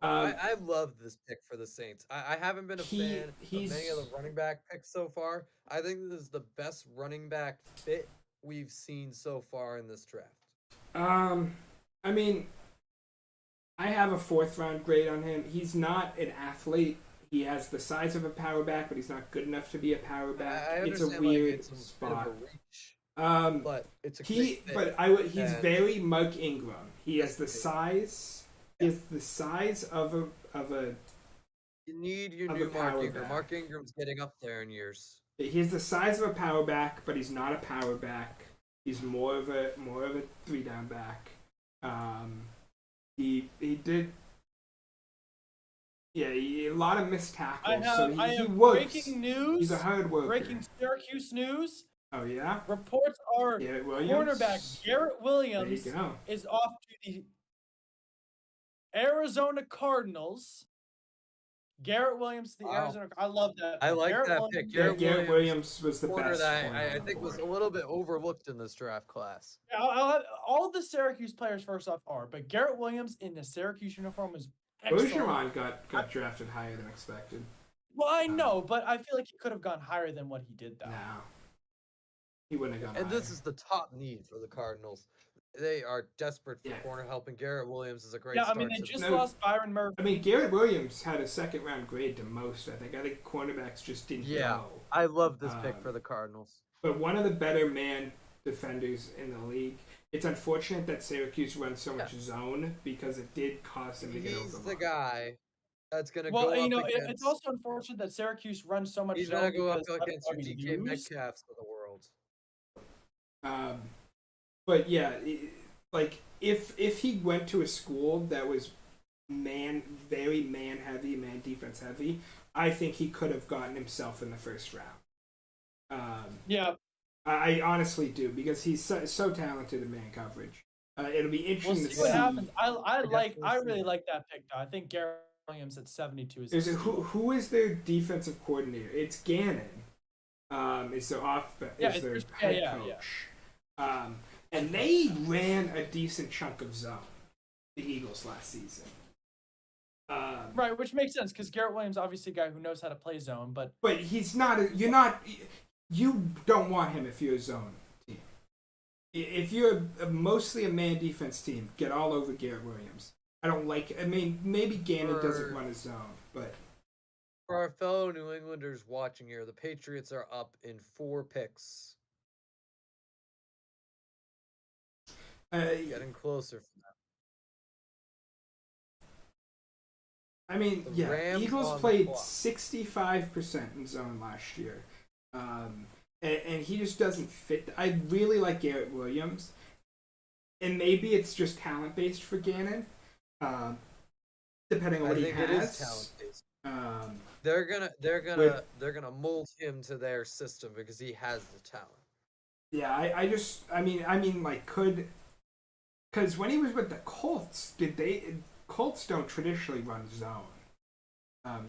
I love this pick for the Saints. I haven't been a fan of many of the running back picks so far. I think this is the best running back fit we've seen so far in this draft. I mean, I have a 4th round grade on him. He's not an athlete. He has the size of a power back, but he's not good enough to be a power back. I It's a understand, weird it's a bit spot. of a reach, But it's a great fit. he's and- very Mark Ingram. He has the Yes. size. He has the size of a. You need your of new a Mark power Ingram. back. Mark Ingram's getting up there in years. He has the size of a power back, but he's not a power back. He's more of a 3-down back. He did. Yeah, a lot of missed tackles. I he have works. breaking news. He's a hard worker. Breaking Syracuse news. Oh yeah. Reports are Garrett Williams. cornerback Garrett There Williams you go. is off to the Arizona Cardinals. Garrett Williams, to the Wow. Arizona. I love that. I pick. like Garrett that Williams- pick. Yeah, Garrett Garrett Williams was the Corner best. that corner I on the think was a board. little bit overlooked in this draft class. Yeah, all the Syracuse players first off are, but Garrett Williams in the Syracuse uniform is excellent. Bergeron got drafted higher than expected. Well, I know, but I feel like he could have gone higher than what he did, though. No, he wouldn't have gone. And this higher. is the top need for the Cardinals. They are desperate for Yeah. corner help, and Garrett Williams is a great Yeah, I start mean, they to just the No. lost Byron Murphy. I mean, Garrett Williams had a 2nd-round grade to most. I think cornerbacks just didn't Yeah. go. I love this pick Um, for the Cardinals. But one of the better man defenders in the league. It's unfortunate that Syracuse runs so much zone because it did cause him to get He's the overlooked. guy that's going to Well, go you up know, against. it's also unfortunate that Syracuse runs so much He's zone going to go up because against your otherwise DK lose. Metcalfs of the world. But yeah, like if he went to a school that was very man heavy, man defense heavy, I think he could have gotten himself in the 1st round. Yeah, I honestly do because he's so talented in man coverage. It'll be we'll interesting to see what happens. I definitely really see. like that pick, though. I think Garrett Williams at 72 is. Is a it steal. who is their defensive coordinator? It's Gannon. Is their Yeah, is their it's- head yeah. coach. And they ran a decent chunk of zone, the Eagles last season. Right, which makes sense because Garrett Williams obviously a guy who knows how to play zone, but But he's not. You don't want him if you're a zone team. If you're mostly a man defense team, get all over Garrett Williams. I don't like. I mean, maybe Gannon doesn't run a zone, but For our fellow New Englanders watching here, the Patriots are up in 4 picks. Getting closer from that. I mean, The yeah, Rams Eagles on the played clock. 65% in zone last year. And he just doesn't fit. I really like Garrett Williams. and maybe it's just talent based for Gannon, depending on I what he think has. it is talent based. Um, They're gonna mold him to their system because he has the talent. yeah, I mean, like, because when he was with the Colts, Colts don't traditionally run zone,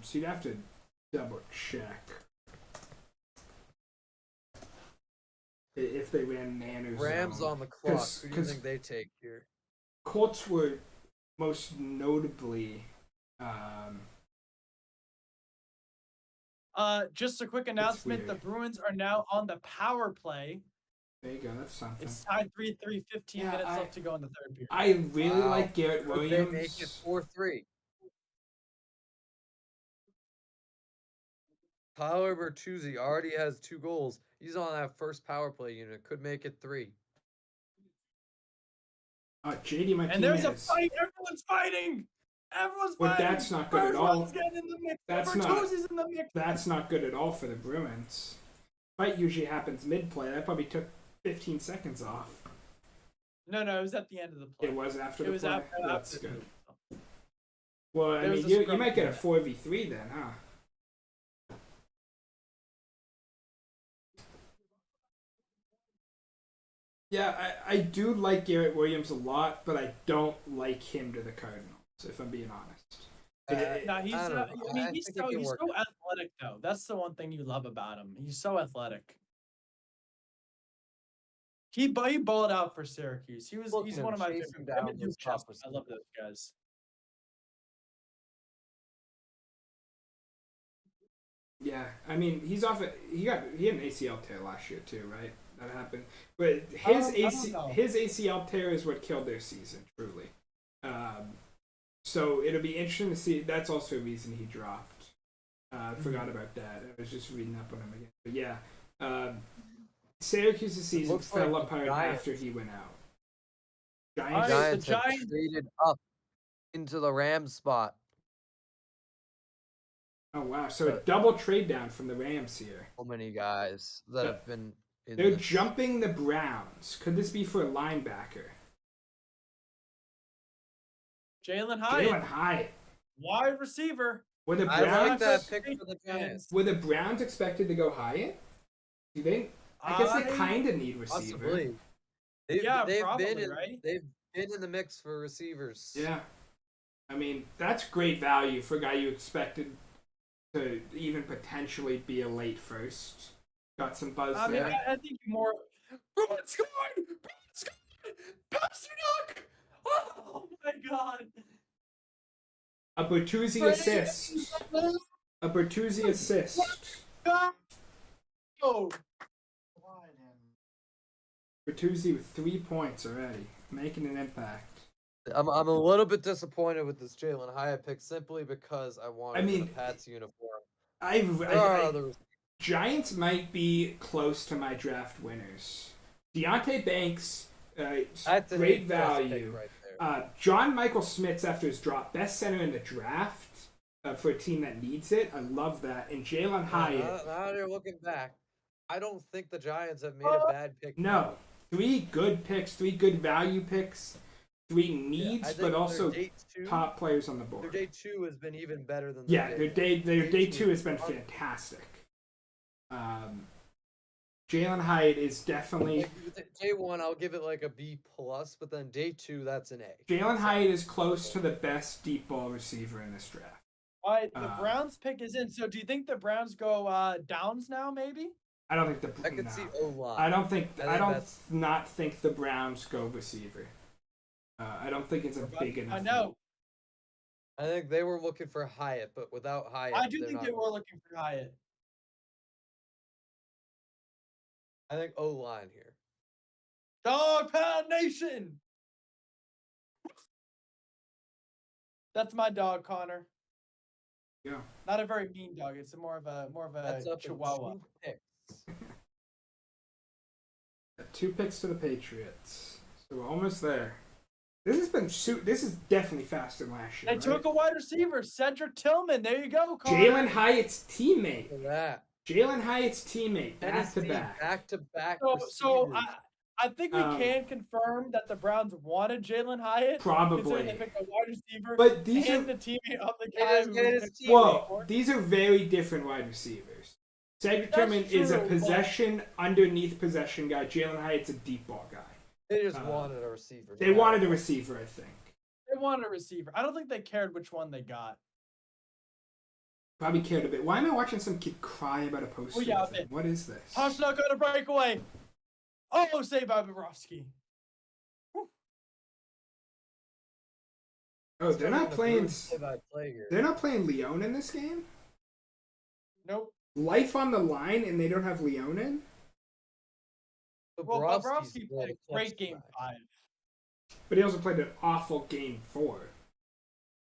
so you'd have to double check if they ran man or Rams zone. on the clock. 'Cause- Who do you 'cause- think they take here? Colts were most notably. Just a quick announcement: the weird. Bruins are now on the power play. There you go. That's something. It's tied 3-3, 15 Yeah, minutes I- left to go in the third period. I really Wow. like Garrett Could Williams. they make it 4-3? Tyler Bertuzzi already has 2 goals. He's on that first power play unit. Could make it 3. JD Martinez. And there's a fight. Everyone's fighting. Everyone's But fighting. that's not good at all. Bergeron's getting in the mix. That's not- Bertuzzi's in the mix. That's not good at all for the Bruins. Fight usually happens mid-play. That probably took 15 seconds off. No, it was at the end of the play. It was after It the was play. after. That's after good. Well, I There was mean, a you scrum might get a minute. 4v3 then, huh? Yeah, I do like Garrett Williams a lot, but I don't like him to the Cardinals, if I'm being honest. No, he's. I don't know. I mean, I he's think so it can he's work so athletic though. That's the one thing you love about him. He's so athletic. He balled out for Syracuse. Look He's at one him of my chasing favorite. down Him and those Duke top Chestnut. I love those guys. Yeah, I mean, he had an ACL tear last year too, right? That happened, but his know. his ACL tear is what killed their season, truly. So it'll be interesting to see. That's also a reason he dropped. I forgot about that. I was just reading up on him again. But yeah, Syracuse's season looks fell like the apart Giants- after he went out. Alright, Giants, the Giants have Giants- traded up into the Rams spot. oh wow! So a double trade down from the Rams here. So many guys that have been in They're this. jumping the Browns. Could this be for a linebacker? Jalen Hyatt, Jalen Hyatt. wide receiver. Were the I Browns like that Browns- pick for the Giants. Were the Browns expected to go Hyatt? Do they? I guess they kind of need receiver. Possibly. They've probably, been in, right? They've been in the mix for receivers. Yeah. I mean, that's great value for a guy you expected to even potentially be a late first. Got some buzz I mean, there. I think more. Bruin scored! Bruin scored! Pasternak! Oh my god! A Bertuzzi assist. A Bertuzzi assist. Oh, Bertuzzi with 3 points already, making an impact. I'm a little bit disappointed with this Jalen Hyatt pick simply because I wanted mean, the Pats uniform. There are other- Giants might be close to my draft winners. Deontay Banks, That's a great best pick value. right there. John Michael Smith's after his drop, best center in the draft for a team that needs it. I love that. And Jalen Hyatt, Now you're looking back. I don't think the Giants have made a bad pick. no, 3 good picks, 3 good value picks, 3 Yeah, needs, I think but also their day two, top players on the Their board. day 2 has been even better than Yeah, their day two has been one. fantastic. Jalen Hyatt is definitely Like, day 1, I'll give it like a B plus, but then day 2, that's an A. Jalen Hyatt is close to the best deep ball receiver in this draft. all right. The Uh, Browns pick is in. So, do you think the Browns go Downs now? Maybe. I don't think I could no. see O line. I don't think I think that's- not think the Browns go receiver. I don't think it's a big enough. I know. I think they were looking for Hyatt, but without Hyatt, I do they're think not they were looking for Hyatt. I think O line here. Dog Pound Nation. That's my dog, Connor. Yeah. Not a very mean dog. It's more of a That's up in Chihuahua. 2 picks. 2 picks to the Patriots, so we're almost there. This is definitely faster than last year. They right? took a wide receiver, Cedric Tillman. There you go, Connor. Jalen Hyatt's teammate. Look at that. Jalen Hyatt's teammate, back to Tennessee back. back to back. So receivers. I think we can confirm that the Browns wanted Jalen Hyatt. Considering they Probably. picked a wide receiver But these and are the teammate of the They guy just who get was his picked teammate. well, these are very different wide receivers. Cedric That's Tillman is a true, but- possession underneath possession guy. Jalen Hyatt's a deep ball guy. They just wanted a receiver. They wanted a receiver, I think. They wanted a receiver. I don't think they cared which one they got. Probably cared a bit. Why am I watching some kid cry about a poster? Oh, yeah, thing? What is this? Touchdown got a breakaway. Oh, saved by Bobrovsky. Oh, they're not playing. Play here. They're not playing Leon in this game. Nope. Life on the line, and they don't have Leon in. Well, Bobrovsky's Bobrovsky more played the a great clutch game guy. 5. But he also played an awful game 4.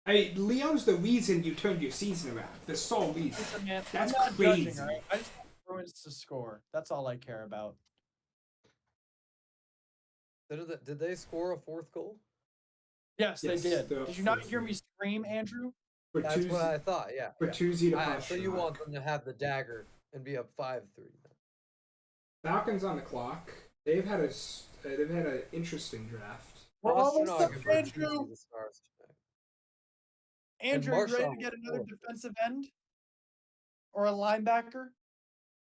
I mean, Leon's the reason you turned your season around. The sole reason. Listen, man, That's I'm not crazy. judging, all right? I just want Bruins to score. That's all I care about. Did they score a 4th goal? Yes, Yes, they did. they're Did you not up hear me scream, Andrew? That's what I thought. Yeah. yeah. Bertuzzi to Alright, so you Pastrnak. want them to have the dagger and be up 5-3. Falcons on the clock. They've had an interesting draft. We're almost Pastrnak up, and Bertuzzi, Andrew. the stars tonight. Andrew, you ready to Marchand get was another horrible. defensive end? Or a linebacker?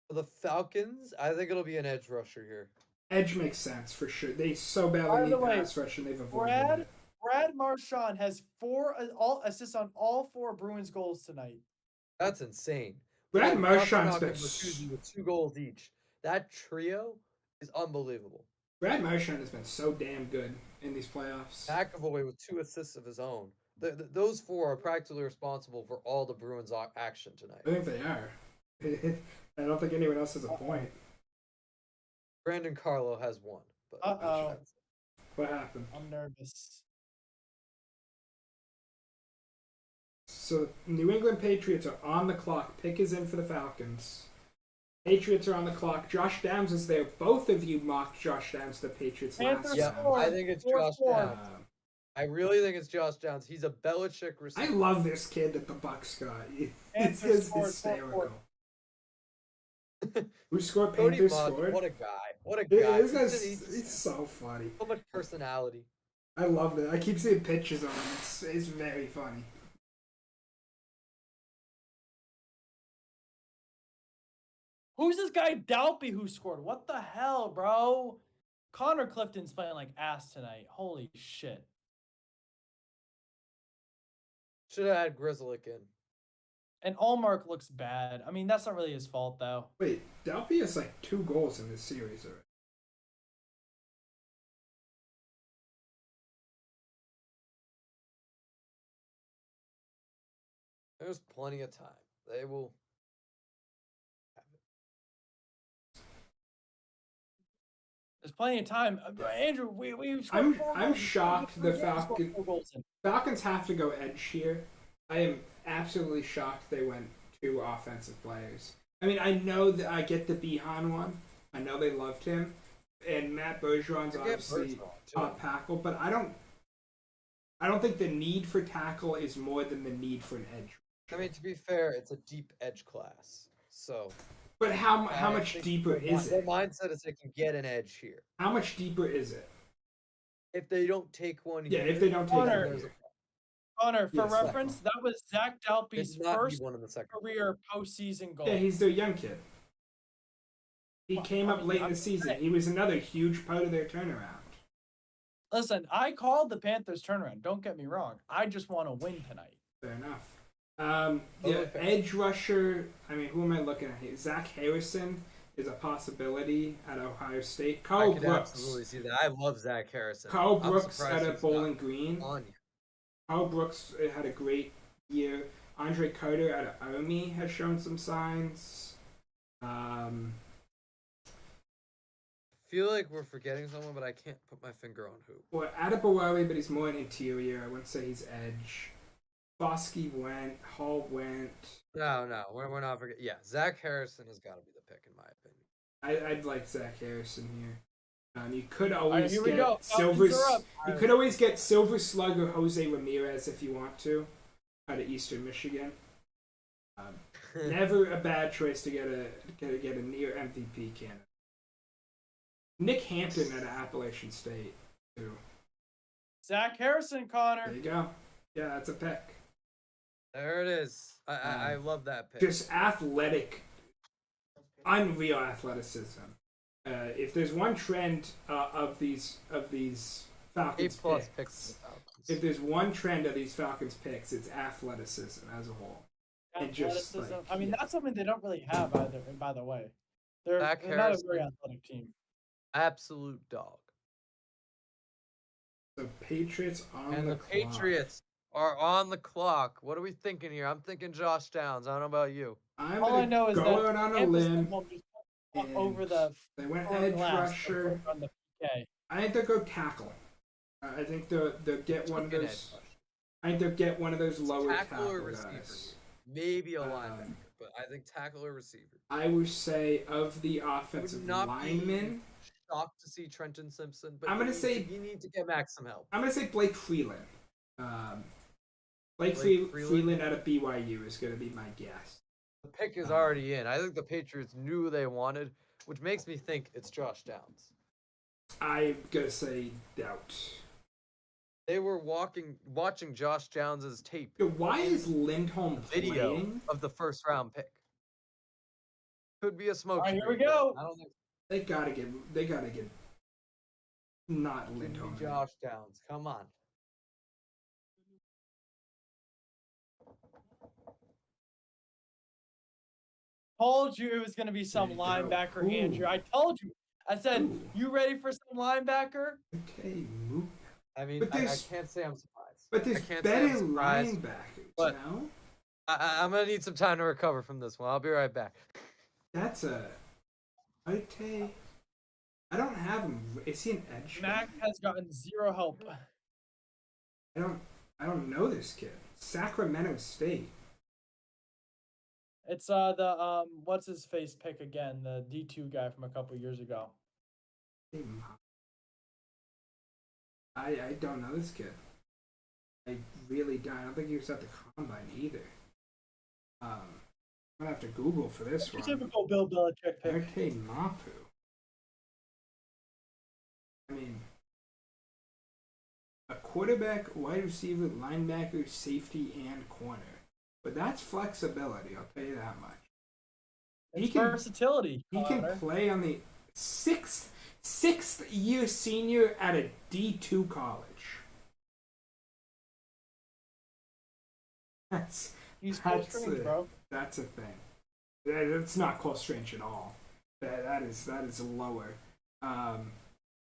For the Falcons, I think it'll be an edge rusher here. Edge makes sense for sure. They so By badly the need way, pass rush, and they've avoided Brad it. Brad Marchand has 4 all assists on all 4 Bruins goals tonight. That's insane. Brad And Marchand's Pastrnak been. and Bertuzzi with 2 goals each. That trio is unbelievable. Brad Marchand has been so damn good in these playoffs. McAvoy with 2 assists of his own. Those 4 are practically responsible for all the Bruins' action tonight. I think they are. I don't think anyone else has a point. Brandon Carlo has 1. But Uh-oh. What happened? I'm nervous. So New England Patriots are on the clock. Pick is in for the Falcons. Patriots are on the clock. Josh Downs is there. Both of you mocked Josh Downs to the Patriots last Panthers Yeah, time. score. I think it's 4-4. Josh Downs. I really think it's Josh Downs. He's a Belichick I receiver. love this kid that the Bucks got. It's Panthers just scored hysterical. 4-4. Who scored? Cody Panthers Mauch, scored. what a guy. What a This guy. guy's He's it's so funny. so much personality. I love it. I keep seeing pictures of him. It's very funny. Who's this guy Dalpy who scored? What the hell, bro? Connor Clifton's playing like ass tonight. Holy shit. Should have had Grizzlick in. And Allmark looks bad. I mean, that's not really his fault, though. Wait, Dalby has like 2 goals in this series already. There's plenty of time. They will. There's plenty of time. Andrew, we've scored 4 I'm goals. shocked the We've scored Falcon- 4 goals in. Falcons have to go edge here. I am absolutely shocked they went 2 offensive players. I mean, I know that I get the Behan one. I know they loved him, and Matt Bergeron's Forget obviously Bergeron, too. top tackle, but I don't think the need for tackle is more than the need for an edge. I mean, to be fair, it's a deep edge class. So. But how I much think deeper is their it? mindset is they can get an edge here. How much deeper is it? If they don't take one Yeah, here, if they don't take Connor, it there's here. Connor, for Yes, that reference, one. that was Zach Dalby's did not need first one in the second. career postseason goal. Yeah, he's their young kid. He Well, came I up mean, late in I'm the season. saying- He was another huge part of their turnaround. Listen, I called the Panthers turnaround. Don't get me wrong. I just want to win tonight. Fair enough. Totally Yeah, fair. edge rusher. I mean, who am I looking at here? Zach Harrison is a possibility at Ohio State. I Carl could Brooks. absolutely see that. I love Zach Harrison. Carl I'm Brooks surprised at a he's Bowling not Green. on yet. Carl Brooks had a great year. Andre Carter out of Army has shown some signs. I feel like we're forgetting someone, but I can't put my finger on who. Well, Adebawale, but he's more an interior. I wouldn't say he's edge. Bosky went. Hall went. No, we're not forgetting. Yeah, Zach Harrison has got to be the pick in my opinion. I'd like Zach Harrison here. You could always here we get go. Silver. Falcons are up. You could always get Silver Slugger Jose Ramirez if you want to, out of Eastern Michigan. Never a bad choice to get a near MVP candidate. Nick Hampton at Appalachian State, too. Zach Harrison, There Connor. you go. Yeah, that's a pick. There it is. I love that pick. Just athletic, unreal athleticism. If there's one trend of these Falcons A+ picks, picks. if there's one trend of these Falcons picks, it's athleticism as a whole. And just, Athleticism. like, I mean, yeah. that's something they don't really have either. And by the way, they're Zach not a very Harrison. athletic team. Absolute dog. The Patriots on And the clock. Patriots are on the clock. What are we thinking here? I'm thinking Josh Downs. I don't know about you. I'm All I know gonna is go that out on a Tampa limb. Stone just up and over the They went front edge glass rusher. on the PK. I think they'll go tackle. I think they'll get one of Fucking those. edge rush. I think they'll get one of those lower Tackle or tackle receiver? guys. Maybe a Um, linebacker, but I think tackle or receiver. I would say of the offensive not linemen, Shocked to see Trenton Simpson, but I'm gonna you need say- you need to get Max some help. I'm gonna say Blake Freeland. Blake Freeland? Freeland out of BYU is gonna be my guess. The pick is already in. I think the Patriots knew who they wanted, which makes me think it's Josh Downs. I'm gonna say doubt. They were watching Josh Downs' tape Yo, why is Lindholm video playing? of the first round pick. Could be a smoke. All right, here we screen, but go. I don't think They gotta get not it could Lindholm. be Josh Downs. Come on. Told you it was going to be some There you go. linebacker, Ooh. Andrew. I told you. I said, Ooh. you ready for some linebacker? Okay, move. I mean, But I there's- can't say I'm surprised. But I there's can't say better I'm surprised, linebackers but- now. I'm gonna need some time to recover from this one. I'll be right back. That's a. Okay. I don't have him. Is he an edge? Mac has gotten zero help. I don't know this kid. Sacramento State. It's the what's his face pick again? The D2 guy from a couple years ago. I don't know this kid. I really don't. I don't think he was at the combine either. I'm gonna have to Google for this Your one. typical Bill Belichick pick. Okay, Mapu. I mean, a quarterback, wide receiver, linebacker, safety, and corner. But that's flexibility, I'll tell you that much. It's He can- versatility. He can Connor. play on the sixth year senior at a D2 college. He's full that's strings, it. bro. That's a thing. That's not close range at all. That is lower.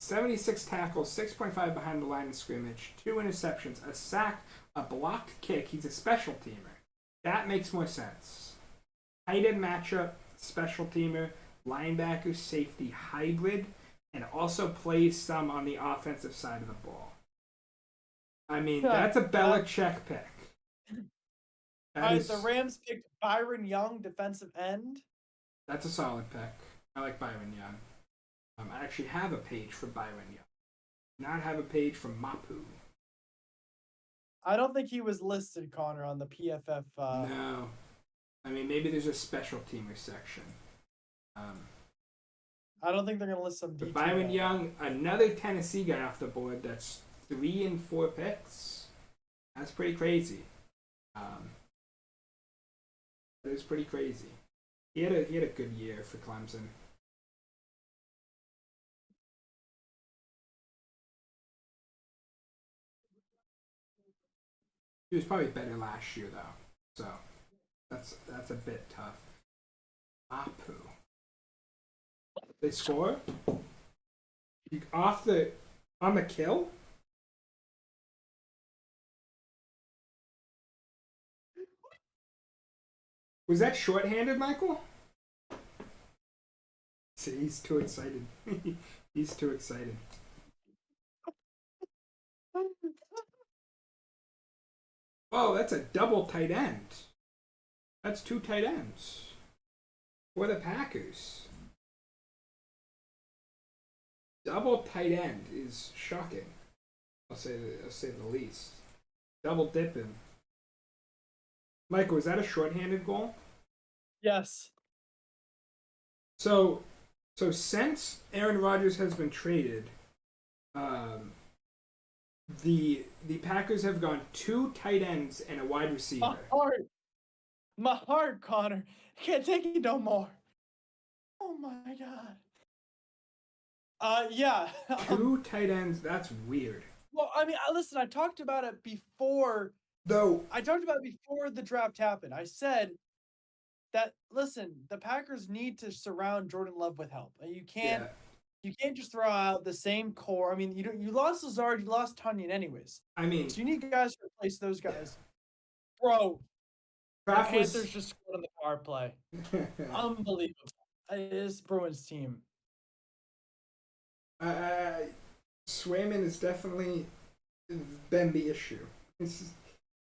76 tackles, 6.5 behind the line of scrimmage, 2 interceptions, a sack, a blocked kick. He's a special teamer. That makes more sense. Tight end matchup, special teamer, linebacker, safety, hybrid, and also plays some on the offensive side of the ball. I mean, that's a Belichick pick. That All right, is- the Rams picked Byron Young, defensive end. That's a solid pick. I like Byron Young. I actually have a page for Byron Young. Not have a page for Mapu. I don't think he was listed, Connor, on the PFF. No. I mean, maybe there's a special teamer section. I don't think they're gonna list some But D2 Byron guy. Young, another Tennessee guy off the board. That's 3 and 4 picks. That's pretty crazy. That is pretty crazy. He had a good year for Clemson. He was probably better last year though, so that's a bit tough. Apu. They score on the kill. Was that shorthanded, Michael? See, he's too excited. He's too excited. Oh, that's a double tight end. That's 2 tight ends for the Packers. Double tight end is shocking. I'll say the least. Double dipping. Michael, was that a shorthanded goal? Yes. So So since Aaron Rodgers has been traded, the Packers have gone 2 tight ends and a wide receiver. My heart, Connor. I can't take it no more. Oh my god. Yeah. 2 tight ends. That's weird. Well, I mean, listen. I talked about it before. Though I talked about it before the draft happened. I said that listen, the Packers need to surround Jordan Love with help. You can't. yeah, You can't just throw out the same core. I mean, you lost Lazard, you lost Tunyon anyways. I mean, So you need guys to replace those guys. Bro, the Kraft Panthers was. just scored on the power play. Unbelievable. This Bruins team. Swayman has definitely been the issue.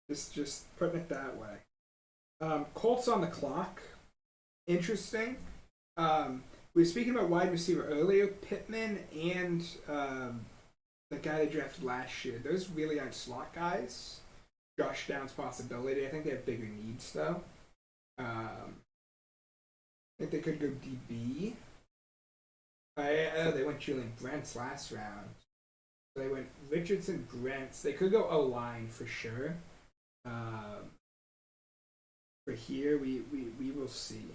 Just putting it that way. Colts on the clock. Interesting. We were speaking about wide receiver earlier. Pittman and the guy they drafted last year. Those really aren't slot guys. Josh Downs possibility. I think they have bigger needs though. I think they could go DB. They went Julian Brents last round. They went Richardson, Brents. They could go O-line for sure. For here, we will see.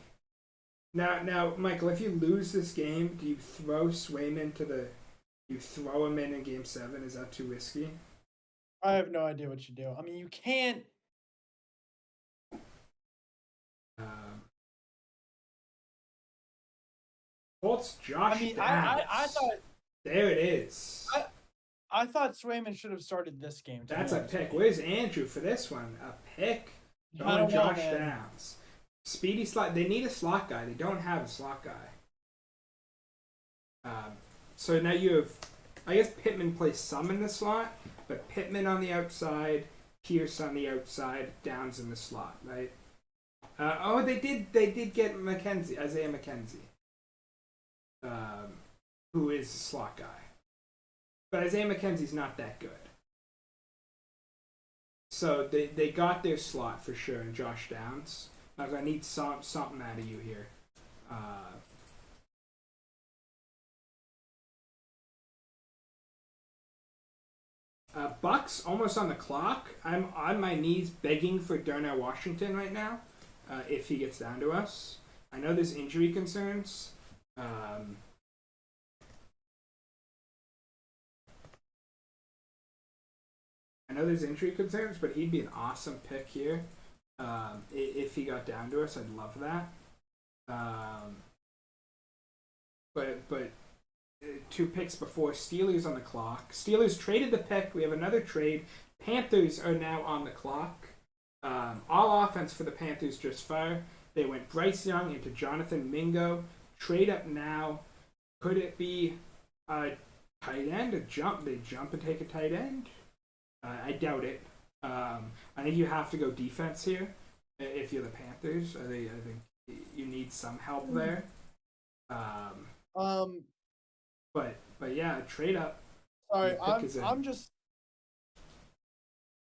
Now, Michael, if you lose this game, do you throw Swayman you throw him in Game 7? Is that too risky? I have no idea what you do. I mean, you can't. Colts Josh I mean, Downs. I thought. There it is. I thought Swayman should have started this game. That's a pick. Where's Andrew for this one? A pick? Going Josh Downs. Speedy slot. They need a slot guy. They don't have a slot guy. So now you have, I guess Pittman plays some in the slot, but Pittman on the outside, Pierce on the outside, Downs in the slot, right? They did get Isaiah McKenzie, who is a slot guy, but Isaiah McKenzie's not that good. So they got their slot for sure in Josh Downs. I need something out of you here. Bucks almost on the clock. I'm on my knees begging for Darnell Washington right now. If he gets down to us, I know there's injury concerns. I know there's injury concerns, but he'd be an awesome pick here. If he got down to us, I'd love that. But 2 picks before, Steelers on the clock. Steelers traded the pick. We have another trade. Panthers are now on the clock. All offense for the Panthers just far. They went Bryce Young into Jonathan Mingo. Trade up now. Could it be a tight end? A jump? They jump and take a tight end? I doubt it. I think you have to go defense here if you're the Panthers. I think you need some help there. But yeah, trade up. Sorry, The pick is in. I'm just.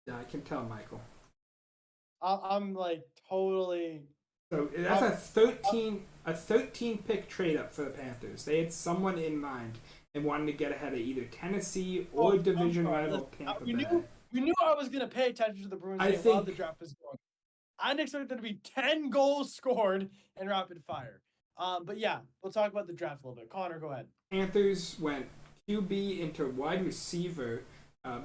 Yeah, I can tell, Michael. I'm like totally. So that's a 13 pick trade up for the Panthers. They had someone in mind and wanted to get ahead of either Tennessee or division rival Tampa Bay. We knew I was gonna pay attention to the Bruins game while the draft was going. I didn't expect there to be 10 goals scored in rapid fire. But yeah, we'll talk about the draft a little bit. Connor, go ahead. Panthers went QB into wide receiver.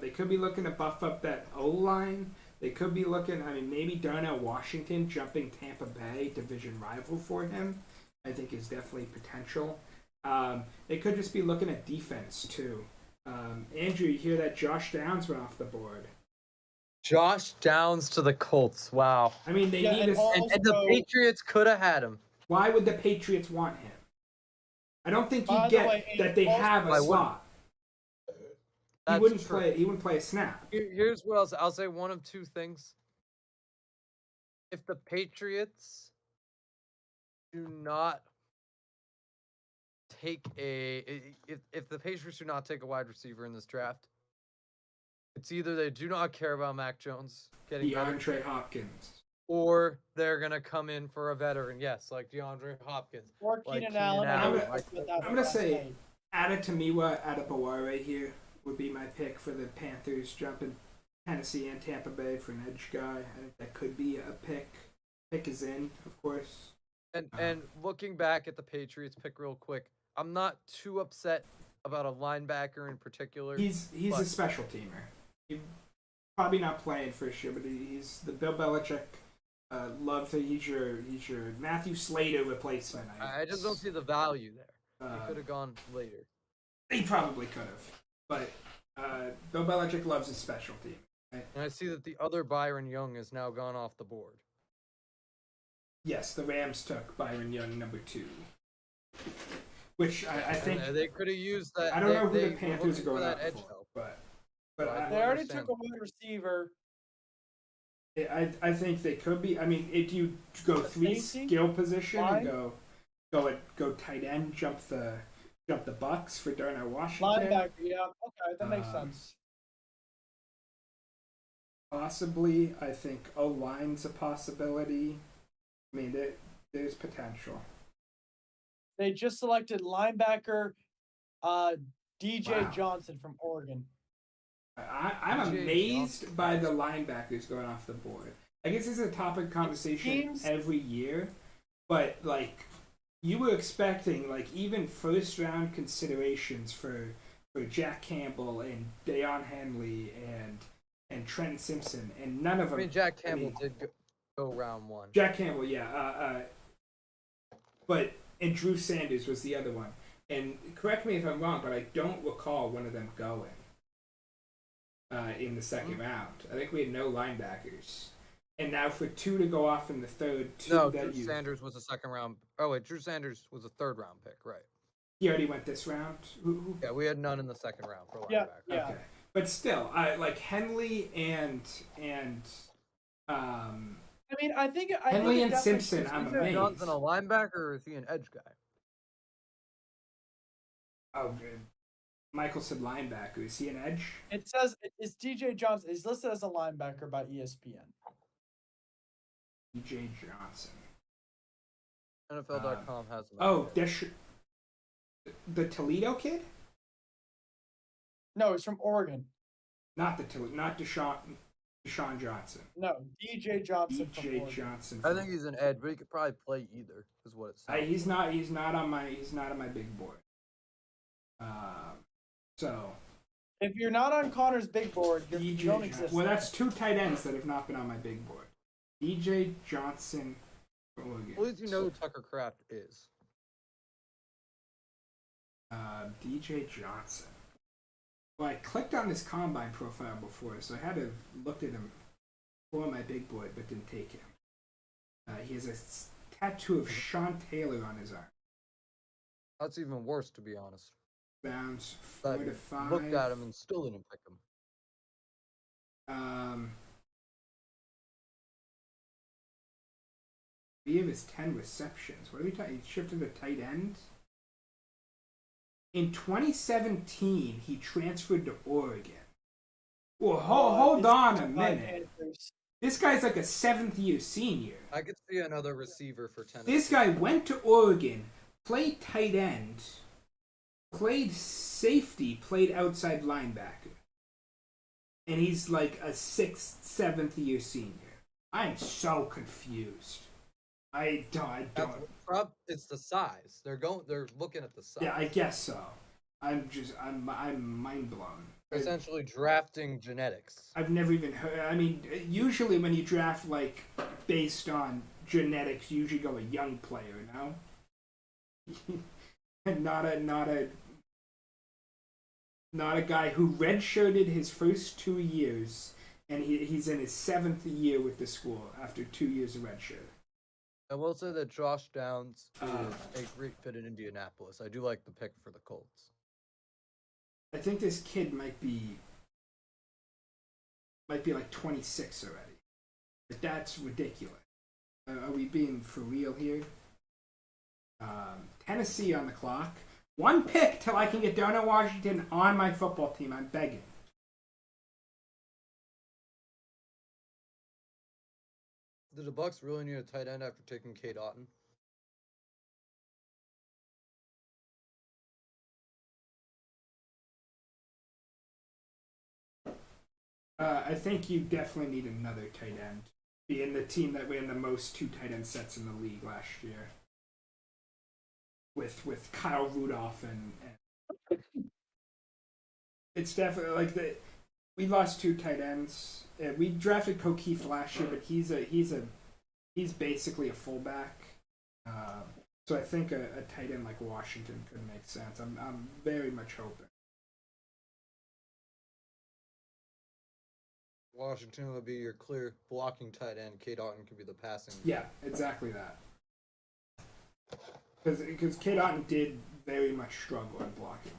They could be looking to buff up that O-line. They could be looking, maybe Darnell Washington jumping Tampa Bay, division rival for him, I think is definitely potential. They could just be looking at defense, too. Andrew, you hear that Josh Downs went off the board. Josh Downs to the Colts. Wow. They need a... And the Patriots could have had him. Why would the Patriots want him? I don't think you get that they have a slot. He wouldn't play a snap. Here's what else. I'll say one of 2 things. If the Patriots do not take if the Patriots do not take a wide receiver in this draft, it's either they do not care about Mac Jones getting better, DeAndre Hopkins. or they're gonna come in for a veteran. Yes, like DeAndre Hopkins. Or Like Keenan Keenan Allen. I Allen, would like- put that I'm gonna last say- night. Adetomiwa Adebaware here would be my pick for the Panthers, jumping Tennessee and Tampa Bay for an edge guy. I think that could be a pick. Pick is in, of course. And looking back at the Patriots pick real quick, I'm not too upset about a linebacker in particular. He's a but- special teamer. He probably not playing for sure, but he's the Bill Belichick. Love that he's your Matthew Slater replacement. I just don't see the value there. He Uh, could have gone later. he probably could have, but Bill Belichick loves his special team. And I see that the other Byron Young has now gone off the board. Yes, the Rams took Byron Young number 2, which I think And they could have used that. I don't know who they the were Panthers are looking for going that out edge for, help. but I They don't already understand. took a wide receiver. I think they could be. I mean, if you go A 3 safety? skill position Line? and go tight end, jump the Bucks for Darnell Washington. Linebacker, yeah. Okay, that makes Um, sense. Possibly, I think O line's a possibility. I mean, there's potential. They just selected linebacker DJ Wow. Johnson from Oregon. I'm DJ amazed Johnson. by the linebackers going off the board. I guess it's a topic of conversation seems- every year, but like you were expecting, like even first round considerations for Jack Campbell and Deion Henley and Trent Simpson, and none of I them. mean, Jack I Campbell mean, did go round 1. Jack Campbell, yeah. And Drew Sanders was the other one. And correct me if I'm wrong, but I don't recall one of them going in the second round. I think we had no linebackers. And now for 2 to go off in the third, 2 No, that Drew Sanders was a second round. Oh wait, Drew Sanders was a third round pick, right? he already went this round. Who? Yeah, we had none in the second round for linebacker. Yeah. Okay, but still, I like Henley and I mean, I think Henley it and definitely Simpson, suits I'm the- Is amazed. Johnson a linebacker or is he an edge guy? good. Michael said linebacker. Is he an edge? It says it's DJ Johnson. He's listed as a linebacker by ESPN. DJ Johnson. NFL.com has him. Oh, the Toledo kid? No, he's from Oregon. Not Deshaun Johnson. No, DJ Johnson from DJ Oregon. Johnson. I think he's an edge, but he could probably play either. Is what it says. He's not on my big board. So If you're not on Connor's big board, you DJ don't Johnson. exist. Well, that's 2 tight ends that have not been on my big board. DJ Johnson. Oregon. At least you know who Tucker Kraft is. DJ Johnson. Well, I clicked on his combine profile before, so I had to look at him for my big board, but didn't take him. He has a tattoo of Sean Taylor on his arm. That's even worse, to be honest. Bounds That 4 to you 5. looked at him and still didn't pick him. He have his 10 receptions. What are we talking? He shifted to tight end. In 2017, he transferred to Oregon. Well, hold on a minute. This guy's like a 7th-year senior. I could see another receiver for Tennessee. This guy went to Oregon, played tight end, played safety, played outside linebacker. And he's like a 6th, 7th-year senior. I'm so confused. I don't. It's the size. They're looking at the size. Yeah, I guess so. I'm mind blown. Essentially drafting genetics. I've never even heard. I mean, usually when you draft like based on genetics, you usually go a young player, no? And not a guy who redshirted his first 2 years, and he's in his 7th year with the school after 2 years of redshirt. I will say that Josh Downs is a great fit in Indianapolis. I do like the pick for the Colts. I think this kid might be like 26 already. But that's ridiculous. Are we being for real here? Tennessee on the clock. 1 pick till I can get Darnell Washington on my football team. I'm begging. Did the Bucks really need a tight end after taking Kate Otten? I think you definitely need another tight end. Being the team that ran the most two tight end sets in the league last year, with Kyle Rudolph and it's definitely like we lost two tight ends. We drafted O'Keefe last year, but he's basically a fullback. So I think a tight end like Washington could make sense. I'm very much hoping. Washington would be your clear blocking tight end. Kate Otten could be the passing. Yeah, exactly that. Because Kate Otten did very much struggle in blocking.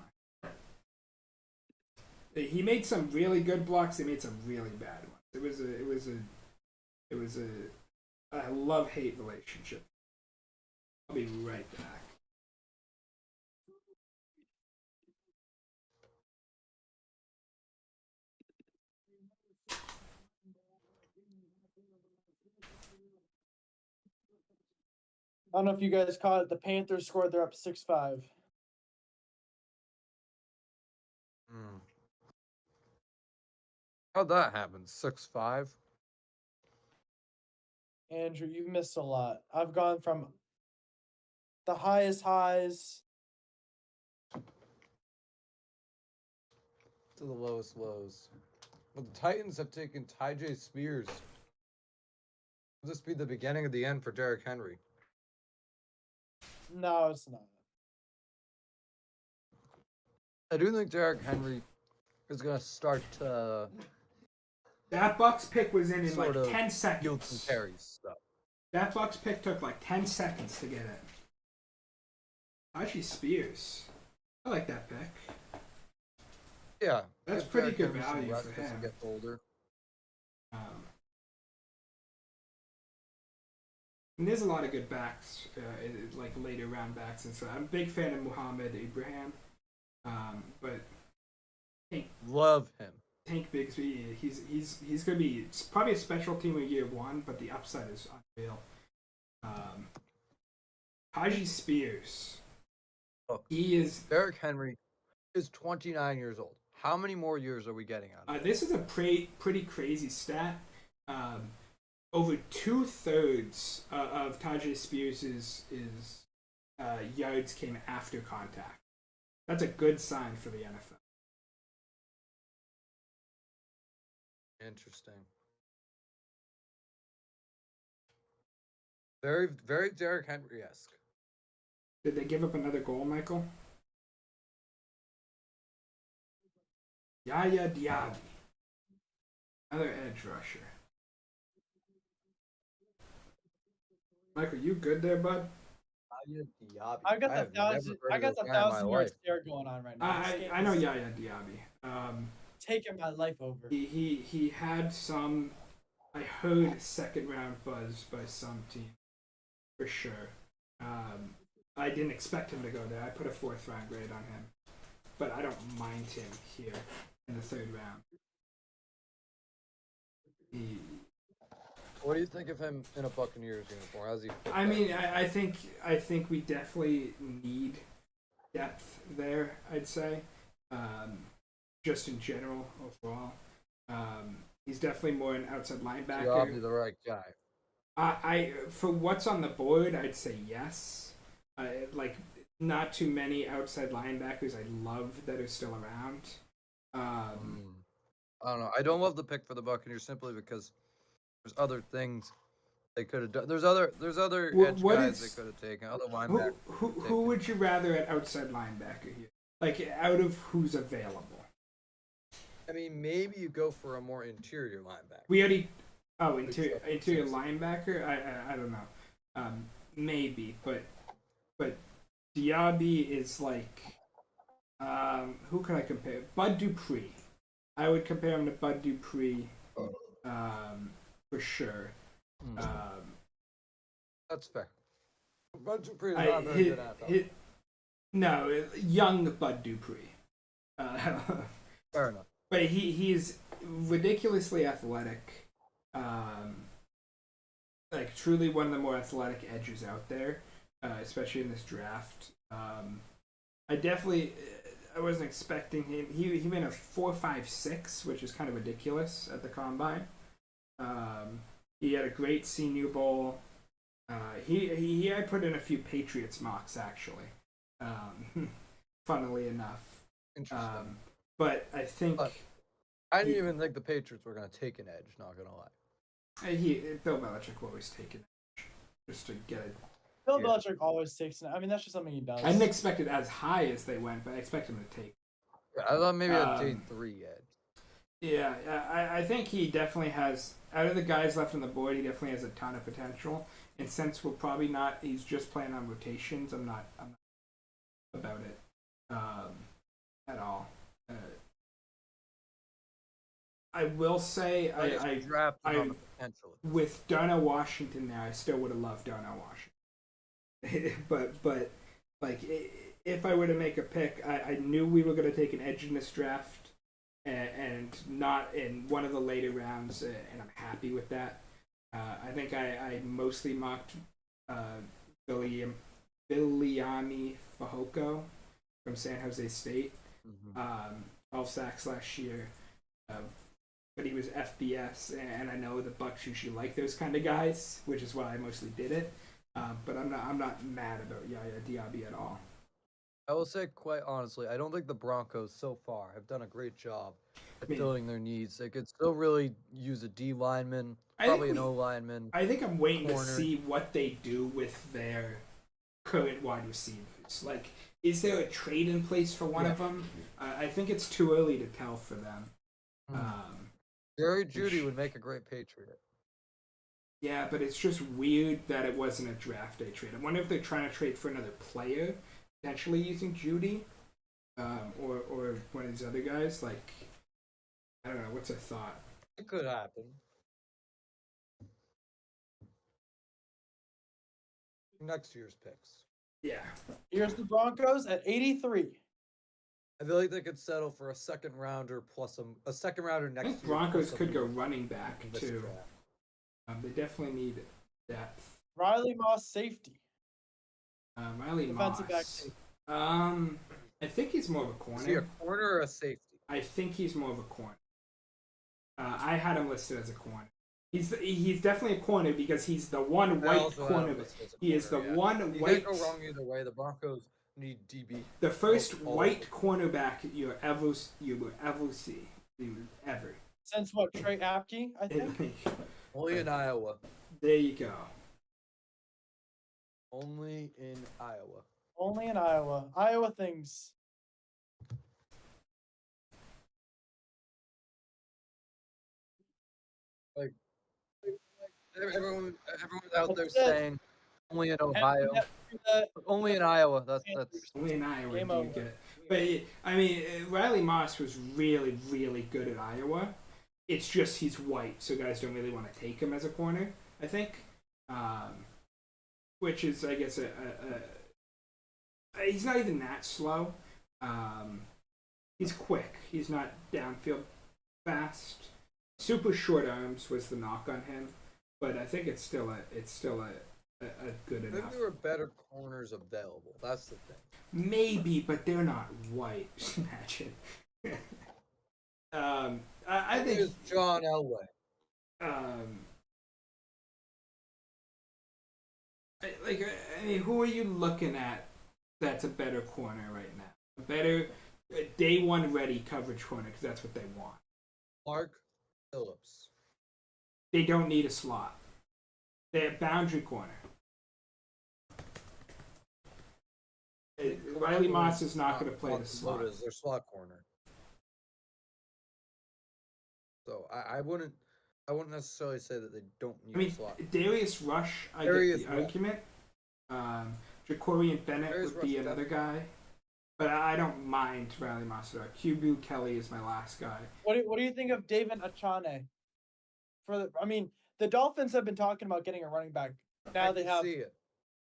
He made some really good blocks. He made some really bad ones. It was a love-hate relationship. I'll be right back. I don't know if you guys caught it. The Panthers scored. They're up 6-5. Hmm. How'd that happen? 6-5? Andrew, you've missed a lot. I've gone from the highest highs To the lowest lows. Well, the Titans have taken Tyjae Spears. Will this be the beginning of the end for Derrick Henry? No, it's not. I do think Derrick Henry is going to start to That Bucks pick was in Sort like of 10 yield some seconds. carries stuff. That Bucks pick took like 10 seconds to get it. Actually, Spears. I like that pick. Yeah. That's give pretty Derrick good Henry some value rest for as he him. gets older. And there's a lot of good backs, like later round backs, and so I'm a big fan of Muhammad Abraham. But Love him. Tank Bigsby, he's going to be it's probably a special team in year one, but the upside is unreal. Haji Spears, Oh. he is. Derrick Henry is 29 years old. How many more years are we getting out of This is a pretty crazy stat. Over 2/3 of Tajay Spears' yards came after contact. That's a good sign for the NFL. Interesting. Very, very Derrick Henry-esque. Did they give up another goal, Michael? Yaya Diaby. Another edge rusher. Michael, you good there, bud? I got the have never thousand. heard I of got this the guy in my 1,000 yard life. stare going on right now. This game I know is Yaya Diaby. taking my life over. He had some. I heard second round buzz by some team, for sure. I didn't expect him to go there. I put a 4th round grade on him, but I don't mind him here in the 3rd round. What do you think of him in a Buccaneers uniform? How's he? I mean, I think we definitely need depth there. I'd say, just in general overall, he's definitely more an outside linebacker. Diaby, the right guy. I for what's on the board, I'd say yes. Like not too many outside linebackers I love that are still around. I don't know. I don't love the pick for the Buccaneers simply because there's other things they could have done. There's other edge what guys is- they could have taken. Other linebackers. Who would you rather at outside linebacker here? Like out of who's available? I mean, maybe you go for a more interior linebacker. We already. Oh, interior linebacker. I don't know. Maybe, but Diaby is like. Who can I compare? Bud Dupree. I would compare him to Bud Dupree. For sure. That's fair. Bud Dupree is not very good at that. No, young Bud Dupree. Fair enough. But he's ridiculously athletic. like truly one of the more athletic edges out there, especially in this draft. I definitely I wasn't expecting him. He ran a 4.56, which is kind of ridiculous at the combine. He had a great Senior Bowl. He had put in a few Patriots mocks actually. Funnily enough. Interesting. But I think I didn't even think the Patriots were gonna take an edge. Not gonna lie. Bill Belichick will always take it just to get it. Bill Yeah. Belichick always takes it. I mean, that's just something he does. I didn't expect it as high as they went, but I expect him to take. Yeah, I thought maybe a Um, day 3 edge. Yeah, I think he definitely has. Out of the guys left on the board, he definitely has a ton of potential. And since we're probably not, he's just playing on rotations. I'm not about it at all. I will say, I draft on the potential. with Darnell Washington now, I still would have loved Darnell Washington. but like if I were to make a pick, I knew we were going to take an edge in this draft, and not in one of the later rounds, and I'm happy with that. I think I mostly mocked Biliami Fehoko from San Jose State. 12 sacks last year. But he was FBS, and I know the Bucks usually like those kind of guys, which is why I mostly did it. But I'm not mad about Yaya Diaby at all. I will say, quite honestly, I don't think the Broncos so far have done a great job at filling their needs. They could still really use a D lineman, probably an O lineman. I think I'm waiting corner. to see what they do with their current wide receivers. Like, is there a trade in place for one of them? I think it's too early to tell for them. Jerry Judy would make a great Patriot. Yeah, but it's just weird that it wasn't a draft day trade. I wonder if they're trying to trade for another player, potentially using Judy, or one of these other guys. Like, I don't know. What's a thought? It could happen. Next year's picks. Yeah. Here's the Broncos at 83. I feel like they could settle for a second rounder plus a second rounder I next think year. Broncos plus a could go move running back in this too. draft. They definitely need depth. Riley Moss, safety. Riley Defensive back Moss. safety. I think he's more of a Is he a corner. corner or a safety? I think he's more of a corner. I had him listed as a corner. He's definitely a corner because he's the one I white also have him corner. listed as a He is the corner, yeah. one You white. can't go wrong either way. The Broncos need DB. The first all white cornerback you will ever see. Ever. Since what, Trey Apke, I think? Only in Iowa. There you go. Only in Iowa. Only in Iowa. Iowa things. Everyone's out there That's it. saying only in Ohio. Only in Iowa. That's Only in Iowa Game do you over. get. But I mean, Riley Moss was really, really good at Iowa. It's just he's white, so guys don't really want to take him as a corner. I think, which is, I guess, he's not even that slow. He's quick. He's not downfield fast. Super short arms was the knock on him, but I think it's still a good I think enough. there were better corners available. That's the thing. Maybe, but they're not white. Imagine. I think. There's John Elway. I mean, who are you looking at? That's a better corner right now. A better day one ready coverage corner because that's what they want. Mark Phillips. They don't need a slot. They're boundary corner. Riley Moss is not going to play the slot. As their slot corner. So I wouldn't necessarily say that they don't need I mean, a slot. Darius Rush, I Darius get the Rush. argument. Jacorian Bennett Darius would be Rush, another guy. But I don't mind Riley Moss. QB Kelly is my last guy. What do you think of David Achane? The Dolphins have been talking about getting a running back. Now I they can have. see it.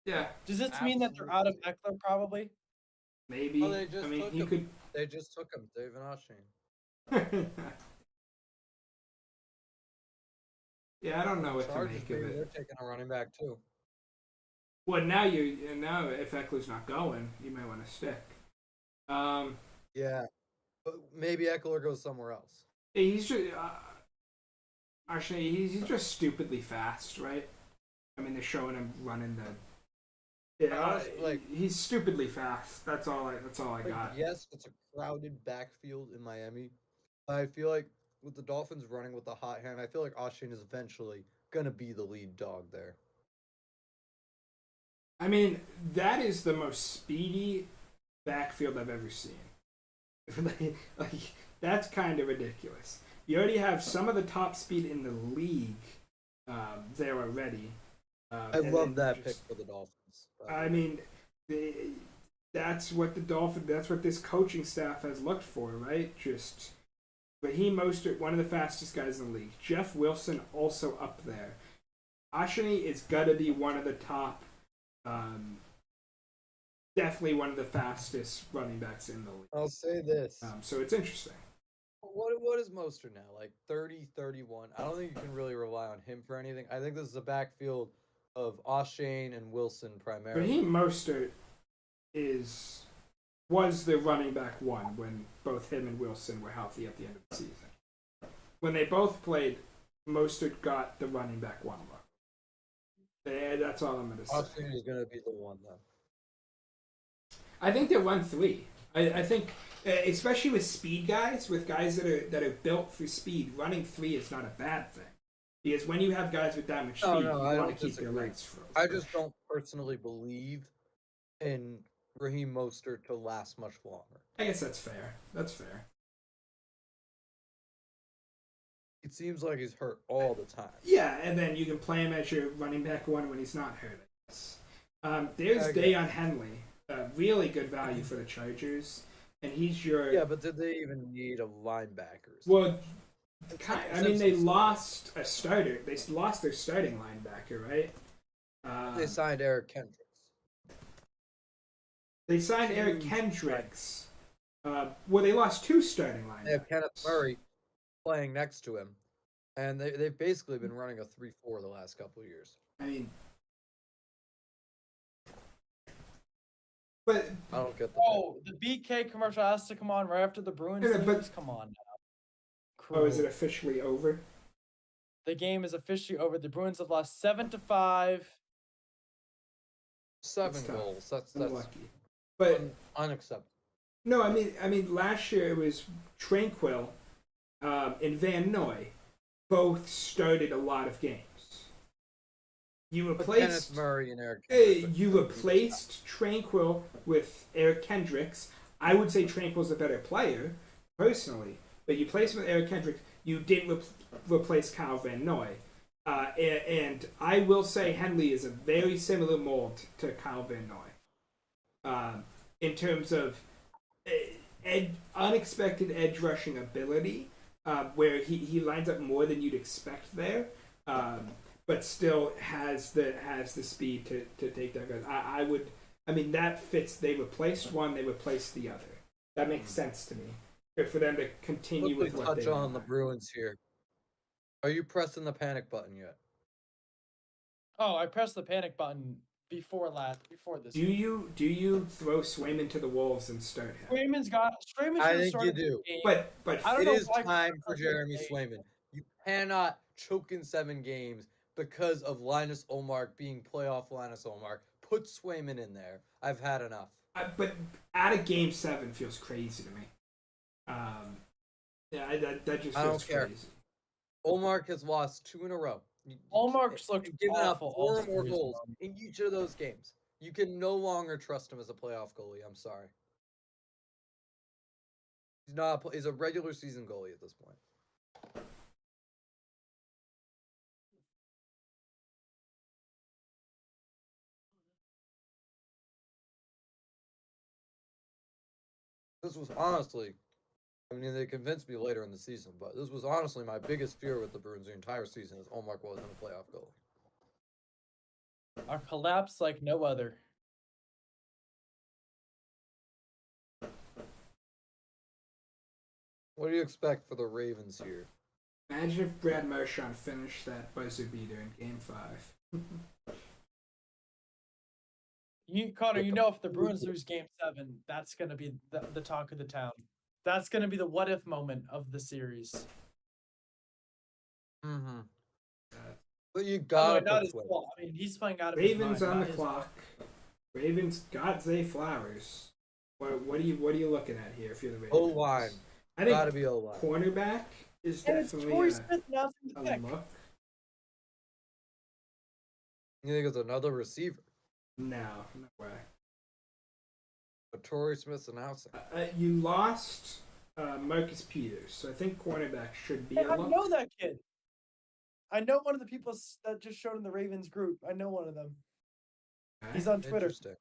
Yeah, Does this mean that they're out of Eckler probably? maybe. Well, they just I mean, took he him. could. They just took him, David Oshin. Yeah, I don't know what to Chargers, make of maybe they're it. taking a running back too. Well, now if Eckler's not going, you might want to stick. Um, Yeah, but maybe Eckler goes somewhere else. he's just actually he's just stupidly fast, right? I mean, they're showing him running the. Yeah, Like- he's stupidly fast. That's all I Like, got. yes, it's a crowded backfield in Miami. I feel like with the Dolphins running with the hot hand, I feel like Austin is eventually gonna be the lead dog there. I mean, that is the most speedy backfield I've ever seen. like that's kind of ridiculous. You already have some of the top speed in the league there already. I and love then that pick for the Dolphins. I mean, that's what the Dolphins. That's what this coaching staff has looked for, right? Just Raheem Mostert, one of the fastest guys in the league. Jeff Wilson also up there. Ashani is gonna be one of the top. Definitely one of the fastest running backs in the league. I'll say this. So it's interesting. What is Mostert now? Like 30, 31? I don't think you can really rely on him for anything. I think this is a backfield of O'Shane and Wilson primarily. Raheem Mostert was the running back one when both him and Wilson were healthy at the end of the season. When they both played, Mostert got the running back one run. That's all I'm going to say. O'Shane is going to be the one, though. I think they'll run three. I think, especially with speed guys, with guys that are built for speed, running three is not a bad thing. Because when you have guys with that much speed, you I want don't to keep their disagree. legs frozen. I just don't personally believe in Raheem Mostert to last much longer. I guess that's fair. That's fair. It seems like he's hurt all the time. Yeah, and then you can play him as your running back one when he's not hurt. I guess. There's I guess. Deion Henley, really good value for the Chargers, and he's your. Yeah, but did they even need a linebacker? Well, I mean, they Since- lost a starter. They lost their starting linebacker, right? They signed Eric Kendricks. They signed Eric Kendricks. Well, they lost two starting linebackers. They have Kenneth Murray playing next to him, and they've basically been running a 3-4 the last couple of years. I mean, but I don't get the Oh, the BK commercial has to come on right after the Bruins Yeah, but- lose? Come on now. is it Cruel. officially over? The game is officially over. The Bruins have lost 7-5. 7 That's tough. goals. That's Unlucky. But unacceptable. no, I mean, last year it was Tranquil and Van Noy both started a lot of games. You But Kenneth replaced Murray and Eric Kendricks. you replaced Tranquil with Eric Kendricks. I would say Tranquil's a better player, personally, but you placed him with Eric Kendricks. You didn't replace Kyle Van Noy. And I will say Henley is a very similar mold to Kyle Van Noy. In terms of unexpected edge rushing ability, where he lines up more than you'd expect there, but still has the speed to take that guy. I mean that fits. They replaced one, they replaced the other. That makes sense to me. For them to continue Quickly with what touch they on the are. Bruins here. Are you pressing the panic button yet? Oh, I pressed the panic button before this. Do you throw Swayman to the Wolves and start him? Swayman should I have think you started do. the game. But I don't It know is why time for Christopher Jeremy Page- Swayman. You cannot choke in 7 games because of Linus Olmark being playoff Linus Olmark. Put Swayman in there. I've had enough. but out of Game 7 feels crazy to me. That just I don't feels care. crazy. Olmark has lost 2 in a row. Olmark's looked You've given up awful 4 all more series goals long. in each of those games. You can no longer trust him as a playoff goalie. I'm sorry. He's a regular season goalie at this point. This was honestly, I mean, they convinced me later in the season, but this was honestly my biggest fear with the Bruins the entire season is Olmark wasn't a playoff goalie. A collapse like no other. What do you expect for the Ravens here? Imagine if Brad Marchand finished that buzzer beater in Game 5. Connor, you know, if the Bruins lose Game 7, that's gonna be the talk of the town. That's gonna be the what if moment of the series. Mm-hmm. But you By the way, gotta not put his Swift. fault. I mean, he's playing out of his Ravens mind, on not the his fault. clock. Ravens got Zay Flowers. What are you looking at here if you're the Ravens? O line. I think Gotta be O line. cornerback is And it's definitely Torrey a Smith announcing the pick. look. You think it's another receiver? No way. But Torrey Smith's announcing. You lost Marcus Peters, so I think cornerback should be Hey, a I look. know that kid. I know one of the people that just showed in the Ravens group. I know one of them. Okay, He's on Twitter. Interesting.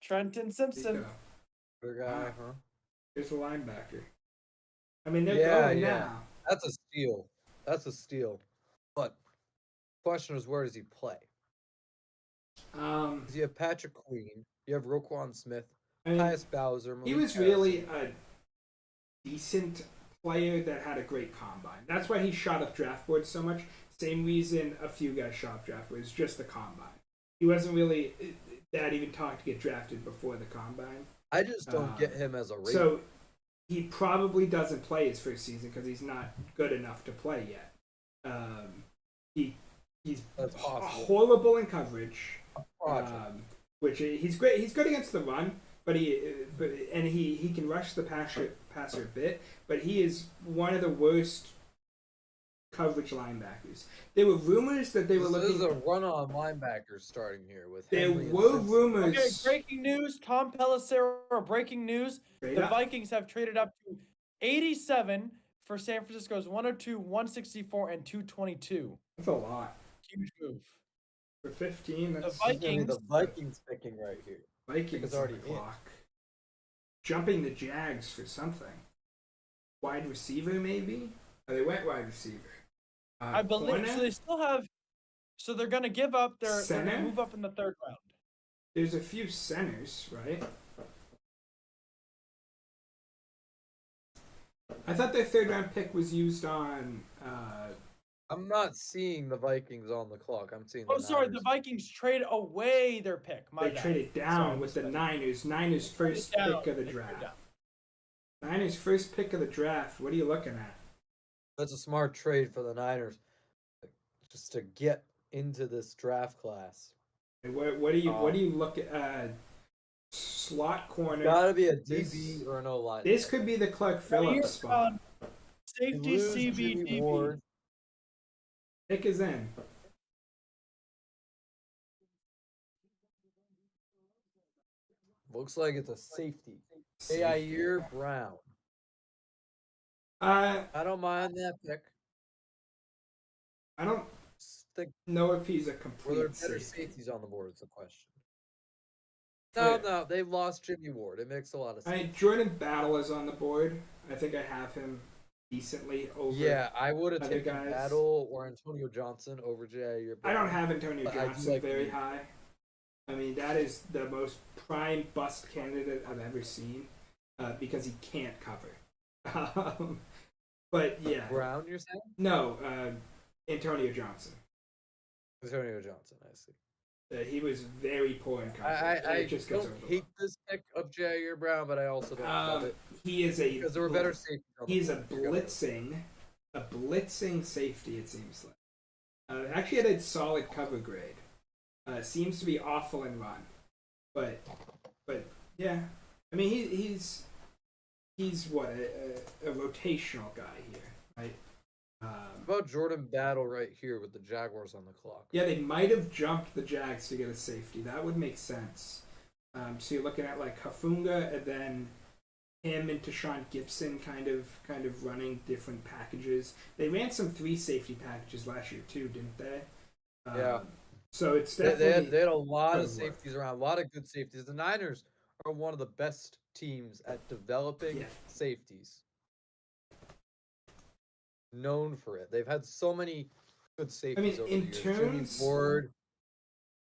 Trenton there you Simpson. go. Good guy, huh? Here's the linebacker. I mean, they're Yeah, going yeah. now. That's a steal. That's a steal. But question is, where does he play? Because you have Patrick Queen, you have Roquan Smith, I mean, Tyus Bowser. he Malik was really Harrison. a decent player that had a great combine. That's why he shot up draft boards so much. Same reason a few guys shot up draft boards, just the combine. He wasn't really that even talked to get drafted before the combine. I just don't get him as a Raven. So he probably doesn't play his first season because he's not good enough to play yet. He's That's possible. horrible in coverage. Project. Which he's great. He's good against the run, but he can rush the passer a bit. But he is one of the worst coverage linebackers. There were rumors that they were This is a looking. run-on linebacker starting here with There Henry and were Simpson. rumors. Okay, breaking news. Tom Pelissero. Breaking news. Straight The up. Vikings have traded up to 87 for San Francisco's 102, 164, and 222. That's a lot Huge move. for 15. That's This is gonna be Vikings- the Vikings picking right here. Vikings It's on already the in. clock. Jumping the Jags for something. Wide receiver, maybe? Oh, they went wide receiver. I believe Corner? so. They still have. So they're gonna give up. They're gonna Center? move up in the third round. There's a few centers, right? I thought their third round pick was used on. I'm not seeing the Vikings on the clock. I'm seeing. Oh, the sorry. The Niners. Vikings trade away their pick. My They bad. traded down Sorry, with the sorry. Niners. Niners first Down. pick of the They traded draft. down. Niners first pick of the draft. What are you looking at? That's a smart trade for the Niners, just to get into this draft class. What do you look at? Slot corner. Gotta be a This- DB or an O line. This could be the Clark Right Phillips here, spot. Safety, CB, Jimmy DB. Ward. Pick is in. Looks like it's a safety. Jair Brown. I don't mind that pick. don't Think, know if he's a were there complete better safety. safeties on the board? Is the question. Right. No, they've lost Jimmy Ward. It makes a lot of sense. Jordan Battle is on the board. I think I have him decently over. Yeah, I would have other taken guys. Battle or Antonio Johnson over Jair I Brown. don't have Antonio But I do Johnson like very the- high. I mean, that is the most prime bust candidate I've ever seen because he can't cover. But yeah, Brown, you're saying? no, Antonio Johnson. Antonio Johnson, I see. He was very poor in coverage. and I it just gets don't overlooked. hate this pick of Jair Brown, but I also don't love it He is a because there were better safeties. On the He's a board. You gotta- blitzing safety. It seems like. Actually, had a solid cover grade. Seems to be awful in run, but yeah. I mean, he's what a rotational guy here, right? How about Jordan Battle right here with the Jaguars on the clock? Yeah, they might have jumped the Jags to get a safety. That would make sense. So you're looking at like Hafunga and then him and Tashawn Gibson kind of running different packages. They ran some 3 safety packages last year too, didn't they? Yeah. So it's They definitely had a lot of does work. safeties around, a lot of good safeties. The Niners are one of the best teams at developing Yeah. safeties. Known for it. They've had so many good safeties over in the years. Jimmy terms- Ward,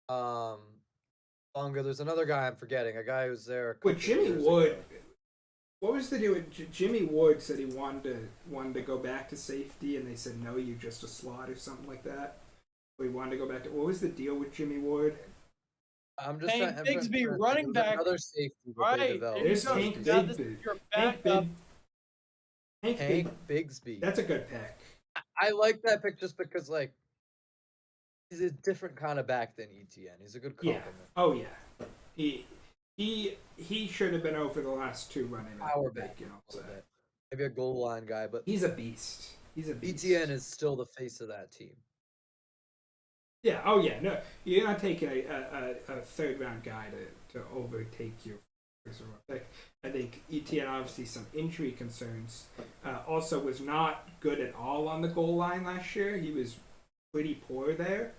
Bonga. There's another guy I'm forgetting. A guy who's there. a with couple Jimmy years Wood. ago. what was the deal with Jimmy Ward? Said he wanted to go back to safety, and they said no, you're just a slot or something like that. Or he wanted to go back to. What was the deal with Jimmy Ward? I'm just Hank trying. I'm trying to Bigsby, think. running There was back. another safety that they Right, developed. there you There's go. Hank Now this Bigsby. is your Hank backup. Hank Bigsby. That's a good pick. I like that pick just because like he's a different kind of back than ETN. He's a good Yeah. compliment. Oh yeah. He should have been over the last two running back. Power back, you know. a little bit. Maybe a goal line guy, but He's a beast. He's a beast. ETN is still the face of that team. Yeah. Oh yeah. No, you're not taking a third round guy to overtake your first round pick. I think ETN obviously some injury concerns. Also was not good at all on the goal line last year. He was pretty poor there,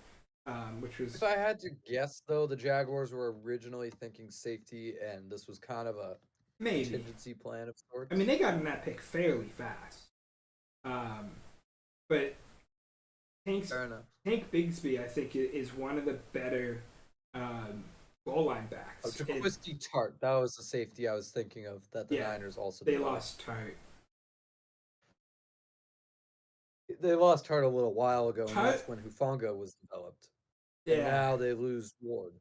which was If I had to guess, though, the Jaguars were originally thinking safety, and this was kind of a maybe. contingency plan of sorts. I mean, they got in that pick fairly fast. But fair enough. Hank Bigsby, I think, is one of the better goal line backs. Oh, Jaquiski Tart, that was the safety I was thinking of that the Yeah, Niners also They developed. lost Tart. They lost Tart a little while ago, and Tart- that's when Hufanga was developed. Yeah, And now they lose Ward.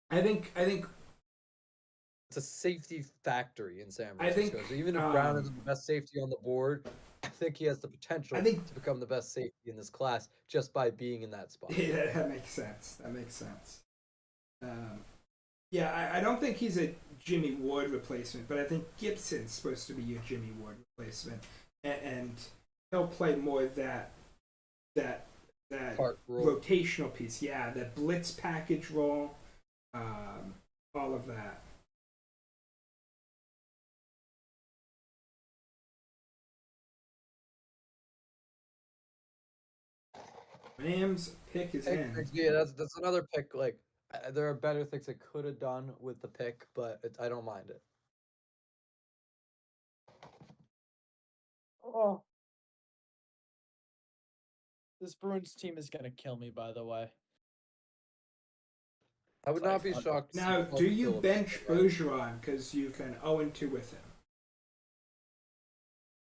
I think It's a safety factory in San I Francisco. think, So even if Brown isn't the best safety on the board, I think he has the potential I think- to become the best safety in this class just by being in that spot. yeah, that makes sense. Yeah, I don't think he's a Jimmy Ward replacement, but I think Gibson's supposed to be your Jimmy Ward replacement, and he'll play more that Part role. rotational piece. Yeah, that blitz package role, all of that. Rams pick is in. Yeah, that's another pick. Like, there are better things they could have done with the pick, but I don't mind it. Oh. This Bruins team is gonna kill me, by the way. I would It's not be like- shocked. to see Now, Paul do you Phillips bench get right. Bergeron because you can 0-2 with him?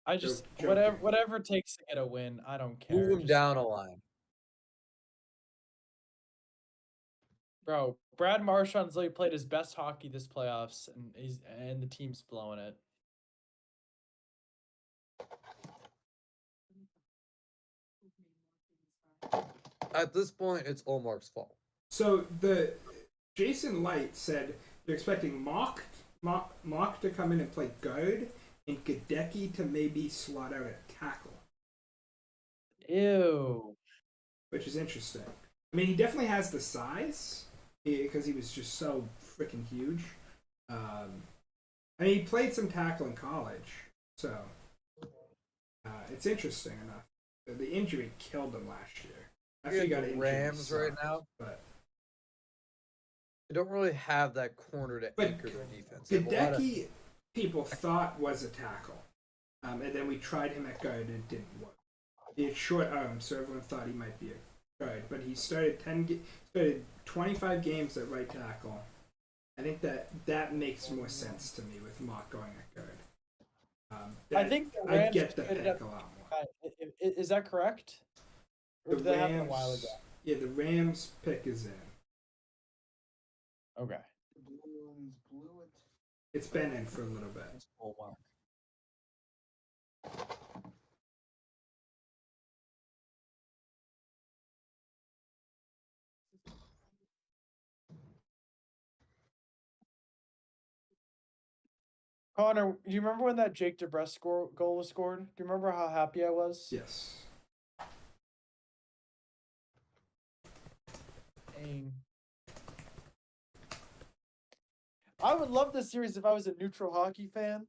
I just joking. whatever it takes to get a win. I don't care. Move him Just- down a line. Bro, Brad Marchand's literally played his best hockey this playoffs, and the team's blowing it. At this point, it's Olmark's fault. So the Jason Light said they're expecting Mock to come in and play guard, and Gadecki to maybe slot out at tackle, Ew. which is interesting. I mean, he definitely has the size because he was just so freaking huge. I mean, he played some tackle in college, so it's interesting enough. The injury killed him last year. After he Yeah, got the injured, Rams he right sucked, now. but They don't really have that corner to But anchor their defense. They have a lot of- Gadecki, people thought was a tackle, and then we tried him at guard and it didn't work. He had short arms, so everyone thought he might be a guard. But he started 25 games at right tackle. I think that makes more sense to me with Mock going at guard. I think the I Rams get the traded pick up- a lot more. Is that correct? Or The did that happen a while Rams, ago? yeah, the Rams pick is in. Okay. The Bruins blew it. It's been in for a little bit. It's Olmark. Connor, do you remember when that Jake DeBrus goal was scored? Do you remember how happy I was? Yes. Dang. I would love this series if I was a neutral hockey fan.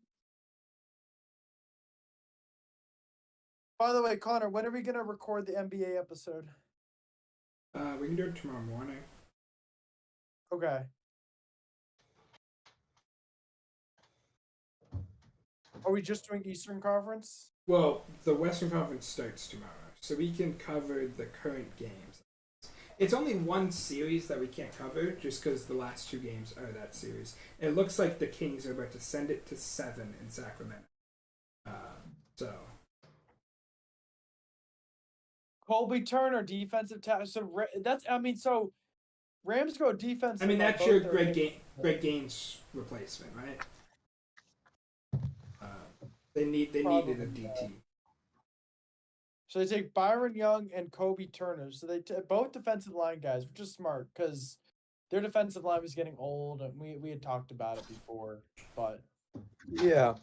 By the way, Connor, when are we gonna record the NBA episode? We can do it tomorrow morning. Okay. Are we just doing Eastern Conference? Well, the Western Conference starts tomorrow, so we can cover the current games. It's only one series that we can't cover, just because the last 2 games are that series. It looks like the Kings are about to send it to 7 in Sacramento. So Colby Turner, defensive tackle. So so Rams go defensive. I mean, on that's both your their Greg Gaines replacement, right? They needed a Probably, DT. So they take Byron Young and Kobe Turner. So they both defensive line guys, which is smart because their defensive line was getting old, and we had talked about it before. But Yeah.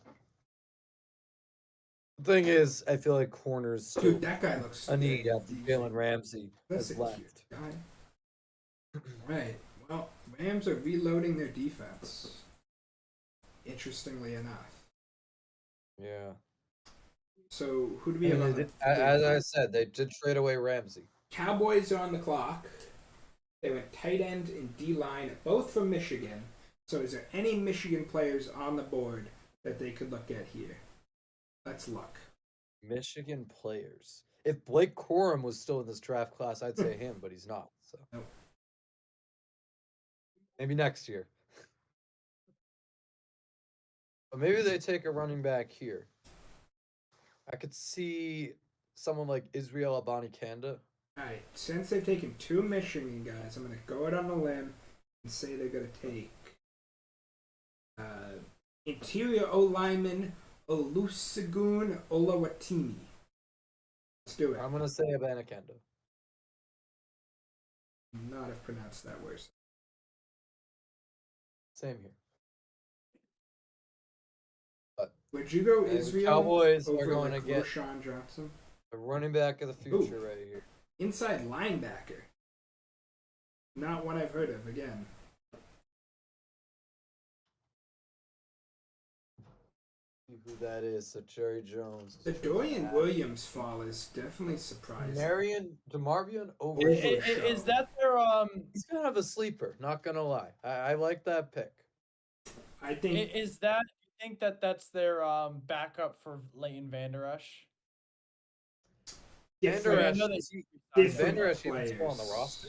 The thing is, I feel like corners still Dude, that guy looks. a need. good. Jalen Ramsey That's has a left. cute guy. Right. Well, Rams are reloading their defense. Interestingly enough. Yeah. So who do we I have mean, on they the did- as I said, they did trade away Ramsey. Cowboys are on the clock. They went tight end and D line, both from Michigan. So is there any Michigan players on the board that they could look at here? Let's look. Michigan players. If Blake Corum was still in this draft class, I'd say him, but he's not. So Nope. maybe next year. But maybe they take a running back here. I could see someone like Israel Abanikanda. Alright, since they've taken 2 Michigan guys, I'm going to go out on a limb and say they're going to take interior O-lineman Olusegun Olawatimi. Let's do it. I'm gonna say Abanikanda. Not have pronounced that word. Same here. Would you go And the Israel Cowboys are over going like to get Roshan Johnson? the running back of the future right here. Inside linebacker. Not one I've heard of again. See who that is? So Jerry Jones. The Dorian Williams fall is definitely surprising. DeMarvion over. Is- is that their He's kind of a sleeper. Not gonna lie. I like that pick. I think is that you think that's their backup for Leighton Vander Esch? Vander different, Esch- I know they is he- different Vander Esch even still on the players. roster?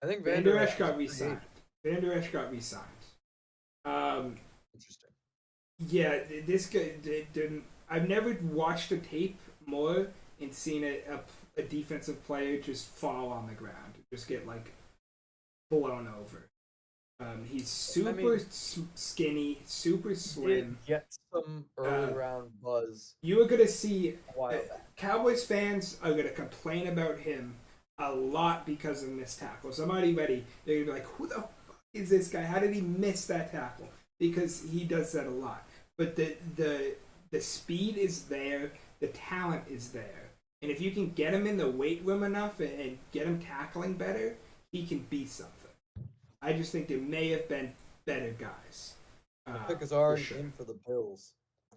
I think Vander Vander Esch got is free re-signed. agent. Vander Esch got re-signed. Interesting. Yeah, this guy didn't. I've never watched a tape more and seen a defensive player just fall on the ground, just get like blown over. He's super skinny, super Did slim. get some early round buzz You are gonna see a while back. Cowboys fans are gonna complain about him a lot because of missed tackles. I'm already ready. They're gonna be like, "Who the fuck is this guy? How did he miss that tackle?" Because he does that a lot. But the speed is there, the talent is there, and if you can get him in the weight room enough and get him tackling better, he can be something. I just think there may have been better guys. The pick is for already sure. in for the Bills. I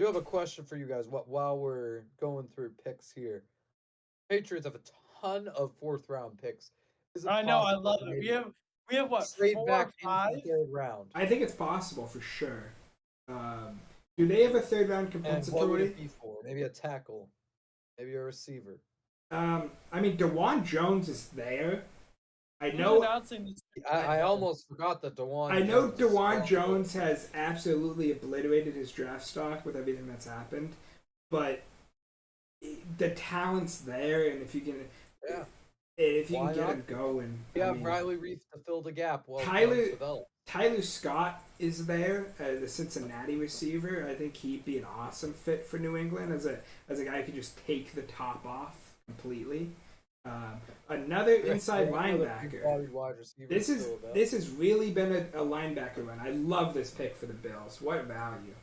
do have a question for you guys. While we're going through picks here, Patriots have a ton of 4th round picks. Is it I know, I possible love to it. maybe We have what, trade 4 back or into 5? the 3rd round? I think it's possible for sure. Do they have a 3rd round And what would compensatory? it be for? Maybe a tackle, maybe a receiver. I mean, DeJuan Jones is there. I Who's know. announcing this? I almost forgot that DeJuan. I know Jones is DeJuan still on Jones has absolutely obliterated his draft stock with everything that's happened, but the talent's there, and if you can, Yeah. if you Why can get not? him going, Yeah, I mean, Riley Reef to fill the gap while Tyler- Jones develops. Tyler Scott is there, the Cincinnati receiver. I think he'd be an awesome fit for New England as a guy who could just take the top off completely. Another inside Another linebacker. big-bodied wide receiver This is still available. this has really been a linebacker run. I love this pick for the Bills. What value?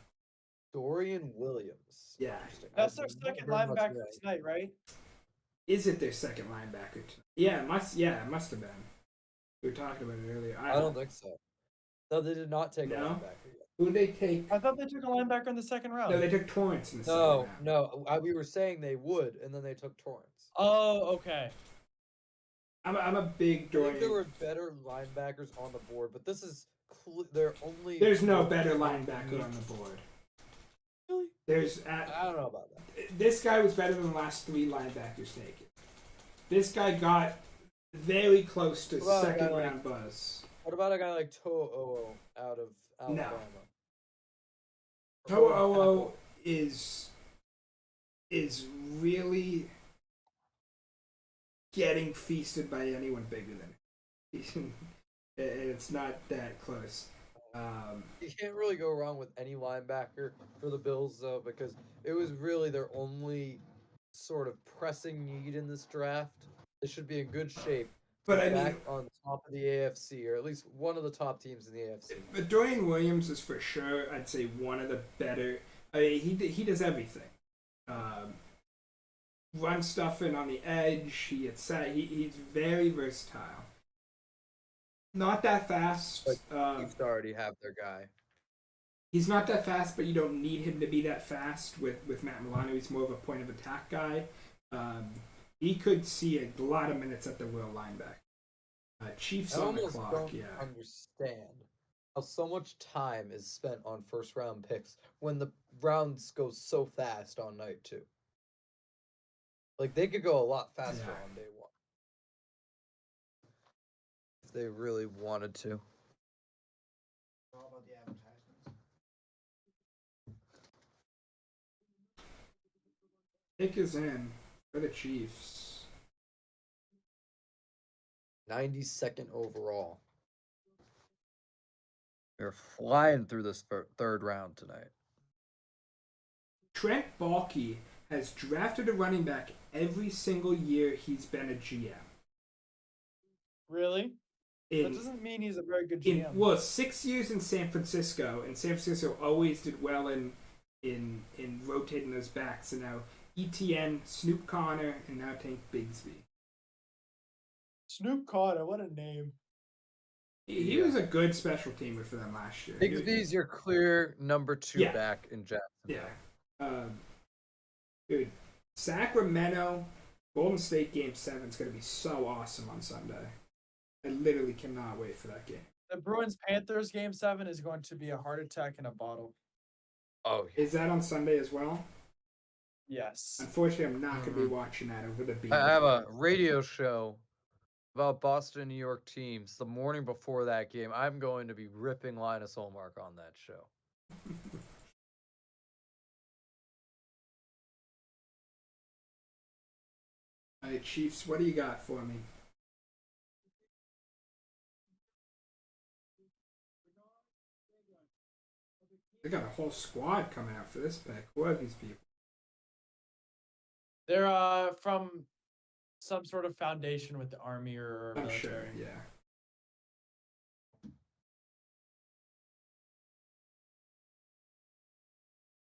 Dorian Williams. Yeah. Interesting. That's their I've not second heard much linebacker about it. tonight, right? Is it their second linebacker? Yeah, it must. Yeah, it must have been. We were talking about it earlier. I don't think so. No, they did not take a No? linebacker yet. Who did they take? I thought they took a linebacker in the second round. No, they took Torrance in the No, second round. no. We were saying they would, and then they took Torrance. Oh, okay. I'm a big I think there Dorian. were better linebackers on the board, but this is they're only. There's no better linebacker on the board. Really? There's I don't know about that. this guy was better than the last 3 linebackers taken. This guy got very close to Well, second I like- round buzz. What about a guy like To'o out of No. Alabama? To'o is really getting feasted by anyone bigger than him. It's not that close. You can't really go wrong with any linebacker for the Bills, though, because it was really their only sort of pressing need in this draft. They should be in good shape. But to I be mean, back on top of the AFC, or at least one of the top teams in the AFC. but Dorian Williams is for sure, I'd say, one of the better. I mean, he does everything. Run stuffing on the edge. He's very versatile. Not that fast. Chiefs already have their guy. He's not that fast, but you don't need him to be that fast with Matt Milano. He's more of a point of attack guy. He could see a lot of minutes at the will linebacker. Chiefs I on the almost clock, don't yeah. understand how so much time is spent on first round picks when the rounds go so fast on night two. Like they could go a lot faster Yeah. on day one if they really wanted to. All about the advertisements. Pick is in for the Chiefs. 92nd overall. They're flying through this third round tonight. Trent Baalke has drafted a running back every single year he's been a GM. Really? That In, doesn't mean he's a very good in GM. well, 6 years in San Francisco, and San Francisco always did well in rotating those backs. And now ETN, Snoop Connor, and now Tank Bigsby. Snoop Carter, what a name. He Yeah. was a good special teamer for them last year. Bigsby's your clear number 2 Yeah. back in Jacksonville. Yeah. Dude, Sacramento, Golden State Game 7 is going to be so awesome on Sunday. I literally cannot wait for that game. The Bruins Panthers game 7 is going to be a heart attack in a bottle. Oh, yeah. Is that on Sunday as well? Yes. Unfortunately, I'm not going to be watching that over the beat. I have a radio show about Boston, New York teams. The morning before that game, I'm going to be ripping Linus Olmark on that show. All right, Chiefs, what do you got for me? They got a whole squad coming out for this pick. Who are these people? They're from some sort of foundation with the army or I'm military. sure, yeah.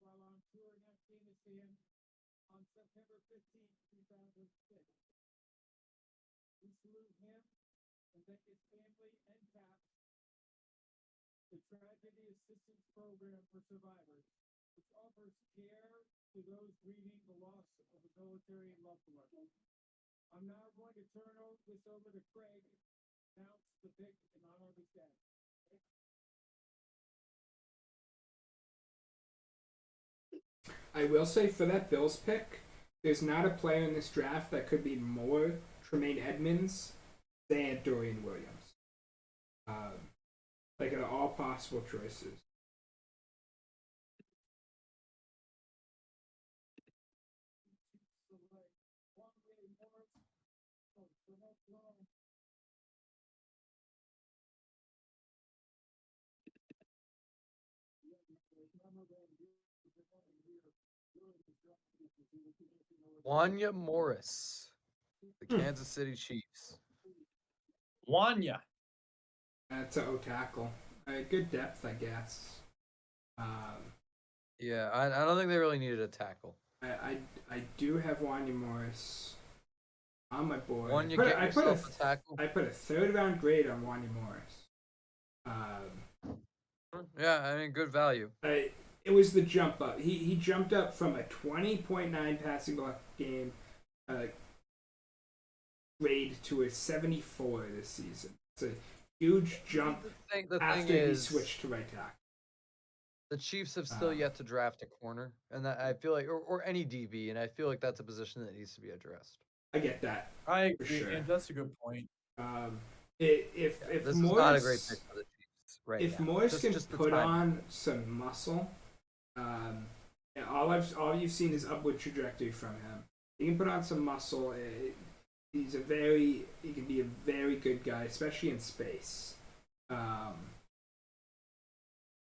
while on tour in Afghanistan on September 15, 2006. We salute him and thank his family and CAPS, the Tragedy Assistance Program for Survivors, which offers care to those grieving the loss of a military loved one. I'm now going to turn this over to Craig to announce the pick in honor of his dad. I will say for that Bills pick, there's not a player in this draft that could be more Tremaine Edmonds than Dorian Williams. Like at all possible choices. Wanya Morris, the Kansas City Chiefs. Wanya. That's a O tackle. Good depth, I guess. Yeah, I don't think they really needed a tackle. I do have Wanya Morris on my board. Wanya, I get put yourself a tackle. I put a third round grade on Wanya Morris. Yeah, I mean, good value. It was the jump up. He jumped up from a 20.9 passing block game grade to a 74 this season. It's a huge jump The thing after he is, switched to right tackle. the Chiefs have still yet to draft a corner, and that I feel like, or any DB, and I feel like that's a position that needs to be addressed. I get that. I For agree, sure. and that's a good point. If This Morris, is not a great pick for the Chiefs right if now. Morris can Just the put timing. on some muscle, yeah, all you've seen is upward trajectory from him. He can put on some muscle. He can be a very good guy, especially in space.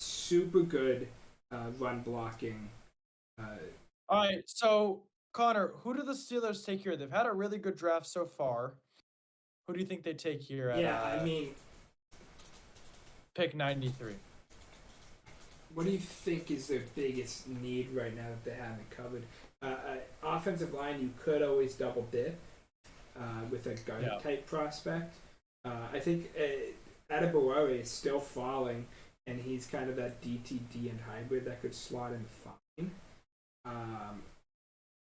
Super good run blocking. All right, so Connor, who do the Steelers take here? They've had a really good draft so far. Who do you think they take here at Yeah, I mean, pick 93? what do you think is their biggest need right now that they haven't covered? Offensive line, you could always double dip with a guard Yeah. type prospect. I think Adebayor is still falling, and he's kind of that DTD and hybrid that could slot in fine.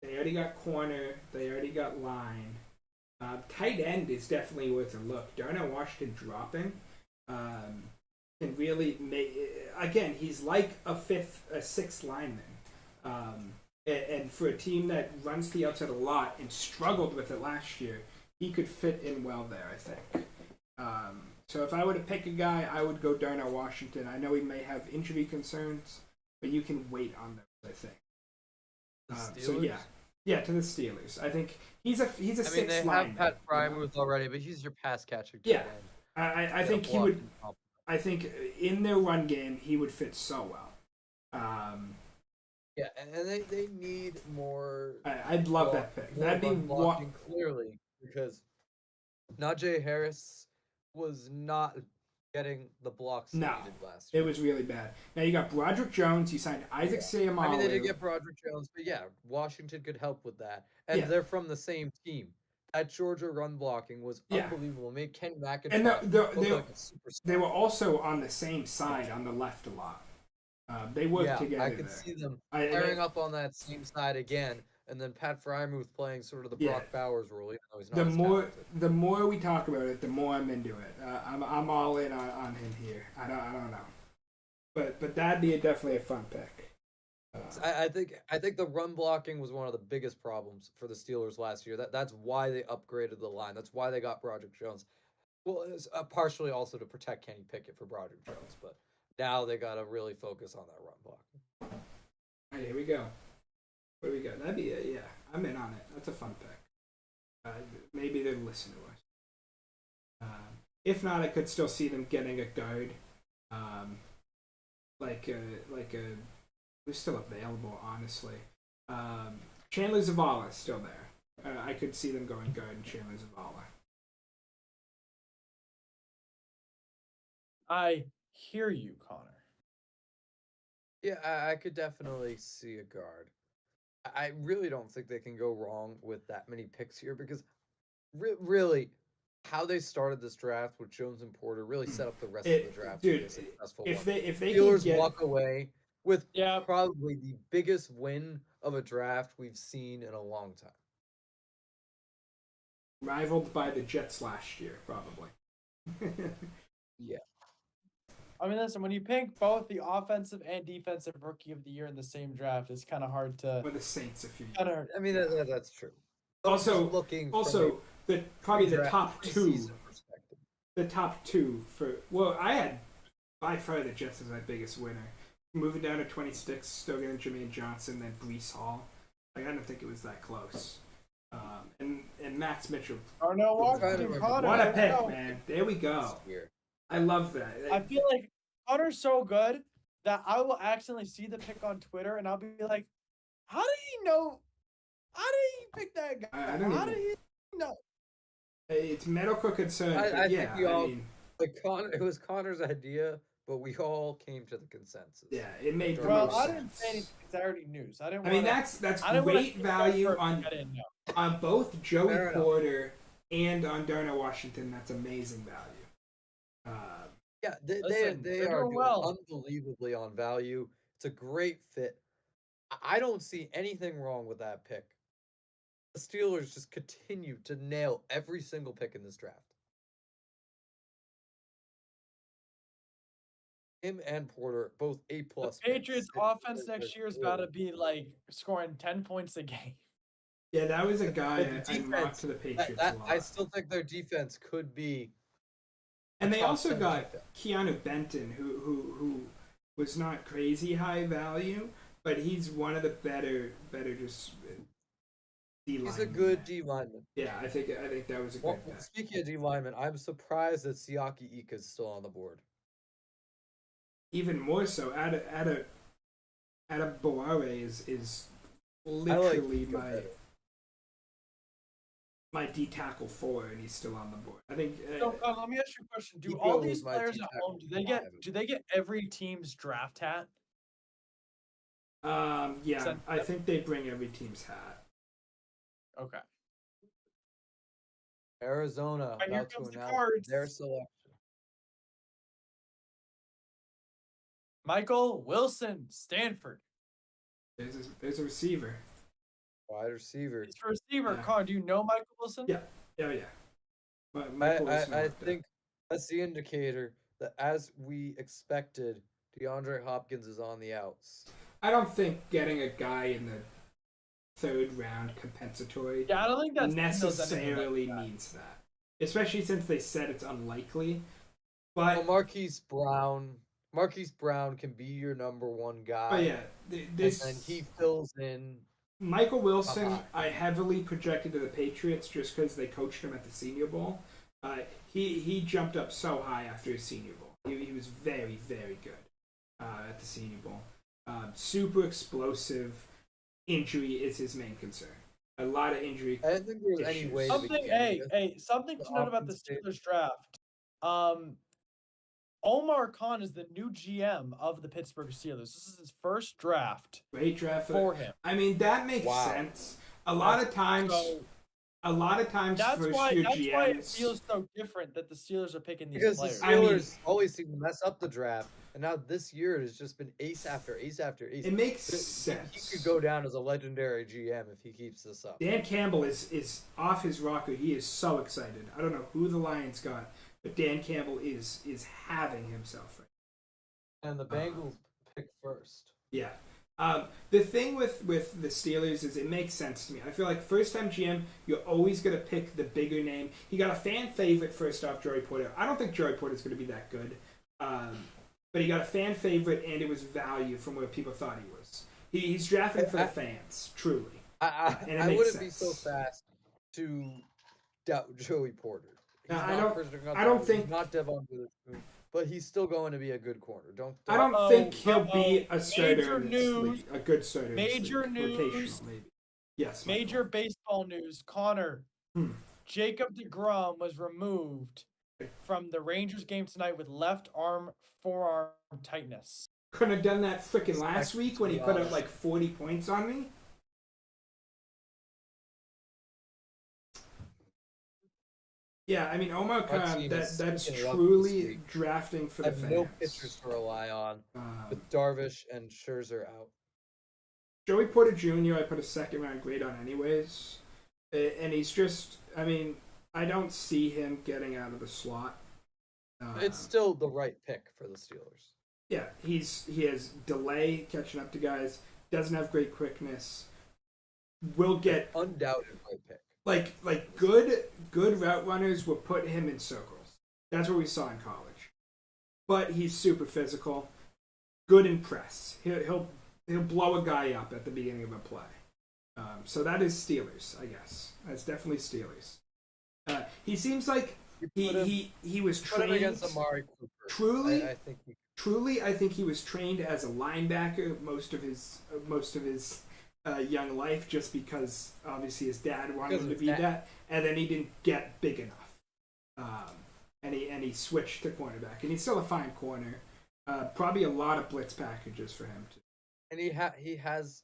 They already got corner. They already got line. Tight end is definitely worth a look. Darnell Washington dropping can really make. Again, he's like a sixth lineman. And for a team that runs the outside a lot and struggled with it last year, he could fit in well there, I think. So if I were to pick a guy, I would go Darnell Washington. I know he may have injury concerns, but you can wait on those, I think. The So Steelers? yeah, to the Steelers. I think he's a I mean, they sixth have lineman. Pat you know? Frymuth already, but he's your pass catcher. Yeah. tight end. I Yeah, think he would. blocking comp- I think in their run game, he would fit so well. Yeah, and they need more. I'd love that pick. more That'd be run what. blocking clearly because Najee Harris was not getting the blocks he No, needed last It year. was really bad. Now you got Broderick Jones. You signed Isaac Seumalo. I mean, they did get Broderick Jones, but yeah, Washington could help with that, and Yeah. they're from the same team. That Georgia run blocking was Yeah. unbelievable. Made Ken McIntosh And look they like a superstar. they were also on the same side on the left a lot. They worked Yeah, together I could there. see them I- pairing up on that same side again, and then Pat Frymuth playing sort of the Yeah. Brock Bowers role, even though he's not the as more talented. the more we talk about it, the more I'm into it. I'm all in on him here. I don't know, but that'd be definitely a fun pick. I think the run blocking was one of the biggest problems for the Steelers last year. That's why they upgraded the line. That's why they got Broderick Jones. Well, it's partially also to protect Kenny Pickett for Broderick Jones, but now they got to really focus on that run blocking. All right, here we go. What do we got? That'd be it. Yeah, I'm in on it. That's a fun pick. Maybe they'll listen to us. If not, I could still see them getting a guard, like a who's still available. Honestly, Chandler Zavala is still there. I could see them going guard and Chandler Zavala. I hear you, Connor. Yeah, I could definitely see a guard. I really don't think they can go wrong with that many picks here because really, how they started this draft with Jones and Porter really set up the rest of the draft to be a successful if one. they Steelers can get walk away with Yeah. probably the biggest win of a draft we've seen in a long time. rivaled by the Jets last year, probably. I mean, listen, when you pick both the offensive and defensive rookie of the year in the same draft, it's kind of hard to. Or the Saints, a few. Kind of, I mean, that's true. Also- Just looking from Also, a probably the pre-draft top two. preseason perspective. The top two for I had by far the Jets as my biggest winner. Moving down to 26, still getting Jermaine Johnson, then Brees Hall. Like, I didn't think it was that close. And Max Mitchell. or no, I'm trying to Washington remember. Connor. What a there we pick, go. man! There we go. this year. I love that. I feel like Connor's so good that I will accidentally see the pick on Twitter and I'll be like, how did he know? How did he pick that guy? I don't How even- did he know? It's medical concern. I but think yeah, we all- I mean, Like it was Connor's idea, but we all came to the consensus. yeah, it made the Well, most I sense. didn't say anything because I already knew. So I didn't. I mean, wanna, that's I didn't wanna great pick that value first on I didn't know. both Joey Fair enough. Porter and on Darnell Washington. That's amazing value. Yeah, they Listen, they they're are doing doing well. unbelievably on value. It's a great fit. I don't see anything wrong with that pick. The Steelers just continue to nail every single pick in this draft. Him and Porter, both A plus. The Patriots' offense next year is about to be like scoring 10 points a game. Yeah, that was a guy But the I mocked defense, to the Patriots a lot. I still think their defense could be. And a they top also 10 got defense. Keanu Benton, who was not crazy high value, but he's one of the better just D linemen. He's a good D lineman. Yeah, I think that was a Well, good pick. speaking of D lineman, I'm surprised that Siaki Ika is still on the board. Even more so, Ada Boare is I like literally Ika my better. my D tackle 4, and he's still on the board. I think. So, let me ask you a question: do Ika all was these my players D at tackle home do they 5. get every team's draft hat? Yeah, Send- I think they bring every team's hat. Okay. Arizona Right, here about to comes the announce cards. their selection. Michael Wilson, Stanford. There's a receiver. Wide receiver. He's for receiver. Yeah. Connor, do you know Michael Wilson? Yeah. Oh yeah. Michael Wilson I looked think that's the indicator that, as we expected, DeAndre Hopkins is on the outs. I don't think getting a guy in the 3rd round compensatory Yeah, I don't think that's necessarily means that, especially since they said it's unlikely. But Well, Marquise Brown can be your number 1 guy. but yeah, this and he fills in. Michael Wilson, Uh-huh. I heavily projected to the Patriots just because they coached him at the Senior Bowl. He jumped up so high after his Senior Bowl. He was very, very good at the Senior Bowl. Super explosive. Injury is his main concern. A lot of injury. I didn't think there was any issues. way. Something, something the to note about the offense did- Steelers draft. Omar Khan is the new GM of the Pittsburgh Steelers. This is his first draft Great draft for him. I mean, that makes Wow. sense. A lot of times, So first year that's why it GMs. feels so different that the Steelers are picking these Because the players. I mean- Steelers always seem to mess up the draft, and now this year it has just been ace after ace after ace. It makes He sense. could go down as a legendary GM if he keeps this up. Dan Campbell is off his rocker. He is so excited. I don't know who the Lions got, but Dan Campbell is having himself right. And the Bengals pick first. Yeah. The thing with the Steelers is it makes sense to me. I feel like first time GM, you're always going to pick the bigger name. He got a fan favorite first off, Joey Porter. I don't think Joey Porter is going to be that good. But he got a fan favorite, and it was value from where people thought he was. He's drafting for the fans, truly. And it I makes wouldn't be so sense. fast to doubt Joey Porter. He's No, not Christian I don't Gonzalez, think- he's not Devon Witherspoon, but he's still going to be a good corner. I don't Uh-oh, think he'll be uh-oh. a starter Major in this news. league. A good starter. in this Major league. news. Rotational, maybe. Yes. Michael. Major baseball news. Connor, Hmm. Jacob deGrom was removed from the Rangers game tonight with left arm forearm tightness. Couldn't have done that freaking last week when he put up honest. like 40 points on me. Yeah, I mean Omar Our Khan. team That's is speaking of luck this truly week. drafting for I the have fans. no pitchers to rely on with Darvish and Scherzer out. Joey Porter Jr. I put a 2nd round grade on anyways, and he's just. I mean, I don't see him getting out of the slot. It's still the right pick for the Steelers. Yeah, he has delay catching up to guys. Doesn't have great quickness. Will get Undoubted right pick. like good route runners will put him in circles. That's what we saw in college. But he's super physical, good in press. He'll blow a guy up at the beginning of a play. So that is Steelers, I guess. That's definitely Steelers. He seems like he was Put him trained against Amari Cooper. truly. I think he Truly, I think he was trained as a linebacker most of his young life, just because obviously his dad wanted Because him of to be his dad. that, and then he didn't get big enough, and he switched to cornerback, and he's still a fine corner. Probably a lot of blitz packages for him too. and he has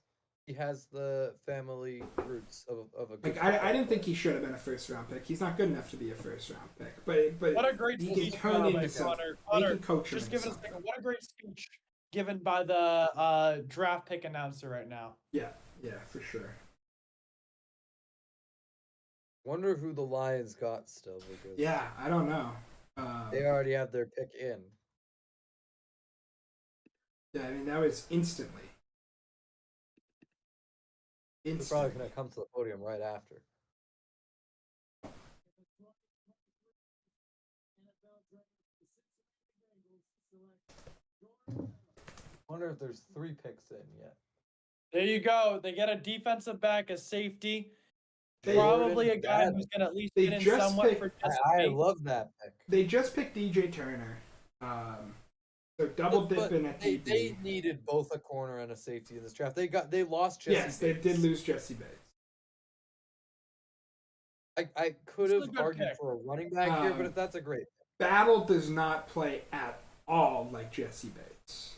the family roots of a good Like I didn't think he should have been a 1st round pick. He's not good enough to be a 1st round pick, but What a great he speech, can turn by the into way, something. Connor. He Connor, can coach him just into give it a something. second. What a great speech given by the draft pick announcer right now. Yeah, for sure. Wonder who the Lions got still, because Yeah, I don't know. they already have their pick in. Yeah, I mean that was instantly. He's probably gonna come to the podium right after. Wonder if there's 3 picks in yet. There you go. They get a defensive back, a safety, They- probably a Jordan guy Battle. who's gonna at least They get in just somewhat picked- for Jesse I Bates. love that pick. They just picked DJ Turner. So double But dipping at they DB. needed both a corner and a safety in this draft. They lost Jesse Yes, they Bates. did lose Jesse Bates. I could Still a have good argued pick. for a running back here, Um, but that's a great pick. Battle does not play at all like Jesse Bates.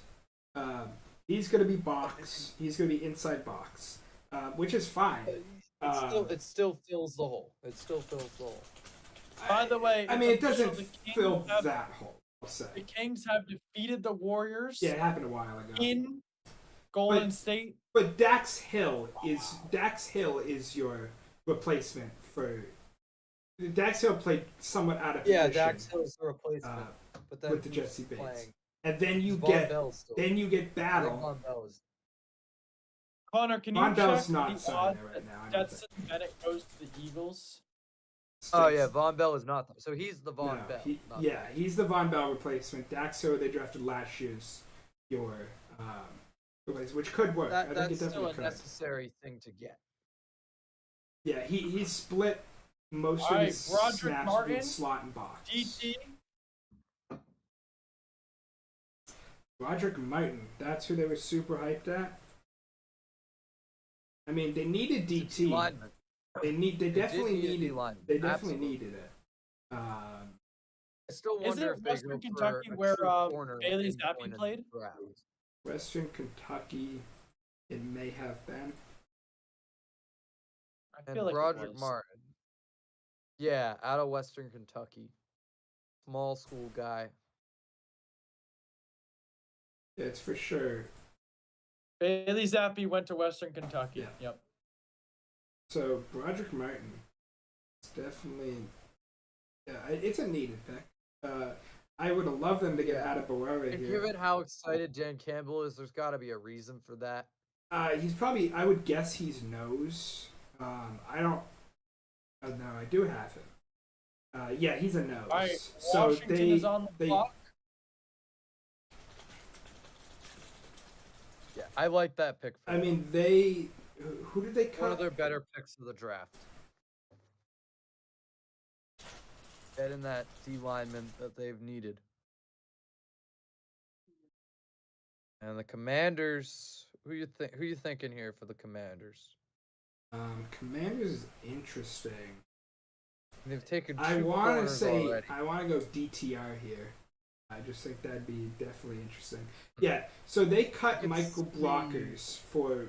He's going to be box. He's going to be inside box, which is fine. It still fills the hole. It still fills the hole. By the way, I it's mean, it official, doesn't the Kings fill have- that hole, I'll say. The Kings have defeated the Warriors Yeah, it happened a while ago. in Golden But- State. But Dax Hill is your replacement for. Dax Hill played somewhat out of Yeah, position. Dax Hill's the replacement, but then with the who's Jesse Bates. playing? And then you Von get Bell still. Battle. Von Bell is. Connor, can you Von Bell's check not the signing odds there right that now. I don't Stetson think. Bennett goes to the Eagles? Oh yeah, Von Bell is not. So he's the Von No, Bell. not yeah, he's the Von Bell replacement. Dax Hill they drafted last year's your replacement, which could work. I think That's it still definitely a could. necessary thing to get. Yeah, he split most of Alright, his Broderick snaps Martin, between slot and box. DT. Broderick Martin, that's who they were super hyped at. I mean, they needed DT. Lineman. They definitely did need a needed. lineman. They definitely Absolutely. needed it. I still Is wonder it if they Western go Kentucky for a where, true corner at Bailey any Zappi point in the played? draft. Western Kentucky, it may have been. I And feel like Broderick it was. Martin. Yeah, out of Western Kentucky. Small school guy. Yeah, it's for sure. Bailey Zappi went to Western Kentucky. Yeah. Yep. So Broderick Martin, it's definitely, yeah, it's a needed pick. I would have loved them to get Yeah. Adebawore And here. given how excited Dan Campbell is, there's got to be a reason for that. He's probably. I would guess he's nose. I don't. Oh, no, I do have him. Yeah, he's a nose. All right, So Washington they is on the clock. Yeah, I like that pick. For I them. mean, they. Who did they cut? One of their better picks of the draft. Getting that D lineman that they've needed. And the Commanders, who you thinking here for the Commanders? Commanders is interesting. They've taken two I want to corners say already. I want to go DTR here. I just think that'd be definitely interesting. Yeah, so they cut It's Michael the- Blockers for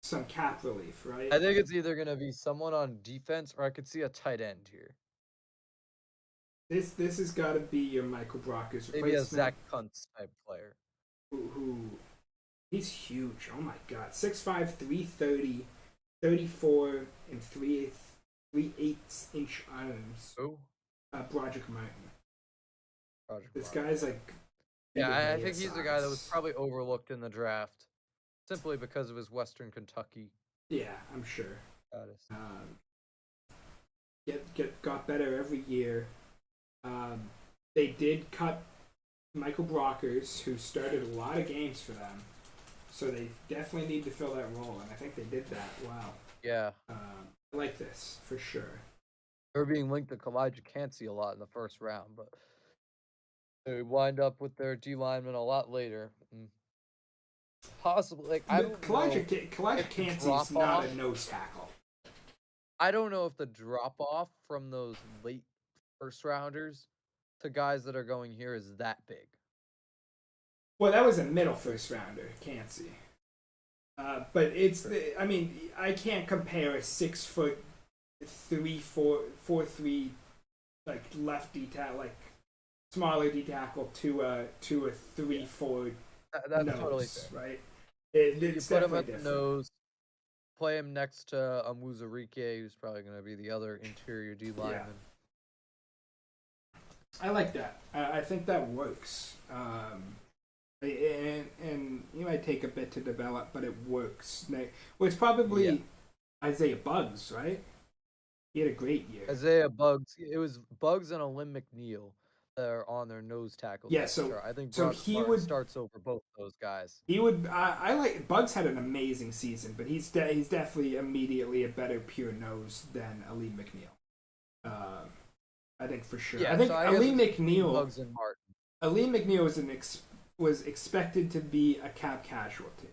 some cap relief, right? I think it's either gonna be someone on defense or I could see a tight end here. This has got to be your Michael Blockers Maybe a replacement. Zach Kuntz type player. Who he's huge. Oh my god. 6'5", 330, 34 and 3/8 inch arms. Oh, Broderick Martin. Roger. This Clark. guy's like Yeah, I big think he's the guy that was size. probably overlooked in the draft, simply because of his Western Kentucky Yeah, I'm sure. status. Got better every year. They did cut Michael Brockers, who started a lot of games for them, so they definitely need to fill that role, and I think they did that well. Yeah, I like this for sure. they were being linked to Kalijah Cansey a lot in the first round, but they wind up with their D lineman a lot later. Possibly, like I don't know. Kalijah if the Cansey's drop not off- a nose tackle. I don't know if the drop off from those late first rounders to guys that are going here is that big. Well, that was a middle first rounder, Cansey. But it's I mean, I can't compare a 6 foot 4'3" like lefty tackle, like smaller D tackle to a 3-4 That's nose, totally fair. right? You It's put him definitely at the different. nose, play him next to Amuzarike, who's probably going to be the other interior D lineman. I like that. I think that works. And you know, might take a bit to develop, but it works. Well, it's probably Yeah. Isaiah Bugs, right? He had a great year. Isaiah Bugs. It was Bugs and Olim McNeil that are on their nose tackles. Yeah, depth so- chart. I think so Brock he Martin would- starts over both those guys. He would. I like Bugs had an amazing season, but he's definitely immediately a better pure nose than Ali McNeil. I think for sure. Yeah, I think so I Ali guess McNeil. Bugs and Martin. Ali McNeil was expected to be a cap casualty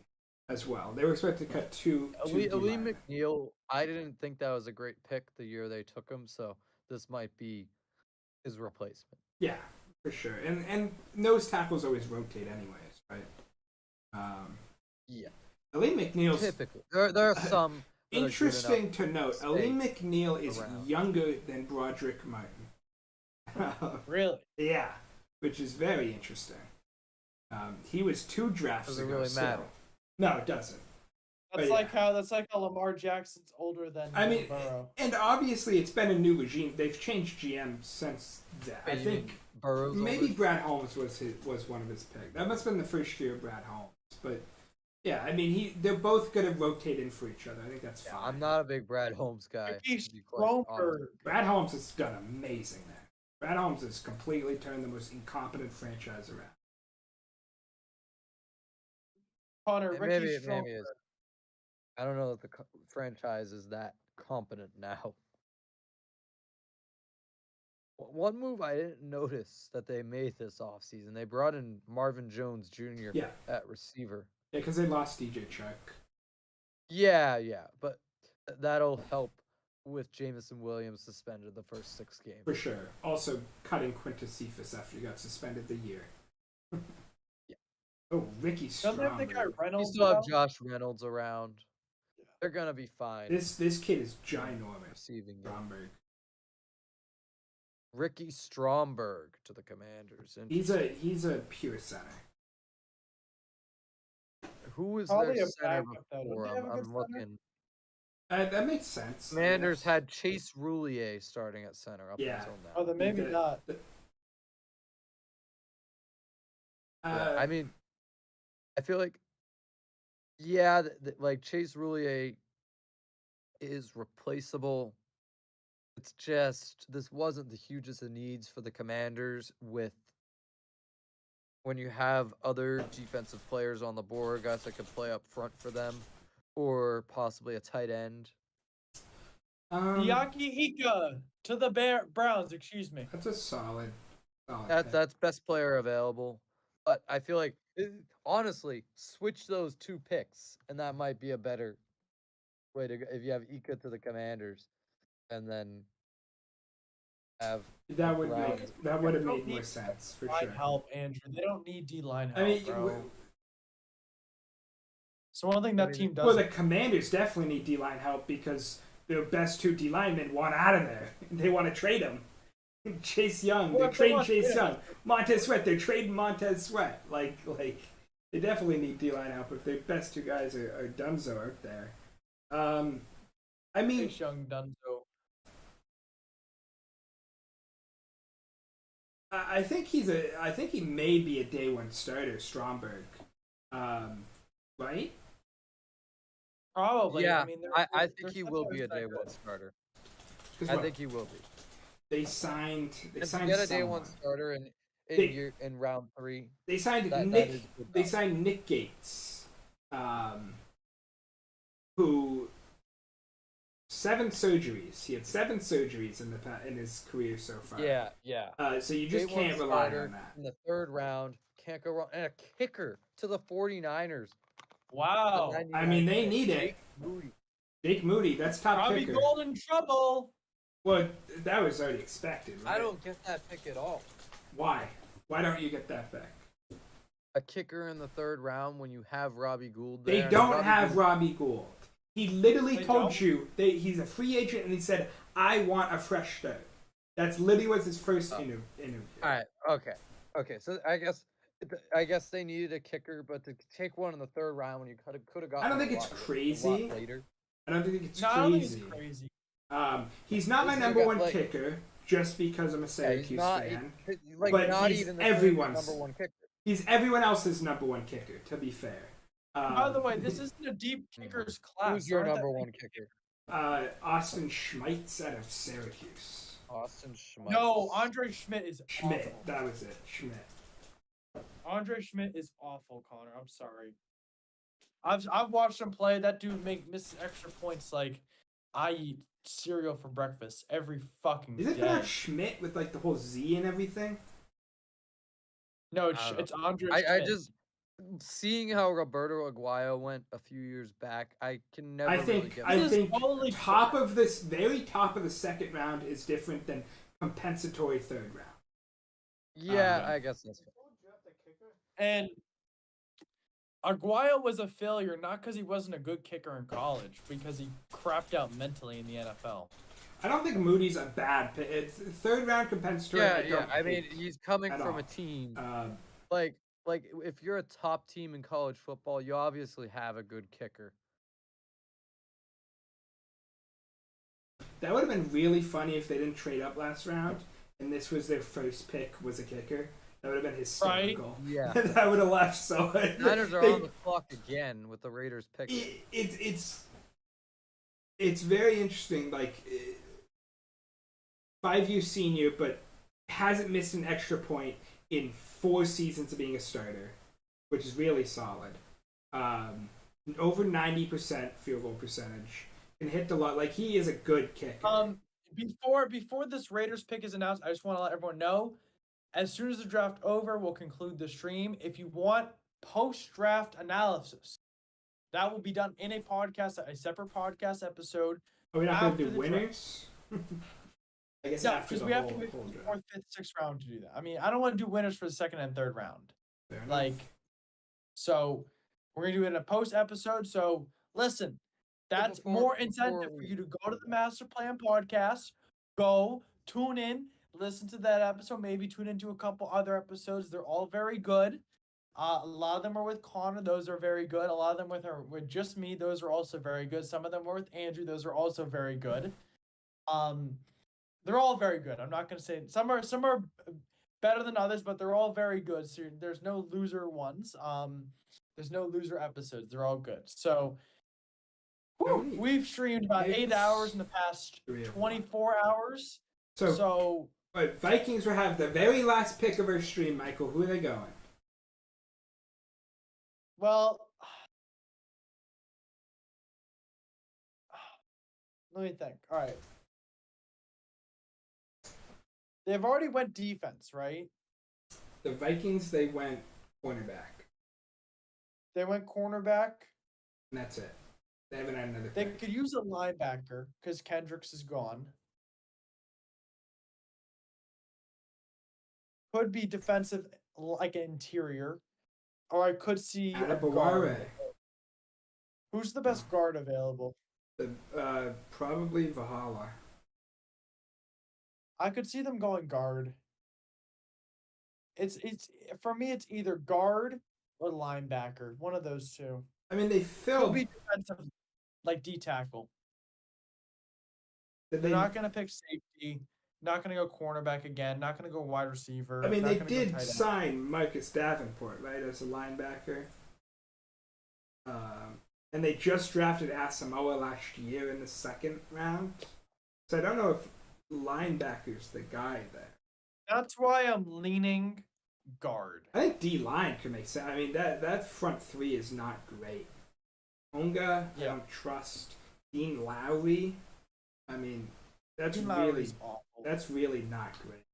as well. They were expected to cut two. Ali D-linemen. McNeil, I didn't think that was a great pick the year they took him, so this might be his replacement. Yeah, for sure. And nose tackles always rotate anyways, right? Yeah. Ali McNeil's Typically. There are some that are good interesting enough to note. stay Ali McNeil is around. younger than Broderick Martin. Really? Yeah, which is very interesting. He was 2 drafts Doesn't ago. really so- matter. No, it doesn't. That's But like how Lamar Jackson's older than I mean, Burrow. and obviously it's been a new regime. They've changed GM since that. I Wait, you mean think Burrow's maybe older? Brad Holmes was one of his picks. That must have been the first year of Brad Holmes. But yeah, I mean they're both gonna rotate in for each other. I think that's Yeah, fine. I'm not a big Brad Holmes guy. Ricky to be quite honest. Stromberg. Brad Holmes has done amazing there. Brad Holmes has completely turned the most incompetent franchise around. Connor, And Ricky maybe it Stromberg. is. I don't know that the franchise is that competent now. One move I didn't notice that they made this offseason, they brought in Marvin Jones Jr. Yeah. at receiver. Yeah, because they lost DJ Chuck. Yeah, but that'll help with Jamison Williams suspended the first 6 games. For sure. Also, cutting Quintus Cephas after he got suspended the year. Yeah. Oh, Ricky Doesn't they have the guy Stromberg. You Reynolds? still have now? Josh Reynolds around. They're gonna be fine. This kid is ginormous. Receiving game. Stromberg. Ricky Stromberg to the Commanders. He's a pure center. Who was Probably their a center backup, though. Don't before? they have a I'm good center? looking. That makes sense. Commanders yes. had Chase Roulier starting at center up Yeah. until now. Oh, then maybe The- not. Yeah, I mean, I feel like, yeah, like Chase Roulier is replaceable. It's just this wasn't the hugest of needs for the Commanders with when you have other defensive players on the board, guys that could play up front for them, or possibly a tight end. Yaki Ika to the Browns. Excuse me. That's a solid pick. That's best player available. But I feel like honestly, switch those 2 picks, and that might be a better way to go if you have Ika to the Commanders, and then have that would Browns. have Don't made more need sense for Line sure. help, Andrew. They don't need D line help, I mean, bro. So one thing that mean, team does. well, the Commanders definitely need D-line help because their best 2 D linemen want out of there. They want to trade them. Chase Young, they're Well, trading come on, Chase yeah. Young. Montez Sweat, they're trading Montez Sweat. Like they definitely need D-line help if their best 2 guys are Dunzo out there. I mean, Chase Young Dunzo. I think he may be a day 1 starter, Stromberg. Right? Probably. yeah. I mean, I they're think he will be a sometimes day that 1 good. starter. 'Cause I what? think he will be. They signed. They If you signed get a day 1 someone. starter in They- in round 3, They signed that Nick. is good They value. signed Nick Gates, who 7 surgeries. He had 7 surgeries in his career so far. Yeah. So you just Day 1 can't rely starter on that. in the 3rd round. Can't go wrong. And a kicker to the 49ers. Wow. The I mean, they 99 need it. Jake Moody. Jake Moody, that's top Robbie kicker. Gold in trouble. Well, that was already expected, right? I don't get that pick at all. Why? Why don't you get that back? A kicker in the 3rd round when you have Robbie Gould They there. and don't Robbie have Gould- Robbie Gould. He literally They told don't? you he's a free agent, and he said, "I want a fresh start." That's literally was his first interview. All right. Okay. So I guess they needed a kicker, but to take one in the 3rd round when you could have gotten. I don't think a it's lot- a lot crazy. later. I don't think it's No, I don't think crazy. it's crazy. He's not my He's number got, 1 like- kicker just because I'm a Yeah, Syracuse he's not fan. like but not he's even the everyone's- number 1 kicker. He's everyone else's number 1 kicker, to be fair. By the way, this isn't a deep kickers class. Who's your aren't number that- one kicker? Austin Schmeitz out of Syracuse. Austin Schmitz. No, Andre Schmidt is Schmidt, awful. that was it. Schmidt. Andre Schmidt is awful, Connor. I'm sorry. I've watched him play. That dude miss extra points like I eat cereal for breakfast every fucking Is it day. pronounced Schmidt with like the whole Z and everything? No, I don't know. it's Andre I Schmidt. just seeing how Roberto Aguayo went a few years back. I can never. I really think get I This is think only top of this very top of the second round is different than compensatory third round. Yeah, yeah. I guess that's fine. Who draft the kicker? And Aguayo was a failure not because he wasn't a good kicker in college, because he crapped out mentally in the NFL. I don't think Moody's a bad pick. It's third round compensatory. Yeah, I yeah. don't I mean, hate. he's coming at from all. a team Like, like if you're a top team in college football, you obviously have a good kicker. that would have been really funny if they didn't trade up last round and this was their first pick was a kicker. That would have been hysterical. Yeah. That would have left so. Niners are they- on the clock again with the Raiders picking. It's very interesting. Like 5-year senior, but hasn't missed an extra point in 4 seasons of being a starter, which is really solid. Over 90% field goal percentage, can hit the lot. Like he is a good kicker. Before this Raiders pick is announced, I just want to let everyone know, as soon as the draft over, we'll conclude the stream. If you want post-draft analysis, that will be done in a podcast, a separate podcast episode. Are we not going to after do the winners? I guess No, after because the we have whole, to wait whole for the draft. 4th, 5th, 6th round to do that. I mean, I don't want to do winners for the 2nd and 3rd round. Fair enough. Like, so we're gonna do it in a post episode. So listen, that's before- more incentive before for you to go to the Master Plan podcast, go tune in, listen to that episode, maybe tune into a couple other episodes. They're all very good. A lot of them are with Connor. Those are very good. A lot of them with just me. Those are also very good. Some of them were with Andrew. Those are also very good. They're all very good. I'm not gonna say some are better than others, but they're all very good. So there's no loser ones. There's no loser episodes. They're all good. So Whew. we've streamed about 8 hours in the past 3 or 4. 24 hours. So, So but Vikings will have the very last pick of our stream, Michael. Who are they going? well, let me think. All right. They've already went defense, right? The Vikings, they went cornerback. They went cornerback. And that's it. They haven't had another They pick. could use a linebacker because Kendricks is gone. Could be defensive, like an interior, or I could see a guard. Adebaware. Who's the best guard available? Probably Valhalla. I could see them going guard. It's for me. It's either guard or linebacker. One of those two. I mean, they Could filled. be defensive, like D tackle. Did They're they, not gonna pick safety. Not gonna go cornerback again. Not gonna go wide receiver. I mean, not they gonna go did tight end. sign Marcus Davenport, right, as a linebacker. And they just drafted Asamoah last year in the 2nd round. So I don't know if linebacker's the guy there. That's why I'm leaning guard. I think D line could make sense. I mean, that front 3 is not great. Onga, I Yeah. don't trust. Dean Lowry, I mean, that's Dean really Lowry's awful. that's really not great.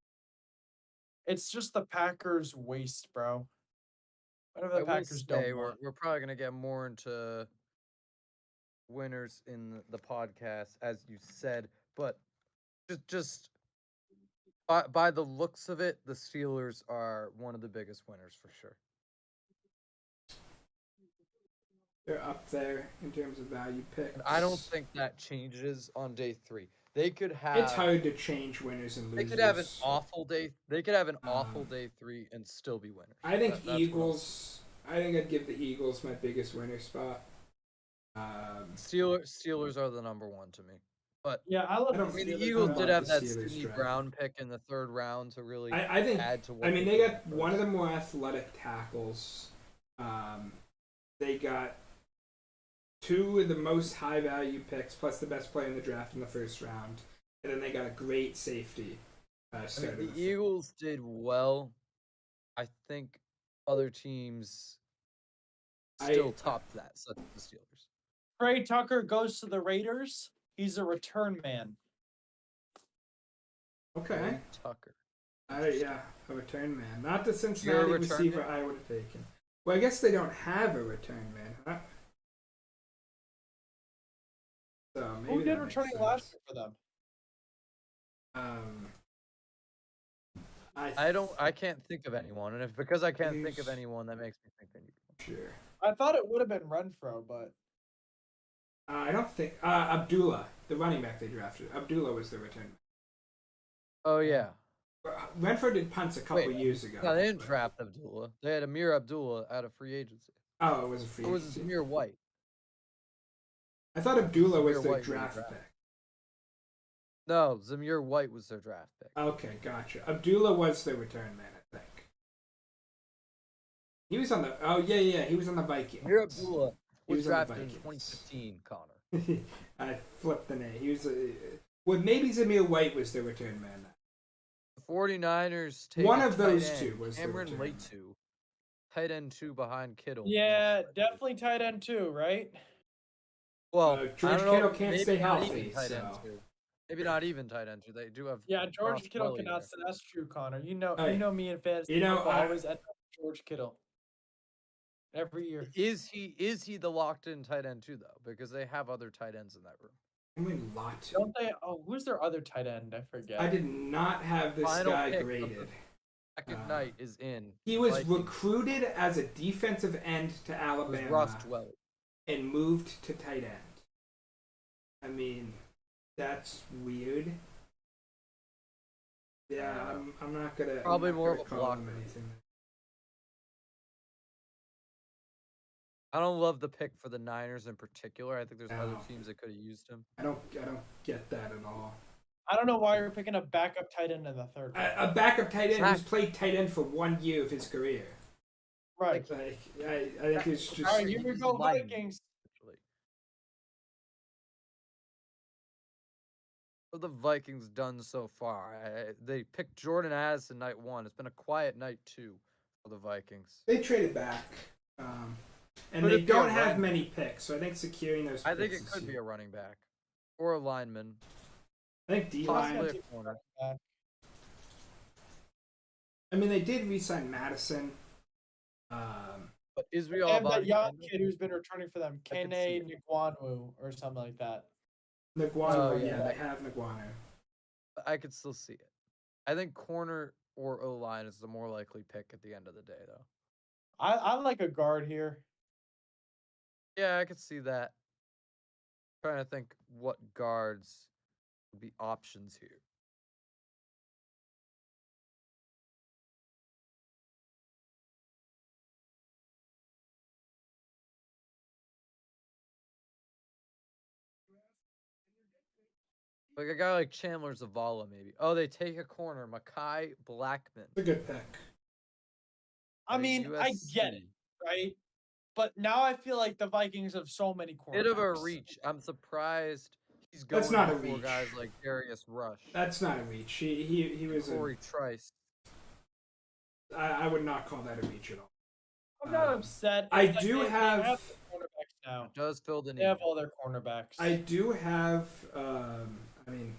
It's just the Packers waste, bro. Whatever I the will Packers say don't we're, want. we're probably gonna get more into winners in the podcast, as you said, but just by the looks of it, the Steelers are one of the biggest winners for sure. They're up there in terms of value picks. And I don't think that changes on day 3. They could have. It's hard to change winners and losers. They could have an awful day. They could have an awful Um, day 3 and still be winners. I think That's what I'm- Eagles. I think I'd give the Eagles my biggest winner spot. Steelers are the number 1 to me. But Yeah, I love I don't I mean, the Steelers. Eagles love did the have that Steelers Sidney draft. Brown pick in the 3rd round to really I think. add to what I mean, they they did got first. one of the more athletic tackles. They they got two of the most high value picks, plus the best player in the draft in the first round, and then they got a great safety. I mean, starting the Eagles did well. I think other teams still topped that, such as the Steelers. Trey Tucker goes to the Raiders. He's a return man. Okay. Trey Tucker. Yeah, a return man. Not the Cincinnati return receiver man? I would have taken. Well, I guess they don't have a return man, huh? So maybe Who that did makes returning sense. last year for them? I can't think of anyone, and if because I can't think of He's- anyone, that makes me think they need. Sure. I thought it would have been Renfro, but I don't think Abdullah, the running back they drafted. Abdullah was the return man. Oh yeah. Renfro did punts a couple Wait, years ago. No, they didn't draft Abdullah. They had Amir Abdullah out of free agency. Oh, it was a free Or was agency. it Zamir White? I thought Abdullah was Zamir their White was draft drafted. pick. No, Zamir White was their draft pick. Okay, gotcha. Abdullah was the return man, I think. He was on the. Oh yeah, he was on the Vikings. Amir Abdullah He was was on the drafted in Vikings. 2015, Connor. I flipped the name. He was. Well, maybe Zamir White was the return man. The 49ers take One a of those tight two end, was the Cameron return man. Latu. Tight end 2 behind Kittle. yeah, definitely tight end too, right? Well, George I don't know, Kittle can't maybe stay not healthy, even tight end so- 2. Maybe not even tight end 2. They do have. Yeah, George Ross Kittle Dwelly cannot. there. That's true, Connor. You know Hey, me and fantasy. you know, football, I- always end up with George Kittle every year. Is he the locked in tight end 2 though? Because they have other tight ends in that room. I mean, Latu. Don't they? Oh, who's their other tight end? I forget. I did not have this Final guy pick of the graded. Second night is in. He was Vikings. recruited as a defensive end to It was Alabama Ross Dwelly. and moved to tight end. I mean, that's weird. Yeah, I'm not gonna. Probably I'm not more gonna of a call him blocker. anything. I don't love the pick for the Niners in particular. I think there's other No. teams that could have used him. I don't get that at all. I don't know why you're picking a backup tight end in the third. A backup tight end who's Zach- played tight end for 1 year of his career. Right. Like, I think it's just. All right, here we he's go, lineman. Vikings. Actually. What have the Vikings done so far? They picked Jordan Addison night 1. It's been a quiet night 2 for the Vikings. They traded back, and Could they it be a don't have running many picks, so I think securing those. I think picks it is could be huge. a running back or a lineman. I think D Possibly. line. Possibly a corner. I mean, they did re-sign Madison. But Israel And that young Abanikanda? kid who's been returning for them, I could see Kene it. Nkwanu or something like that. Niguano, Oh, yeah, yeah. they have Niguano. I could still see it. I think corner or O line is the more likely pick at the end of the day, though. I like a guard here. Yeah, I could see that. Trying to think what guards would be options here. Like a guy like Chandler Zavala, maybe. Oh, they take a corner, Mekhi Blackman. It's a good pick. I out of mean, I get it, USC. right? But now I feel like the Vikings have so many cornerbacks. Bit of a reach. I'm surprised he's going That's not a before reach. guys like Darius Rush, That's not a reach. He was Corey Trice. I would not call that a reach at all. I'm not um, upset. I It's like do they have- the cornerbacks now. Does fill the They need. have all their cornerbacks. I do have. I mean,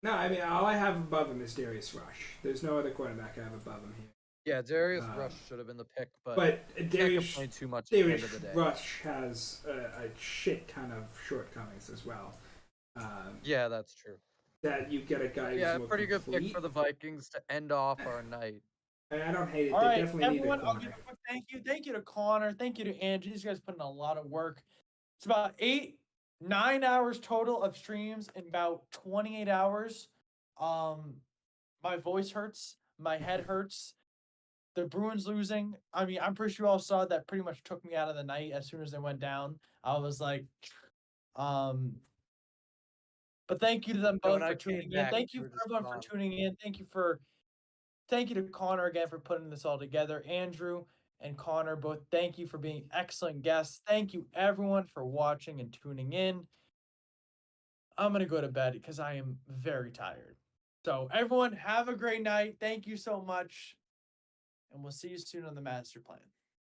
no. I mean, all I have above him is Darius Rush. There's no other quarterback I have above him here. Yeah, Darius Um, Rush should have been the pick, but But can't Darius complain too much at the end of the day. Rush has a shit ton of shortcomings as well. Yeah, that's true. That you get a guy who's Yeah, more pretty good pick complete. for the Vikings to end off our night. I don't hate it. All They right, definitely everyone, need a I'll give corner. a quick thank you. Thank you to Connor. Thank you to Angie. These guys put in a lot of work. It's about 9 hours total of streams in about 28 hours. My voice hurts. My head hurts. The Bruins losing. I mean, I'm pretty sure you all saw that pretty much took me out of the night as soon as they went down. I was like, but thank you to them Yeah, both when I for came tuning in. back, Thank you you were for just everyone gone. for tuning in. Thank you to Connor again for putting this all together. Andrew, and Connor, both thank you for being excellent guests. Thank you everyone for watching and tuning in. I'm going to go to bed because I am very tired. So everyone have a great night. Thank you so much. And we'll see you soon on the master plan.